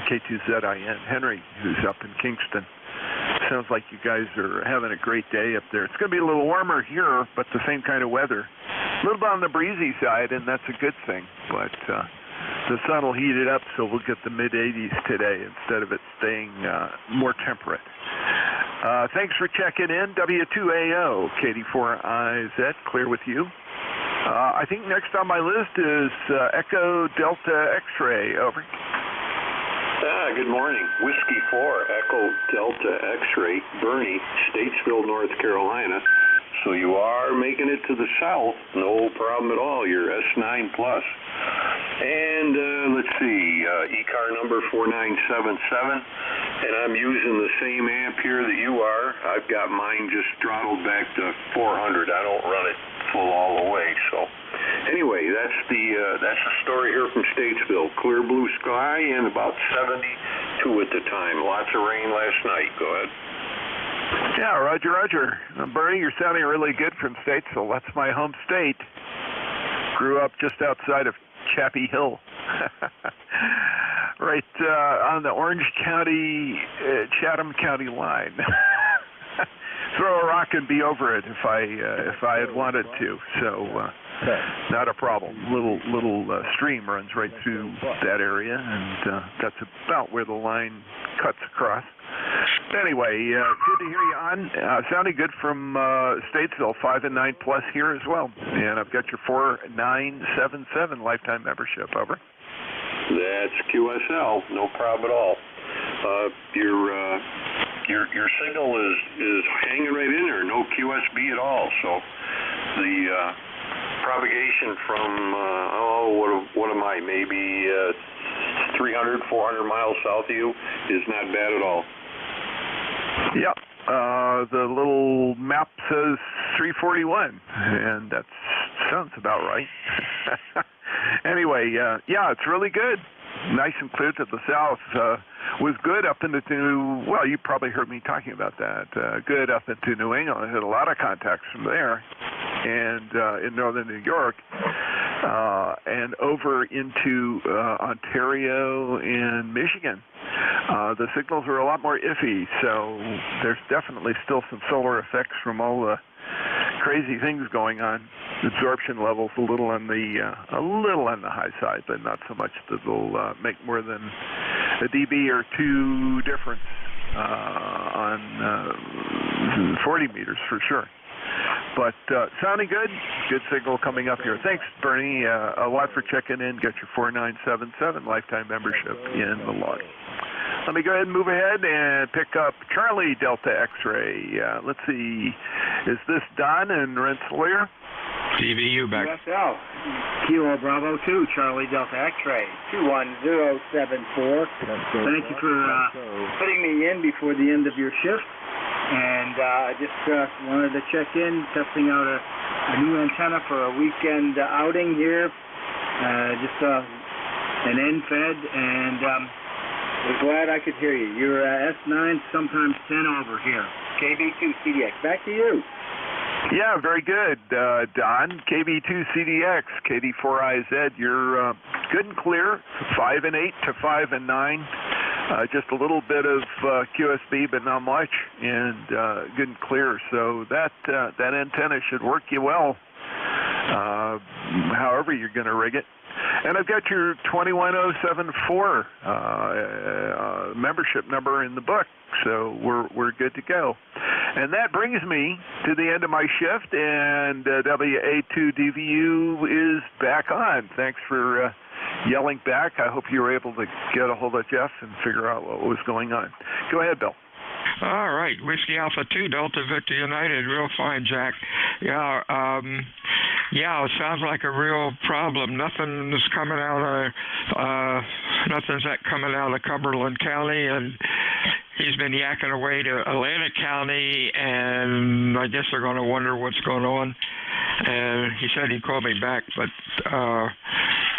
K2ZIN, Henry, who's up in Kingston. Sounds like you guys are having a great day up there. It's going to be a little warmer here, but the same kind of weather. A little bit on the breezy side, and that's a good thing. But the sun will heat it up, so we'll get the mid-80s today instead of it staying more temperate. Thanks for checking in. W2AO, KD4IZ, clear with you. I think next on my list is Echo Delta X-Ray. Over. Good morning. Whiskey 4, Echo Delta X-Ray, Bernie, Statesville, North Carolina. So you are making it to the south, no problem at all. You're S9 plus. And let's see, ECAR number 4977, and I'm using the same amp here that you are. I've got mine just throttled back to 400. I don't run it full all the way. So anyway, that's the story here from Statesville. Clear blue sky and about 72 at the time. Lots of rain last night. Go ahead. Yeah, Roger. Bernie, you're sounding really good from Statesville. That's my home state. Grew up just outside of Chappie Hill. Right on the Orange County, Chatham County line. Throw a rock and be over it if I had wanted to. So not a problem. Little stream runs right through that area, and that's about where the line cuts across. Anyway, good to hear you on. Sounding good from Statesville, 5 and 9 plus here as well. And I've got your 4977 lifetime membership. Over. That's QSL, no problem at all. Your signal is hanging right in there, no QSB at all. So the propagation from what am I, maybe 300, 400 miles south of you is not bad at all. Yeah, the little map says 341, and that sounds about right. Anyway, yeah, it's really good. nice and clear to the south. Was good up into, well, you probably heard me talking about that. Good up into New England. I had a lot of contacts from there, and in northern New York, and over into Ontario and Michigan. The signals are a lot more iffy, so there's definitely still some solar effects from all the crazy things going on. Absorption levels a little on the high side, but not so much that it'll make more than a dB or two difference on 40 meters for sure. But sounding good. Good signal coming up here. Thanks, Bernie, a lot for checking in. Get your 4977 lifetime membership in the log. Let me go ahead and move ahead and pick up Charlie Delta X-Ray. Let's see. Is this Don in Rensselaer? TVU back. USL. Kilo Bravo 2, Charlie Delta X-Ray, 21074. Thank you for putting me in before the end of your shift. And I just wanted to check in, testing out a new antenna for a weekend outing here. Just an end-fed, and we're glad I could hear you. You're S9, sometimes 10 over here. KB2CDX. Back to you. Yeah, very good, Don. KB2CDX, KD4IZ. You're good and clear. 5 and 8 to 5 and 9. Just a little bit of QSB, but not much, and good and clear. So that antenna should work you well, however you're going to rig it. And I've got your 21074 membership number in the book, so we're good to go. And that brings me to the end of my shift, and WA2DVU is back on. Thanks for yelling back. I hope you were able to get a hold of Jeff and figure out what was going on. Go ahead, Bill. All right, Whiskey Alpha 2, Delta Victor United, real fine, Jack. Yeah, it sounds like a real problem. Nothing's coming out of Cumberland County, and he's been yakking away to Atlantic County, and I guess they're going to wonder what's going on. And he said he'd call me back, but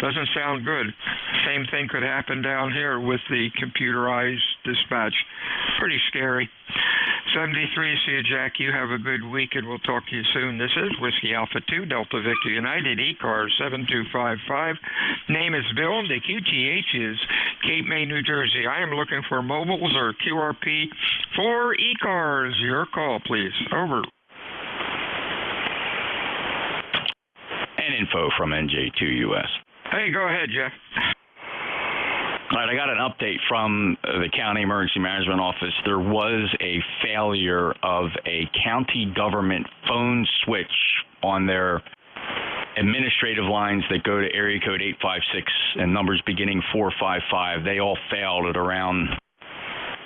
doesn't sound good. Same thing could happen down here with the computerized dispatch. Pretty scary. 73, see you, Jack. You have a good week, and we'll talk to you soon. This is Whiskey Alpha 2, Delta Victor United, ECARS 7255. Name is Bill. The QTH is Cape May, New Jersey. I am looking for mobiles or QRP for ECARS. Your call, please. Over. And info from NJ2US. Hey, go ahead, Jeff. All right, I got an update from the County Emergency Management Office. There was a failure of a county government phone switch on their administrative lines that go to area code 856 and numbers beginning 455. They all failed at around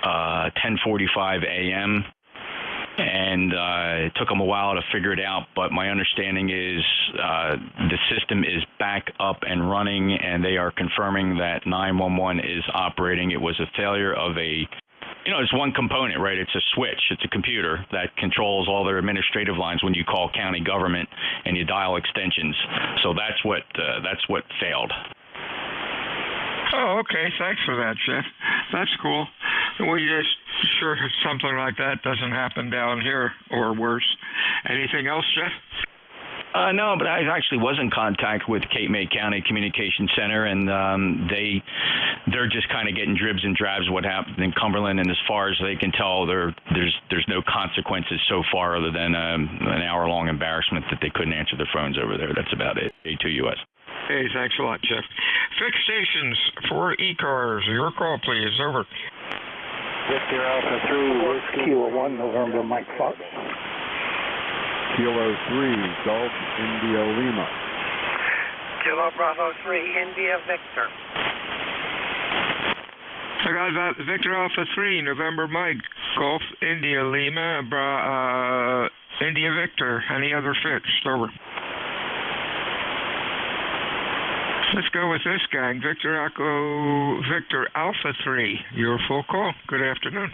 10:45 a.m. And it took them a while to figure it out, but my understanding is the system is back up and running, and they are confirming that 911 is operating. It was a failure of it's one component, right? It's a switch. It's a computer that controls all their administrative lines when you call county government and you dial extensions. So that's what failed. Oh, okay. Thanks for that, Jeff. That's cool. We just sure something like that doesn't happen down here or worse. Anything else, Jeff? No, but I actually was in contact with Cape May County Communication Center, and they're just kind of getting dribs and drabs what happened in Cumberland, and as far as they can tell, there's no consequences so far other than an hour-long embarrassment that they couldn't answer their phones over there. That's about it. A2US. Hey, thanks a lot, Jeff. Fixed stations for ECARS. Your call, please. Over. Victor Alpha 3, Whiskey Kilo 1, November, Mike Fox. Kilo 3, Golf India Lima. Kilo Bravo 3, India Victor. I got that Victor Alpha 3, November Mike, Golf India Lima, India Victor. Any other fixed? Over. Let's go with this gang. Victor Alpha 3, your full call. Good afternoon.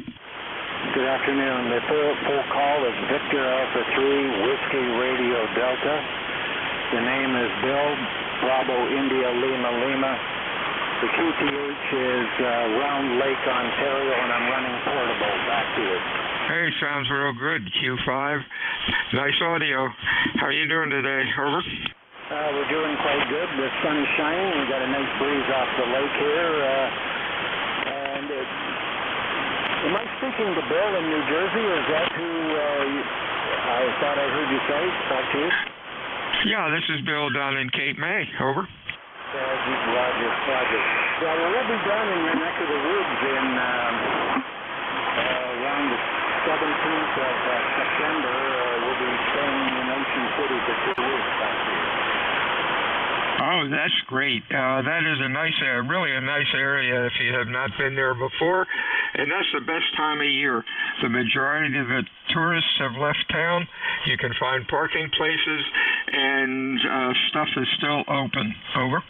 Good afternoon. The full call is Victor Alpha 3, Whiskey Radio Delta. The name is Bill, Bravo India Lima Lima. The QTH is Round Lake, Ontario, and I'm running portable. Back to you. Hey, sounds real good, Q5. Nice audio. How are you doing today? Over. We're doing quite good. The sun is shining. We've got a nice breeze off the lake here. Am I speaking to Bill in New Jersey? Is that who I thought I heard you say? Talk to you? Yeah, this is Bill down in Cape May. Over. Roger. Yeah, well, we'll be down in your neck of the woods in around the 17th of September. We'll be staying in Ocean City for 2 weeks. Back to you. Oh, that's great. That is a nice, really a nice area if you have not been there before. And that's the best time of year. The majority of the tourists have left town. You can find parking places, and stuff is still open. Over.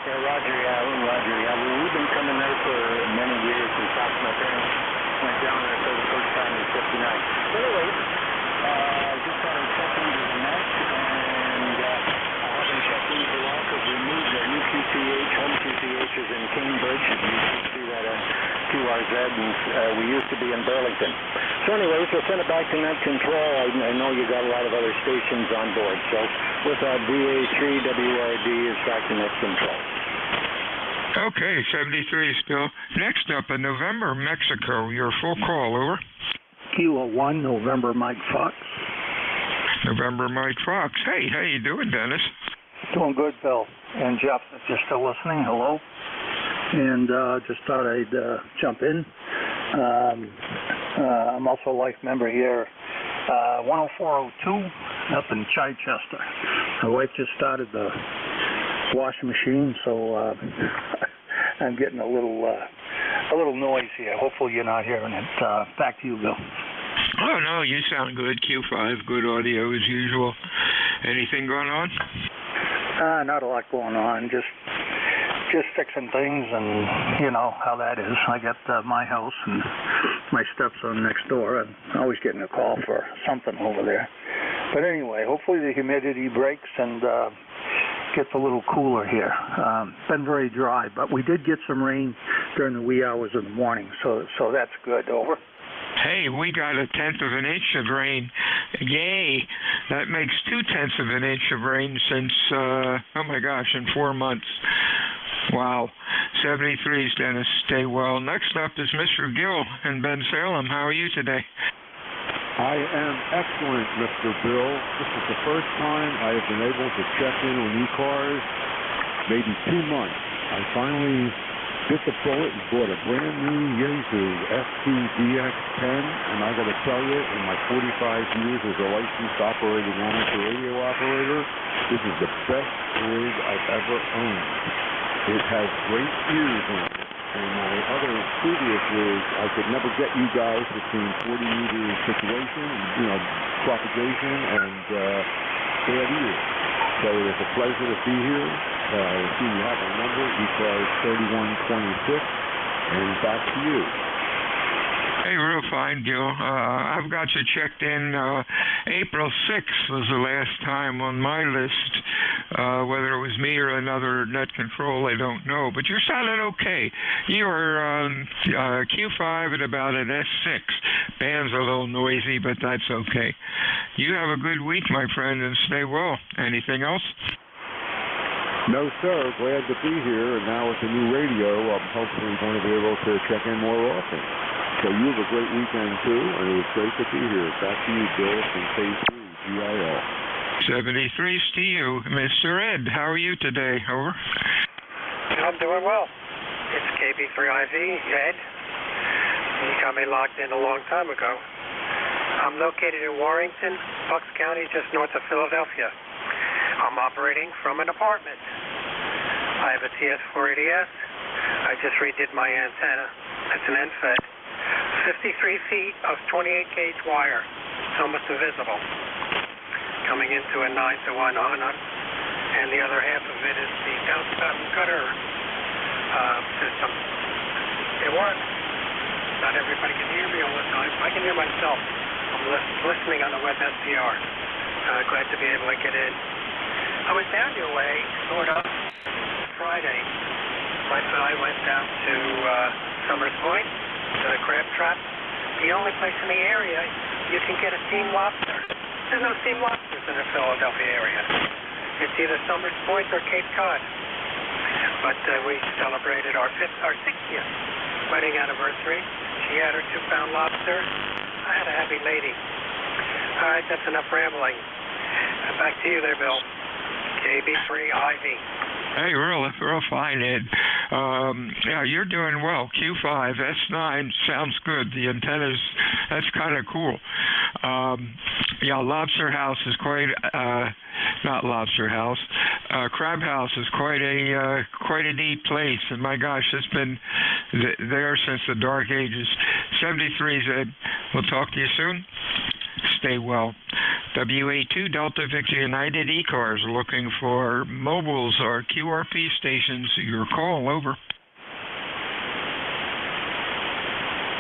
Yeah, Roger. Well, we've been coming there for many years. In fact, my parents went down there for the first time in '59. Anyway, just thought I'd check into the net, and I haven't checked in for a while because we moved the new QTH, home QTH is in Cambridge. You can see that on QRZ, and we used to be in Burlington. So anyways, we'll send it back to net control. I know you got a lot of other stations on board. So with BA3WRD is back to net control. Okay, 73 still. Next up in November, Mexico. Your full call, over. Kilo 1, November, Mike Fox. November, Mike Fox. Hey, how you doing, Dennis? Doing good, Bill. And Jeff, if you're still listening, hello. And just thought I'd jump in. I'm also a life member here, 10402 up in Chichester. My wife just started the washing machine, so I'm getting a little noise here. Hopefully you're not hearing it. Back to you, Bill. Oh, no, you sound good, Q5. Good audio as usual. Anything going on? Not a lot going on. Just fixing things, and you know how that is. I got my house and my stepson next door. I'm always getting a call for something over there. But anyway, hopefully the humidity breaks and gets a little cooler here. Been very dry, but we did get some rain during the wee hours of the morning, so that's good. Over. Hey, we got 1/10 of an inch of rain. Yay! That makes 2/10 of an inch of rain since, oh my gosh, in 4 months. Wow. 73's, Dennis. Stay well. Next up is Mr. Gill in Ben Salem. How are you today? I am excellent, Mr. Bill. This is the first time I have been able to check in on ECARS, maybe 2 months. I finally bit the bullet and bought a brand new Yaesu FTDX10, and I got to tell you, in my 45 years as a licensed operating amateur radio operator, this is the best rig I've ever owned. It has great ears in it. And my other previous rigs, I could never get you guys between 40-meter situation, propagation, and bad ears. So it is a pleasure to be here. See, you have a number, ECARS 3126, and back to you. Hey, real fine, Gil. I've got you checked in. April 6th was the last time on my list. Whether it was me or another net control, I don't know. But you're sounding okay. You are Q5 at about an S6. Band's a little noisy, but that's okay. You have a good week, my friend, and stay well. Anything else? No, sir. Glad to be here. And now with the new radio, I'm hopefully going to be able to check in more often. So you have a great weekend, too, and it was great to be here. Back to you, Bill, from Phase 3, GIL. 73's to you. Mr. Ed, how are you today? Over. I'm doing well. It's KB3IV, Ed. You got me locked in a long time ago. I'm located in Warrington, Bucks County, just north of Philadelphia. I'm operating from an apartment. I have a TS480S. I just redid my antenna. It's an NFET. 53 feet of 28-gauge wire. It's almost invisible. Coming into a 9-to-1 on-up. And the other half of it is the downspout and gutter system. It works. Not everybody can hear me all the time. I can hear myself. I'm listening on the web SDR. Glad to be able to get in. I was down your way, sort of, Friday. I went down to Summers Point, to the crab trap. The only place in the area you can get a steamed lobster. There's no steamed lobsters in the Philadelphia area. It's either Summers Point or Cape Cod. But we celebrated our 60th wedding anniversary. She had her 2-pound lobster. I had a happy lady. All right, that's enough rambling. Back to you there, Bill. KB3IV. Hey, real fine, Ed. Yeah, you're doing well. Q5, S9 sounds good. The antennas, that's kind of cool. Yeah, Lobster House is quite, not Lobster House, Crab House is quite a neat place. And my gosh, it's been there since the dark ages. 73's Ed. We'll talk to you soon. Stay well. WA2 Delta Victor United ECARS looking for mobiles or QRP stations. Your call, over.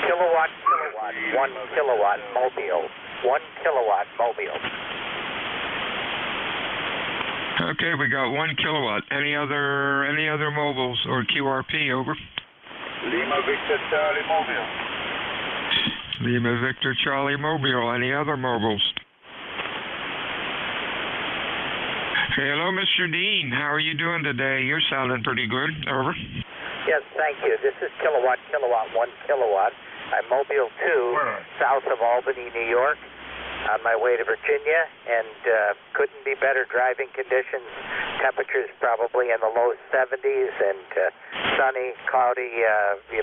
Kilowatt, 1 kilowatt mobile. 1 kilowatt mobile. Okay, we got 1 kilowatt. Any other mobiles or QRP, over? Lima Victor Charlie Mobile. Lima Victor Charlie Mobile. Any other mobiles? Hello, Mr. Dean. How are you doing today? You're sounding pretty good. Over. Yes, thank you. This is Kilowatt, 1 kilowatt. I'm Mobile 2, south of Albany, New York, on my way to Virginia, and couldn't be better driving conditions. Temperatures probably in the low 70s, and sunny, cloudy,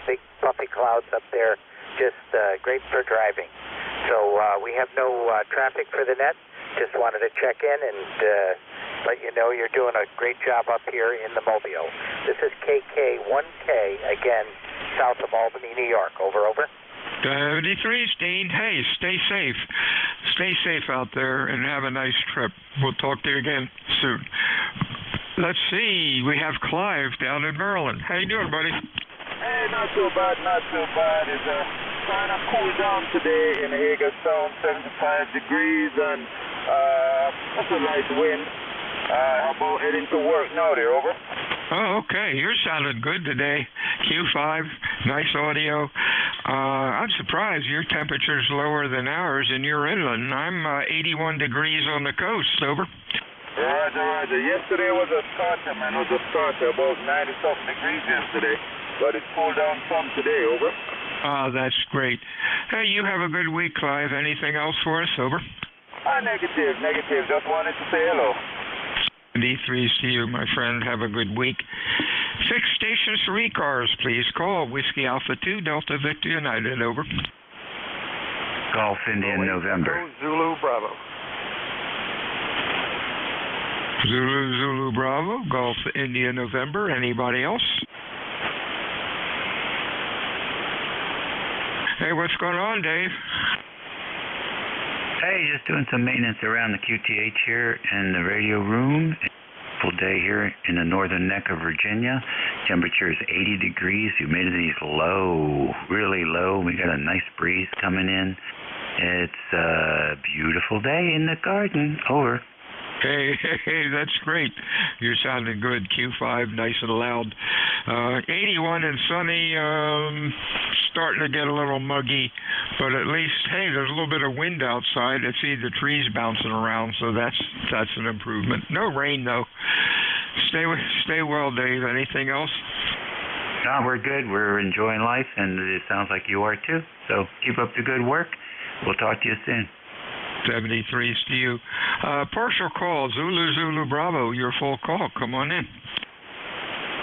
big puffy clouds up there. Just great for driving. So we have no traffic for the net. Just wanted to check in and let you know you're doing a great job up here in the Mobile. This is KK1K, again, south of Albany, New York. Over. 73, Dean. Hey, stay safe. Stay safe out there and have a nice trip. We'll talk to you again soon. Let's see. We have Clive down in Maryland. How you doing, buddy? Hey, not too bad. It's kind of cool down today in Hagerstown, 75 degrees, and it's a light wind. How about heading to work now there, over? Oh, okay. You're sounding good today. Q5, nice audio. I'm surprised your temperature's lower than ours and you're inland. I'm 81 degrees on the coast, over. Roger. Yesterday was a starter, man. It was a starter, about 90-something degrees yesterday. But it's cooled down some today, over. That's great. Hey, you have a good week, Clive. Anything else for us, over? Negative. Just wanted to say hello. D3's to you, my friend. Have a good week. Fixed stations for ECARS, please call. Whiskey Alpha 2, Delta Victor United, over. Golf Indian November. Zulu Bravo. Zulu Bravo, Golf India November. Anybody else? Hey, what's going on, Dave? Hey, just doing some maintenance around the QTH here in the radio room. Full day here in the northern neck of Virginia. Temperature is 80 degrees. Humidity is low, really low. We got a nice breeze coming in. It's a beautiful day in the garden. Over. Hey, that's great. You're sounding good. Q5, nice and loud. 81 and sunny, starting to get a little muggy, but at least, hey, there's a little bit of wind outside. I see the trees bouncing around, so that's an improvement. No rain, though. Stay well, Dave. Anything else? No, we're good. We're enjoying life, and it sounds like you are, too. So keep up the good work. We'll talk to you soon. 73's to you. Partial call, Zulu Bravo, your full call. Come on in.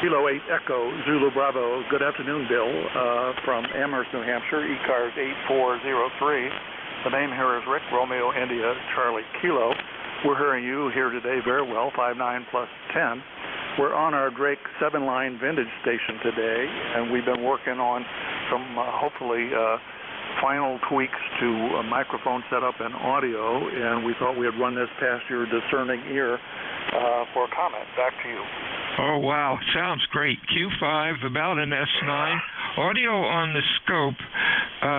Kilo 8 Echo, Zulu Bravo. Good afternoon, Bill, from Amherst, New Hampshire, ECARS 8403. The name here is Rick, Romeo, India, Charlie, Kilo. We're hearing you here today very well, 59 plus 10. We're on our Drake 7-line vintage station today, and we've been working on some, hopefully, final tweaks to a microphone setup and audio, and we thought we'd run this past your discerning ear for a comment. Back to you. Oh, wow. Sounds great. Q5, about an S9. Audio on the scope,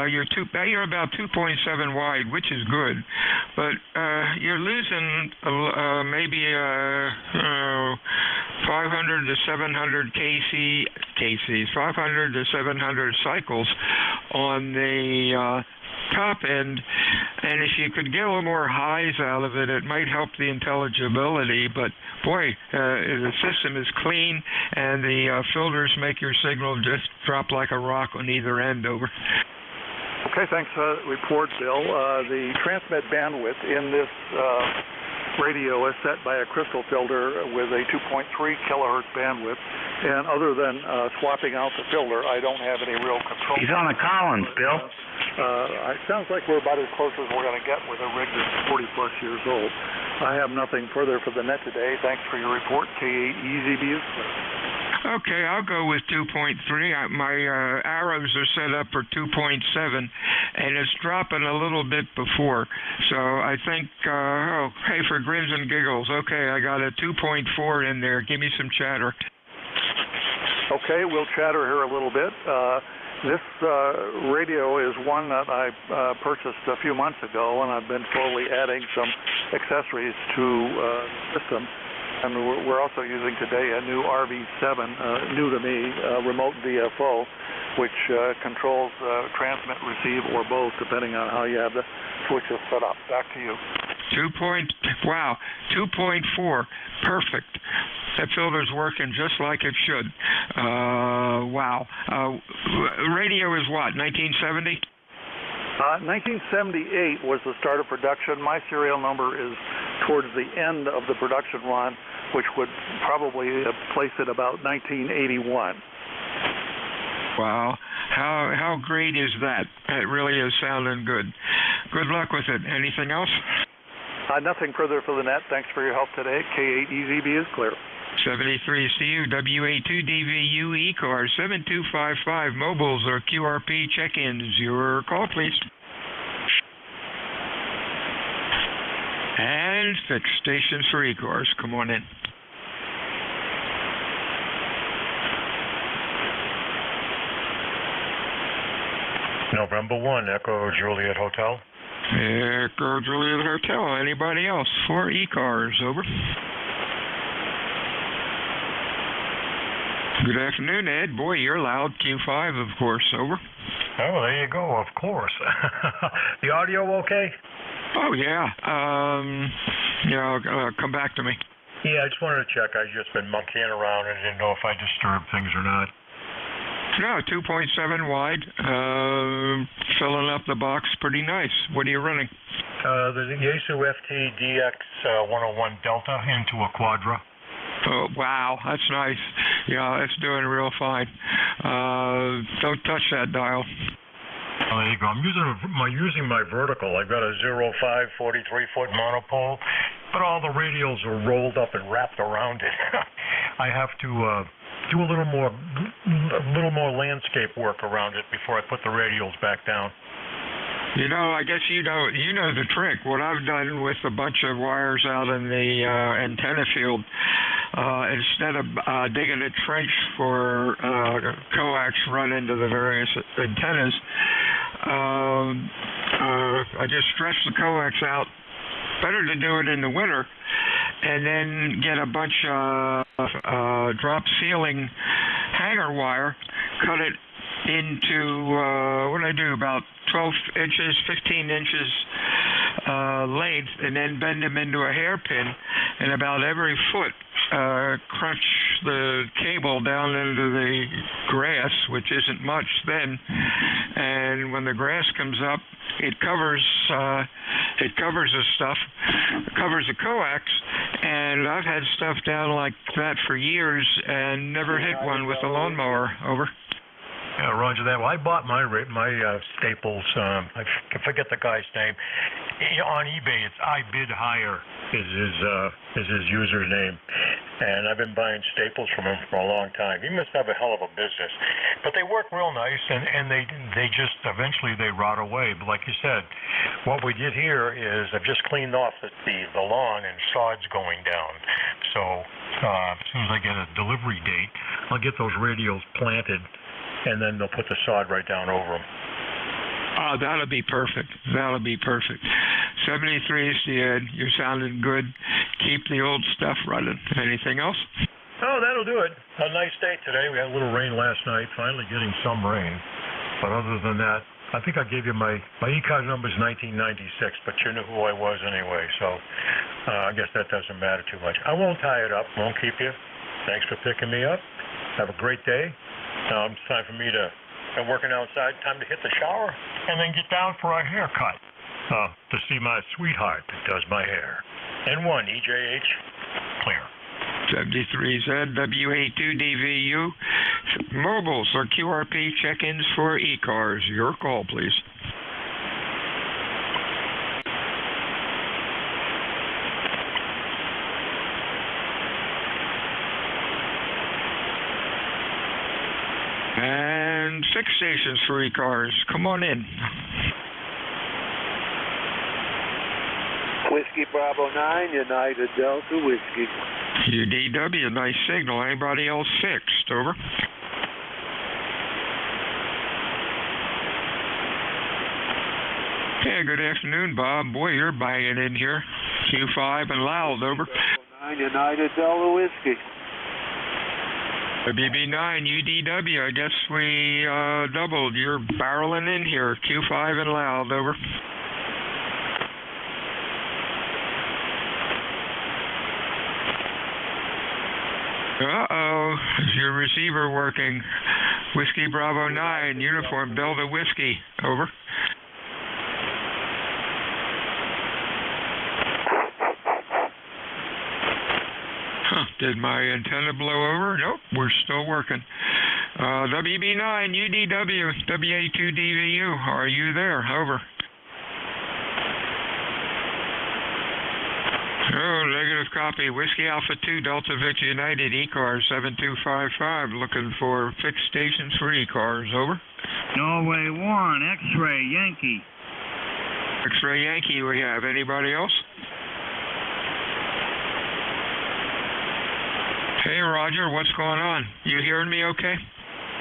you're about 2.7 wide, which is good, but you're losing maybe 500 to 700 kcs, 500 to 700 cycles on the top end, and if you could get a little more highs out of it, it might help the intelligibility. But boy, the system is clean, and the filters make your signal just drop like a rock on either end. Over. Okay, thanks for the report, Bill. The transmit bandwidth in this radio is set by a crystal filter with a 2.3 kilohertz bandwidth, and other than swapping out the filter, I don't have any real control. He's on the Collins, Bill. It sounds like we're about as close as we're going to get with a rig that's 40-plus years old. I have nothing further for the net today. Thanks for your report. K8EZB is clear. Okay, I'll go with 2.3. My arrows are set up for 2.7, and it's dropping a little bit before. So I think, hey, for grins and giggles, okay, I got a 2.4 in there. Give me some chatter. Okay, we'll chatter here a little bit. This radio is one that I purchased a few months ago, and I've been slowly adding some accessories to the system. And we're also using today a new RV7, new to me, remote VFO, which controls transmit, receive, or both, depending on how you have the switches set up. Back to you. 2.4, perfect. That filter's working just like it should. Wow. Radio is what, 1970? 1978 was the start of production. My serial number is towards the end of the production run, which would probably place it about 1981. Wow. How great is that? It really is sounding good. Good luck with it. Anything else? Nothing further for the net. Thanks for your help today. K8EZB is clear. 73CU, WA2DVU, ECARS, 7255, mobiles or QRP check-ins. Your call, please. And fixed stations for ECARS. Come on in. November 1, Echo Juliet Hotel. Echo Juliet Hotel. Anybody else for ECARS? Over. Good afternoon, Ed. Boy, you're loud. Q5, of course. Over. Oh, there you go. Of course. The audio okay? Oh, yeah. Come back to me. Yeah, I just wanted to check. I've just been monkeying around and didn't know if I disturbed things or not. No, 2.7 wide. Filling up the box pretty nice. What are you running? The Yaesu FT DX 101 Delta into a Quadra. Oh, wow, that's nice. Yeah, it's doing real fine. Don't touch that dial. Oh, there you go. I'm using my vertical. I've got a 05 43-foot monopole, but all the radials are rolled up and wrapped around it. I have to do a little more landscape work around it before I put the radials back down. You know, I guess you know the trick. What I've done with a bunch of wires out in the antenna field, instead of digging a trench for coax run into the various antennas, I just stretch the coax out. Better to do it in the winter, and then get a bunch of drop ceiling hanger wire, cut it into, what do I do, about 12 inches, 15 inches length, and then bend them into a hairpin, and about every foot crunch the cable down into the grass, which isn't much then, and when the grass comes up, it covers the stuff, covers the coax, and I've had stuff down like that for years and never hit one with a lawnmower. Over. Yeah, roger that. Well, I bought my Staples. I forget the guy's name. On eBay, it's I Bid Higher is his username, and I've been buying Staples from him for a long time. He must have a hell of a business, but they work real nice, and they just eventually they rot away. But like you said, what we did here is I've just cleaned off the lawn and sod's going down. So as soon as I get a delivery date, I'll get those radios planted. And then they'll put the sod right down over them. That'll be perfect. 73 is the Ed. You're sounding good. Keep the old stuff running. Anything else? Oh, that'll do it. A nice day today. We had a little rain last night, finally getting some rain. But other than that, I think I gave you my ECARS number is 1996, but you knew who I was anyway, so I guess that doesn't matter too much. I won't tie it up. Won't keep you. Thanks for picking me up. Have a great day. Now it's time for me to, I'm working outside, time to hit the shower, and then get down for a haircut to see my sweetheart that does my hair. N1, EJH, clear. 73Z, WA2DVU. Mobiles or QRP check-ins for ECARS. Your call, please. And 6 stations for ECARS. Come on in. Whiskey Bravo 9, United Delta Whiskey. UDW, nice signal. Anybody else fixed? Over. Hey, good afternoon, Bob. Boy, you're banging in here. Q5 and loud. Over. Bravo 9, United Delta Whiskey. BB9, UDW, I guess we doubled. You're barreling in here. Q5 and loud. Over. Uh-oh, is your receiver working? Whiskey Bravo 9, uniform Delta Whiskey, over. Huh, did my antenna blow over? Nope, we're still working. WB9, UDW, WA2DVU, are you there? Over. Oh, negative copy. Whiskey Alpha 2, Delta Victor United, ECARS 7255. Looking for fixed stations for ECARS. Over. Norway 1, X-Ray Yankee. X-Ray Yankee we have. Anybody else? Hey, Roger, what's going on? You hearing me okay?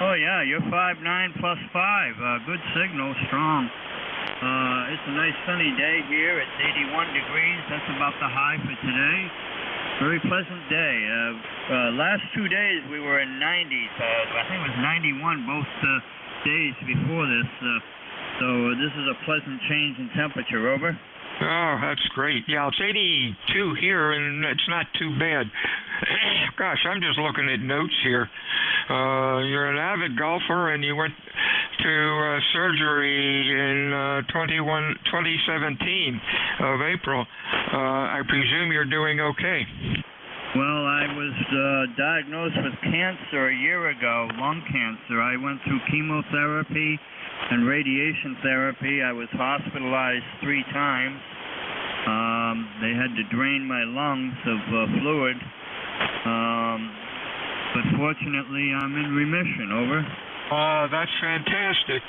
Oh, yeah, you're 5.9 plus 5. Good signal, strong. It's a nice sunny day here. It's 81 degrees. That's about the high for today. Very pleasant day. Last 2 days we were in 90s. I think it was 91 both days before this. So this is a pleasant change in temperature. Over. Oh, that's great. Yeah, it's 82 here, and it's not too bad. Gosh, I'm just looking at notes here. You're an avid golfer, and you went to surgery in 2017 of April. I presume you're doing okay. Well, I was diagnosed with cancer a year ago, lung cancer. I went through chemotherapy and radiation therapy. I was hospitalized 3 times. They had to drain my lungs of fluid. But fortunately, I'm in remission. Over. Oh, that's fantastic.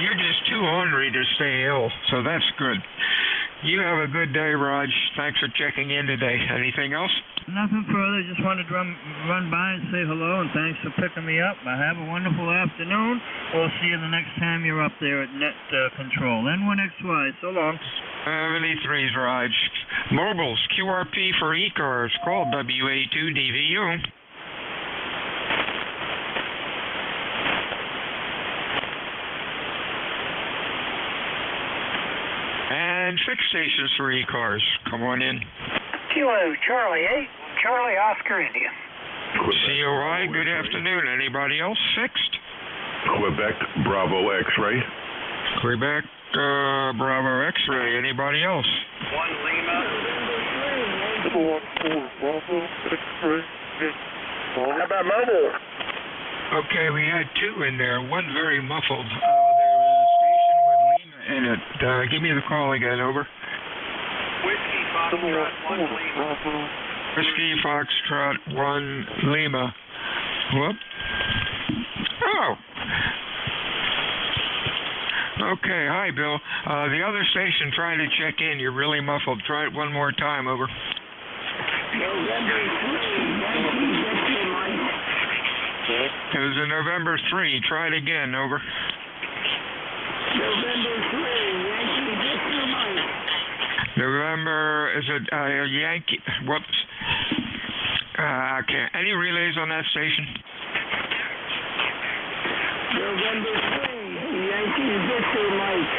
You're just too ornery to stay ill, so that's good. You have a good day, Raj. Thanks for checking in today. Anything else? Nothing further. Just wanted to run by and say hello, and thanks for picking me up. Have a wonderful afternoon. We'll see you the next time you're up there at Net Control. N1XY. So long. 73's Raj. Mobiles, QRP for ECARS. Call WA2DVU. And 6 stations for ECARS. Come on in. Kilo Charlie 8, Charlie Oscar India. COI, good afternoon. Anybody else fixed? Quebec Bravo X-Ray. Quebec Bravo X-Ray. Anybody else? 1 Lima. How about mobile? Okay, we had 2 in there. One very muffled. There was a station with Lima in it. Give me the call again. Over. Whiskey Foxtrot 1 Lima. Whiskey Foxtrot 1 Lima. Whoop. Oh. Okay, hi, Bill. The other station trying to check in. You're really muffled. Try it one more time. Over. It was a November 3. Try it again. Over. November 3, Yankee Victor Mike. November, is it Yankee? Whoops. Okay. Any relays on that station? November 3, Yankee Victor Mike.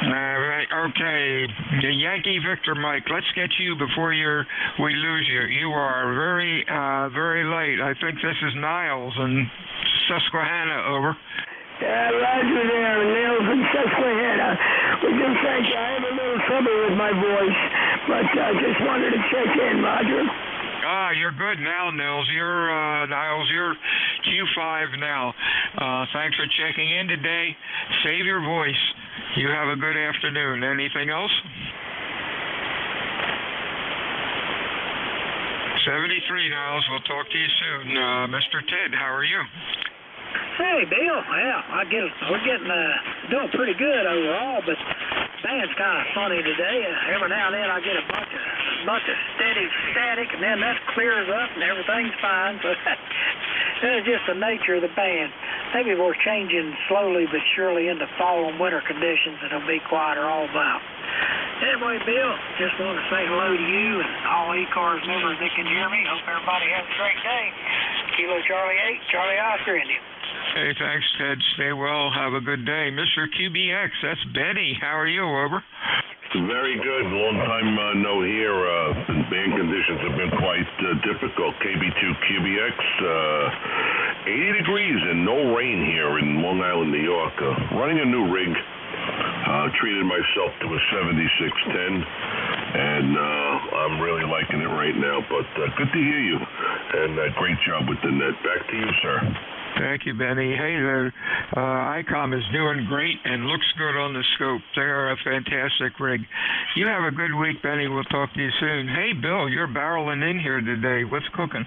Right. Okay. The Yankee Victor Mike. Let's get you before we lose you. You are very, very late. I think this is Niles in Susquehanna. Over. Roger there, Niles in Susquehanna. We do thank you. I have a little trouble with my voice, but I just wanted to check in, Roger. You're good now, Niles. Niles, you're Q5 now. Thanks for checking in today. Save your voice. You have a good afternoon. Anything else? 73, Niles. We'll talk to you soon. Mr. Ted, how are you? Hey, Bill. Yeah, we're getting doing pretty good overall, but man, it's kind of funny today. Every now and then I get a bunch of steady static, and then that clears up and everything's fine. So that's just the nature of the band. Maybe we're changing slowly but surely into fall and winter conditions, and it'll be quieter all about. Anyway, Bill, just want to say hello to you and all ECARS members that can hear me. Hope everybody has a great day. Kilo Charlie 8, Charlie Oscar, Indian. Hey, thanks, Ted. Stay well. Have a good day. Mr. QBX, that's Betty. How are you? Over. Very good. Long time no hear. Band conditions have been quite difficult. KB2 QBX, 80 degrees and no rain here in Long Island, New York. Running a new rig. Treated myself to a 7610, and I'm really liking it right now. But good to hear you, and great job with the net. Back to you, sir. Thank you, Benny. Hey, the ICOM is doing great and looks good on the scope. They are a fantastic rig. You have a good week, Benny. We'll talk to you soon. Hey, Bill, you're barreling in here today. What's cooking?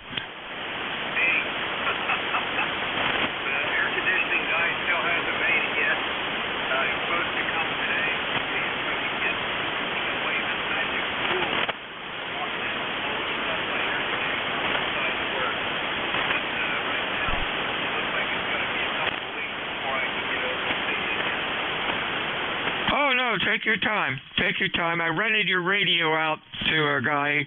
Take your time. Take your time. I rented your radio out to a guy,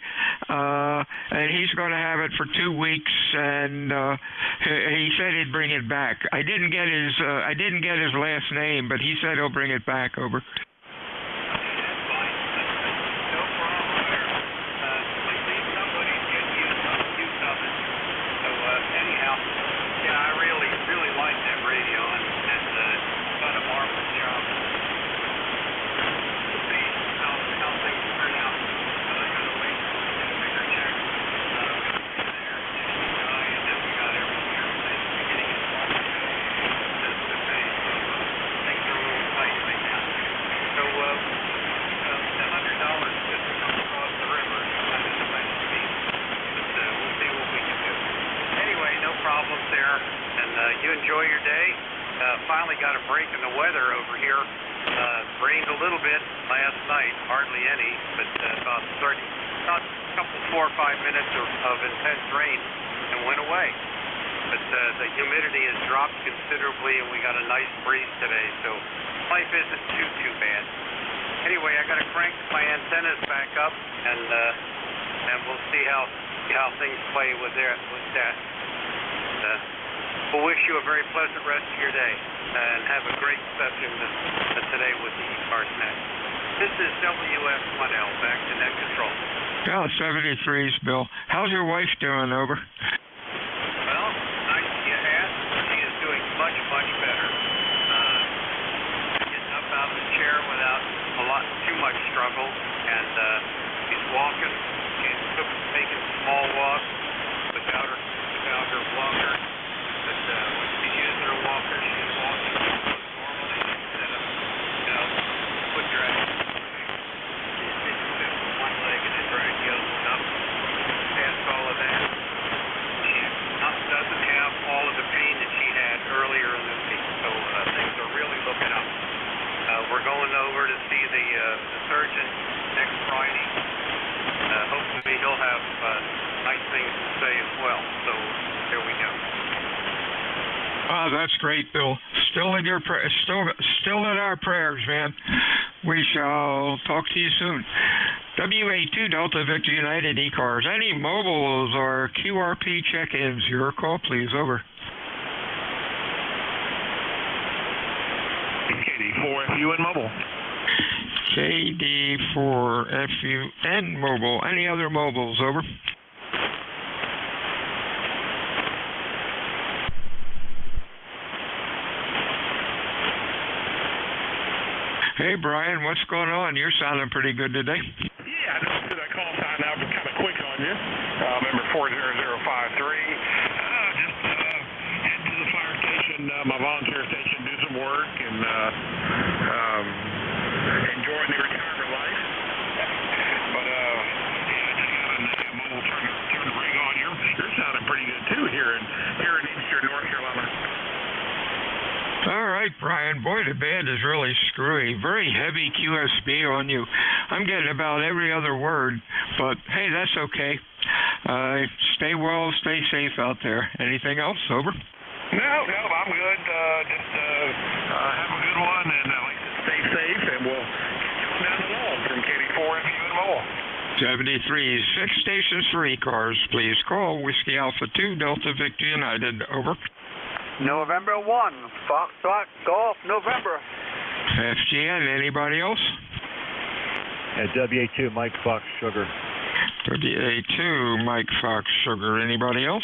and he's going to have it for 2 weeks. And he said he'd bring it back. I didn't get his last name, but he said he'll bring it back. Over. Finally got a break in the weather over here. Rained a little bit last night, hardly any, but about a couple 4 or 5 minutes of intense rain and went away. But the humidity has dropped considerably, and we got a nice breeze today, so life isn't too bad. Anyway, I got to crank my antennas back up, and we'll see how things play with that. We'll wish you a very pleasant rest of your day, and have a great session today with the ECARS Net. This is WS1L, back to net control. Oh, 73's, Bill. How's your wife doing? Over. Well, nice to see a hat. She is doing much better. Getting up out of the chair without too much struggle, and she's walking. She's taking small walks without her walker. But when she's using her walker, she's walking normally instead of, put your ass with one leg and then drag the other one up. Past all of that, she doesn't have all of the pain that she had earlier in the week, so things are really looking up. We're going over to see the surgeon next Friday. Hopefully he'll have nice things to say as well, so there we go. Oh, that's great, Bill. Still in our prayers, man. We shall talk to you soon. WA2 Delta Victor United ECARS. Any mobiles or QRP check-ins? Your call, please. Over. KD4FUN mobile. KD4FUN mobile. Any other mobiles? Over. Hey, Brian, what's going on? You're sounding pretty good today. Yeah, I know that call time now was kind of quick on you. Remember 40053. Just head to the fire station, my volunteer station, do some work, and enjoying the retirement life. But yeah, I just got on the mobile, turn the ring on. You're sounding pretty good too here in Eastern North Carolina. All right, Brian. Boy, the band is really screwy. Very heavy QSB on you. I'm getting about every other word, but hey, that's okay. Stay well, stay safe out there. Anything else? Over. No, I'm good. Just have a good one, and like I said, stay safe, and we'll get down the log from KD4FUN mobile. 73, 6 stations for ECARS. Please call Whiskey Alpha 2 Delta Victor United. Over. November 1, Foxtrot Golf, November. FGN, anybody else? At WA2, Mike Fox Sugar. WA2, Mike Fox Sugar. Anybody else?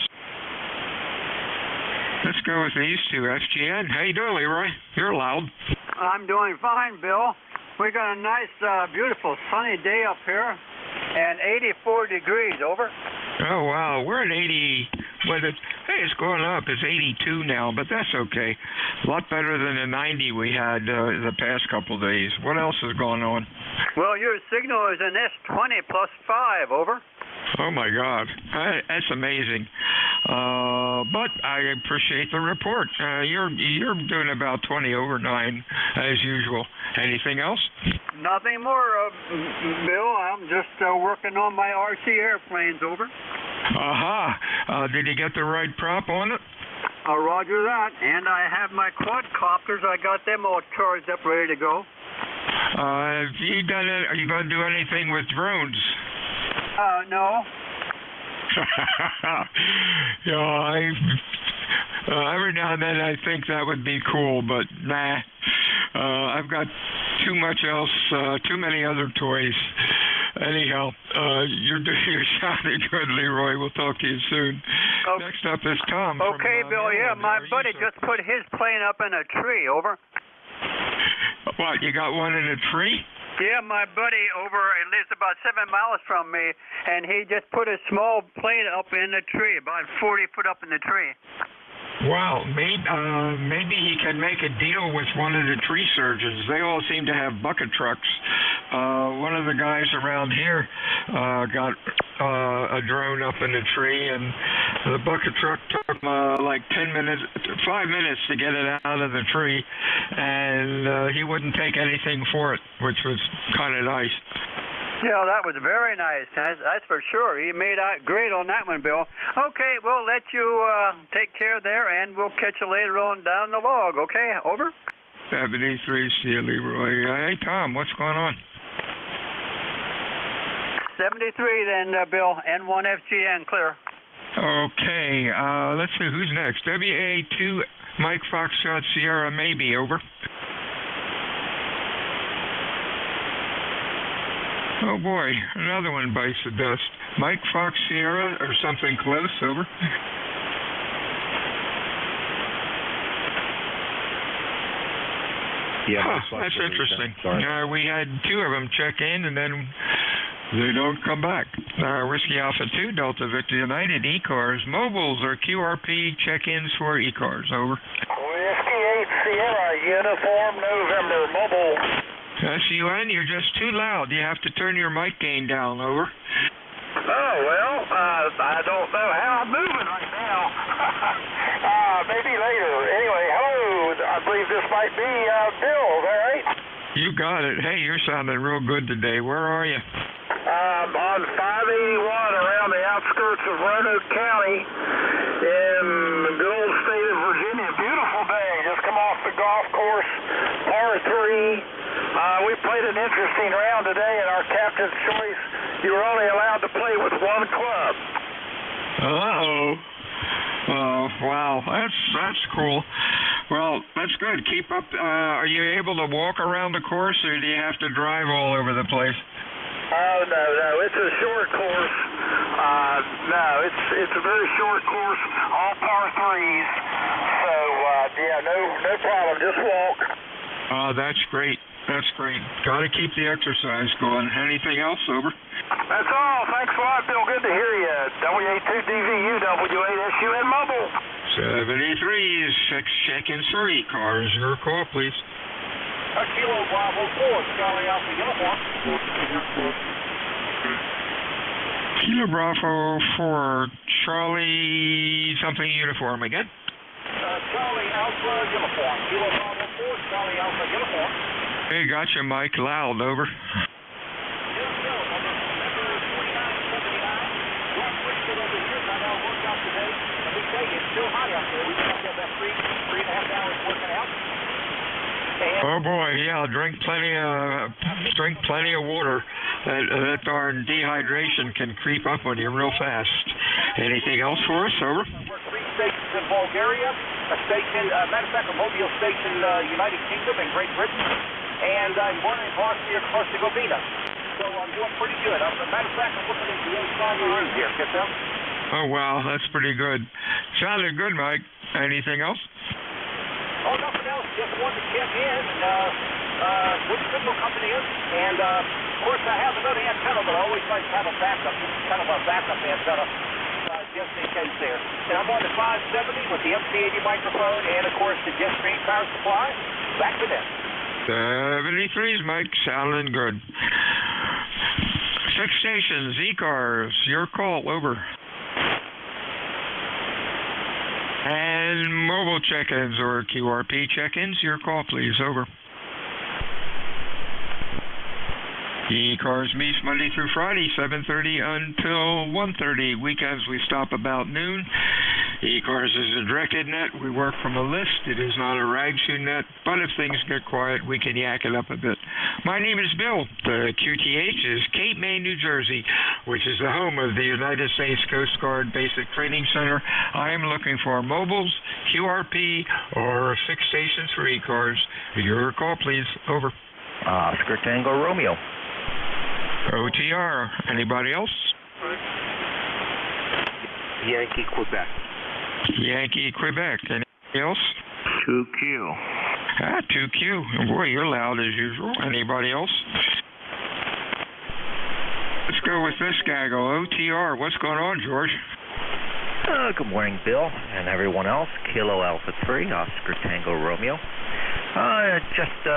Let's go with these two. FGN. How you doing, Leroy? You're loud. I'm doing fine, Bill. We got a nice, beautiful sunny day up here, and 84 degrees. Over. Oh, wow. We're at 80. Hey, it's going up. It's 82 now, but that's okay. A lot better than the 90 we had the past couple of days. What else is going on? Well, your signal is an S20 plus 5. Over. Oh, my God. That's amazing. But I appreciate the report. You're doing about 20 over 9, as usual. Anything else? Nothing more, Bill. I'm just working on my RC airplanes. Over. Aha. Did you get the right prop on it? Roger that. And I have my quadcopters. I got them all charged up, ready to go. Have you done it? Are you going to do anything with drones? No. Every now and then I think that would be cool, but nah. I've got too many other toys. Anyhow, you're sounding good, Leroy. We'll talk to you soon. Okay. Next up is Tom. Okay, Bill. Yeah, my buddy just put his plane up in a tree. Over. What? You got one in a tree? Yeah, my buddy he lives about 7 miles from me, and he just put a small plane up in a tree, about 40 foot up in the tree. Wow, maybe he can make a deal with one of the tree surgeons. They all seem to have bucket trucks. One of the guys around here got a drone up in a tree, and the bucket truck took like 5 minutes to get it out of the tree, and he wouldn't take anything for it, which was kind of nice. Yeah, that was very nice. That's for sure. He made out great on that one, Bill. Okay, we'll let you take care there, and we'll catch you later on down the log, okay? Over? 73, see you, Leroy. Hey, Tom, what's going on? 73 then, Bill. N1FGN, clear. Okay, let's see, who's next? WA2, Mike Foxtrot Sierra, maybe, over. Oh boy, another one bites the dust. Mike Fox Sierra or something close, over. Yeah, that's interesting. We had 2 of them check in, and then they don't come back. Whiskey Alpha 2, Delta Victor United, ECARS. Mobiles or QRP check-ins for ECARS, over. Whiskey 8 Sierra, Uniform November, mobile. SUN, you're just too loud. You have to turn your mic gain down, over. Oh, well, I don't know how I'm moving right now. Maybe later. Anyway, hello. I believe this might be Bill, is that right? You got it. Hey, you're sounding real good today. Where are you? On 581 around the outskirts of Roanoke County in the good old state of Virginia. Beautiful day. Just come off the golf course, par 3. We played an interesting round today in our captain's choice you're only allowed to play with one club. Uh-oh. Oh, wow. That's cool. Well, that's good. Keep up. Are you able to walk around the course, or do you have to drive all over the place? Oh, no. It's a short course. No, it's a very short course, all par threes. So, yeah, no problem. Just walk. Oh, that's great. That's great. Got to keep the exercise going. Anything else, over? That's all. Thanks a lot, Bill. Good to hear you. W82DVU, W8SUN Mobile. 73, 6 check-ins for ECARS. Your call, please. Kilo Bravo 4, Charlie Alpha Uniform. Kilo Bravo 4, Charlie something uniform again. Charlie Alpha Uniform. Kilo Bravo 4, Charlie Alpha Uniform. Hey, gotcha, Mike. Loud, over. Oh boy, yeah. Drink plenty of water. That darn dehydration can creep up on you real fast. Anything else for us? Over. Three stations in Bulgaria, a station, matter of fact, a mobile station, United Kingdom and Great Britain, and I'm one in Bosnia and Herzegovina. So I'm doing pretty good. As a matter of fact, I'm looking at the inside room here. Get them? Oh wow, that's pretty good. Sounded good, Mike. Anything else? Oh, nothing else. Just wanted to check in which signal company is. And, of course, I have another antenna, but I always like to have a backup, kind of a backup antenna, just in case there. And I'm on the 570 with the MC80 microphone and, of course, the Jetstream power supply. Back to them. 73's, Mike. Sounding good. 6 stations, ECARS. Your call. Over. And mobile check-ins or QRP check-ins, your call, please. Over. ECARS meets Monday through Friday, 7:30 until 1:30. Weekends we stop about noon. ECARS is a directed net. We work from a list. It is not a rag shoe net, but if things get quiet, we can yak it up a bit. My name is Bill. The QTH is Cape May, New Jersey, which is the home of the United States Coast Guard Basic Training Center. I am looking for mobiles, QRP, or 6 stations for ECARS. Your call, please. Over. Oscar Tango Romeo. OTR. Anybody else? Yankee Quebec. Yankee Quebec. Anybody else? 2Q. 2Q. Boy, you're loud as usual. Anybody else? Let's go with this gaggle. OTR. What's going on, George? Good morning, Bill, and everyone else. Kilo Alpha 3, Oscar Tango Romeo. Just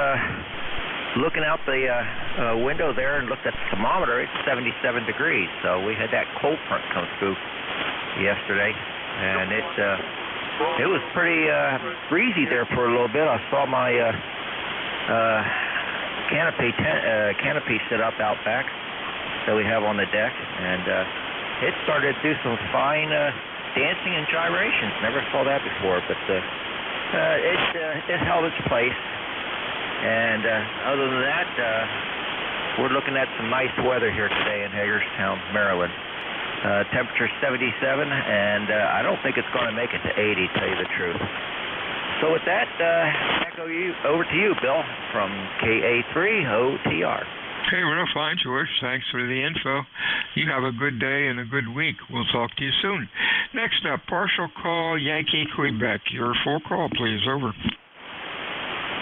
looking out the window there and looked at the thermometer. It's 77 degrees, so we had that cold front come through yesterday, and it was pretty breezy there for a little bit. I saw my canopy set up out back that we have on the deck, and it started to do some fine dancing and gyrations. Never saw that before, but it held its place. And other than that, we're looking at some nice weather here today in Hagerstown, Maryland. Temperature 77, and I don't think it's going to make it to 80, to tell you the truth. So with that, back over to you, Bill, from KA3OTR. Hey, we're fine, George. Thanks for the info. You have a good day and a good week. We'll talk to you soon. Next up, partial call, Yankee Quebec. Your full call, please. Over.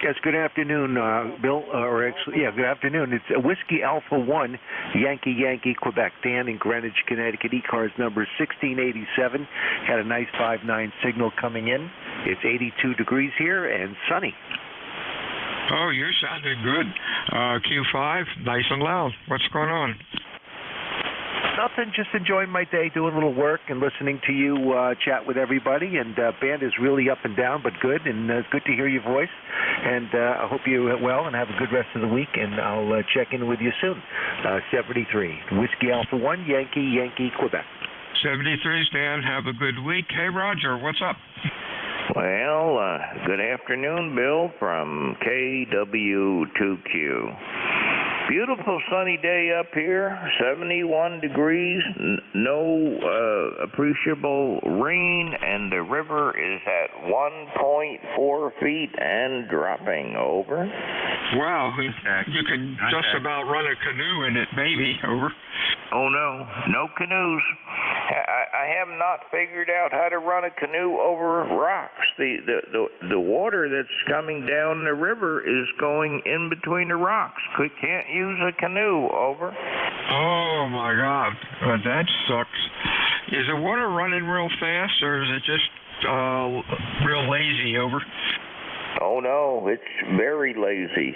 Yes, good afternoon, Bill, good afternoon. It's Whiskey Alpha 1, Yankee Quebec. Dan in Greenwich, Connecticut. ECARS number 1687. Had a nice 5-9 signal coming in. It's 82 degrees here and sunny. Oh, you're sounding good. Q5, nice and loud. What's going on? Nothing, just enjoying my day, doing a little work and listening to you chat with everybody. And band is really up and down, but good. And it's good to hear your voice. And I hope you're well and have a good rest of the week. And I'll check in with you soon. 73, Whiskey Alpha 1, Yankee Quebec. 73, Dan. Have a good week. Hey, Roger, what's up? Well, good afternoon, Bill, from KW2Q. Beautiful sunny day up here, 71 degrees, no appreciable rain, and the river is at 1.4 feet and dropping. Over. Wow, you can just about run a canoe in it, maybe. Over. Oh no, no canoes. I have not figured out how to run a canoe over rocks. The water that's coming down the river is going in between the rocks. Can't use a canoe. Over. Oh my God, that sucks. Is the water running real fast, or is it just real lazy? Over. Oh no, it's very lazy.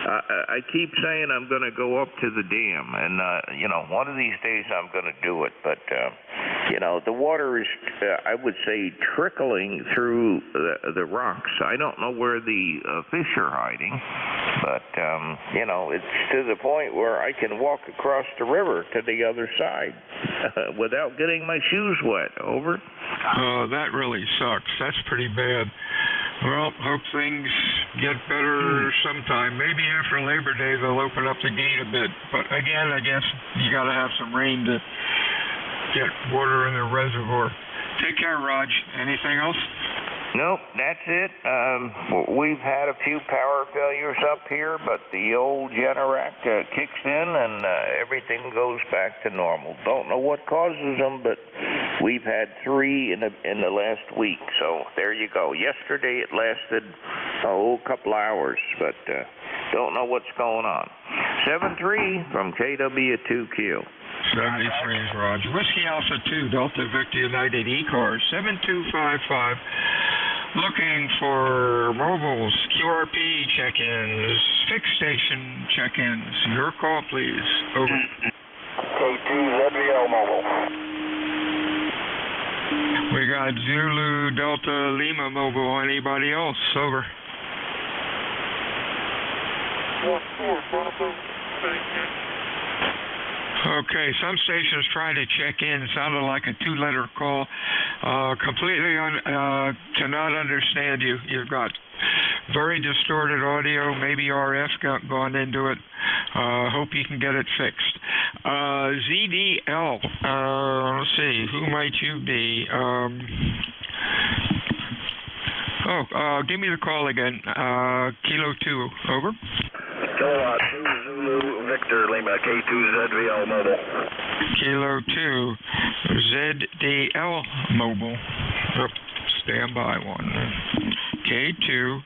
I keep saying I'm going to go up to the dam, and one of these days I'm going to do it. But the water is, I would say, trickling through the rocks. I don't know where the fish are hiding, but it's to the point where I can walk across the river to the other side without getting my shoes wet. Over. Oh, that really sucks. That's pretty bad. Well, hope things get better sometime. Maybe after Labor Day they'll open up the gate a bit. But again, I guess you got to have some rain to get water in the reservoir. Take care, Raj. Anything else? Nope, that's it. We've had a few power failures up here, but the old Generac kicks in and everything goes back to normal. Don't know what causes them, but we've had 3 in the last week. So there you go. Yesterday it lasted a couple hours, but don't know what's going on. 7-3 from KW2Q. 73 is Roger. Whiskey Alpha 2, Delta Victor United ECARS, 7255. Looking for mobiles, QRP check-ins, fixed station check-ins. Your call, please. Over. K2ZVL mobile. We got Zulu Delta Lima mobile. Anybody else? Over. Okay, some stations trying to check in. It sounded like a 2-letter call. Completely cannot understand you. You've got very distorted audio. Maybe RF got gone into it. Hope you can get it fixed. ZDL. Let's see. Who might you be? Give me the call again. Kilo 2. Over. Kilowatt 2 Zulu Victor Lima K2ZVL mobile. Kilo 2 ZDL mobile. Stand by 1. K2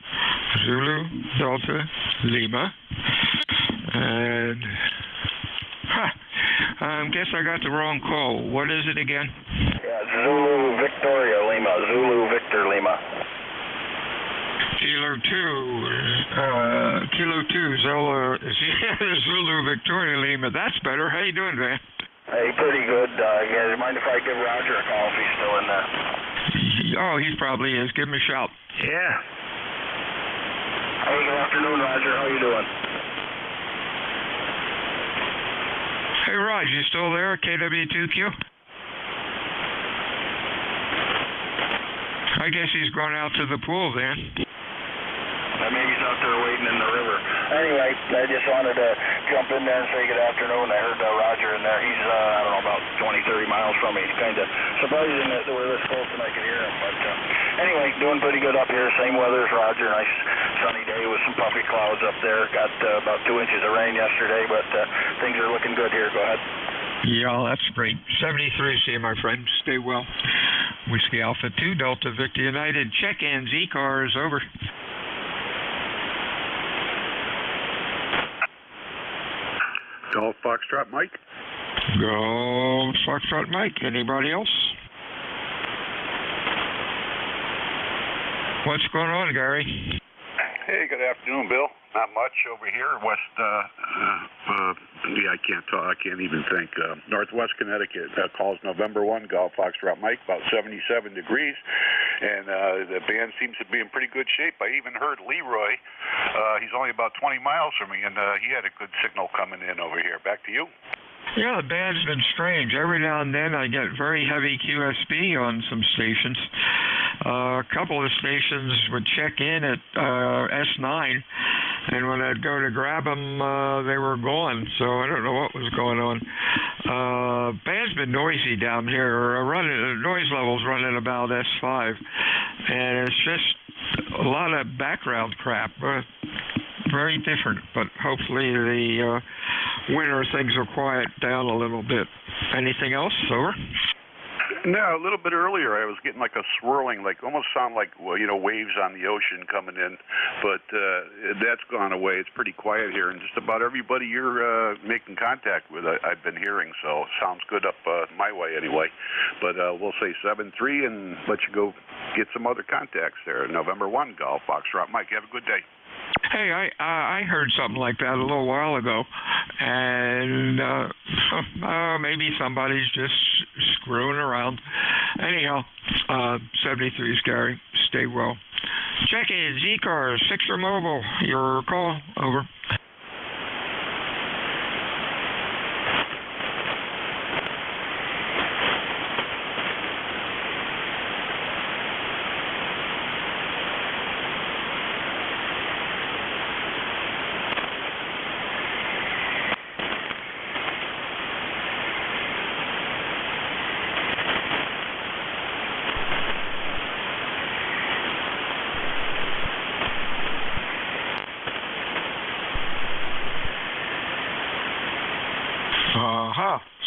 Zulu Delta Lima. And guess I got the wrong call. What is it again? Yeah, Zulu Victoria Lima. Zulu Victor Lima. Kilo 2 Zulu Victoria Lima. That's better. How you doing, Van? Hey, pretty good. Yeah, do you mind if I give Roger a call if he's still in there? Oh, he probably is. Give him a shout. Yeah. Hey, good afternoon, Roger. How you doing? Hey, Raj, you still there, KW2Q? I guess he's gone out to the pool then. Maybe he's out there waiting in the river. Anyway, I just wanted to jump in there and say good afternoon. I heard Roger in there. He's, I don't know, about 20, 30 miles from me. It's kind of surprising that we're this close and I could hear him. But anyway, doing pretty good up here. Same weather as Roger. Nice sunny day with some puffy clouds up there. Got about 2 inches of rain yesterday, but things are looking good here. Go ahead. Yeah, that's great. 73, see you, my friend. Stay well. Whiskey Alpha 2, Delta Victor United. Check-ins, ECARS, over. Golf Foxtrot Mike. Golf Foxtrot Mike. Anybody else? What's going on, Gary? Hey, good afternoon, Bill. Not much over here. I can't talk. I can't even think. Northwest Connecticut. Calls November 1, Golf Foxtrot Mike, about 77 degrees. And the band seems to be in pretty good shape. I even heard Leroy. He's only about 20 miles from me, and he had a good signal coming in over here. Back to you. Yeah, the band's been strange. Every now and then I get very heavy QSB on some stations. A couple of stations would check in at S9, and when I'd go to grab them, they were gone. So I don't know what was going on. Band's been noisy down here. Noise levels running about S5, and it's just a lot of background crap. Very different, but hopefully the winter things will quiet down a little bit. Anything else, over? No, a little bit earlier I was getting like a swirling, like almost sound like, well, you know, waves on the ocean coming in, but that's gone away. It's pretty quiet here, and just about everybody you're making contact with I've been hearing, so sounds good up my way anyway. But we'll say 7-3 and let you go get some other contacts there. November 1, Golf Foxtrot Mike. Have a good day. Hey, I heard something like that a little while ago, and maybe somebody's just screwing around. Anyhow, 73 is Gary. Stay well. Check-ins, ECARS, Fixer Mobile. Your call. Over.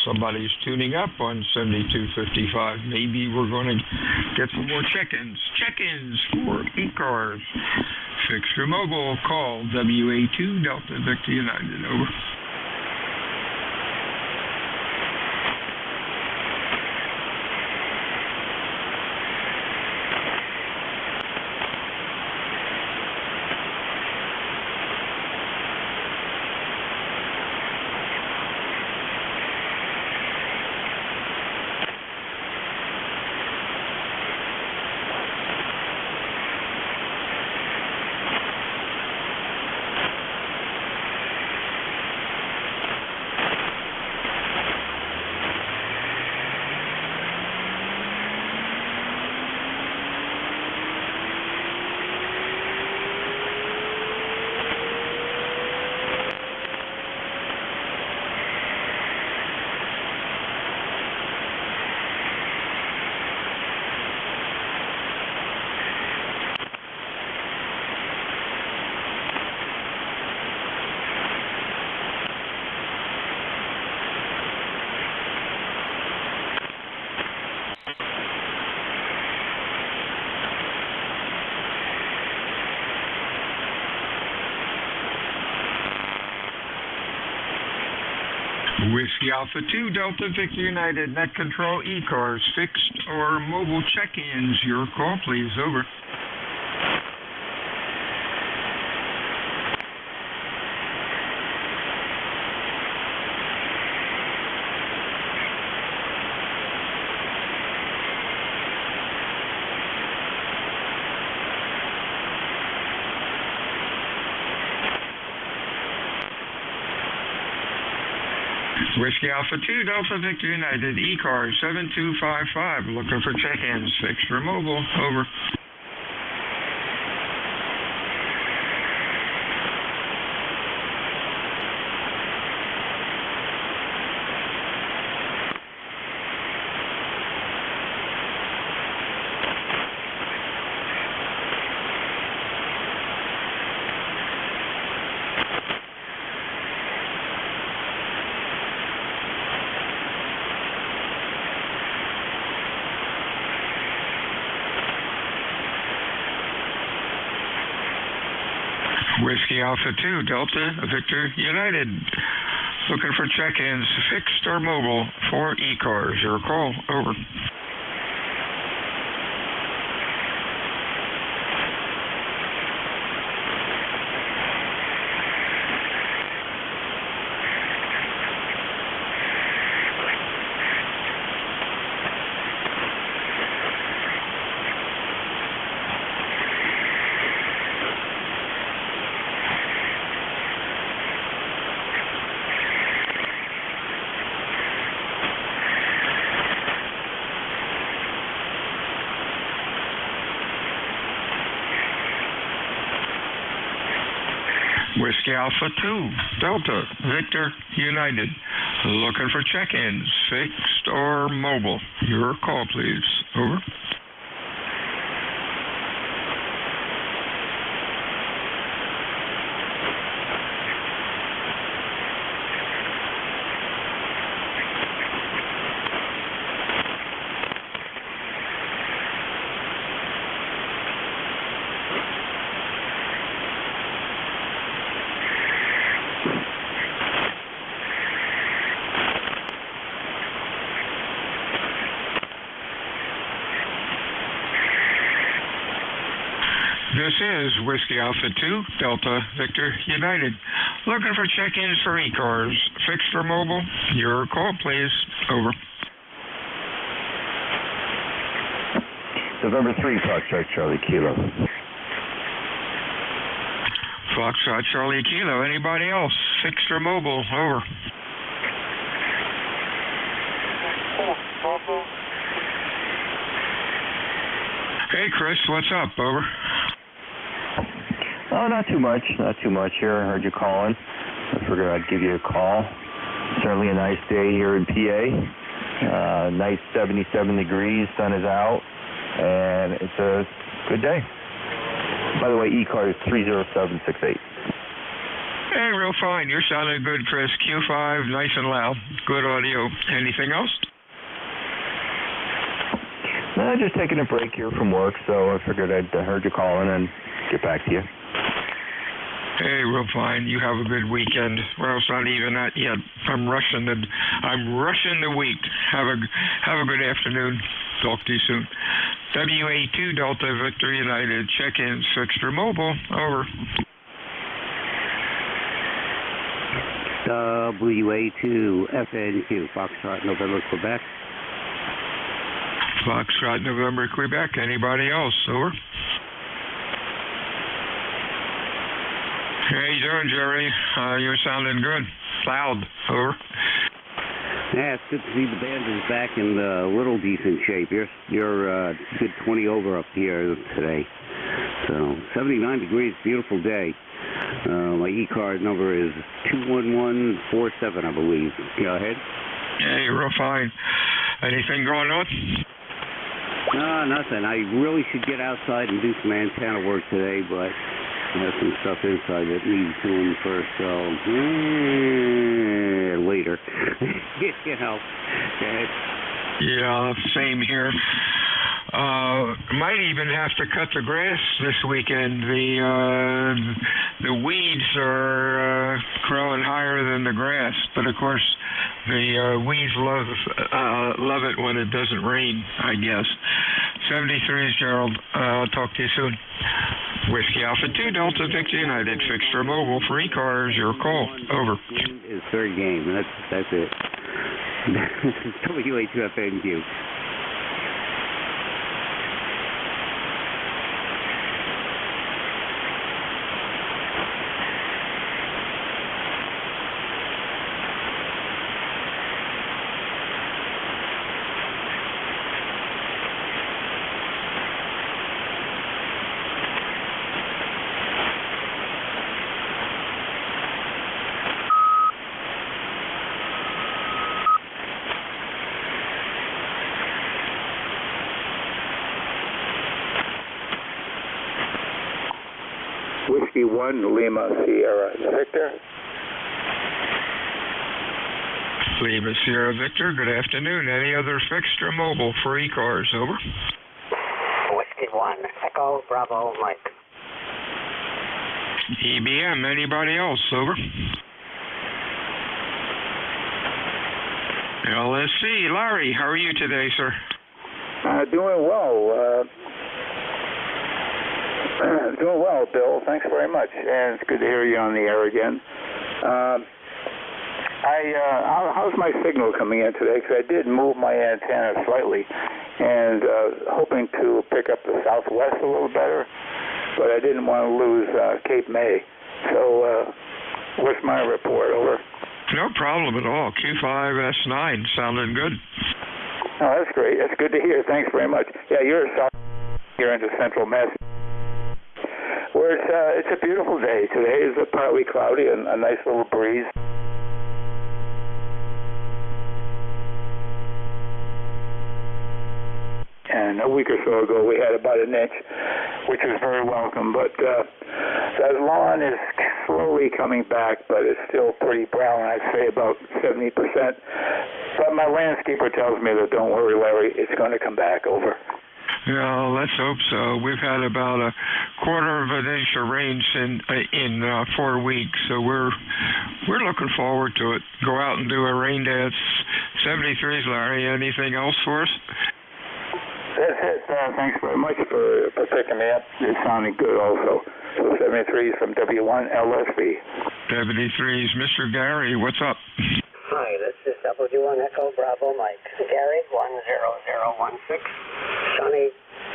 Somebody's tuning up on 7255. Maybe we're going to get some more check-ins. Check-ins for ECARS. Fixer Mobile. Call WA2 Delta Victor United. Over. Whiskey Alpha 2 Delta Victor United, Net Control ECARS, fixed or mobile check-ins. Your call, please. Over. Whiskey Alpha 2 Delta Victor United, ECARS 7255, looking for check-ins, fixed or mobile. Over. Whiskey Alpha 2 Delta Victor United, looking for check-ins, fixed or mobile for ECARS. Your call. Over. Whiskey Alpha 2, Delta, Victor, United. Looking for check-ins, fixed or mobile. Your call, please. Over. This is Whiskey Alpha 2, Delta, Victor, United. Looking for check-ins for ECARS, fixed or mobile. Your call, please. Over. November 3, Foxtrot Charlie Kilo. Foxtrot Charlie Kilo. Anybody else? Fixed or mobile? Over. Hey, Chris, what's up? Over. Oh, not too much here. I heard you calling. I figured I'd give you a call. Certainly a nice day here in PA. Nice 77 degrees, sun is out, and it's a good day. By the way, ECARS 30768. Hey, real fine. You're sounding good, Chris. Q5, nice and loud. Good audio. Anything else? No, just taking a break here from work, so I figured I heard you calling and get back to you. Hey, real fine. You have a good weekend. Well, it's not even that yet. I'm rushing the week. Have a good afternoon. Talk to you soon. WA2 Delta Victor United. Check-in fixed or mobile. Over. WA2 FNQ Foxtrot November Quebec. Foxtrot November Quebec. Anybody else? Over. How you doing, Jerry? You're sounding good. Loud. Over. Yeah, it's good to see the band is back in a little decent shape. You're good 20 over up here today. So 79 degrees, beautiful day. My ECARS number is 21147, I believe. Go ahead. Yeah, you're real fine. Anything going on? No, nothing. I really should get outside and do some antenna work today, but I have some stuff inside that needs doing first, so later. You know. Yeah, same here. Might even have to cut the grass this weekend. The weeds are growing higher than the grass, but of course the weeds love it when it doesn't rain, I guess. 73 is Gerald. I'll talk to you soon. Whiskey Alpha 2 Delta Victor United. Fixed or mobile for ECARS. Your call. Over. It's third game. That's it. This is WA2FNQ. Whiskey 1 Lima Sierra Victor. Lima Sierra Victor, good afternoon. Any other fixed or mobile for ECARS? Over. Whiskey 1 Echo Bravo Mike. EBM, anybody else? Over. LSC, Larry, how are you today, sir? Doing well. Doing well, Bill. Thanks very much, and it's good to hear you on the air again. How's my signal coming in today? Because I did move my antenna slightly, and hoping to pick up the southwest a little better, but I didn't want to lose Cape May. So, what's my report? Over. No problem at all. Q5S9 sounding good. Oh, that's great. That's good to hear. Thanks very much. Yeah, you're into Central Mass. Well, it's a beautiful day. Today is partly cloudy and a nice little breeze. And a week or so ago, we had about an inch, which was very welcome. But that lawn is slowly coming back, but it's still pretty brown. I'd say about 70%. But my landscaper tells me that don't worry, Larry, it's going to come back over. Yeah, let's hope so. We've had about a quarter of an inch of rain in 4 weeks, so we're looking forward to it. Go out and do a rain dance. 73s, Larry. Anything else for us? That's it. Thanks very much for picking me up. It sounded good also. So 73s from W1LSB. 73s. Mr. Gary, what's up? Hi, this is W1 Echo Bravo Mike. Gary, 10016. Sunny,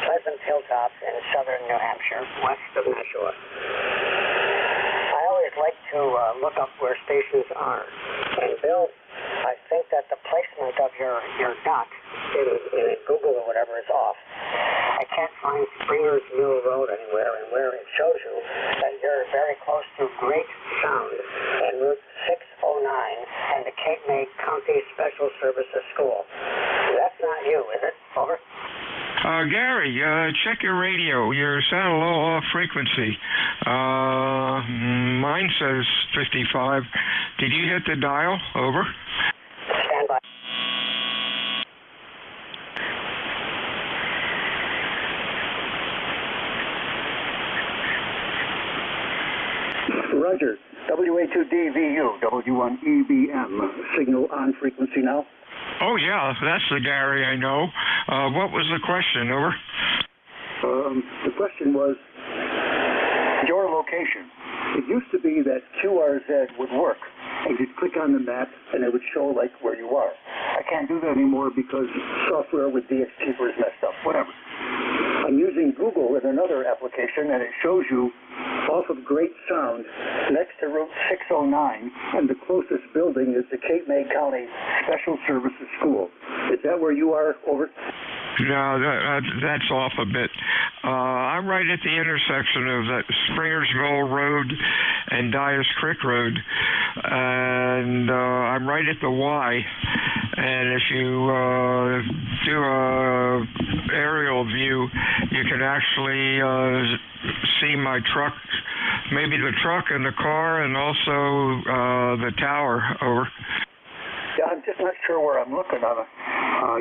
pleasant hilltops in southern New Hampshire, west of Nashua. I always like to look up where stations are. And Bill, I think that the placement of your dot in Google or whatever is off. I can't find Springer's Mill Road anywhere, and where it shows you that you're very close to Great Sound and Route 609 and the Cape May County Special Services School. That's not you, is it? Over. Gary, check your radio. You sound a little off frequency. Mine says 55. Did you hit the dial? Over. Stand by. Roger. WA2DVU, W1EBM. Signal on frequency now? Oh, yeah, that's the Gary I know. What was the question? Over. The question was your location. It used to be that QRZ would work, and you'd click on the map, and it would show, like, where you are. I can't do that anymore because software with DXkeeper is messed up. Whatever. I'm using Google in another application, and it shows you off of Great Sound next to Route 609, and the closest building is the Cape May County Special Services School. Is that where you are? Over. No, that's off a bit. I'm right at the intersection of that Springersville Road and Dyas Creek Road, and I'm right at the Y. And if you do a aerial view, you can actually see my truck, maybe the truck and the car, and also the tower. Over. Yeah, I'm just not sure where I'm looking on it.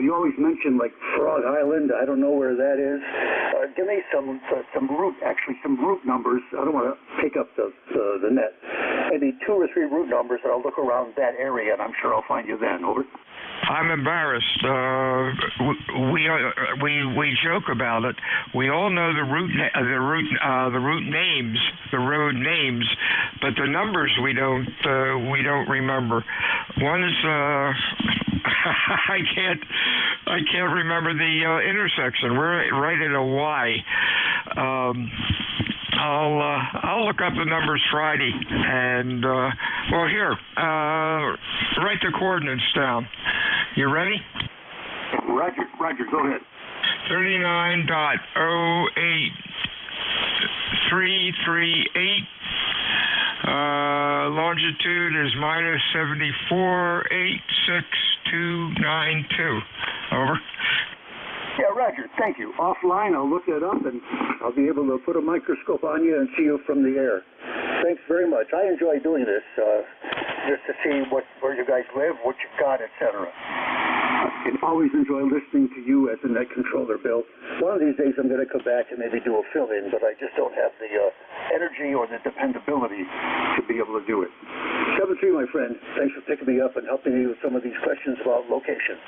You always mention like Frog Island. I don't know where that is. Give me some route numbers. I don't want to pick up the net. Maybe 2 or 3 route numbers, and I'll look around that area, and I'm sure I'll find you then. Over. I'm embarrassed. We joke about it. We all know the road names, but the numbers we don't remember. One is I can't remember the intersection. We're right at a Y. I'll look up the numbers Friday, and here, write the coordinates down. You ready? Roger, go ahead. 39.08338. Longitude is minus 74.86292. Over. Yeah, Roger, thank you. Offline, I'll look that up, and I'll be able to put a microscope on you and see you from the air. Thanks very much. I enjoy doing this, just to see where you guys live, what you've got, etc. I always enjoy listening to you as a net controller, Bill. One of these days I'm going to come back and maybe do a fill-in, but I just don't have the energy or the dependability to be able to do it. 7-3, my friend. Thanks for picking me up and helping me with some of these questions about location.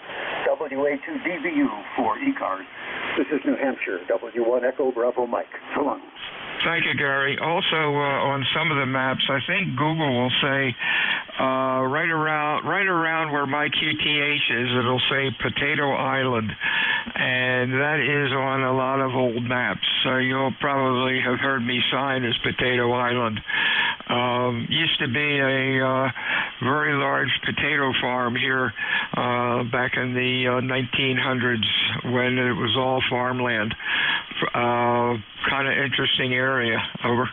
WA2DVU for ECARS. This is New Hampshire, W1 Echo Bravo Mike. So long. Thank you, Gary. Also, on some of the maps, I think Google will say right around where my QTH is, it'll say Potato Island, and that is on a lot of old maps. So you'll probably have heard me sign as Potato Island. Used to be a very large potato farm here back in the 1900s when it was all farmland. kind of interesting area. Over.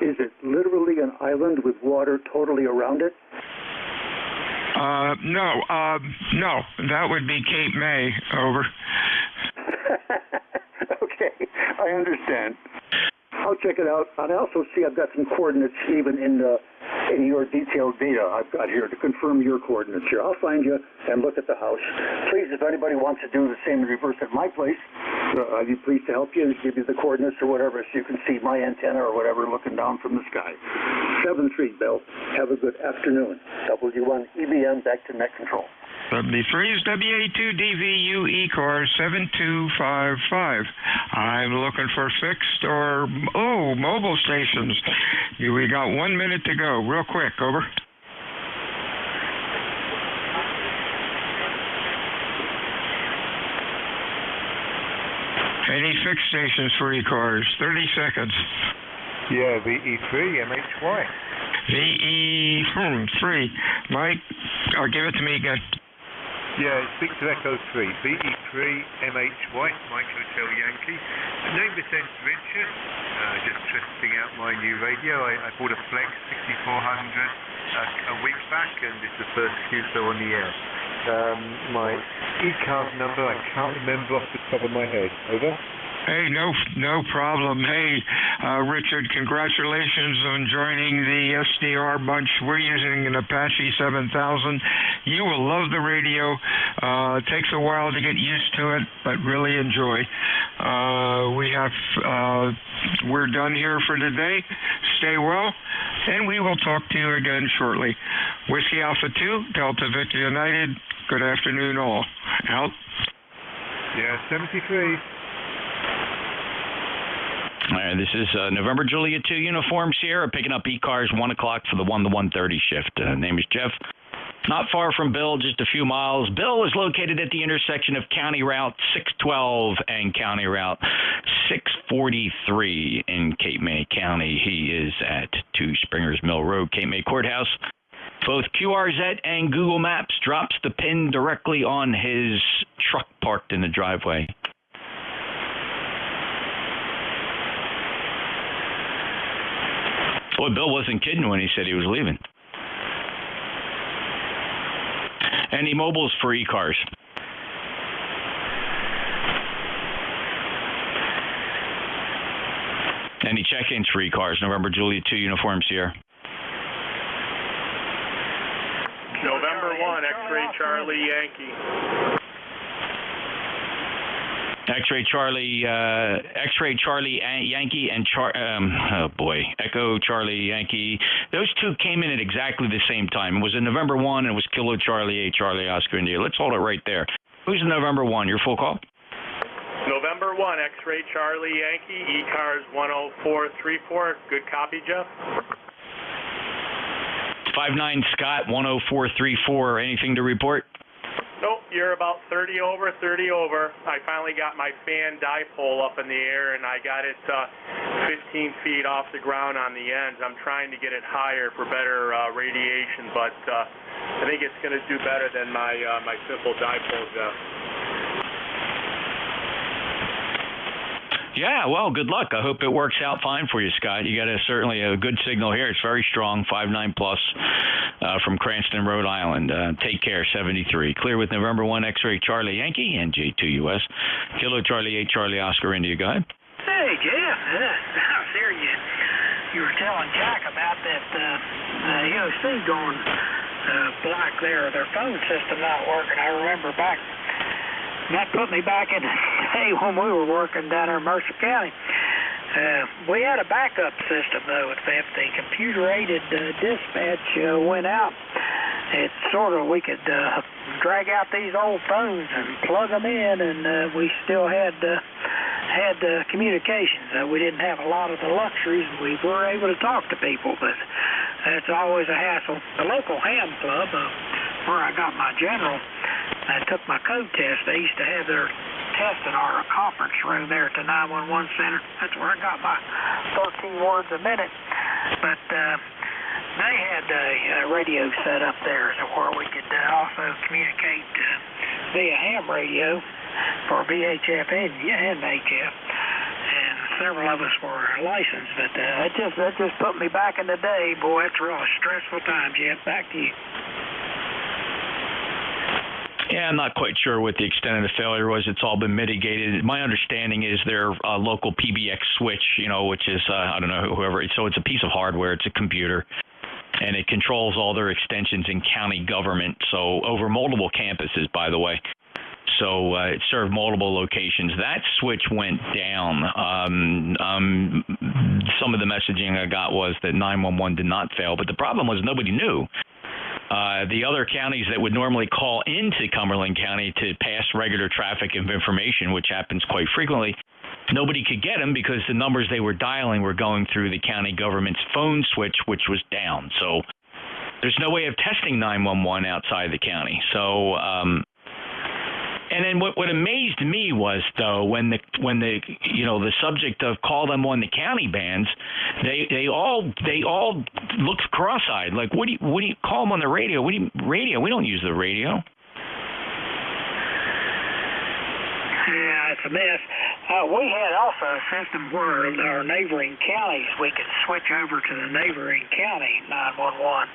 Is it literally an island with water totally around it? No, that would be Cape May. Over. Okay, I understand. I'll check it out. I also see I've got some coordinates even in your detailed data I've got here to confirm your coordinates here. I'll find you and look at the house. Please, if anybody wants to do the same in reverse at my place, I'd be pleased to help you and give you the coordinates or whatever so you can see my antenna or whatever looking down from the sky. 7th Street, Bill. Have a good afternoon. W1 EBM back to net control. 73 is WA2DVU ECARS 7255. I'm looking for fixed or, mobile stations. We got 1 minute to go. Real quick, over. Any fixed stations for ECARS? 30 seconds. Yeah, VE3, MHY. VE3. Mike, give it to me again. Yeah, it's Victor Echo 3, VE3, MHY, Mike Hotel Yankee. Name this ends Richard. Just testing out my new radio. I bought a Flex 6400 a week back, and it's the first QSO on the air. My ECARS number, I can't remember off the top of my head. Over. Hey, no problem. Hey, Richard, congratulations on joining the SDR bunch. We're using an Apache 7000. You will love the radio. It takes a while to get used to it, but really enjoy. We're done here for today. Stay well, and we will talk to you again shortly. Whiskey Alpha 2, Delta Victor United. Good afternoon, all. Out. Yeah, 73. All right, this is November Juliet 2 Uniform Sierra picking up ECARS 1 o'clock for the 1 to 1:30 shift. Name is Jeff. Not far from Bill, just a few miles. Bill is located at the intersection of County Route 612 and County Route 643 in Cape May County. He is at 2 Springers Mill Road, Cape May Courthouse. Both QRZ and Google Maps drops the pin directly on his truck parked in the driveway. Boy, Bill wasn't kidding when he said he was leaving. Any mobiles for ECARS? Any check-ins for ECARS? November Juliet 2 Uniform Sierra. November 1, X-Ray Charlie Yankee. X-Ray Charlie Yankee and Echo Charlie Yankee. Those two came in at exactly the same time. It was in November 1 and it was Kilo Charlie 8 Charlie Oscar India. Let's hold it right there. Who's in November 1? Your full call? November 1, X-Ray Charlie Yankee, ECARS 10434. Good copy, Jeff. 59 Scott 10434. Anything to report? Nope, you're about 30 over. I finally got my fan dipole up in the air, and I got it 15 feet off the ground on the ends. I'm trying to get it higher for better radiation, but I think it's going to do better than my simple dipole, Jeff. Yeah, well, good luck. I hope it works out fine for you, Scott. You got certainly a good signal here. It's very strong, 5.9 plus from Cranston, Rhode Island. Take care, 73. Clear with November 1 X-Ray Charlie Yankee, NJ2US. Kilo Charlie 8 Charlie Oscar India. Go ahead. Hey, Jeff. I was there. You were telling Jack about that EOC going black there, their phone system not working. I remember back. That put me back in the day when we were working down there in Mercer County. We had a backup system, though. If the computer-aided dispatch went out, it's sort of, we could drag out these old phones and plug them in, and we still had communications. We didn't have a lot of the luxuries. We were able to talk to people, but it's always a hassle. The local ham club, where I got my general, I took my code test. They used to have their test in our conference room there at the 911 center. That's where I got my 13 words a minute. But they had a radio set up there where we could also communicate via ham radio for VHF and HF. several of us were licensed, but that just put me back in the day. Boy, it's a real stressful time, Jeff. Back to you. Yeah, I'm not quite sure what the extent of the failure was. It's all been mitigated. My understanding is their local PBX switch, which is, I don't know, whoever. So it's a piece of hardware. It's a computer. And it controls all their extensions in county government. So over multiple campuses, by the way. So it served multiple locations. That switch went down. Some of the messaging I got was that 911 did not fail. But the problem was nobody knew. The other counties that would normally call into Cumberland County to pass regular traffic of information, which happens quite frequently, nobody could get them because the numbers they were dialing were going through the county government's phone switch, which was down. So there's no way of testing 911 outside the county. So, and then what amazed me was, though, when the subject of call them on the county bans, they all looked cross-eyed, like what do you call them on the radio? Radio? We don't use the radio. Yeah, it's a mess. We had also a system where our neighboring counties, we could switch over to the neighboring county 911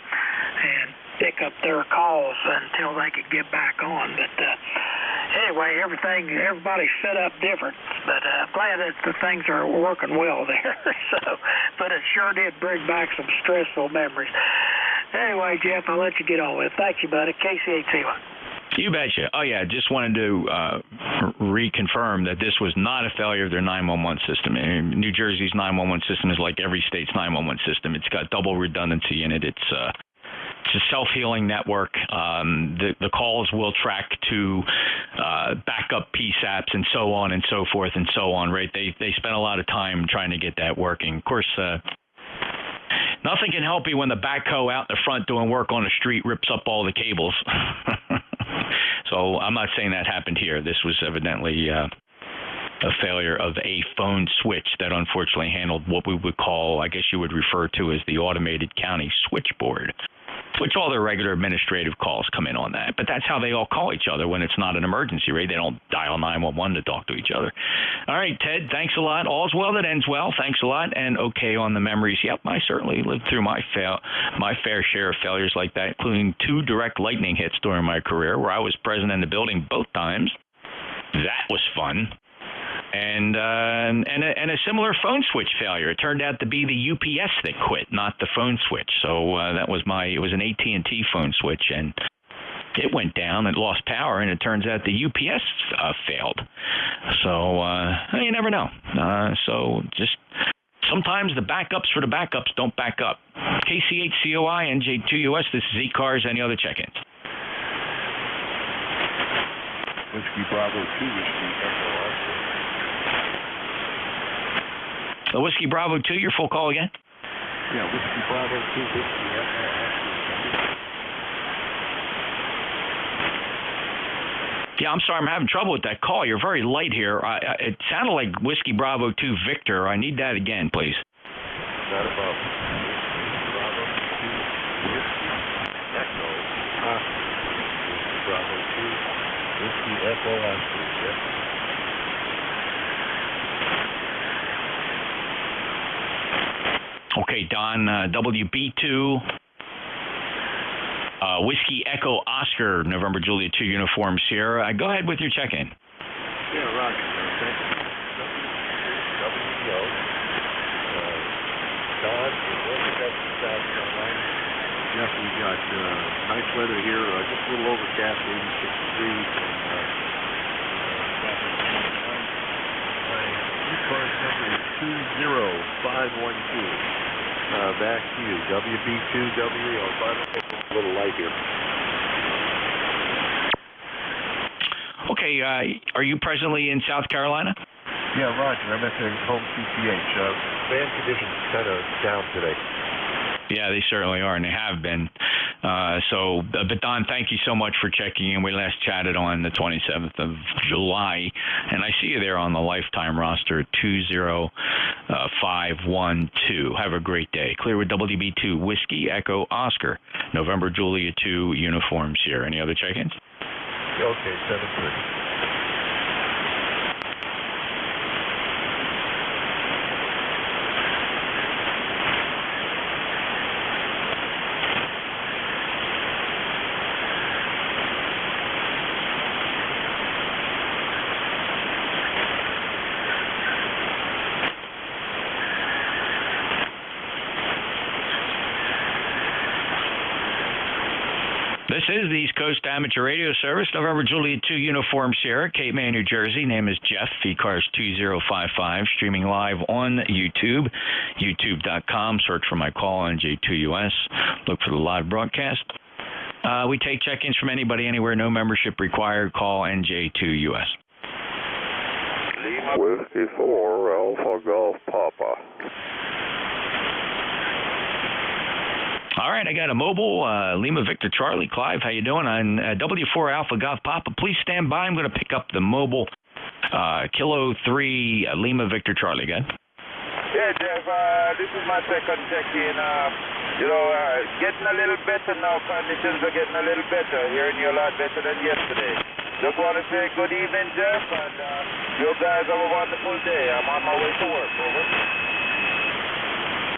and pick up their calls until they could get back on. But anyway, everybody's set up different. But I'm glad that the things are working well there. But it sure did bring back some stressful memories. Anyway, Jeff, I'll let you get on with it. Thank you, buddy. KCHC1. You betcha. Oh, yeah, just wanted to reconfirm that this was not a failure of their 911 system. New Jersey's 911 system is like every state's 911 system. It's got double redundancy in it. It's a self-healing network. The calls will track to backup PSAPs and so on and so forth and so on, right? They spent a lot of time trying to get that working. Of course, nothing can help you when the backhoe out in the front doing work on the street rips up all the cables. So I'm not saying that happened here. This was evidently a failure of a phone switch that unfortunately handled what we would call, I guess you would refer to as the automated county switchboard, which all their regular administrative calls come in on that. But that's how they all call each other when it's not an emergency, right? They don't dial 911 to talk to each other. All right, Ted, thanks a lot. All's well that ends well. Thanks a lot. And okay on the memories. Yep, I certainly lived through my fair share of failures like that, including 2 direct lightning hits during my career where I was present in the building both times. That was fun. And a similar phone switch failure. It turned out to be the UPS that quit, not the phone switch. So it was an AT&T phone switch, and it went down. It lost power, and it turns out the UPS failed. So you never know. So just sometimes the backups for the backups don't back up. KCHCOI, NJ2US, this is ECARS. Any other check-ins? Whiskey Bravo 2, Whiskey Echo Oscar. Whiskey Bravo 2, your full call again? Yeah, Whiskey Bravo 2, Whiskey Echo Oscar. Yeah, I'm sorry, I'm having trouble with that call. You're very light here. It sounded like Whiskey Bravo 2 Victor. I need that again, please. Not about Whiskey Bravo 2, Whiskey Echo Oscar. Whiskey Bravo 2, Whiskey Echo Oscar. Yes. Okay, Don, WB2, Whiskey Echo Oscar, November Juliet 2 Uniform Sierra. Go ahead with your check-in. Yeah, roger. Okay. WBO. Don, South Carolina. Jeff, we got nice weather here, just a little overcast, 86 degrees. ECARS number is 20512. Back to you, WB2WEO. A little light here. Okay, are you presently in South Carolina? Yeah, roger. I'm at the home CCH. Band conditions kind of down today. Yeah, they certainly are, and they have been. But Don, thank you so much for checking in. We last chatted on the 27th of July, and I see you there on the lifetime roster, 20512. Have a great day. Clear with WB2 Whiskey Echo Oscar, November Julia 2 uniforms here. Any other check-ins? Okay, 7-3. is the East Coast Amateur Radio Service, November Juliet 2 Uniform Sierra, Cape May, New Jersey. Name is Jeff, ECARS 2055, streaming live on YouTube, youtube.com. Search for my call, NJ2US. Look for the live broadcast. We take check-ins from anybody, anywhere, no membership required. Call NJ2US. Whiskey 4, Alpha Golf Papa. All right, I got a mobile, Lima Victor Charlie. Clive, how you doing? On W4 Alpha Golf Papa, please stand by. I'm going to pick up the mobile Kilo 3 Lima Victor Charlie. Good. Yeah, Jeff, this is my second check-in. Getting a little better now. Conditions are getting a little better. Hearing you a lot better than yesterday. Just want to say good evening, Jeff, and you guys have a wonderful day. I'm on my way to work. Over.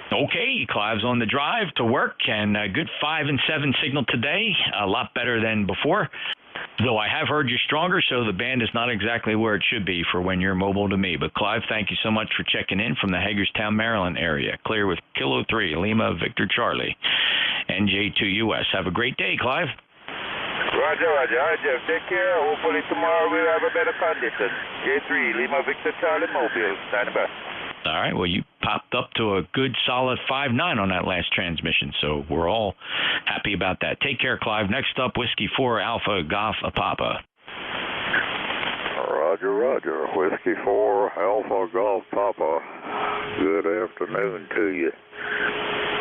Okay, Clive's on the drive to work, and a good 5 and 7 signal today. A lot better than before. Though I have heard you stronger, so the band is not exactly where it should be for when you're mobile to me. But, Clive, thank you so much for checking in from the Hagerstown, Maryland area. Clear with Kilo 3, Lima Victor Charlie, NJ2US. Have a great day, Clive. Roger, Roger. All right, Jeff, take care. Hopefully tomorrow we'll have a better condition. J3, Lima Victor Charlie Mobile. Stand by. All right, well, you popped up to a good solid 5.9 on that last transmission, so we're all happy about that. Take care, Clive. Next up, Whiskey 4 Alpha Golf Papa. Roger, Roger. Whiskey 4 Alpha Golf Papa. Good afternoon to you.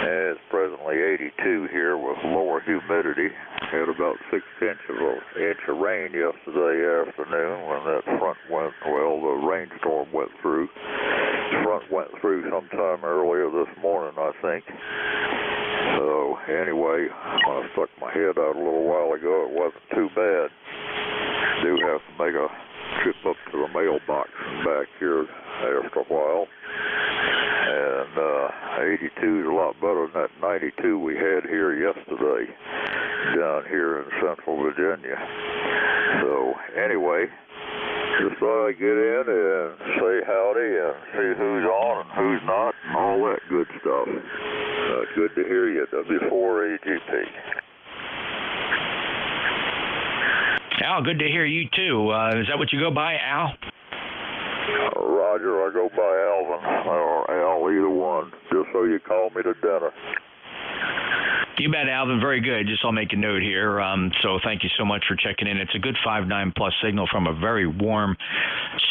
It's presently 82 here with lower humidity. Had about 6 inch of rain yesterday afternoon when that front went, well, the rainstorm went through. The front went through sometime earlier this morning, I think. So, anyway, when I stuck my head out a little while ago, it wasn't too bad. Do have to make a trip up to the mailbox back here after a while. And 82 is a lot better than that 92 we had here yesterday down here in Central Virginia. So, anyway, just thought I'd get in and say howdy and see who's on and who's not and all that good stuff. Good to hear you, W4AGP. Al, good to hear you, too. Is that what you go by, Al? Roger, I go by Alvin or Al, either one, just so you call me to dinner. You bet, Alvin. Very good. Just I'll make a note here. So thank you so much for checking in. It's a good 5.9 plus signal from a very warm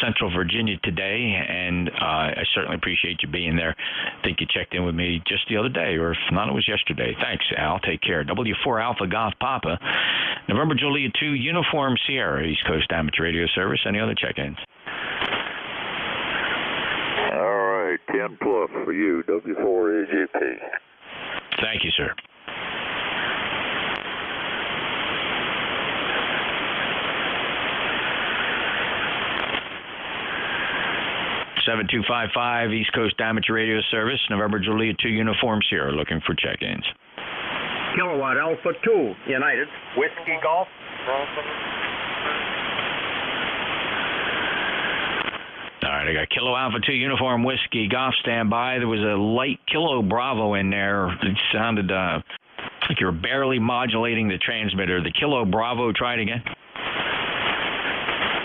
Central Virginia today, and I certainly appreciate you being there. I think you checked in with me just the other day, or if not, it was yesterday. Thanks, Al. Take care. W4 Alpha Golf Papa, November Juliet 2 Uniform Sierra, East Coast Amateur Radio Service. Any other check-ins? All right, 10 plus for you, W4AGP. Thank you, sir. (7255) East Coast Amateur Radio Service, November Juliet 2 Uniform Sierra, looking for check-ins. Kilowatt Alpha 2, United. Whiskey Golf. All right, I got Kilo Alpha 2 Uniform Whiskey Golf standby. There was a light Kilo Bravo in there. It sounded like you were barely modulating the transmitter. The Kilo Bravo, try it again.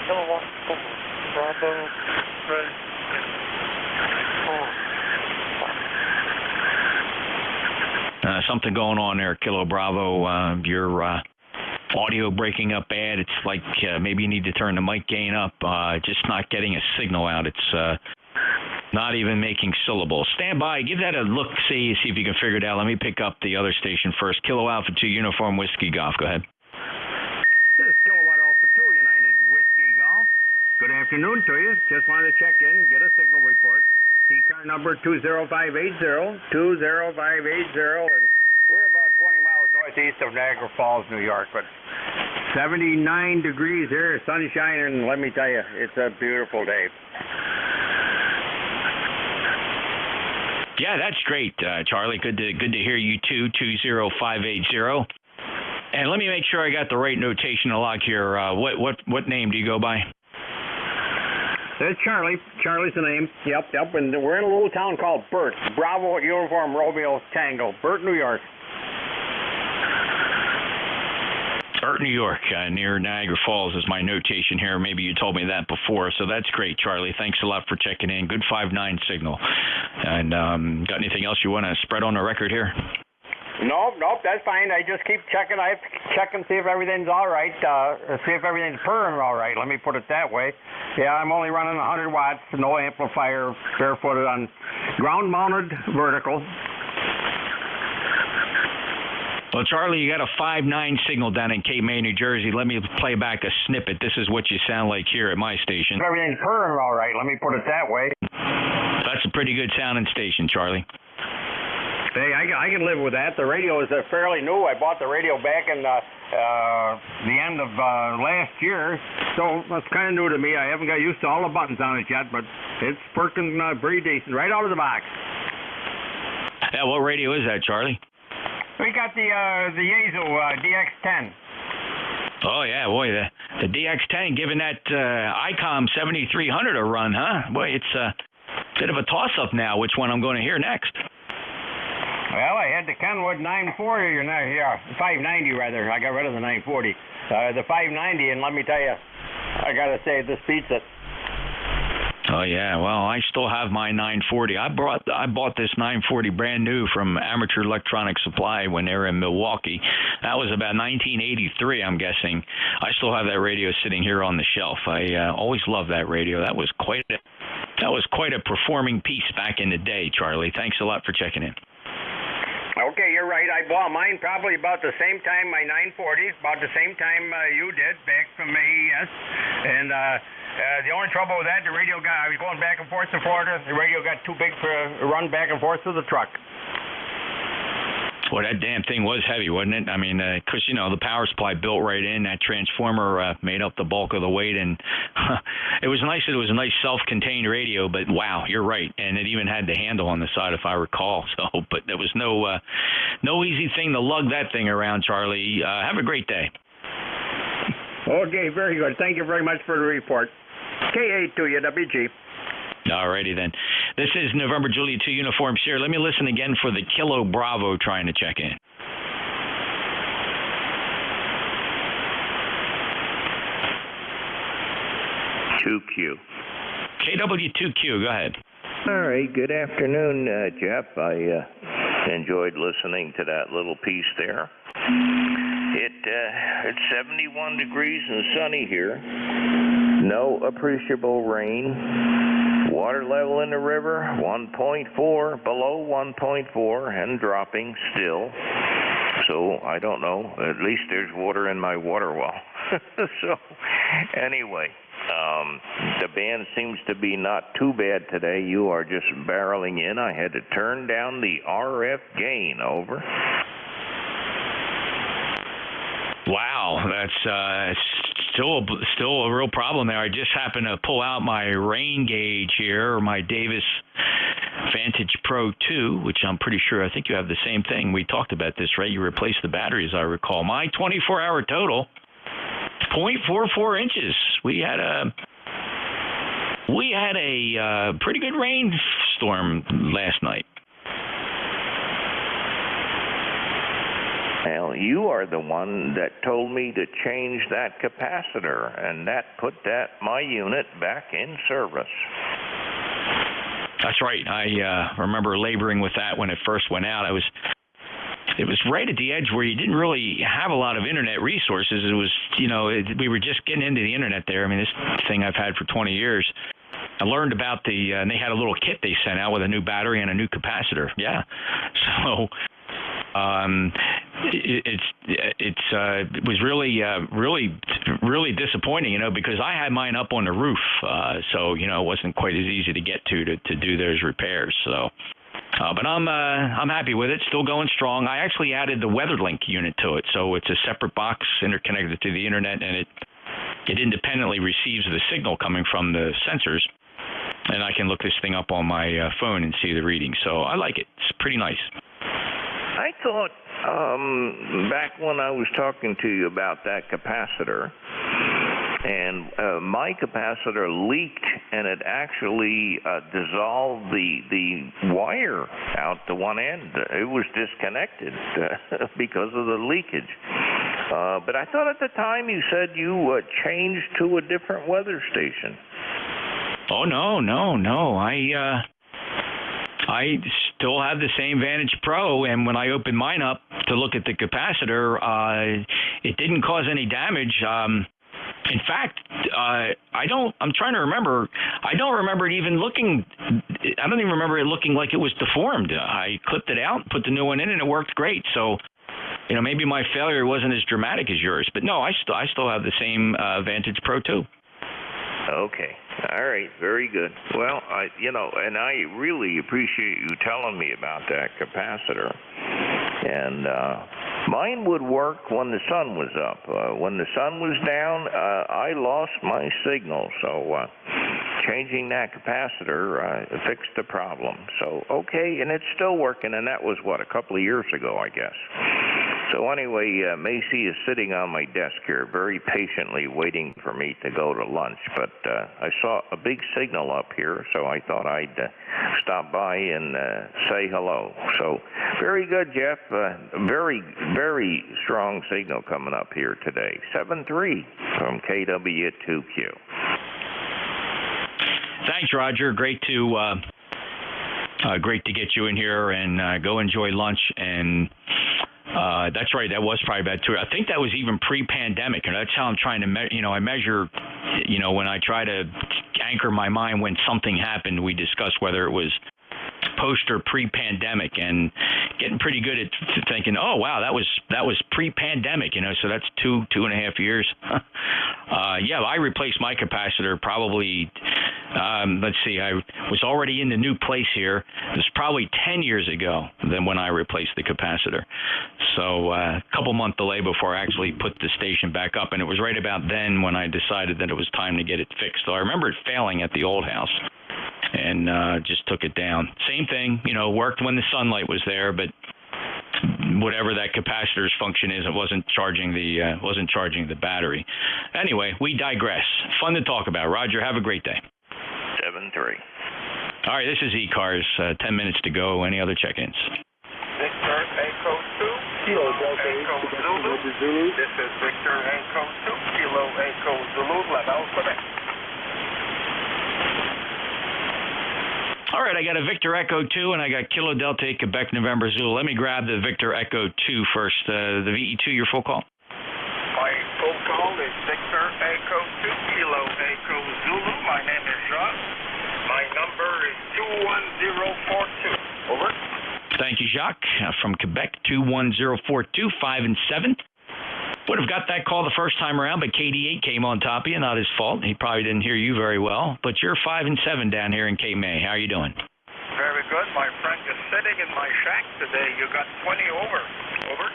Kilo Bravo. Something going on there, Kilo Bravo. Your audio breaking up bad. It's like maybe you need to turn the mic gain up. Just not getting a signal out. It's not even making syllables. Stand by. Give that a look. See if you can figure it out. Let me pick up the other station first. Kilo Alpha 2 Uniform Whiskey Golf. Go ahead. This is Kilowatt Alpha 2, United Whiskey Golf. Good afternoon to you. Just wanted to check in, get a signal report. ECAR number 20580, 20580, and we're about 20 miles northeast of Niagara Falls, New York, but 79 degrees here, sunshine, and let me tell you, it's a beautiful day. Yeah, that's great, Charlie. Good to hear you too. 20580. And let me make sure I got the right notation to log here. What name do you go by? It's Charlie. Charlie's the name. Yep. And we're in a little town called Burt. Bravo Uniform Romeo Tango. Burt, New York. Burt, New York, near Niagara Falls is my notation here. Maybe you told me that before, so that's great, Charlie. Thanks a lot for checking in. Good 5.9 signal. And got anything else you want to spread on the record here? Nope, that's fine. I just keep checking. I have to check and see if everything's all right, see if everything's purring all right. Let me put it that way. Yeah, I'm only running 100 watts, no amplifier, barefooted on ground-mounted vertical. Well, Charlie, you got a 5.9 signal down in Cape May, New Jersey. Let me play back a snippet. This is what you sound like here at my station. Everything's purring all right. Let me put it that way. That's a pretty good sounding station, Charlie. Hey, I can live with that. The radio is fairly new. I bought the radio back in the end of last year, so it's kind of new to me. I haven't got used to all the buttons on it yet, but it's working pretty decent right out of the box. Yeah, what radio is that, Charlie? We got the Yaesu DX10. Oh, yeah, boy, the DX10 giving that ICOM 7300 a run, huh? Boy, it's a bit of a toss-up now which one I'm going to hear next. Well, I had the Kenwood 940, 590 rather. I got rid of the 940. The 590, and let me tell you, I got to say, this beats it. Oh, yeah. Well, I still have my 940. I bought this 940 brand new from Amateur Electronic Supply when they were in Milwaukee. That was about 1983, I'm guessing. I still have that radio sitting here on the shelf. I always loved that radio. That was quite a performing piece back in the day, Charlie. Thanks a lot for checking in. Okay, you're right. I bought mine probably about the same time, my 940, about the same time you did, back from AES. And the only trouble with that, the radio I was going back and forth to Florida. The radio got too big for a run back and forth to the truck. Well, that damn thing was heavy, wasn't it? I mean, because, the power supply built right in. That transformer made up the bulk of the weight. And it was nice that it was a nice self-contained radio, but wow, you're right. And it even had the handle on the side, if I recall. So, but there was no easy thing to lug that thing around, Charlie. Have a great day. Okay, very good. Thank you very much for the report. K8 to you, WG. All righty then. This is November Juliet 2 Uniform Sierra. Let me listen again for the Kilo Bravo trying to check in. KW2Q, go ahead. All right, good afternoon, Jeff. I enjoyed listening to that little piece there. It's 71 degrees and sunny here. No appreciable rain. Water level in the river, 1.4, below 1.4, and dropping still. So, I don't know. At least there's water in my water well. So, anyway, the band seems to be not too bad today. You are just barreling in. I had to turn down the RF gain. Over. Wow, that's still a real problem there. I just happened to pull out my rain gauge here, or my Davis Vantage Pro 2, which I'm pretty sure, I think you have the same thing. We talked about this, right? You replaced the battery, as I recall. My 24-hour total, 0.44 inches. We had a pretty good rainstorm last night. Well, you are the one that told me to change that capacitor, and that put my unit back in service. That's right. I remember laboring with that when it first went out. It was right at the edge where you didn't really have a lot of internet resources. It was, we were just getting into the internet there. I mean, this thing I've had for 20 years. I learned about and they had a little kit they sent out with a new battery and a new capacitor. Yeah. So it was really disappointing, because I had mine up on the roof, so it wasn't quite as easy to get to do those repairs. So, but I'm happy with it. Still going strong. I actually added the WeatherLink unit to it, so it's a separate box interconnected to the internet, and it independently receives the signal coming from the sensors. And I can look this thing up on my phone and see the reading. So I like it. It's pretty nice. I thought back when I was talking to you about that capacitor, and my capacitor leaked, and it actually dissolved the wire out to one end. It was disconnected because of the leakage. But I thought at the time you said you changed to a different weather station. Oh, no. I still have the same Vantage Pro, and when I opened mine up to look at the capacitor, it didn't cause any damage. In fact, I'm trying to remember. I don't remember it even looking. I don't even remember it looking like it was deformed. I clipped it out, put the new one in, and it worked great. So, maybe my failure wasn't as dramatic as yours. But no, I still have the same Vantage Pro 2. Okay. All right. Very good. Well, and I really appreciate you telling me about that capacitor. And mine would work when the sun was up. When the sun was down, I lost my signal. So changing that capacitor fixed the problem. So, okay, and it's still working, and that was, a couple of years ago, I guess. So anyway, Macy is sitting on my desk here very patiently waiting for me to go to lunch. But I saw a big signal up here, so I thought I'd stop by and say hello. So very good, Jeff. Very, very strong signal coming up here today. 7-3 from KW2Q. Thanks, Roger. Great to get you in here and go enjoy lunch. And that's right. That was probably about 2. I think that was even pre-pandemic, and that's how I'm trying to I measure. When I try to anchor my mind when something happened, we discuss whether it was post or pre-pandemic, and getting pretty good at thinking, oh wow, that was pre-pandemic, so that's 2.5 years. Yeah, I replaced my capacitor probably. Let's see, I was already in the new place here. It was probably 10 years ago than when I replaced the capacitor. So a couple month delay before I actually put the station back up, and it was right about then when I decided that it was time to get it fixed. So I remember it failing at the old house, and just took it down. Same thing, worked when the sunlight was there, but whatever that capacitor's function is, it wasn't charging the battery. Anyway, we digress. Fun to talk about. Roger, have a great day. 7-3. All right, this is ECARS. 10 minutes to go. Any other check-ins? Victor Echo 2, Kilo Echo Zulu. This is Victor Echo 2, Kilo Echo Zulu, Laval, Quebec. All right, I got a Victor Echo 2, and I got Kilo Delta 8, Quebec, November, Zulu. Let me grab the Victor Echo 2 first. The VE2, your full call? My full call is Victor Echo 2, Kilo Echo Zulu. My name is Jacques. My number is 21042. Over. Thank you, Jacques. From Quebec, 21042, 5 and 7. Would have got that call the first time around, but KD8 came on top of you. Not his fault. He probably didn't hear you very well. But you're 5 and 7 down here in Cape May. How are you doing? Very good, my friend. Just sitting in my shack today. You got 20 over. Over.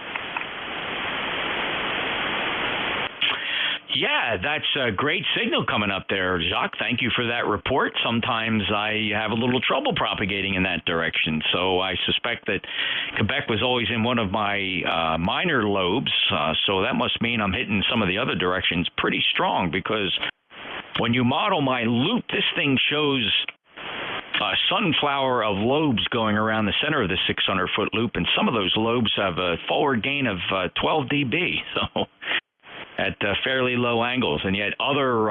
Yeah, that's a great signal coming up there, Jacques. Thank you for that report. Sometimes I have a little trouble propagating in that direction, so I suspect that Quebec was always in one of my minor lobes, so that must mean I'm hitting some of the other directions pretty strong, because when you model my loop, this thing shows a sunflower of lobes going around the center of the 600-foot loop, and some of those lobes have a forward gain of 12 dB, so at fairly low angles, and yet other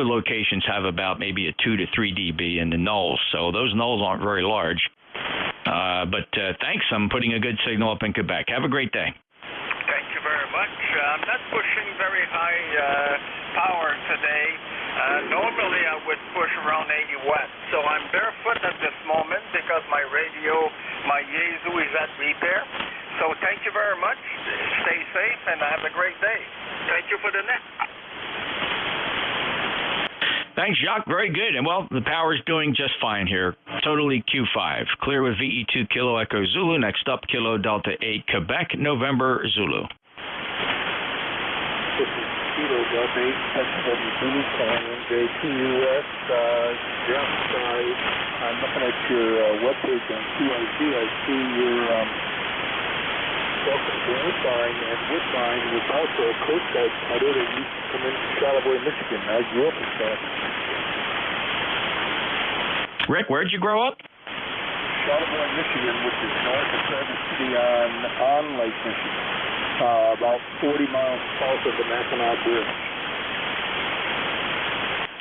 locations have about maybe a 2 to 3 dB in the nulls. So those nulls aren't very large. But thanks. I'm putting a good signal up in Quebec. Have a great day. Thank you very much. I'm not pushing very high power today. Normally I would push around 80 watts. So I'm barefoot at this moment because my radio, my Yaesu is at repair. So thank you very much. Stay safe and have a great day. Thank you for the net. Thanks, Jacques. Very good. And, well, the power's doing just fine here. Totally Q5. Clear with VE2 Kilo Echo Zulu. Next up, Kilo Delta 8 Quebec, November Zulu. This is Kilo Delta 8 November Zulu calling NJ2US. Jeff, I'm looking at your webpage on QIC. I see your welcome to Woodbine, and Woodbine was also a coach that I know that used to come in from Charlevoix, Michigan. I grew up in Charlevoix. Rick, where'd you grow up? Charlevoix, Michigan, which is north of Traverse City on Lake Michigan, about 40 miles south of the Mackinac Bridge.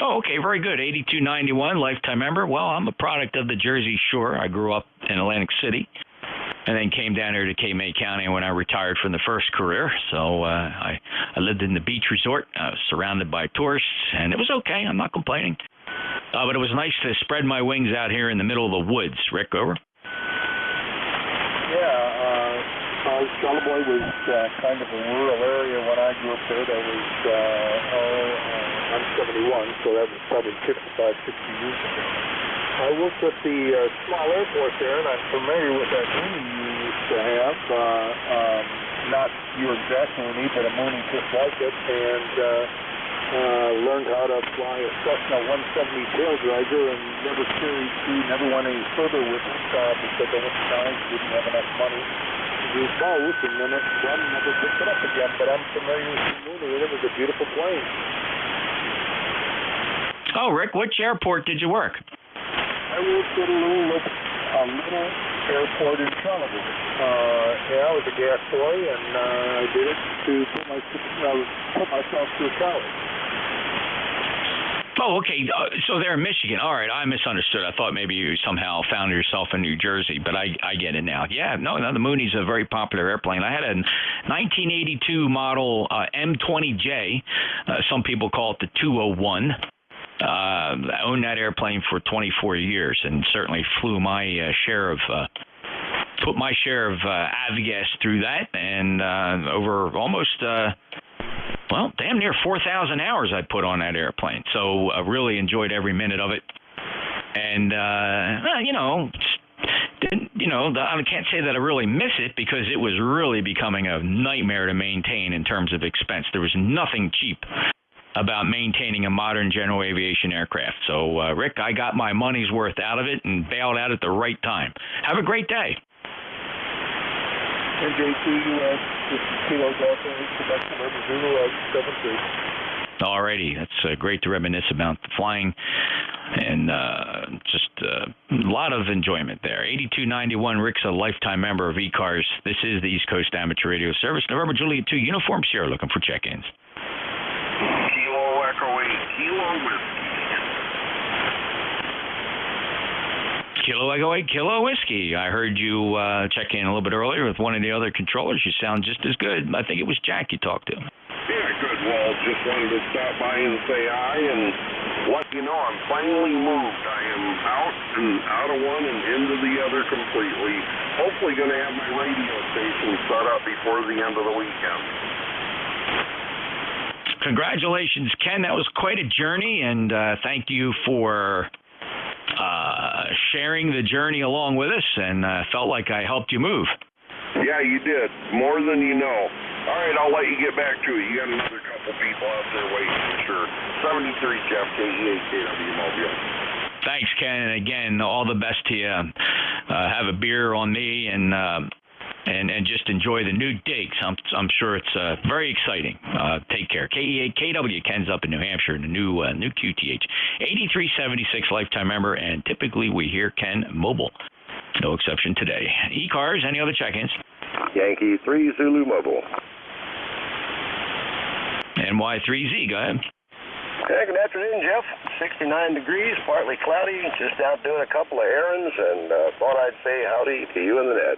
Oh, okay, very good. 8291, lifetime member. Well, I'm a product of the Jersey Shore. I grew up in Atlantic City and then came down here to Cape May County when I retired from the first career. So I lived in the beach resort. I was surrounded by tourists, and it was okay. I'm not complaining. But it was nice to spread my wings out here in the middle of the woods. Rick, over? Yeah, Charlevoix was kind of a rural area when I grew up there. That was, I'm 71, so that was probably 55, 60 years ago. I worked at the small airport there, and I'm familiar with that Mooney you used to have. Not your exact Mooney, but a Mooney just like it, and learned how to fly a Cessna 170 taildragger and never went any further with it because I went to college, didn't have enough money to do both, and then never picked it up again. But I'm familiar with the Mooney, and it was a beautiful plane. Oh, Rick, which airport did you work? I worked at a little airport in Charlevoix. Yeah, I was a gas boy, and I did it to put myself through college. Oh, okay. So they're in Michigan. All right, I misunderstood. I thought maybe you somehow found yourself in New Jersey, but I get it now. Yeah, no, the Mooney's a very popular airplane. I had a 1982 model M20J. Some people call it the 201. I owned that airplane for 24 years and certainly flew my share of put my share of avgas through that, and over almost damn near 4,000 hours I put on that airplane. So I really enjoyed every minute of it. And I can't say that I really miss it because it was really becoming a nightmare to maintain in terms of expense. There was nothing cheap about maintaining a modern general aviation aircraft. So, Rick, I got my money's worth out of it and bailed out at the right time. Have a great day. NJ2US, this is Kilo Delta, Quebec, November 073. All righty. That's great to reminisce about the flying and just a lot of enjoyment there. 8291, Rick's a lifetime member of ECARS. This is the East Coast Amateur Radio Service. November Juliet 2, Uniform Sierra, looking for check-ins. Kilo Echo 8, Kilo Whiskey. Kilo Echo 8, Kilo Whiskey. I heard you check in a little bit earlier with one of the other controllers. You sound just as good. I think it was Jack you talked to. Yeah, good. Well, just wanted to stop by and say hi and let you know I'm finally moved. I am out of one and into the other completely. Hopefully going to have my radio station set up before the end of the weekend. Congratulations, Ken. That was quite a journey, and thank you for sharing the journey along with us, and felt like I helped you move. Yeah, you did. More than you know. All right, I'll let you get back to it. You got another couple people out there waiting for sure. 73 Jeff, KE8KW Mobile. Thanks, Ken, and again, all the best to you. Have a beer on me and just enjoy the new digs. I'm sure it's very exciting. Take care. KE8KW, Ken's up in New Hampshire, the new QTH. 8376 lifetime member, and typically we hear Ken mobile. No exception today. ECARS, any other check-ins? Yankee 3 Zulu Mobile. NY3Z, go ahead. Hey, good afternoon, Jeff. 69 degrees, partly cloudy, just out doing a couple of errands, and thought I'd say howdy to you and the Ned.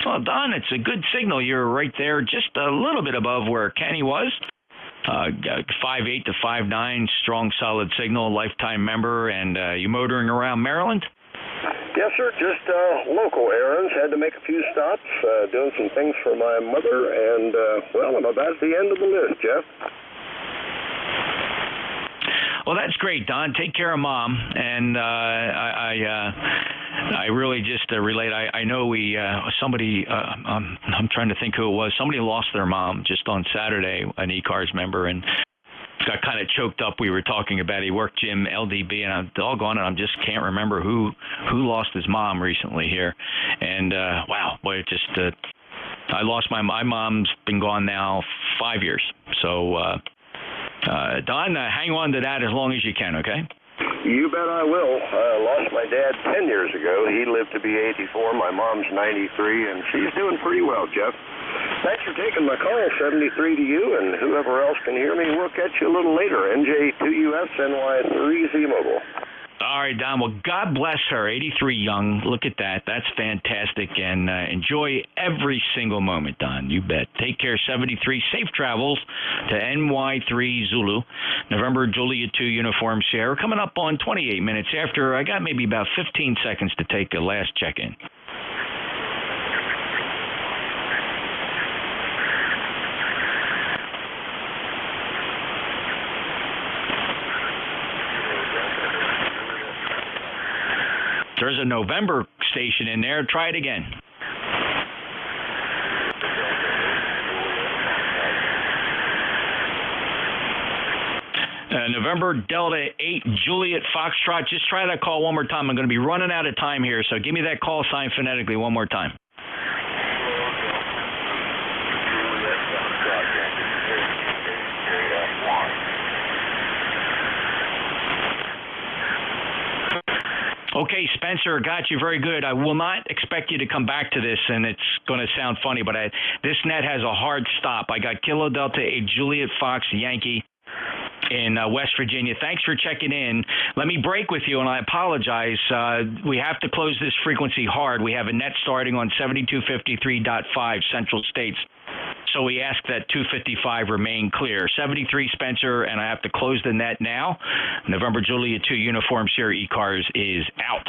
Well, Don, it's a good signal. You're right there, just a little bit above where Kenny was. 5'8" to 5'9", strong, solid signal, lifetime member, and you motoring around Maryland? Yes, sir. Just local errands. Had to make a few stops, doing some things for my mother, and, I'm about at the end of the list, Jeff. Well, that's great, Don. Take care of Mom. And I really just relate. I know somebody, I'm trying to think who it was. Somebody lost their mom just on Saturday, an ECARS member, and got kind of choked up. We were talking about he worked gym LDB, and I'm doggone it, I just can't remember who lost his mom recently here. And wow, boy, it just I lost my mom's been gone now 5 years. So Don, hang on to that as long as you can, okay? You bet I will. Lost my dad 10 years ago. He lived to be 84. My mom's 93, and she's doing pretty well, Jeff. Thanks for taking my call, 73 to you, and whoever else can hear me, we'll catch you a little later. NJ2US, NY3Z Mobile. All right, Don. Well, God bless her. 83 young. Look at that. That's fantastic. And enjoy every single moment, Don. You bet. Take care. 73. Safe travels to NY3 Zulu. November Juliet 2 Uniform Sierra. Coming up on 28 minutes after. I got maybe about 15 seconds to take a last check-in. There's a November station in there. Try it again. November Delta 8 Juliet Foxtrot. Just try that call one more time. I'm going to be running out of time here, so give me that call sign phonetically one more time. Okay, Spencer, got you. Very good. I will not expect you to come back to this, and it's going to sound funny, but this net has a hard stop. I got Kilo Delta 8 Juliet Fox Yankee in West Virginia. Thanks for checking in. Let me break with you, and I apologize. We have to close this frequency hard. We have a net starting on 7253.5 Central States. So we ask that 255 remain clear. 73 Spencer, and I have to close the net now. November Juliet 2 Uniform Sierra ECARS is out.